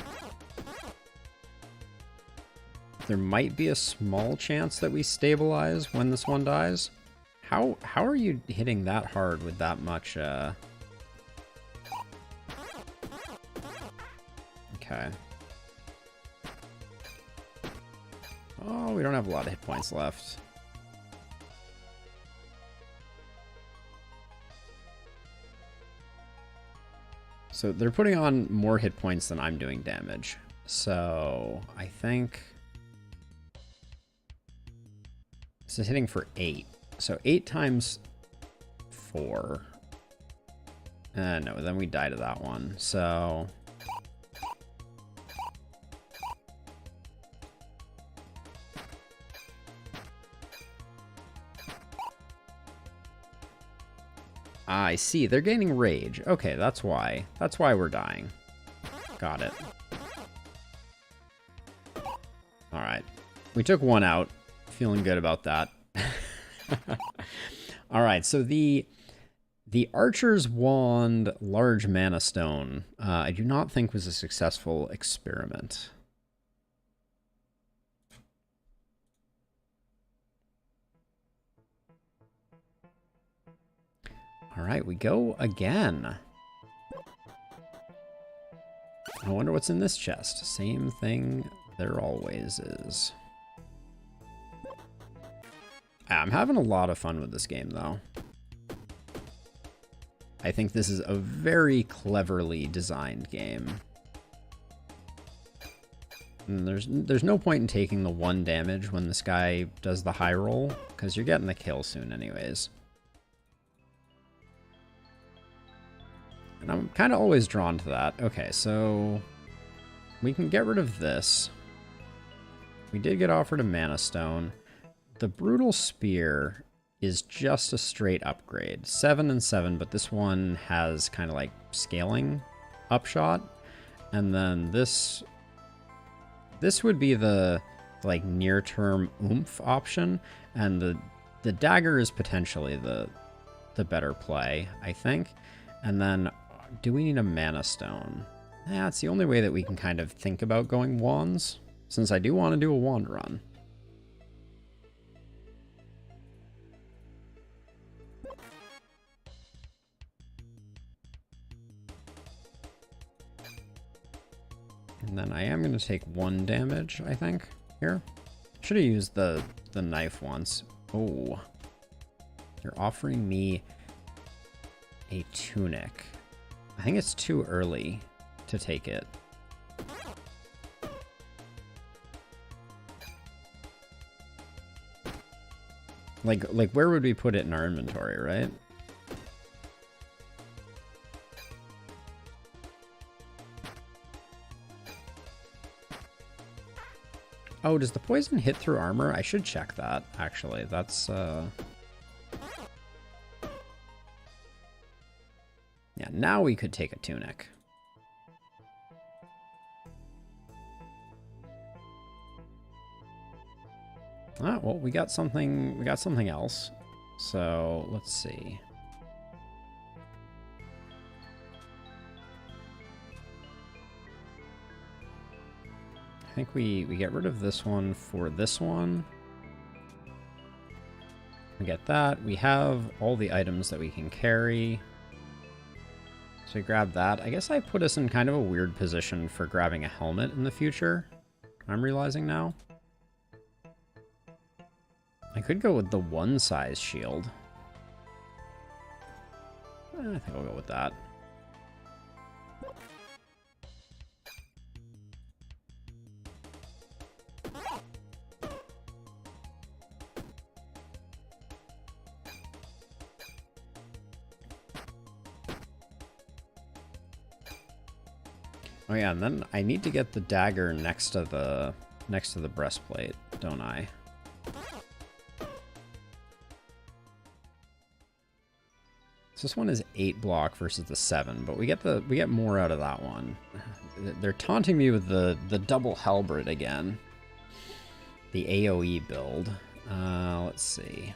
There might be a small chance that we stabilize when this one dies. How are you hitting that hard with that much Okay. Oh, we don't have a lot of hit points left. So they're putting on more hit points than I'm doing damage. So I think this is hitting for 8. So 8 times 4. No, then we die to that one. So I see. They're gaining rage. Okay, that's why. That's why we're dying. Got it. Alright. We took one out. Feeling good about that. Alright, so the Archer's Wand Large Mana Stone, I do not think was a successful experiment. All right, we go again. I wonder what's in this chest. Same thing there always is. I'm having a lot of fun with this game, though. I think this is a very cleverly designed game. And there's no point in taking the 1 damage when this guy does the high roll, because you're getting the kill soon anyways. And I'm kind of always drawn to that. Okay, so we can get rid of this. We did get offered a Mana Stone. The Brutal Spear is just a straight upgrade. 7 and 7, but this one has kind of like scaling upshot. And then this would be the like near-term oomph option, and the dagger is potentially the better play, I think. And then, do we need a Mana Stone? Yeah, it's the only way that we can kind of think about going wands, since I do want to do a wand run. And then I am going to take 1 damage, I think, here. Should have used the knife once. Oh. You're offering me a tunic. I think it's too early to take it. Like where would we put it in our inventory, right? Oh, does the poison hit through armor? I should check that, actually. That's, yeah, now we could take a tunic. Ah, well, we got something else. So, let's see. I think we get rid of this one for this one. We get that. We have all the items that we can carry. So we grab that. I guess I put us in kind of a weird position for grabbing a helmet in the future. I'm realizing now. I could go with the 1 size shield. I think I'll go with that. Oh yeah, and then I need to get the dagger next to the breastplate, don't I? So this one is 8 block versus the 7, but we get more out of that one. They're taunting me with the double halberd again. The AoE build. Let's see.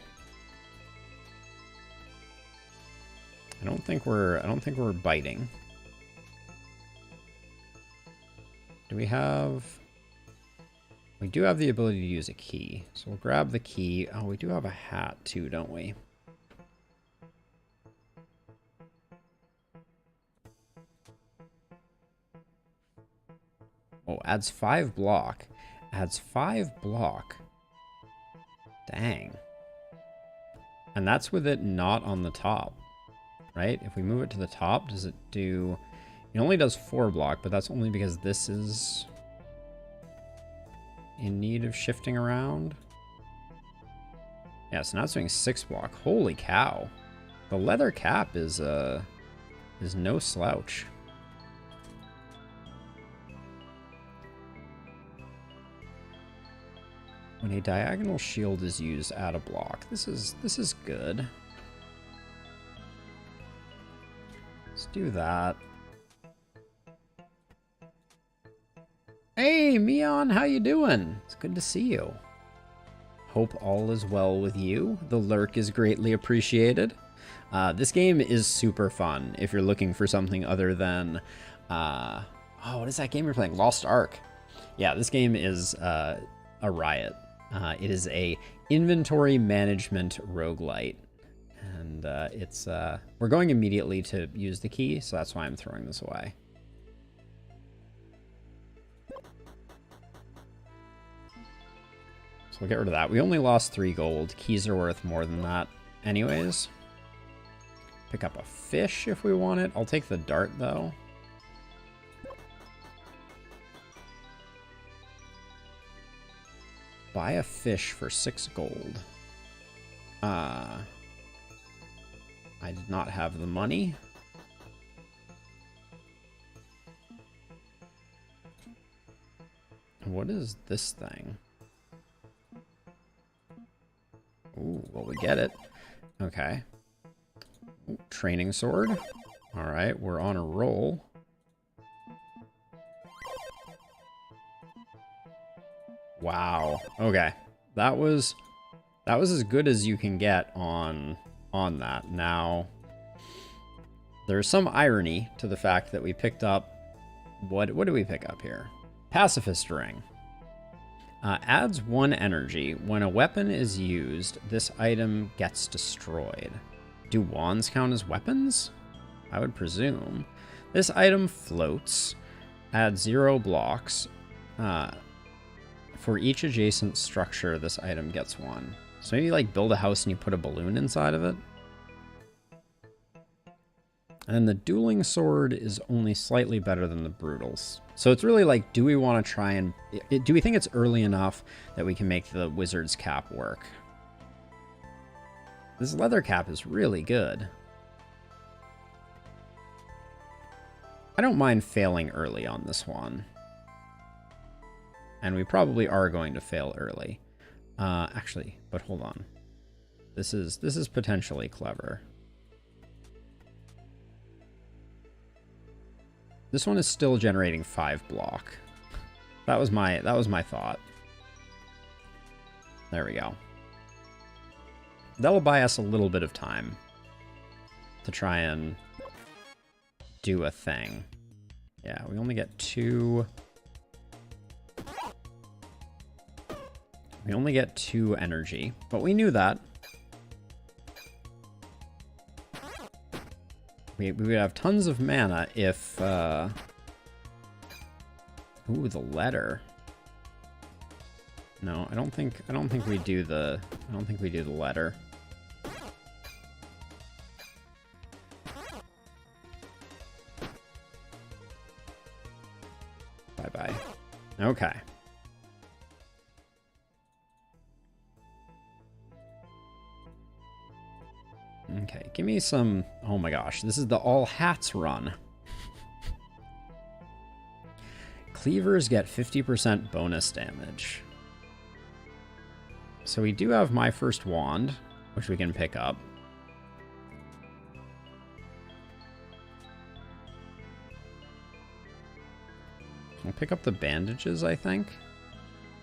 I don't think we're biting. Do we have... We do have the ability to use a key. So we'll grab the key. Oh, we do have a hat too, don't we? Oh, adds 5 block. Adds 5 block. Dang. And that's with it not on the top, right? If we move it to the top, does it do... It only does 4 block, but that's only because this is in need of shifting around. Yeah, so now it's doing 6 block. Holy cow. The leather cap is no slouch. When a diagonal shield is used, add a block. This is good. Let's do that. Hey, Mion, how you doing? It's good to see you. Hope all is well with you. The lurk is greatly appreciated. This game is super fun if you're looking for something other than... oh, what is that game you're playing? Lost Ark. Yeah, this game is a riot. It is a inventory management roguelite. And it's... we're going immediately to use the key, so that's why I'm throwing this away. So we'll get rid of that. We only lost 3 gold. Keys are worth more than that anyways. Pick up a fish if we want it. I'll take the dart, though. Buy a fish for 6 gold. I did not have the money. What is this thing? Well, we get it. Okay. Ooh, training sword. All right, we're on a roll. Wow. Okay. That was as good as you can get on that. Now, there's some irony to the fact that we picked up what do we pick up here? Pacifist ring. Adds 1 energy. When a weapon is used, this item gets destroyed. Do wands count as weapons? I would presume. This item floats. Adds 0 blocks. For each adjacent structure, this item gets 1. So maybe like build a house and you put a balloon inside of it. And the dueling sword is only slightly better than the brutals. So it's really like, do we want to try and... do we think it's early enough that we can make the wizard's cap work? This leather cap is really good. I don't mind failing early on this one. And we probably are going to fail early. Actually, but hold on. This is potentially clever. This one is still generating 5 block. That was my thought. There we go. That'll buy us a little bit of time to try and do a thing. Yeah, we only get 2. We only get 2 energy, but we knew that. We would have tons of mana if, ooh, the letter. No, I don't think we do the letter. Bye-bye. Okay. Okay, give me some... Oh my gosh, this is the all hats run. Cleavers get 50% bonus damage. So we do have my first wand, which we can pick up. We'll pick up the bandages, I think.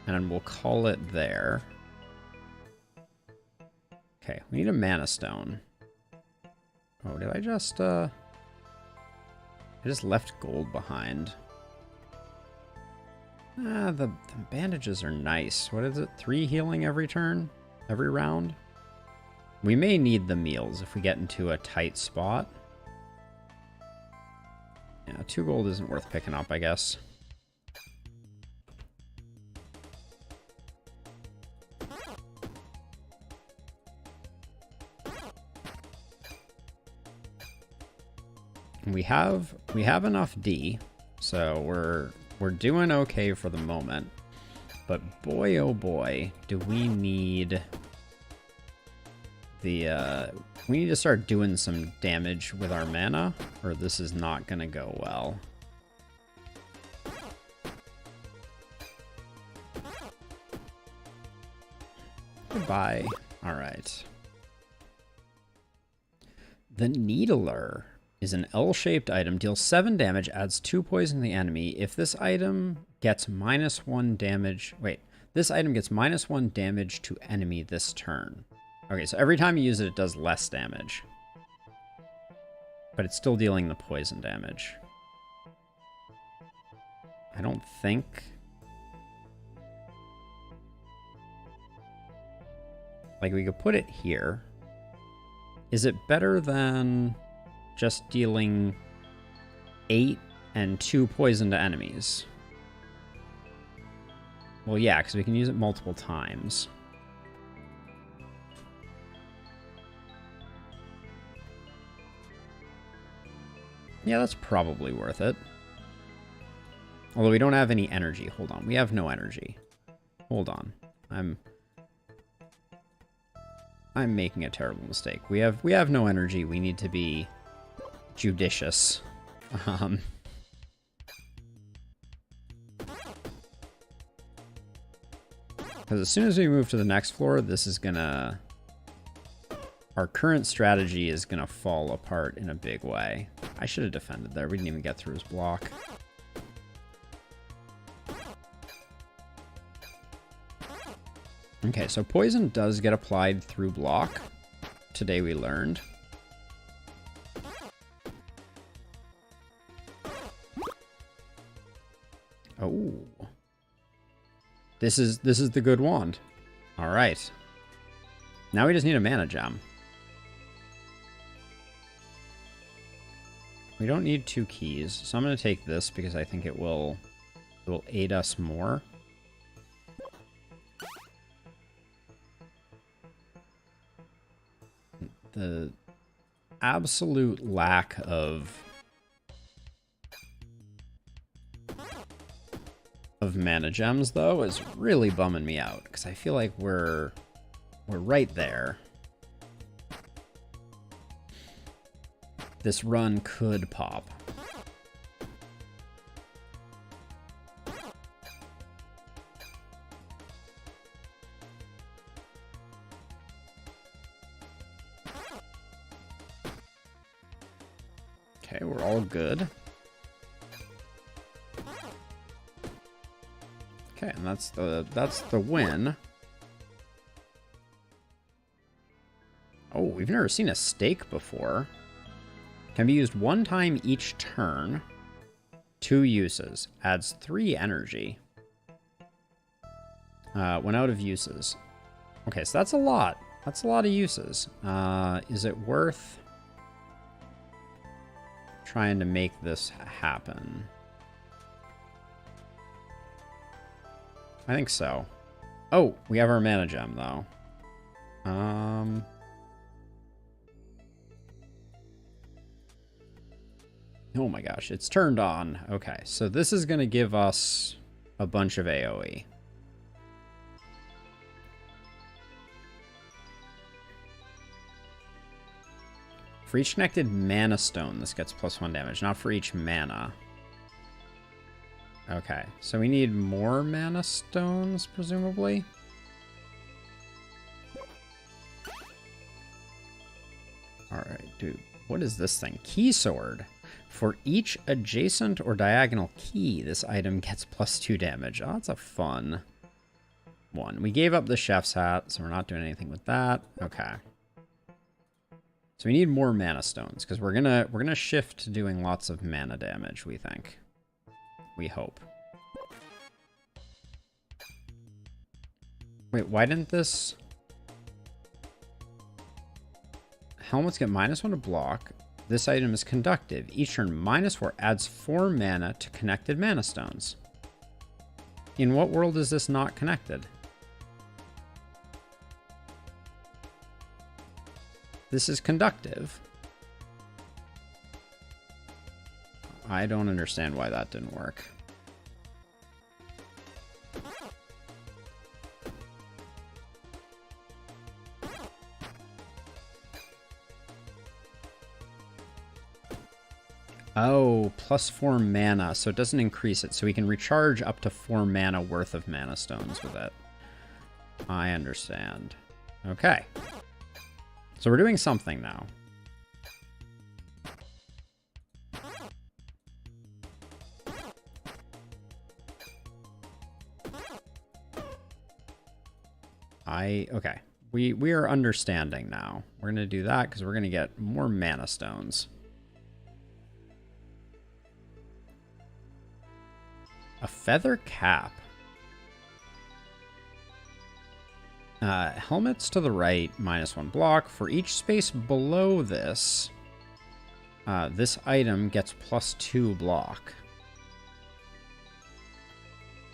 And then we'll call it there. Okay, we need a mana stone. Oh, did I just left gold behind. The bandages are nice. What is it? 3 healing every turn? Every round? We may need the meals if we get into a tight spot. Yeah, 2 gold isn't worth picking up, I guess. We have enough D, so we're doing okay for the moment. But boy, oh boy, do we need the we need to start doing some damage with our mana, or this is not gonna go well. Goodbye. All right. The Needler is an L-shaped item, deals 7 damage, adds 2 poison to the enemy. If this item gets -1 damage... Wait, this item gets -1 damage to enemy this turn. Okay, so every time you use it, it does less damage. But it's still dealing the poison damage. I don't think... Like, we could put it here. Is it better than... just dealing 8 and 2 poison to enemies? Well, yeah, because we can use it multiple times. Yeah, that's probably worth it. Although we don't have any energy. Hold on, we have no energy. Hold on. I'm making a terrible mistake. We have no energy. We need to be judicious. Because as soon as we move to the next floor, this is gonna our current strategy is going to fall apart in a big way. I should have defended there. We didn't even get through his block. Okay, so poison does get applied through block. Today we learned. Oh. This is the good wand. All right. Now we just need a mana gem. We don't need 2 keys, so I'm going to take this because I think it will aid us more. The absolute lack of mana gems, though, is really bumming me out because I feel like we're right there. This run could pop. Okay, we're all good. Okay, and that's the win. Oh, we've never seen a stake before. Can be used 1 time each turn. 2 uses. Adds 3 energy. When out of uses. Okay, so that's a lot. That's a lot of uses. Is it worth trying to make this happen? I think so. Oh, we have our mana gem, though. Oh my gosh, it's turned on. Okay, so this is going to give us a bunch of AoE. For each connected mana stone, this gets +1 damage, not for each mana. Okay, so we need more mana stones, presumably. Alright, dude. What is this thing? Key sword. For each adjacent or diagonal key, this item gets +2 damage. Oh, that's a fun one. We gave up the chef's hat, so we're not doing anything with that. Okay. So we need more mana stones, because we're gonna shift to doing lots of mana damage, we think. We hope. Wait, why didn't this... Helmets get -1 to block. This item is conductive. Each turn -4 adds 4 mana to connected mana stones. In what world is this not connected? This is conductive. I don't understand why that didn't work. Oh, +4 mana, so it doesn't increase it. So we can recharge up to 4 mana worth of mana stones with it. I understand. Okay. So we're doing something now. Okay. We are understanding now. We're going to do that because we're going to get more mana stones. A feather cap. Helmets to the right, -1 block. For each space below this, this item gets +2 block.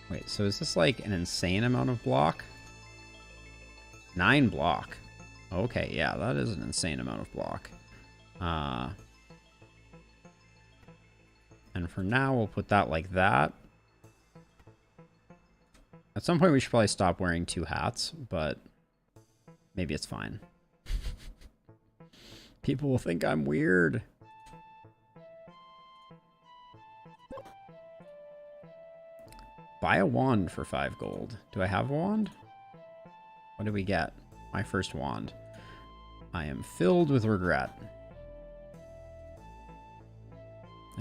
Wait, so is this like an insane amount of block? 9 block. Okay, yeah, that is an insane amount of block. And for now, we'll put that like that. At some point, we should probably stop wearing 2 hats, but maybe it's fine. People will think I'm weird. Buy a wand for 5 gold. Do I have a wand? What did we get? My first wand. I am filled with regret.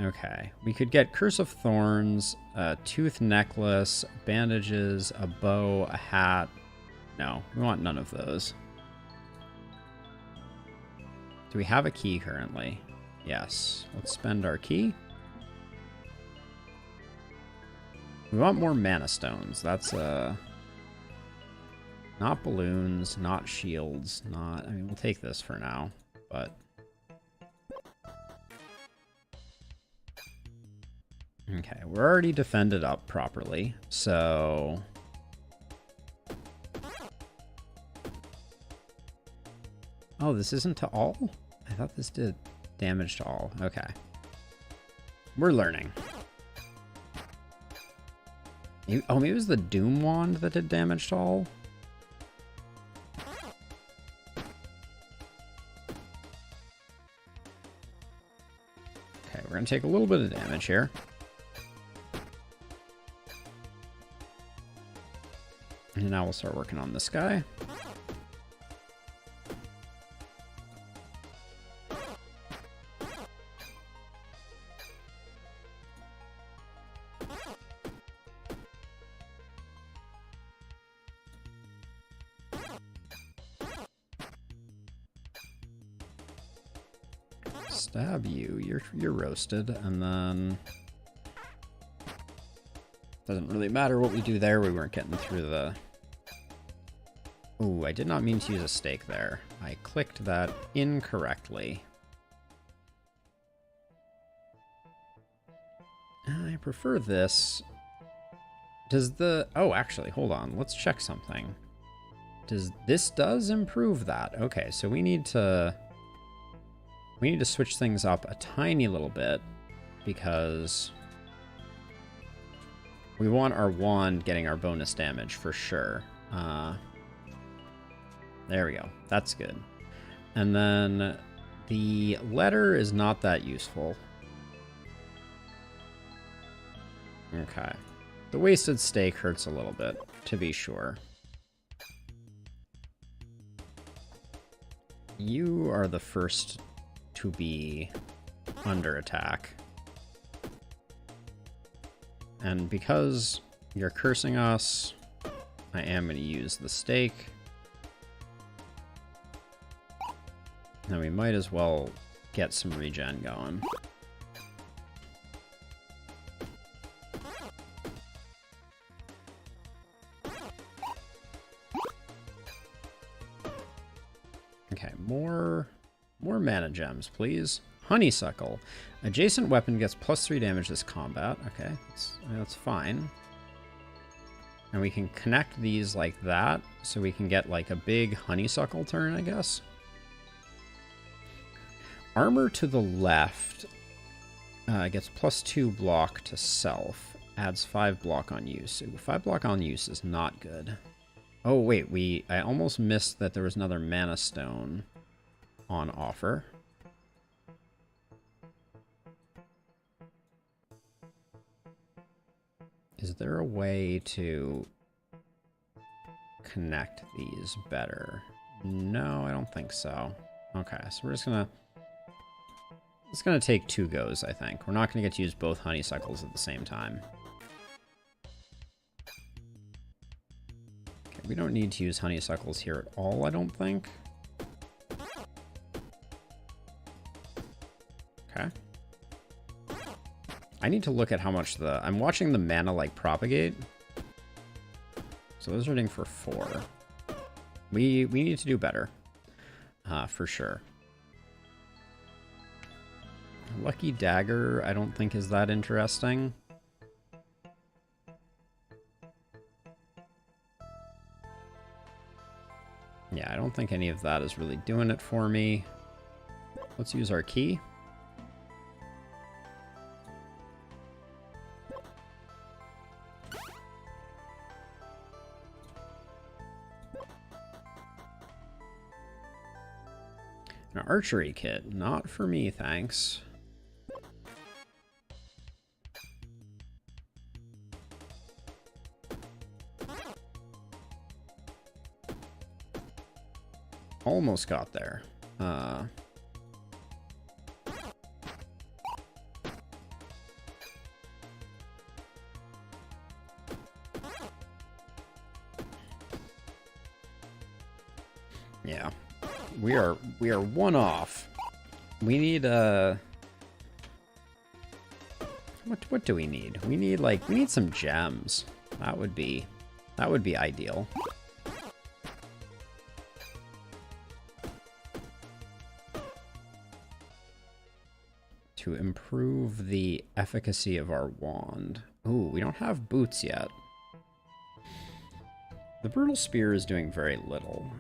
Okay, we could get Curse of Thorns, a tooth necklace, bandages, a bow, a hat. No, we want none of those. Do we have a key currently? Yes. Let's spend our key. We want more mana stones. That's not balloons, not shields, not... I mean, we'll take this for now, but... Okay, we're already defended up properly, so... Oh, this isn't to all? I thought this did damage to all. Okay. We're learning. Oh, maybe it was the Doom Wand that did damage to all? Okay, we're going to take a little bit of damage here. And now we'll start working on this guy. Stab you. You're roasted, and then doesn't really matter what we do there. We weren't getting through the... Ooh, I did not mean to use a stake there. I clicked that incorrectly. I prefer this. Does the... Oh, actually, hold on. Let's check something. This does improve that. Okay, so we need to switch things up a tiny little bit because we want our wand getting our bonus damage for sure. There we go. That's good. And then the letter is not that useful. Okay. The wasted stake hurts a little bit, to be sure. You are the first to be under attack. And because you're cursing us, I am going to use the stake. Now we might as well get some regen going. Okay, more mana gems, please. Honeysuckle. Adjacent weapon gets +3 damage this combat. Okay, that's fine. And we can connect these like that, so we can get like a big honeysuckle turn, I guess. Armor to the left gets +2 block to self. Adds 5 block on use. 5 block on use is not good. Oh, wait, I almost missed that there was another mana stone on offer. Is there a way to connect these better? No, I don't think so. Okay, so we're just gonna... It's gonna take 2 goes, I think. We're not gonna get to use both honeysuckles at the same time. Okay, we don't need to use honeysuckles here at all, I don't think. Okay. I need to look at how much the... I'm watching the mana, like, propagate. So those are hitting for 4. We need to do better. For sure. Lucky Dagger, I don't think is that interesting. Yeah, I don't think any of that is really doing it for me. Let's use our key. An archery kit. Not for me, thanks. Almost got there. Yeah. We are one off. We need what do we need? We need some gems. That would be ideal. To improve the efficacy of our wand. Ooh, we don't have boots yet. The brutal spear is doing very little.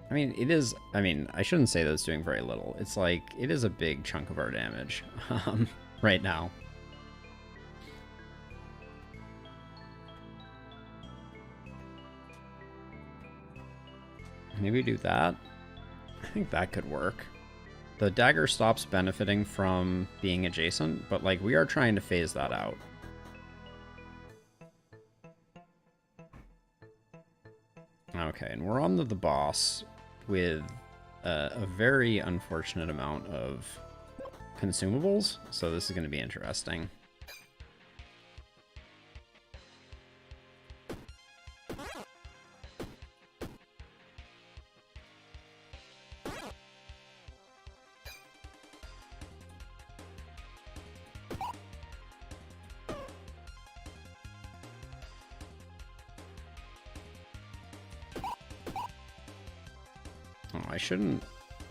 I mean, it is... I mean, I shouldn't say that it's doing very little. It's like, it is a big chunk of our damage right now. Maybe do that. I think that could work. The dagger stops benefiting from being adjacent, but like we are trying to phase that out. Okay, and we're on to the boss with a very unfortunate amount of consumables, so this is going to be interesting.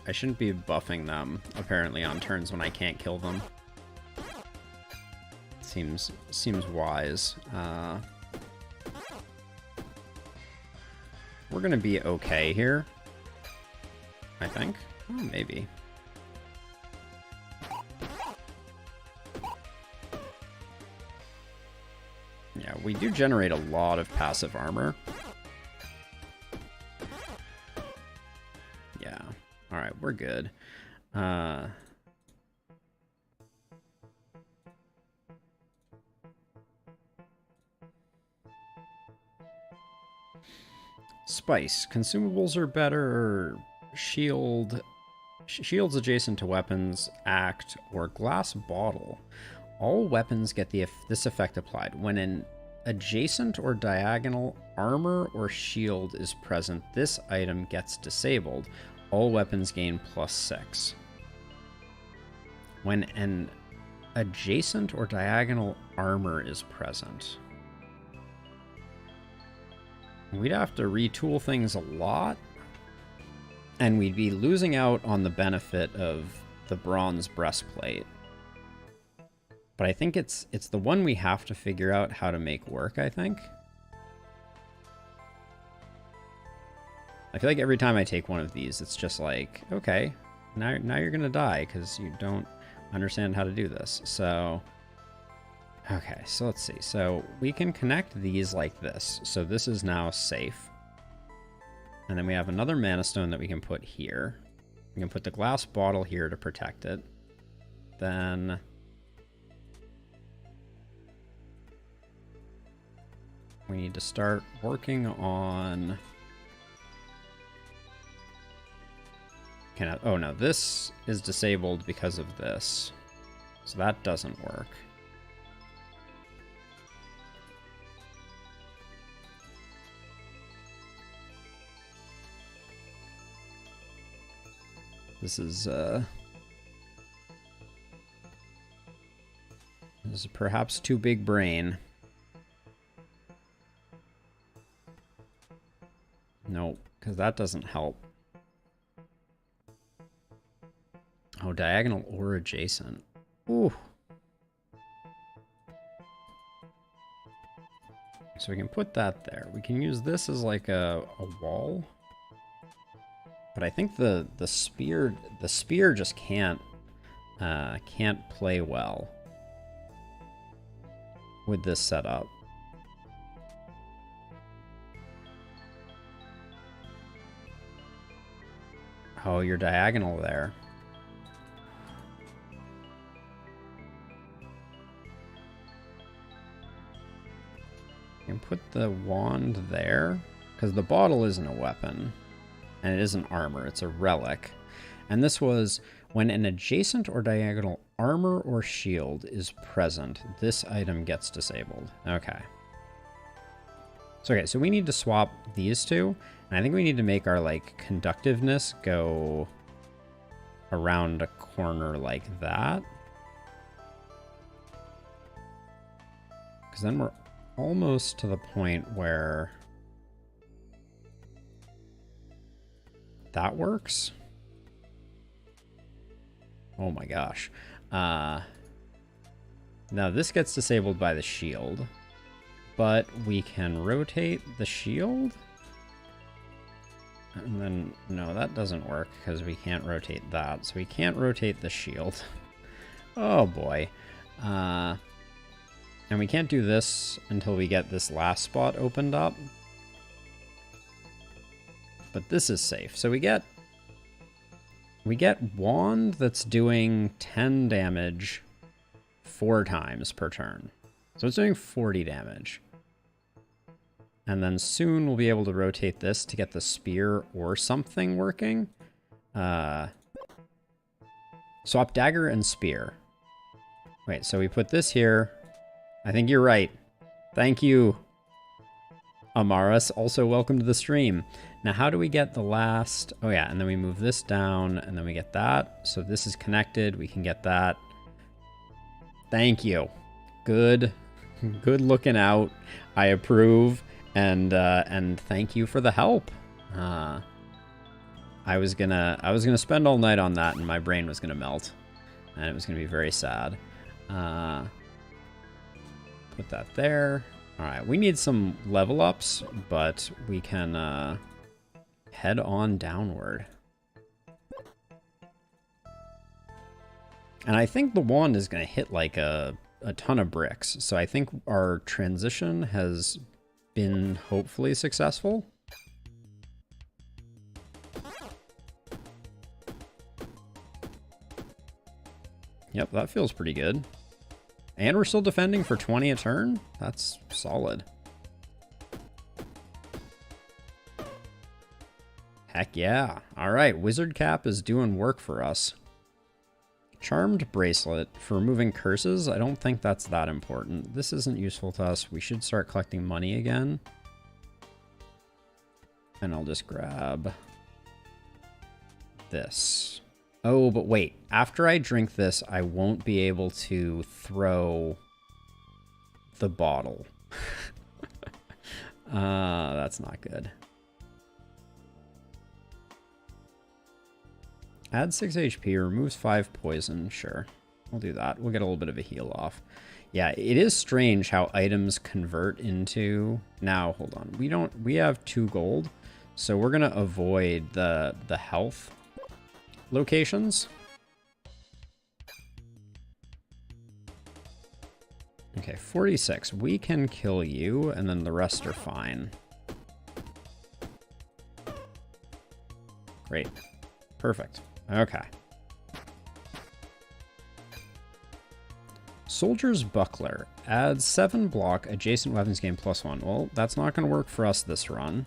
I shouldn't be buffing them, apparently, on turns when I can't kill them. Seems wise. We're gonna be okay here, I think. Oh, maybe. Yeah, we do generate a lot of passive armor. Alright, we're good. Spice. Consumables are better. Shields adjacent to weapons, act, or glass bottle. All weapons get this effect applied. When an adjacent or diagonal armor or shield is present, this item gets disabled. All weapons gain +6. When an adjacent or diagonal armor is present. We'd have to retool things a lot, and we'd be losing out on the benefit of the bronze breastplate. But I think it's the one we have to figure out how to make work, I think. I feel like every time I take one of these, it's just like, okay, now you're gonna die because you don't understand how to do this. So, okay, so let's see. So we can connect these like this. So this is now safe. And then we have another mana stone that we can put here. We can put the glass bottle here to protect it. Then we need to start working on... Oh no, this is disabled because of this. So that doesn't work. This is perhaps too big brain. Nope, because that doesn't help. Oh, diagonal or adjacent. Ooh. So we can put that there. We can use this as like a wall. But I think the spear just can't play well with this setup. Oh, you're diagonal there. can put the wand there, because the bottle isn't a weapon, and it isn't armor, it's a relic. And this was, when an adjacent or diagonal armor or shield is present, this item gets disabled. Okay. So we need to swap these two, and I think we need to make our, like, conductiveness go around a corner like that. Because then we're almost to the point where that works. Oh my gosh. Now this gets disabled by the shield, but we can rotate the shield. And then, no, that doesn't work because we can't rotate that. So we can't rotate the shield. Oh boy. And we can't do this until we get this last spot opened up. But this is safe. So we get wand that's doing 10 damage 4 times per turn. So it's doing 40 damage. And then soon we'll be able to rotate this to get the spear or something working. Swap dagger and spear. Wait, so we put this here. I think you're right. Thank you, Amaris. Also, welcome to the stream. Now, how do we get the last... Oh, yeah, and then we move this down, and then we get that. So this is connected. We can get that. Thank you. Good looking out. I approve. And thank you for the help. I was gonna spend all night on that, and my brain was gonna melt, and it was gonna be very sad. Put that there. All right, we need some level ups, but we can head on downward. And I think the wand is gonna hit like a ton of bricks, so I think our transition has been hopefully successful. Yep, that feels pretty good. And we're still defending for 20 a turn? That's solid. Heck yeah. Alright, Wizard Cap is doing work for us. Charmed Bracelet for removing curses. I don't think that's that important. This isn't useful to us. We should start collecting money again. And I'll just grab this. Oh, but wait. After I drink this, I won't be able to throw the bottle. That's not good. Add 6 HP, removes 5 poison. Sure, we'll do that. We'll get a little bit of a heal off. Yeah, it is strange how items convert into... Now, hold on. We have 2 gold, so we're going to avoid the health locations. Okay, 46. We can kill you, and then the rest are fine. Great. Perfect. Okay. Soldier's Buckler. Adds 7 block, adjacent weapons gain +1. Well, that's not going to work for us this run.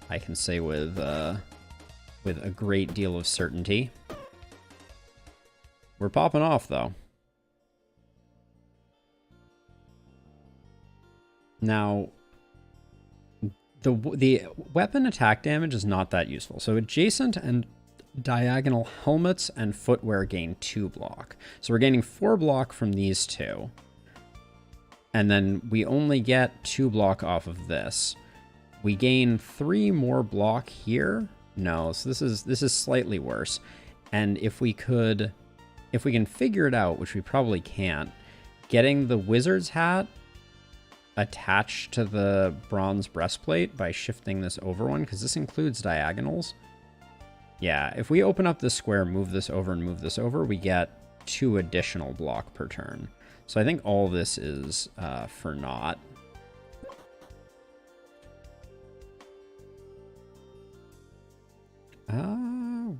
I can say with a great deal of certainty. We're popping off, though. Now, the weapon attack damage is not that useful. So adjacent and diagonal helmets and footwear gain 2 block. So we're gaining 4 block from these two. And then we only get 2 block off of this. We gain 3 more block here. No, so this is slightly worse. And if we can figure it out, which we probably can't, getting the wizard's hat attached to the bronze breastplate by shifting this over one, because this includes diagonals. Yeah, if we open up this square, move this over, and move this over, we get 2 additional block per turn. So I think all this is for naught.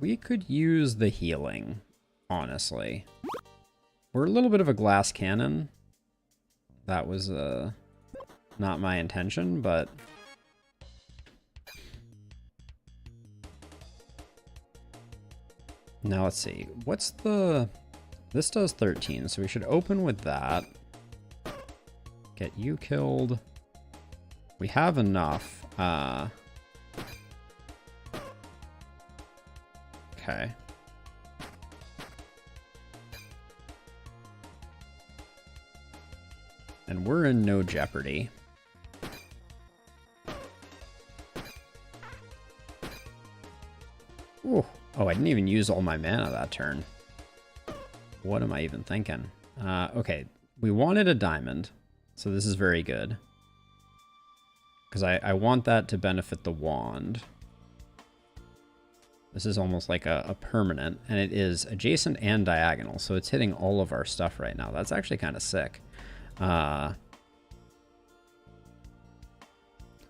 We could use the healing, honestly. We're a little bit of a glass cannon. That was not my intention, but... Now let's see. What's the... This does 13, so we should open with that. Get you killed. We have enough. Okay. And we're in no jeopardy. Ooh. Oh, I didn't even use all my mana that turn. What am I even thinking? Okay, we wanted a diamond, so this is very good. Because I want that to benefit the wand. This is almost like a permanent, and it is adjacent and diagonal, so it's hitting all of our stuff right now. That's actually kind of sick.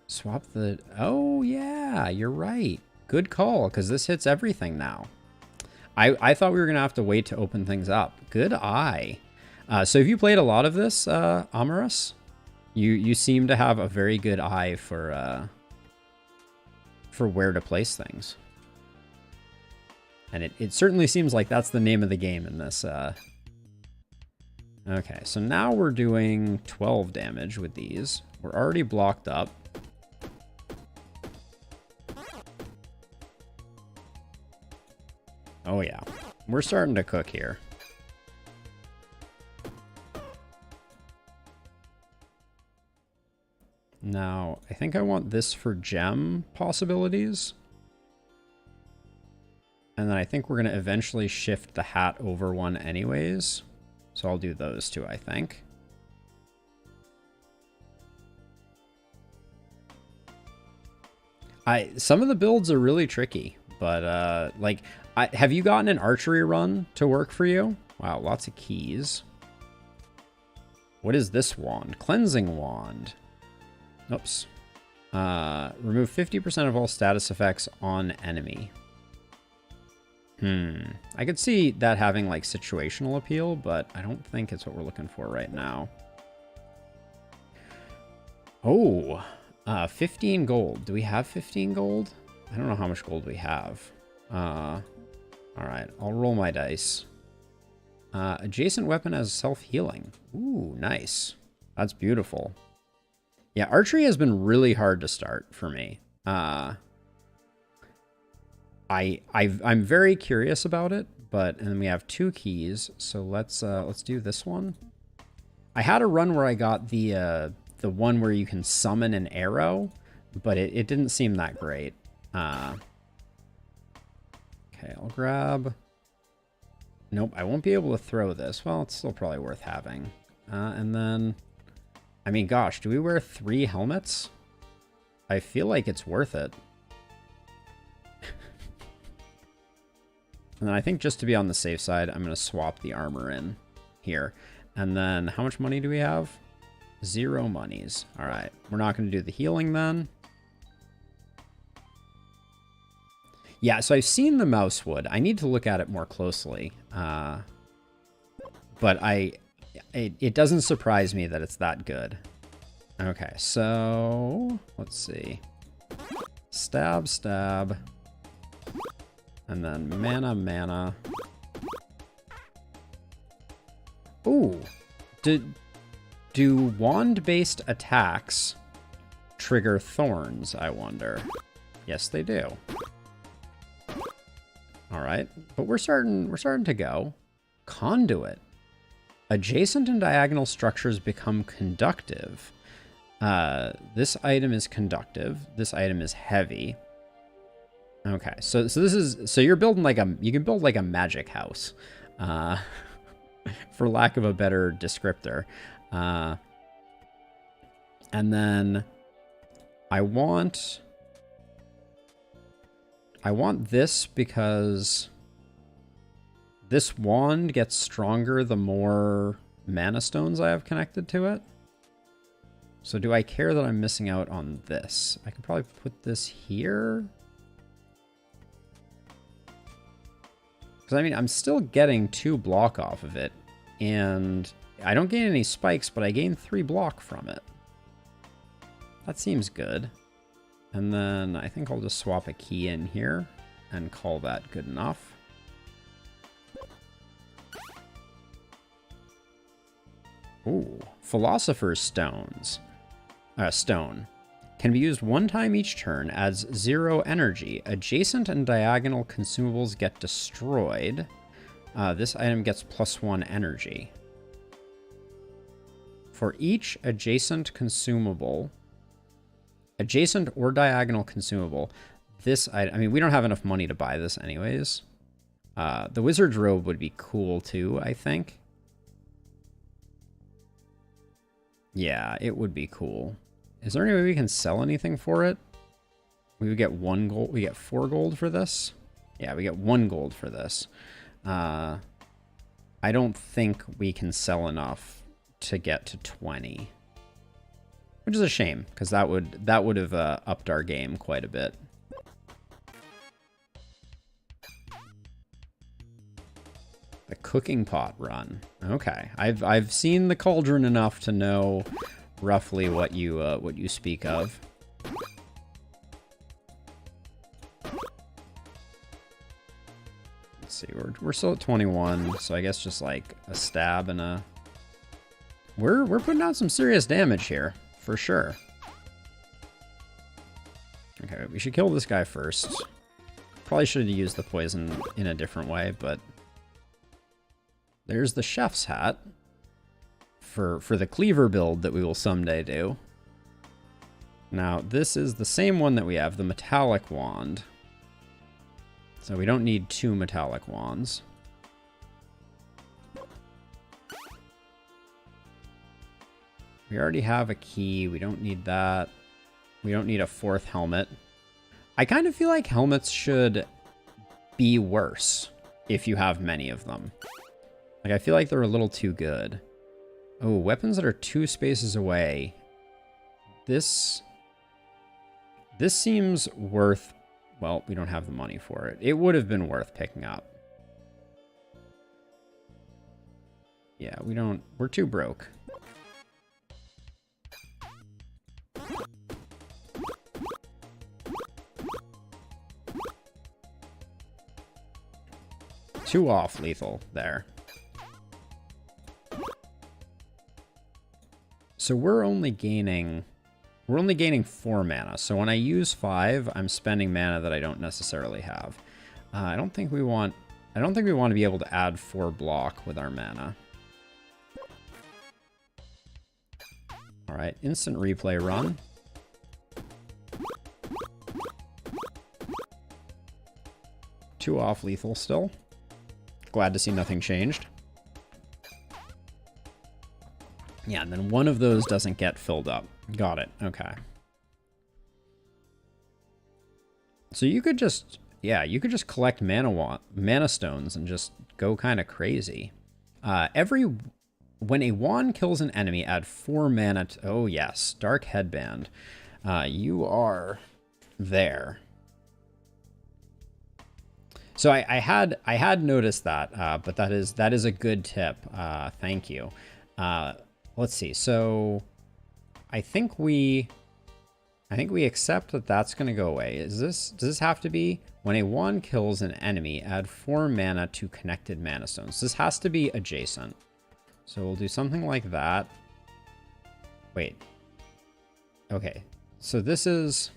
Swap the... Oh, yeah, you're right. Good call, because this hits everything now. I thought we were going to have to wait to open things up. Good eye. So have you played a lot of this, Amarus? You seem to have a very good eye for where to place things. And it certainly seems like that's the name of the game in this. Okay, so now we're doing 12 damage with these. We're already blocked up. Oh yeah, we're starting to cook here. Now, I think I want this for gem possibilities. And then I think we're going to eventually shift the hat over one anyways. So I'll do those two, I think. Some of the builds are really tricky, but like, have you gotten an archery run to work for you? Wow, lots of keys. What is this wand? Cleansing wand. Oops. Remove 50% of all status effects on enemy. I could see that having like situational appeal, but I don't think it's what we're looking for right now. Oh, 15 gold. Do we have 15 gold? I don't know how much gold we have. All right, I'll roll my dice. Adjacent weapon has self-healing. Ooh, nice. That's beautiful. Yeah, archery has been really hard to start for me. I'm very curious about it, but and then we have 2 keys, so let's do this one. I had a run where I got the one where you can summon an arrow, but it didn't seem that great. Okay, I'll grab... Nope, I won't be able to throw this. Well, it's still probably worth having. And then... I mean, gosh, do we wear 3 helmets? I feel like it's worth it. And then I think just to be on the safe side, I'm going to swap the armor in here. And then how much money do we have? 0 monies. All right. We're not going to do the healing then. Yeah, so I've seen the mouse wood. I need to look at it more closely. But it doesn't surprise me that it's that good. Okay, so let's see. Stab, stab. And then mana, mana. Ooh. Do wand-based attacks trigger thorns, I wonder? Yes, they do. All right, but we're starting to go. Conduit. Adjacent and diagonal structures become conductive. This item is conductive. This item is heavy. Okay, so this is, so you're building like you can build like a magic house, for lack of a better descriptor. And then I want this because this wand gets stronger the more mana stones I have connected to it. So do I care that I'm missing out on this? I could probably put this here. Because, I mean, I'm still getting 2 block off of it. And I don't gain any spikes, but I gain 3 block from it. That seems good. And then I think I'll just swap a key in here and call that good enough. Ooh, Philosopher's Stones. Stone. Can be used one time each turn, adds 0 energy. Adjacent and diagonal consumables get destroyed. This item gets +1 energy. For each adjacent consumable, adjacent or diagonal consumable, this item, I mean, we don't have enough money to buy this anyways. The Wizard's Robe would be cool too, I think. Yeah, it would be cool. Is there any way we can sell anything for it? We would get 1 gold. We get 4 gold for this? Yeah, we get 1 gold for this. I don't think we can sell enough to get to 20. Which is a shame, because that would have upped our game quite a bit. The cooking pot run. Okay, I've seen the cauldron enough to know roughly what you speak of. Let's see, we're still at 21, so I guess just like a stab and a. We're putting out some serious damage here, for sure. Okay, we should kill this guy first. Probably should have used the poison in a different way, but. There's the chef's hat for the cleaver build that we will someday do. Now, this is the same one that we have, the metallic wand. So we don't need 2 metallic wands. We already have a key. We don't need that. We don't need a 4th helmet. I kind of feel like helmets should be worse if you have many of them. Like, I feel like they're a little too good. Oh, weapons that are 2 spaces away. This seems worth... Well, we don't have the money for it. It would have been worth picking up. Yeah, we don't... We're too broke. Too off lethal there. So we're only gaining 4 mana. So when I use 5, I'm spending mana that I don't necessarily have. I don't think we want to be able to add 4 block with our mana. All right, instant replay run. Too off lethal still. Glad to see nothing changed. Yeah, and then one of those doesn't get filled up. Got it. Okay. So you could just, yeah, you could just collect mana stones and just go kind of crazy. When a wand kills an enemy, add 4 mana to, oh yes, Dark Headband. You are there. So I had noticed that, but that is a good tip. Thank you. Let's see. So I think we accept that that's going to go away. Does this have to be when a wand kills an enemy, add 4 mana to connected mana stones? This has to be adjacent. So we'll do something like that. Wait. Okay. So this is,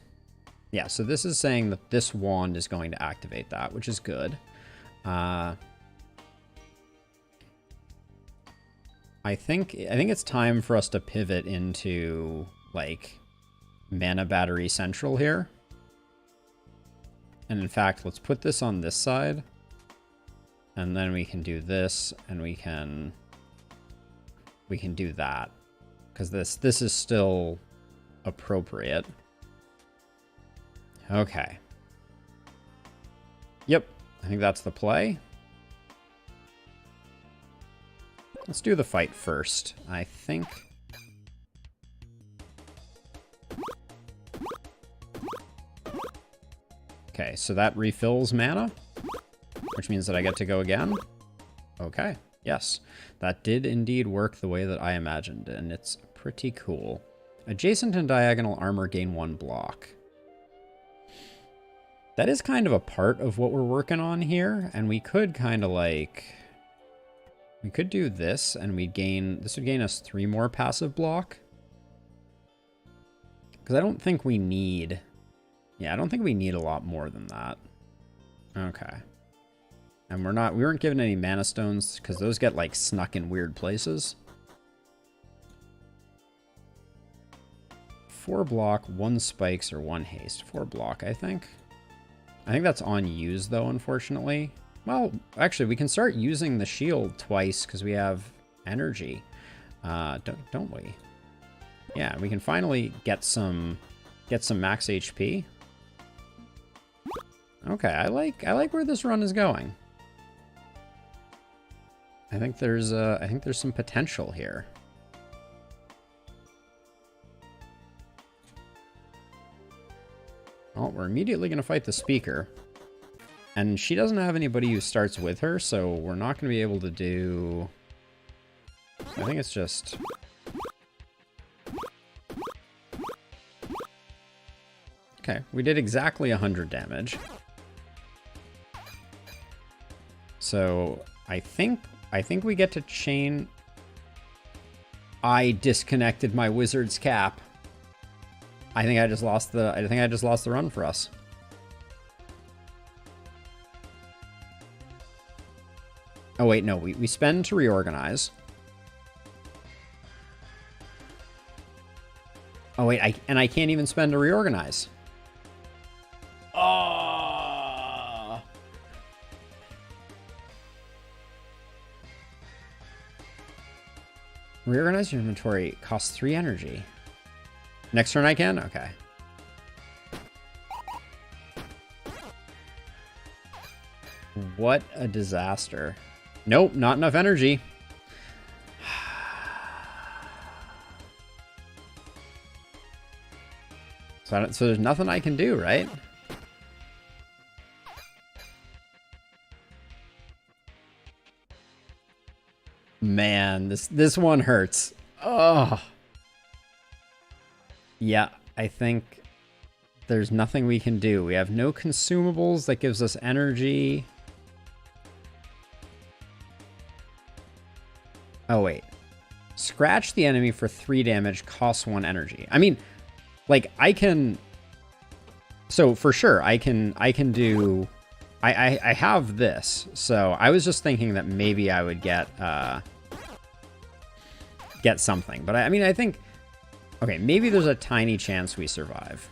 yeah, so this is saying that this wand is going to activate that, which is good. I think it's time for us to pivot into, like, Mana Battery Central here. And in fact, let's put this on this side. And then we can do this, and we can do that. Because this is still appropriate. Okay. Yep, I think that's the play. Let's do the fight first, I think. Okay, so that refills mana, which means that I get to go again. Okay, yes. That did indeed work the way that I imagined, and it's pretty cool. Adjacent and diagonal armor gain 1 block. That is kind of a part of what we're working on here, and we could kind of like... We could do this, and we'd gain... This would gain us 3 more passive block. Because I don't think we need... Yeah, I don't think we need a lot more than that. Okay. And we weren't given any mana stones, because those get, like, snuck in weird places. 4 block, 1 spikes, or 1 haste. 4 block, I think. I think that's on use, though, unfortunately. Well, actually, we can start using the shield twice, because we have energy. Don't we? Yeah, we can finally get some max HP. Okay, I like where this run is going. I think there's some potential here. Well, we're immediately going to fight the speaker. And she doesn't have anybody who starts with her, so we're not going to be able to do... I think it's just... Okay, we did exactly 100 damage. So, I think we get to chain... I disconnected my wizard's cap. I think I just lost the run for us. Oh wait, no, we spend to reorganize. Oh wait, I can't even spend to reorganize. Oh. Reorganize your inventory costs 3 energy. Next turn I can? Okay. What a disaster. Nope, not enough energy. So there's nothing I can do, right? Man, this one hurts. Oh. Yeah, I think there's nothing we can do. We have no consumables that gives us energy. Oh, wait. Scratch the enemy for 3 damage, costs 1 energy. I mean, like, I can... So, for sure, I can do... I have this, so I was just thinking that maybe I would get something. But, I mean, I think... Okay, maybe there's a tiny chance we survive.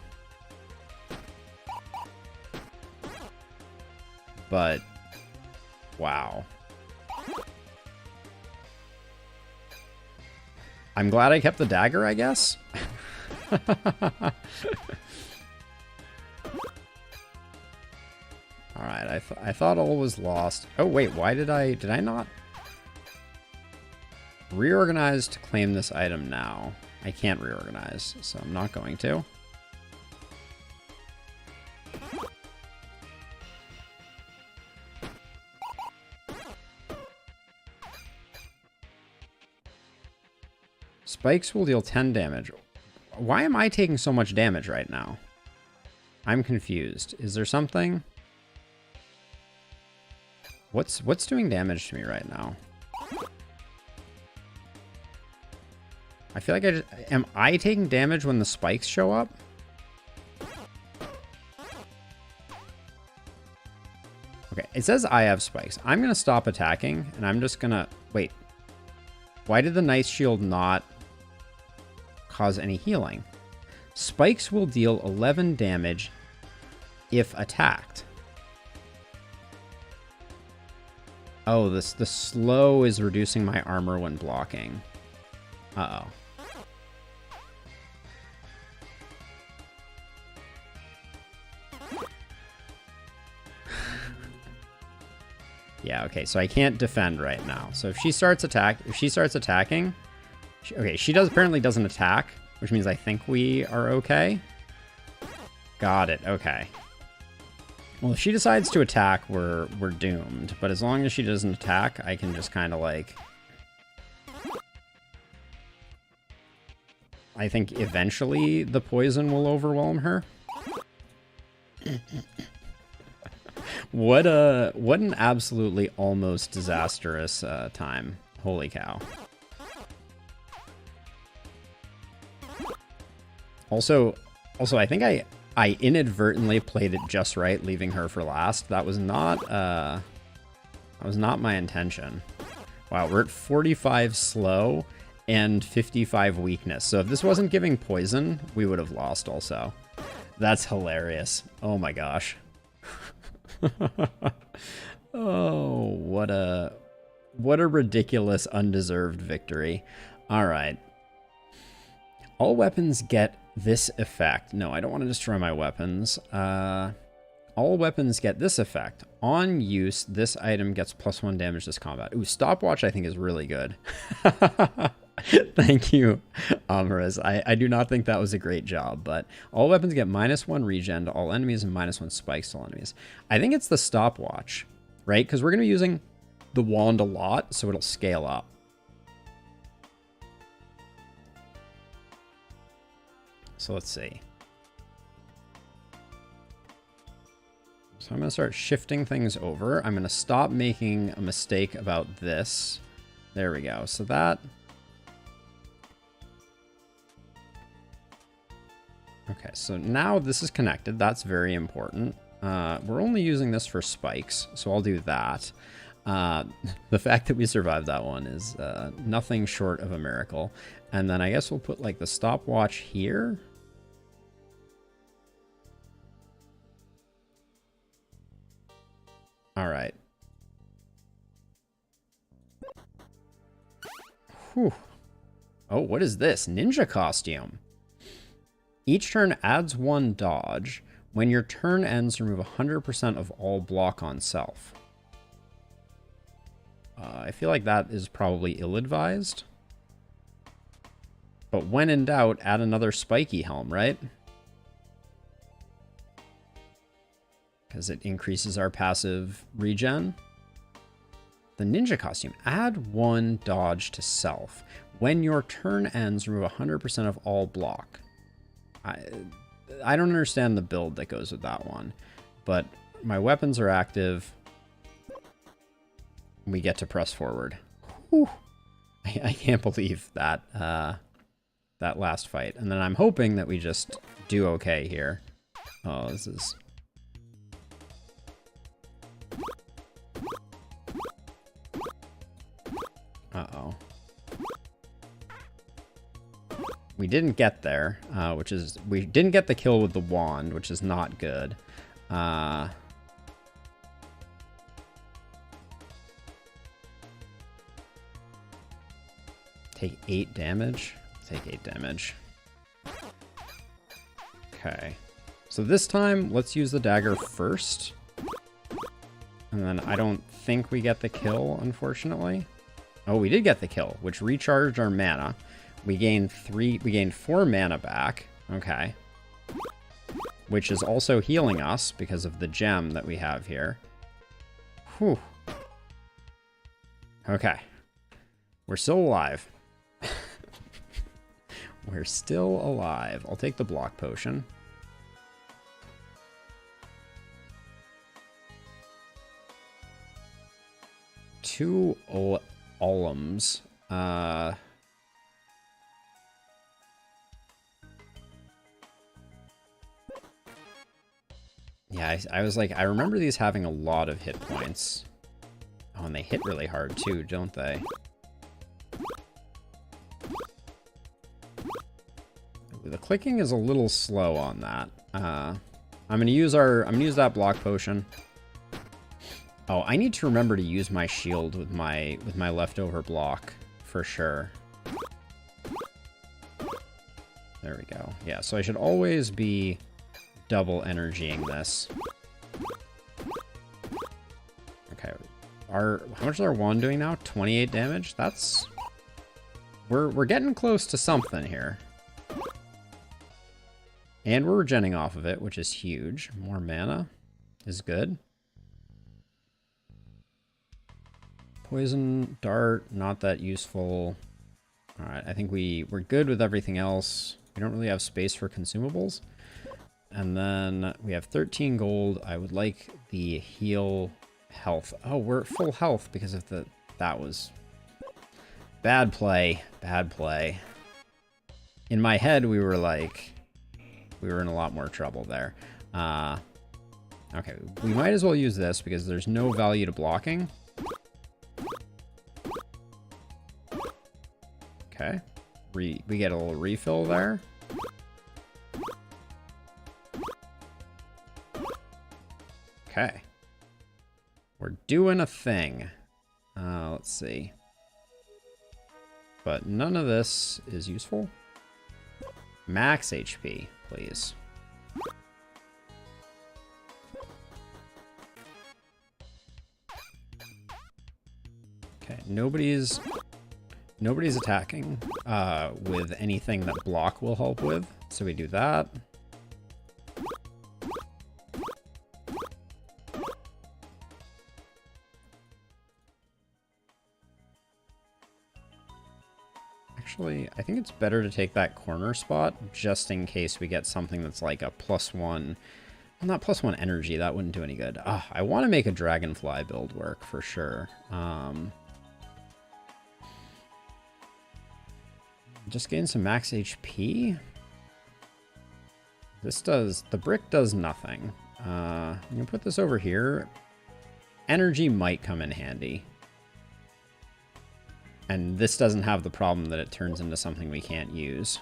But, wow. I'm glad I kept the dagger, I guess. Alright, I thought all was lost. Oh, wait, why did I not? Reorganize to claim this item now. I can't reorganize, so I'm not going to. Spikes will deal 10 damage. Why am I taking so much damage right now? I'm confused. Is there something? What's doing damage to me right now? I feel like am I taking damage when the spikes show up? Okay, it says I have spikes. I'm going to stop attacking, and I'm just going to... Wait. Why did the Nice Shield not cause any healing? Spikes will deal 11 damage if attacked. Oh, the slow is reducing my armor when blocking. Uh-oh. Yeah, okay, so I can't defend right now. So if she starts attacking, okay, she apparently doesn't attack, which means I think we are okay. Got it, okay. Well, if she decides to attack, we're doomed. But as long as she doesn't attack, I can just kind of like... I think eventually the poison will overwhelm her. What an absolutely almost disastrous time. Holy cow. Also, I think I inadvertently played it just right, leaving her for last. That was not my intention. Wow, we're at 45 slow and 55 weakness. So if this wasn't giving poison, we would have lost also. That's hilarious. Oh my gosh. Oh, what a ridiculous, undeserved victory. All right. All weapons get this effect. No, I don't want to destroy my weapons. All weapons get this effect. On use, this item gets +1 damage this combat. Ooh, stopwatch I think is really good. Thank you, Amaris. I do not think that was a great job, but all weapons get -1 regen to all enemies and -1 spikes to all enemies. I think it's the stopwatch, right? Because we're going to be using the wand a lot, so it'll scale up. So let's see. So I'm going to start shifting things over. I'm going to stop making a mistake about this. There we go. So that... Okay, so now this is connected. That's very important. We're only using this for spikes, so I'll do that. The fact that we survived that one is nothing short of a miracle. And then I guess we'll put like the stopwatch here. All right. Whew. Oh, what is this? Ninja costume. Each turn adds 1 dodge. When your turn ends, remove 100% of all block on self. I feel like that is probably ill-advised. But when in doubt, add another spiky helm, right? Because it increases our passive regen. The ninja costume. Add 1 dodge to self. When your turn ends, remove 100% of all block. I don't understand the build that goes with that one. But my weapons are active. We get to press forward. Whew. I can't believe that that last fight. And then I'm hoping that we just do okay here. Oh, this is... Uh-oh. We didn't get there, which is... We didn't get the kill with the wand, which is not good. Take 8 damage? Take 8 damage. Okay. So this time, let's use the dagger first. And then I don't think we get the kill, unfortunately. Oh, we did get the kill, which recharged our mana. We gained 4 mana back. Okay. Which is also healing us because of the gem that we have here. Whew. Okay. We're still alive. We're still alive. I'll take the block potion. Two Olums. Yeah, I was like, I remember these having a lot of hit points. Oh, and they hit really hard too, don't they? The clicking is a little slow on that. I'm gonna use that block potion. Oh, I need to remember to use my shield with my leftover block for sure. There we go. Yeah, so I should always be double energying this. Okay. How much is our wand doing now? 28 damage? That's... We're getting close to something here. And we're regenning off of it, which is huge. More mana is good. Poison dart, not that useful. All right, I think we're good with everything else. We don't really have space for consumables. And then we have 13 gold. I would like the heal health. Oh, we're at full health because of the... That was... Bad play. Bad play. In my head, we were like... We were in a lot more trouble there. Okay, we might as well use this because there's no value to blocking. Okay. We get a little refill there. Okay. We're doing a thing. Let's see. But none of this is useful. Max HP, please. Okay, nobody's attacking with anything that block will help with, so we do that. Actually, I think it's better to take that corner spot just in case we get something that's like a +1. Well, not +1 energy, that wouldn't do any good. I want to make a dragonfly build work for sure. Just gain some max HP. The brick does nothing. I'm gonna put this over here. Energy might come in handy. And this doesn't have the problem that it turns into something we can't use.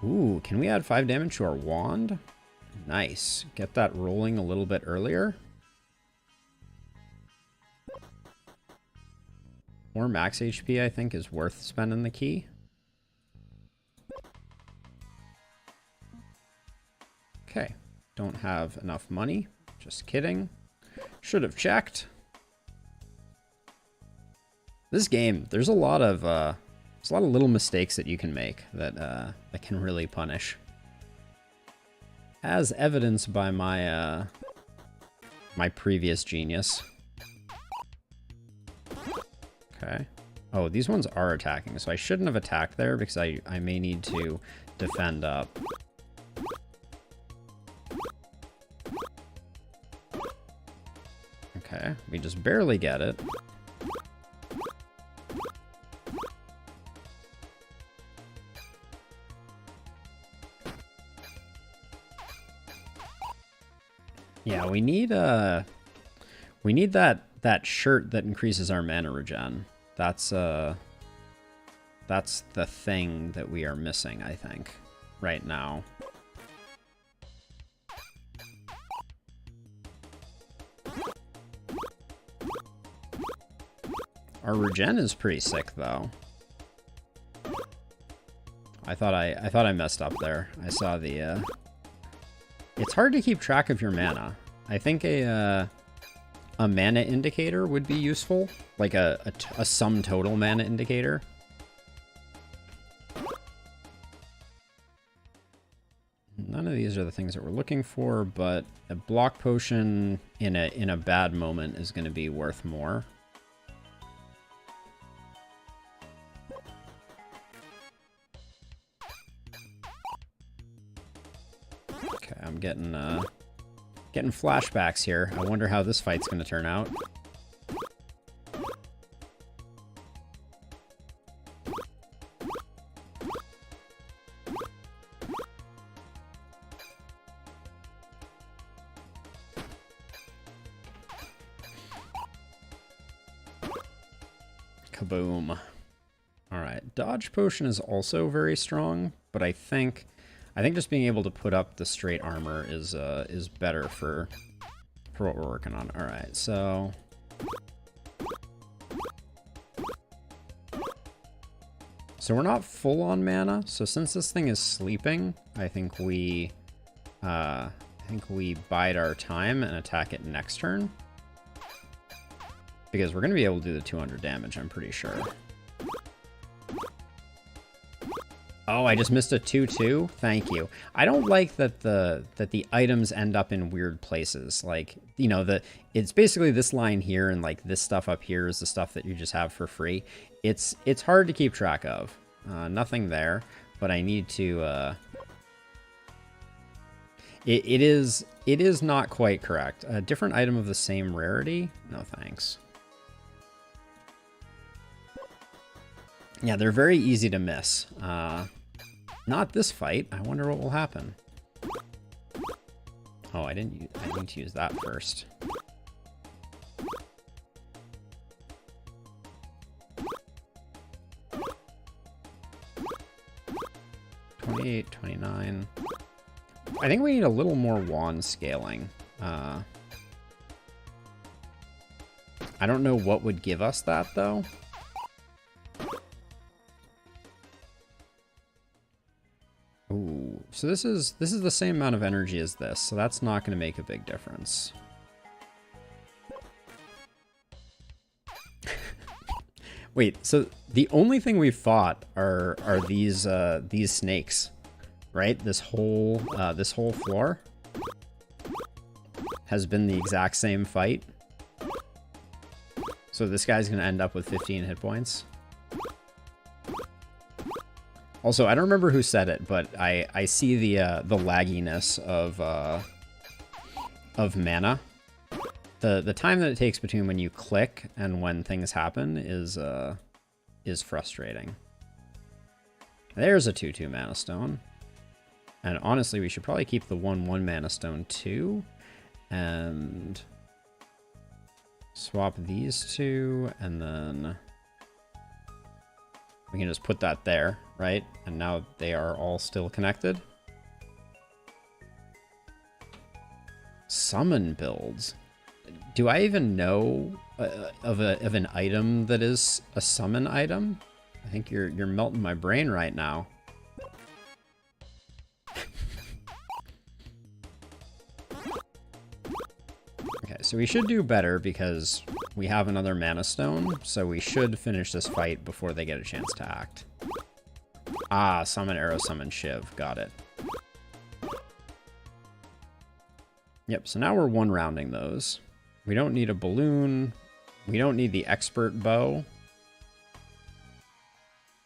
Ooh, can we add 5 damage to our wand? Nice. Get that rolling a little bit earlier. More max HP, I think, is worth spending the key. Okay. Don't have enough money. Just kidding. Should have checked. This game, there's a lot of little mistakes that you can make that can really punish. As evidenced by my my previous genius. Okay. Oh, these ones are attacking, so I shouldn't have attacked there because I may need to defend up. Okay, we just barely get it. Yeah, we need that shirt that increases our mana regen. That's the thing that we are missing, I think, right now. Our regen is pretty sick though. I thought I messed up there. I saw the It's hard to keep track of your mana. I think a mana indicator would be useful, like a sum total mana indicator. None of these are the things that we're looking for, but a block potion in a bad moment is going to be worth more. Okay, I'm getting flashbacks here. I wonder how this fight's going to turn out. Kaboom. All right, dodge potion is also very strong, but I think just being able to put up the straight armor is better for what we're working on. All right, so we're not full on mana. So since this thing is sleeping, I think we bide our time and attack it next turn, because we're going to be able to do the 200 damage, I'm pretty sure. Oh, I just missed a 2-2? Thank you. I don't like that the items end up in weird places. Like, you know, it's basically this line here and like this stuff up here is the stuff that you just have for free. It's hard to keep track of. Nothing there, but I need to it is not quite correct. A different item of the same rarity? No, thanks. Yeah, they're very easy to miss. Not this fight. I wonder what will happen. Oh, I need to use that first. $28, $29. I think we need a little more wand scaling. I don't know what would give us that though. Ooh, so this is the same amount of energy as this, so that's not going to make a big difference. Wait, so the only thing we've fought are these snakes, right? This whole floor has been the exact same fight. So this guy's going to end up with 15 hit points. Also, I don't remember who said it, but I see the lagginess of mana. The time that it takes between when you click and when things happen is frustrating. There's a 2/2 mana stone. And honestly, we should probably keep the 1/1 mana stone too. And swap these two, and then we can just put that there, right? And now they are all still connected. Summon builds. Do I even know of an item that is a summon item? I think you're melting my brain right now. Okay, so we should do better because we have another mana stone, so we should finish this fight before they get a chance to act. Ah, summon arrow, summon shiv. Got it. Yep, so now we're one rounding those. We don't need a balloon. We don't need the expert bow.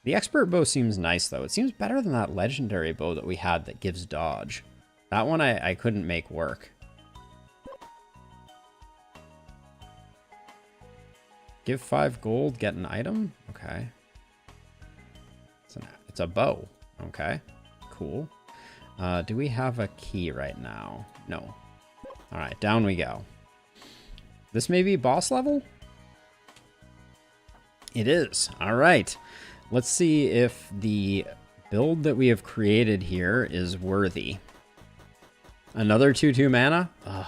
The expert bow seems nice, though. It seems better than that legendary bow that we had that gives dodge. That one I couldn't make work. Give 5 gold, get an item? Okay. It's a bow. Okay. Cool. Do we have a key right now? No. Alright, down we go. This may be boss level? It is. Alright. Let's see if the build that we have created here is worthy. Another 2/2 mana? Ugh.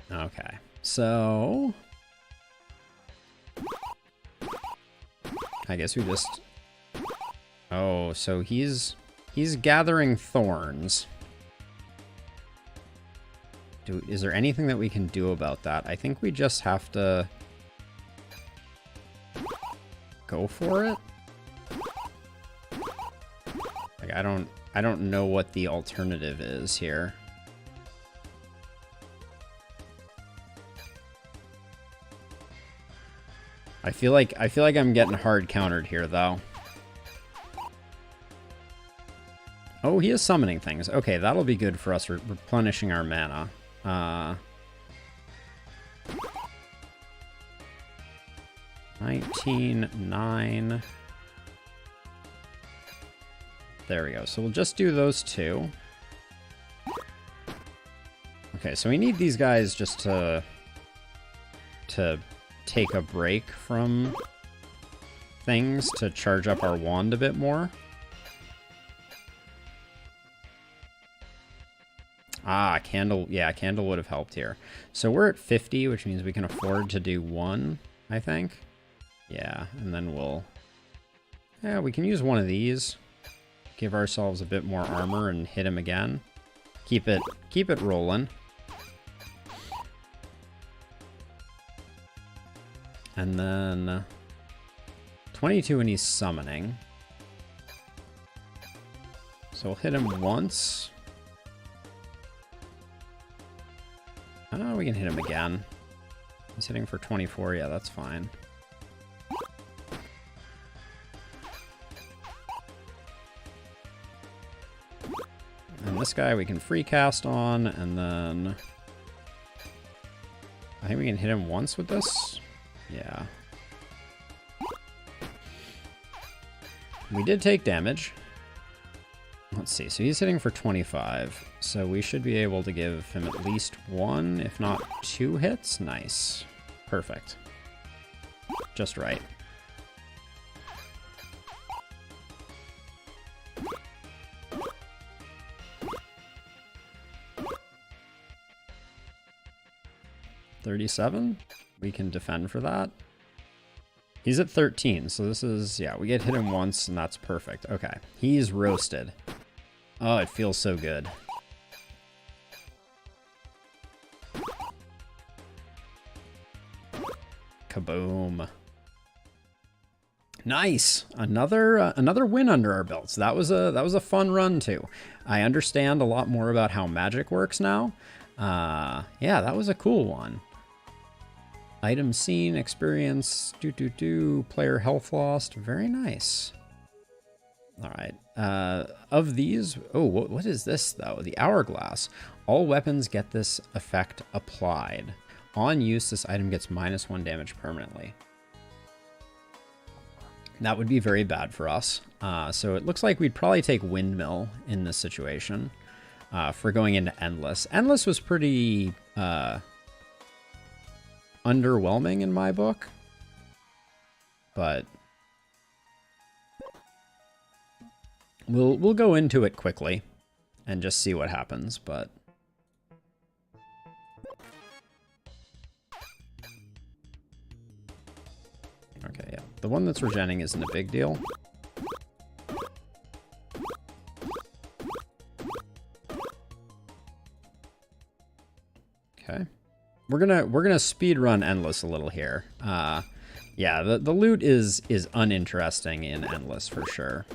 Okay, so I guess we just... Oh, so he's gathering thorns. Is there anything that we can do about that? I think we just have to go for it. Like, I don't know what the alternative is here. I feel like I'm getting hard countered here, though. Oh, he is summoning things. Okay, that'll be good for us replenishing our mana. 19, 9. There we go. So we'll just do those two. Okay, so we need these guys just to take a break from things to charge up our wand a bit more. Ah, candle. Yeah, candle would have helped here. So we're at 50, which means we can afford to do one, I think. Yeah, and then we'll... Yeah, we can use one of these. Give ourselves a bit more armor and hit him again. Keep it rolling. And then 22 and he's summoning. So we'll hit him once. Oh, we can hit him again. He's hitting for 24. Yeah, that's fine. And this guy we can free cast on, and then I think we can hit him once with this. Yeah. We did take damage. Let's see, so he's hitting for 25, so we should be able to give him at least one, if not two hits. Nice. Perfect. Just right. $37. We can defend for that. He's at 13, so this is, yeah, we get hit him once, and that's perfect. Okay, he's roasted. Oh, it feels so good. Kaboom. Nice. Another win under our belts. That was a fun run too. I understand a lot more about how magic works now. Yeah, that was a cool one. Item seen, experience, player health lost. Very nice. All right. Of these, oh, what is this though? The hourglass. All weapons get this effect applied. On use, this item gets -1 damage permanently. That would be very bad for us. So it looks like we'd probably take Windmill in this situation for going into Endless. Endless was pretty underwhelming in my book, but we'll go into it quickly and just see what happens. But okay, yeah, the one that's regenning isn't a big deal. Okay. We're gonna speed run Endless a little here. Yeah, the loot is uninteresting in Endless for sure.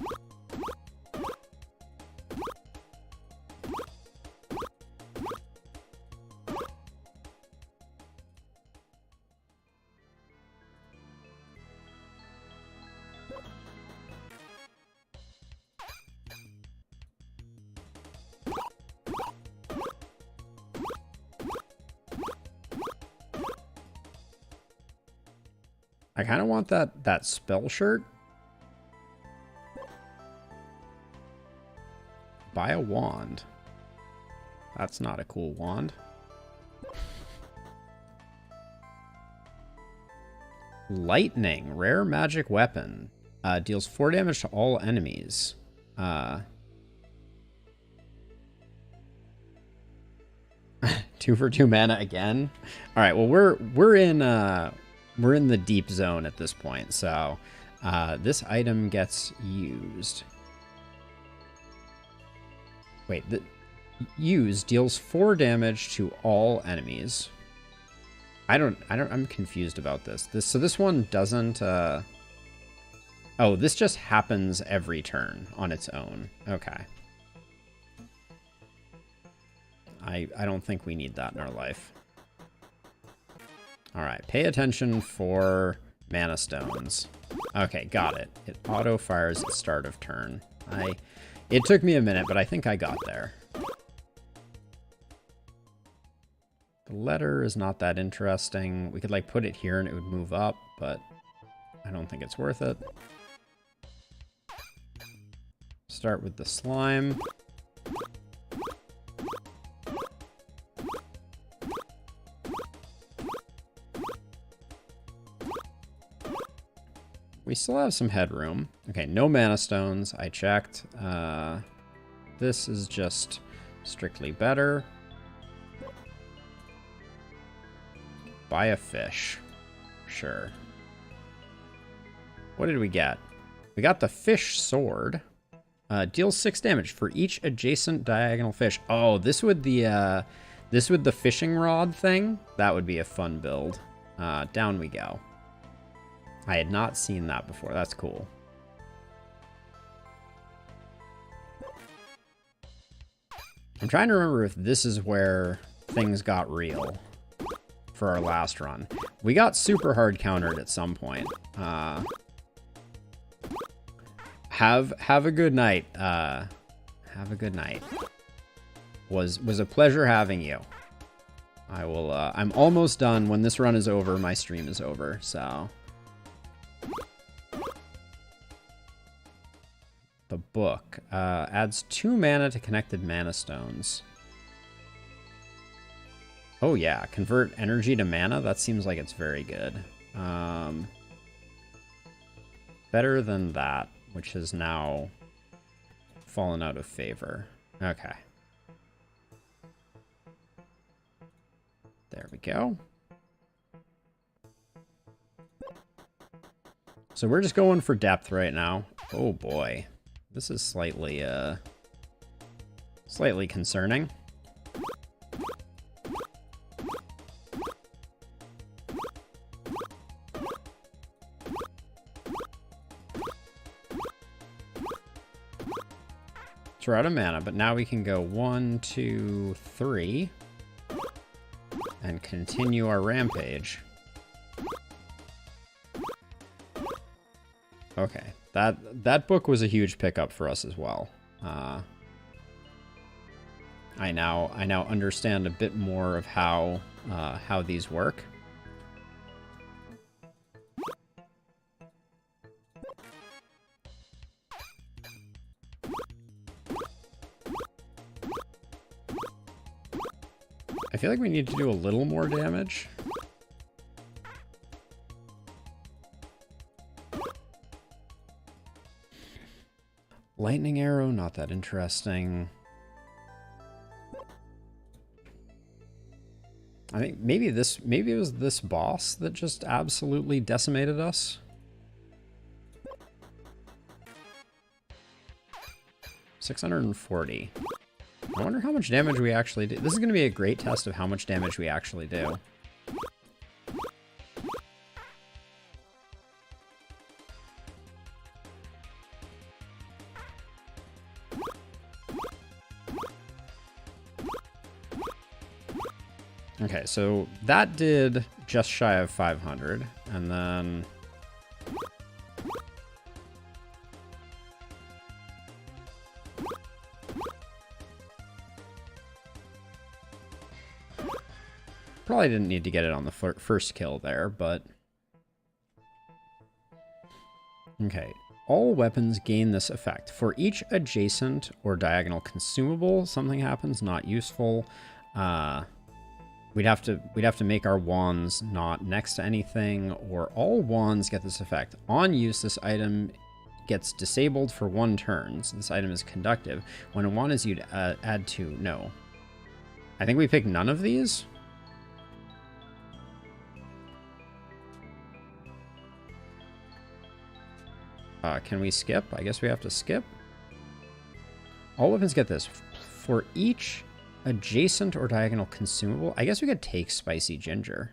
I kind of want that spell shirt. Buy a wand. That's not a cool wand. Lightning, rare magic weapon. Deals 4 damage to all enemies. 2 for 2 mana again. All right, well we're in the deep zone at this point, so this item gets used. Wait, the use deals 4 damage to all enemies. I'm confused about this. So this one doesn't oh, this just happens every turn on its own. Okay. I don't think we need that in our life. All right, pay attention for mana stones. Okay, got it. It auto fires at start of turn. It took me a minute, but I think I got there. The letter is not that interesting. We could like put it here and it would move up, but I don't think it's worth it. Start with the slime. We still have some headroom. Okay, no mana stones. I checked. This is just strictly better. Buy a fish. Sure. What did we get? We got the fish sword. Deals 6 damage for each adjacent diagonal fish. Oh, this would the fishing rod thing. That would be a fun build. Down we go. I had not seen that before. That's cool. I'm trying to remember if this is where things got real for our last run. We got super hard countered at some point. Have a good night. Have a good night. Was a pleasure having you. I will, I'm almost done. When this run is over, my stream is over, so. The book. Adds 2 mana to connected mana stones. Oh yeah, convert energy to mana? That seems like it's very good. Better than that, which has now fallen out of favor. Okay. There we go. So we're just going for depth right now. Oh boy. This is slightly concerning. So we're out of mana, but now we can go 1, 2, 3 and continue our rampage. Okay, that book was a huge pickup for us as well. I now understand a bit more of how these work. I feel like we need to do a little more damage. Lightning arrow, not that interesting. I think maybe it was this boss that just absolutely decimated us. $640. I wonder how much damage we actually do. This is going to be a great test of how much damage we actually do. Okay, so that did just shy of 500, and then... Probably didn't need to get it on the first kill there, but... Okay. All weapons gain this effect. For each adjacent or diagonal consumable, something happens, not useful. We'd have to make our wands not next to anything, or all wands get this effect. On use, this item gets disabled for 1 turn. So this item is conductive. When a wand is used, add 2. No. I think we pick none of these. Can we skip? I guess we have to skip. All weapons get this. For each adjacent or diagonal consumable, I guess we could take spicy ginger.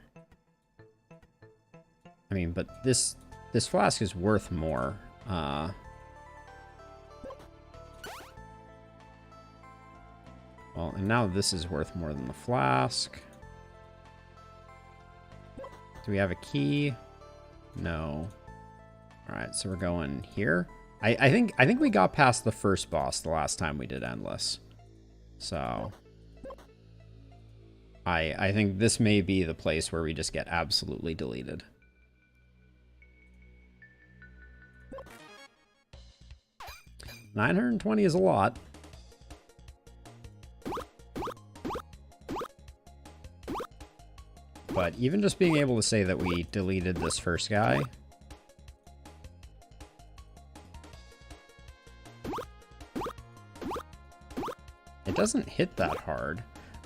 I mean, but this flask is worth more. Well, and now this is worth more than the flask. Do we have a key? No. All right, so we're going here. I think we got past the first boss the last time we did Endless. So I think this may be the place where we just get absolutely deleted. $920 is a lot. But even just being able to say that we deleted this first guy. It doesn't hit that hard.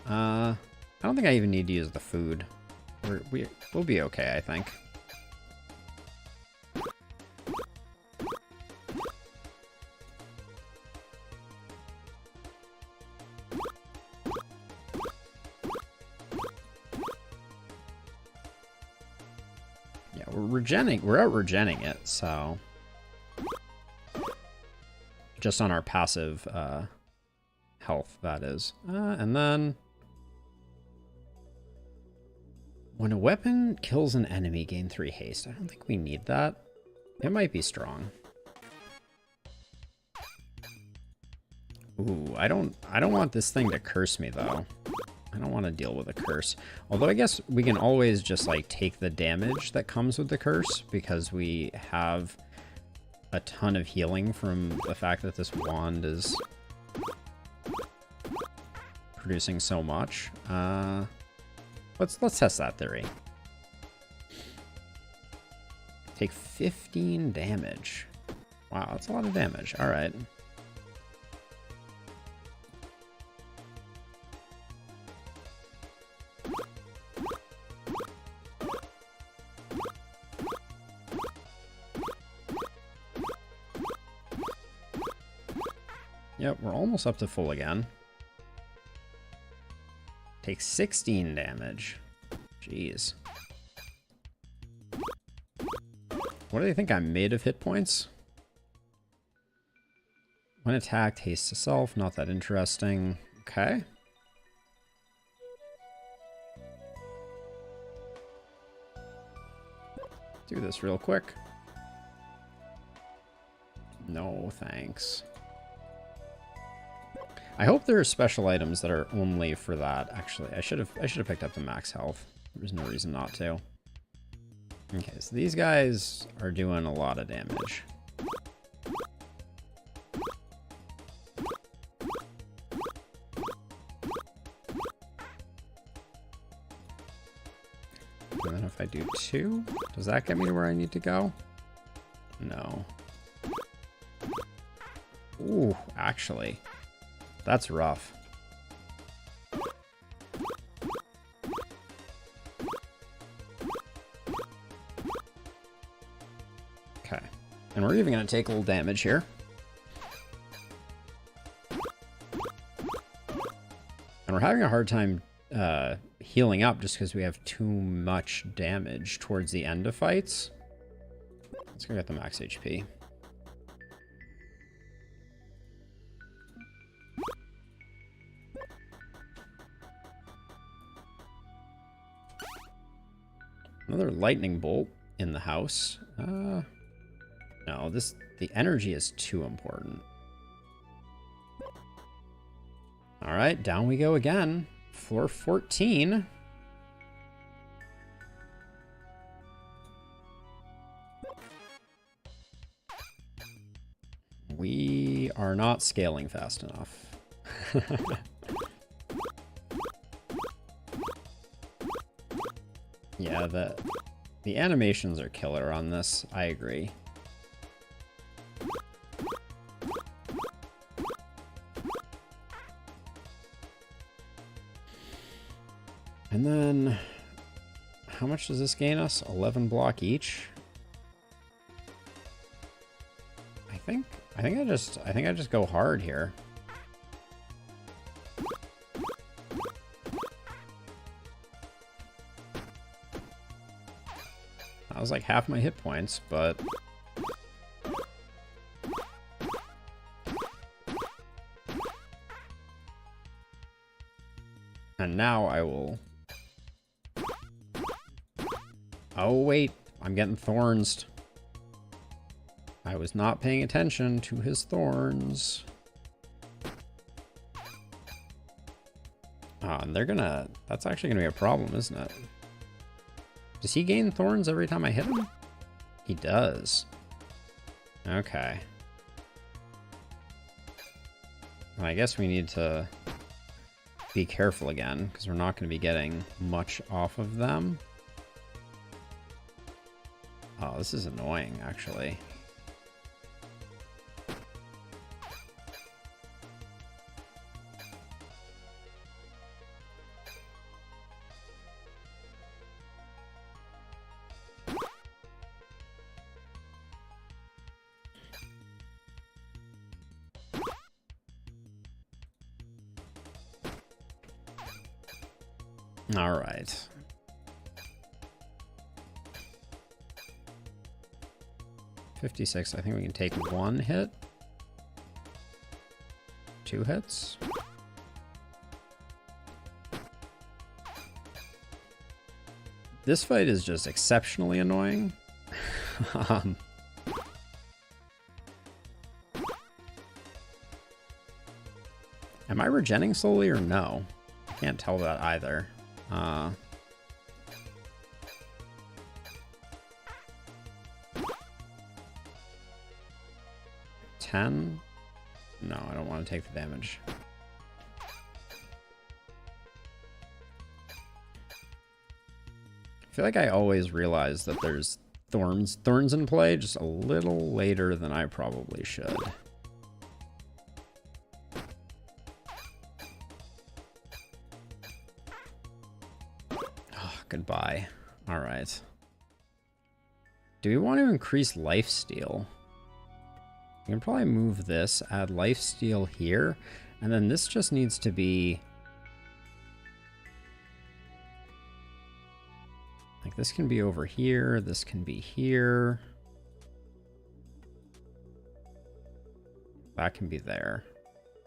I don't think I even need to use the food. We'll be okay, I think. Yeah, we're out regenning it, so just on our passive health, that is. And then when a weapon kills an enemy, gain 3 haste. I don't think we need that. It might be strong. Ooh, I don't want this thing to curse me though. I don't want to deal with a curse. Although I guess we can always just like take the damage that comes with the curse because we have a ton of healing from the fact that this wand is producing so much. Let's test that theory. Take 15 damage. Wow, that's a lot of damage. All right. Yep, we're almost up to full again. Take 16 damage. Jeez. What do they think I'm made of hit points? When attacked, haste to self. Not that interesting. Okay. Do this real quick. No, thanks. I hope there are special items that are only for that. Actually, I should have picked up the max health. There's no reason not to. Okay, so these guys are doing a lot of damage. And then if I do 2, does that get me to where I need to go? No. Ooh, actually. That's rough. Okay. And we're even going to take a little damage here. And we're having a hard time healing up just because we have too much damage towards the end of fights. Let's go get the max HP. Another lightning bolt in the house. No, the energy is too important. All right, down we go again. Floor 14. We are not scaling fast enough. Yeah, the animations are killer on this. I agree. And then, how much does this gain us? 11 block each. I think I just go hard here. That was like half my hit points, but and now I will. Oh wait, I'm getting thorns. I was not paying attention to his thorns. Ah, and that's actually gonna be a problem, isn't it? Does he gain thorns every time I hit him? He does. Okay. Well, I guess we need to be careful again, because we're not going to be getting much off of them. Oh, this is annoying, actually. All right. 56. I think we can take 1 hit. 2 hits. This fight is just exceptionally annoying. Am I regenning slowly or no? I can't tell that either. 10? No, I don't want to take the damage. I feel like I always realize that there's thorns in play just a little later than I probably should. Oh, goodbye. All right. Do we want to increase lifesteal? We can probably move this, add lifesteal here, and then this just needs to be... Like, this can be over here, this can be here. That can be there.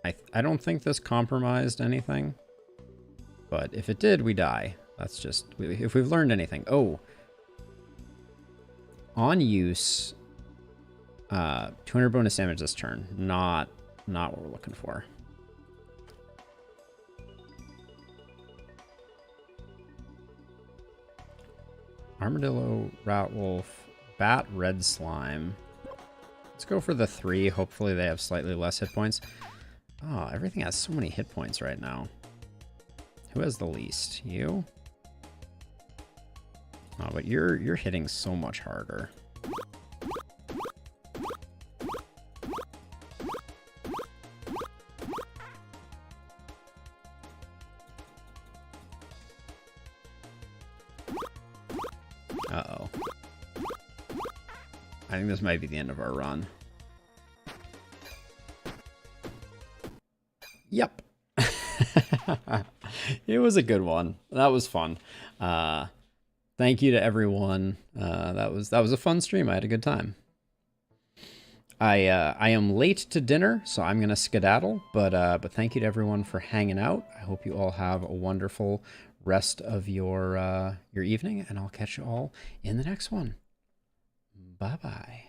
I don't think this compromised anything, but if it did, we die. That's just... If we've learned anything... Oh! On use... 200 bonus damage this turn. Not what we're looking for. Armadillo, Rat Wolf, Bat, Red Slime. Let's go for the 3. Hopefully they have slightly less hit points. Oh, everything has so many hit points right now. Who has the least? You? Oh, but you're hitting so much harder. Uh-oh. I think this might be the end of our run. Yep. It was a good one. That was fun. Thank you to everyone. That was a fun stream. I had a good time. I am late to dinner, so I'm gonna skedaddle. But thank you to everyone for hanging out. I hope you all have a wonderful rest of your evening, and I'll catch you all in the next one. Bye bye.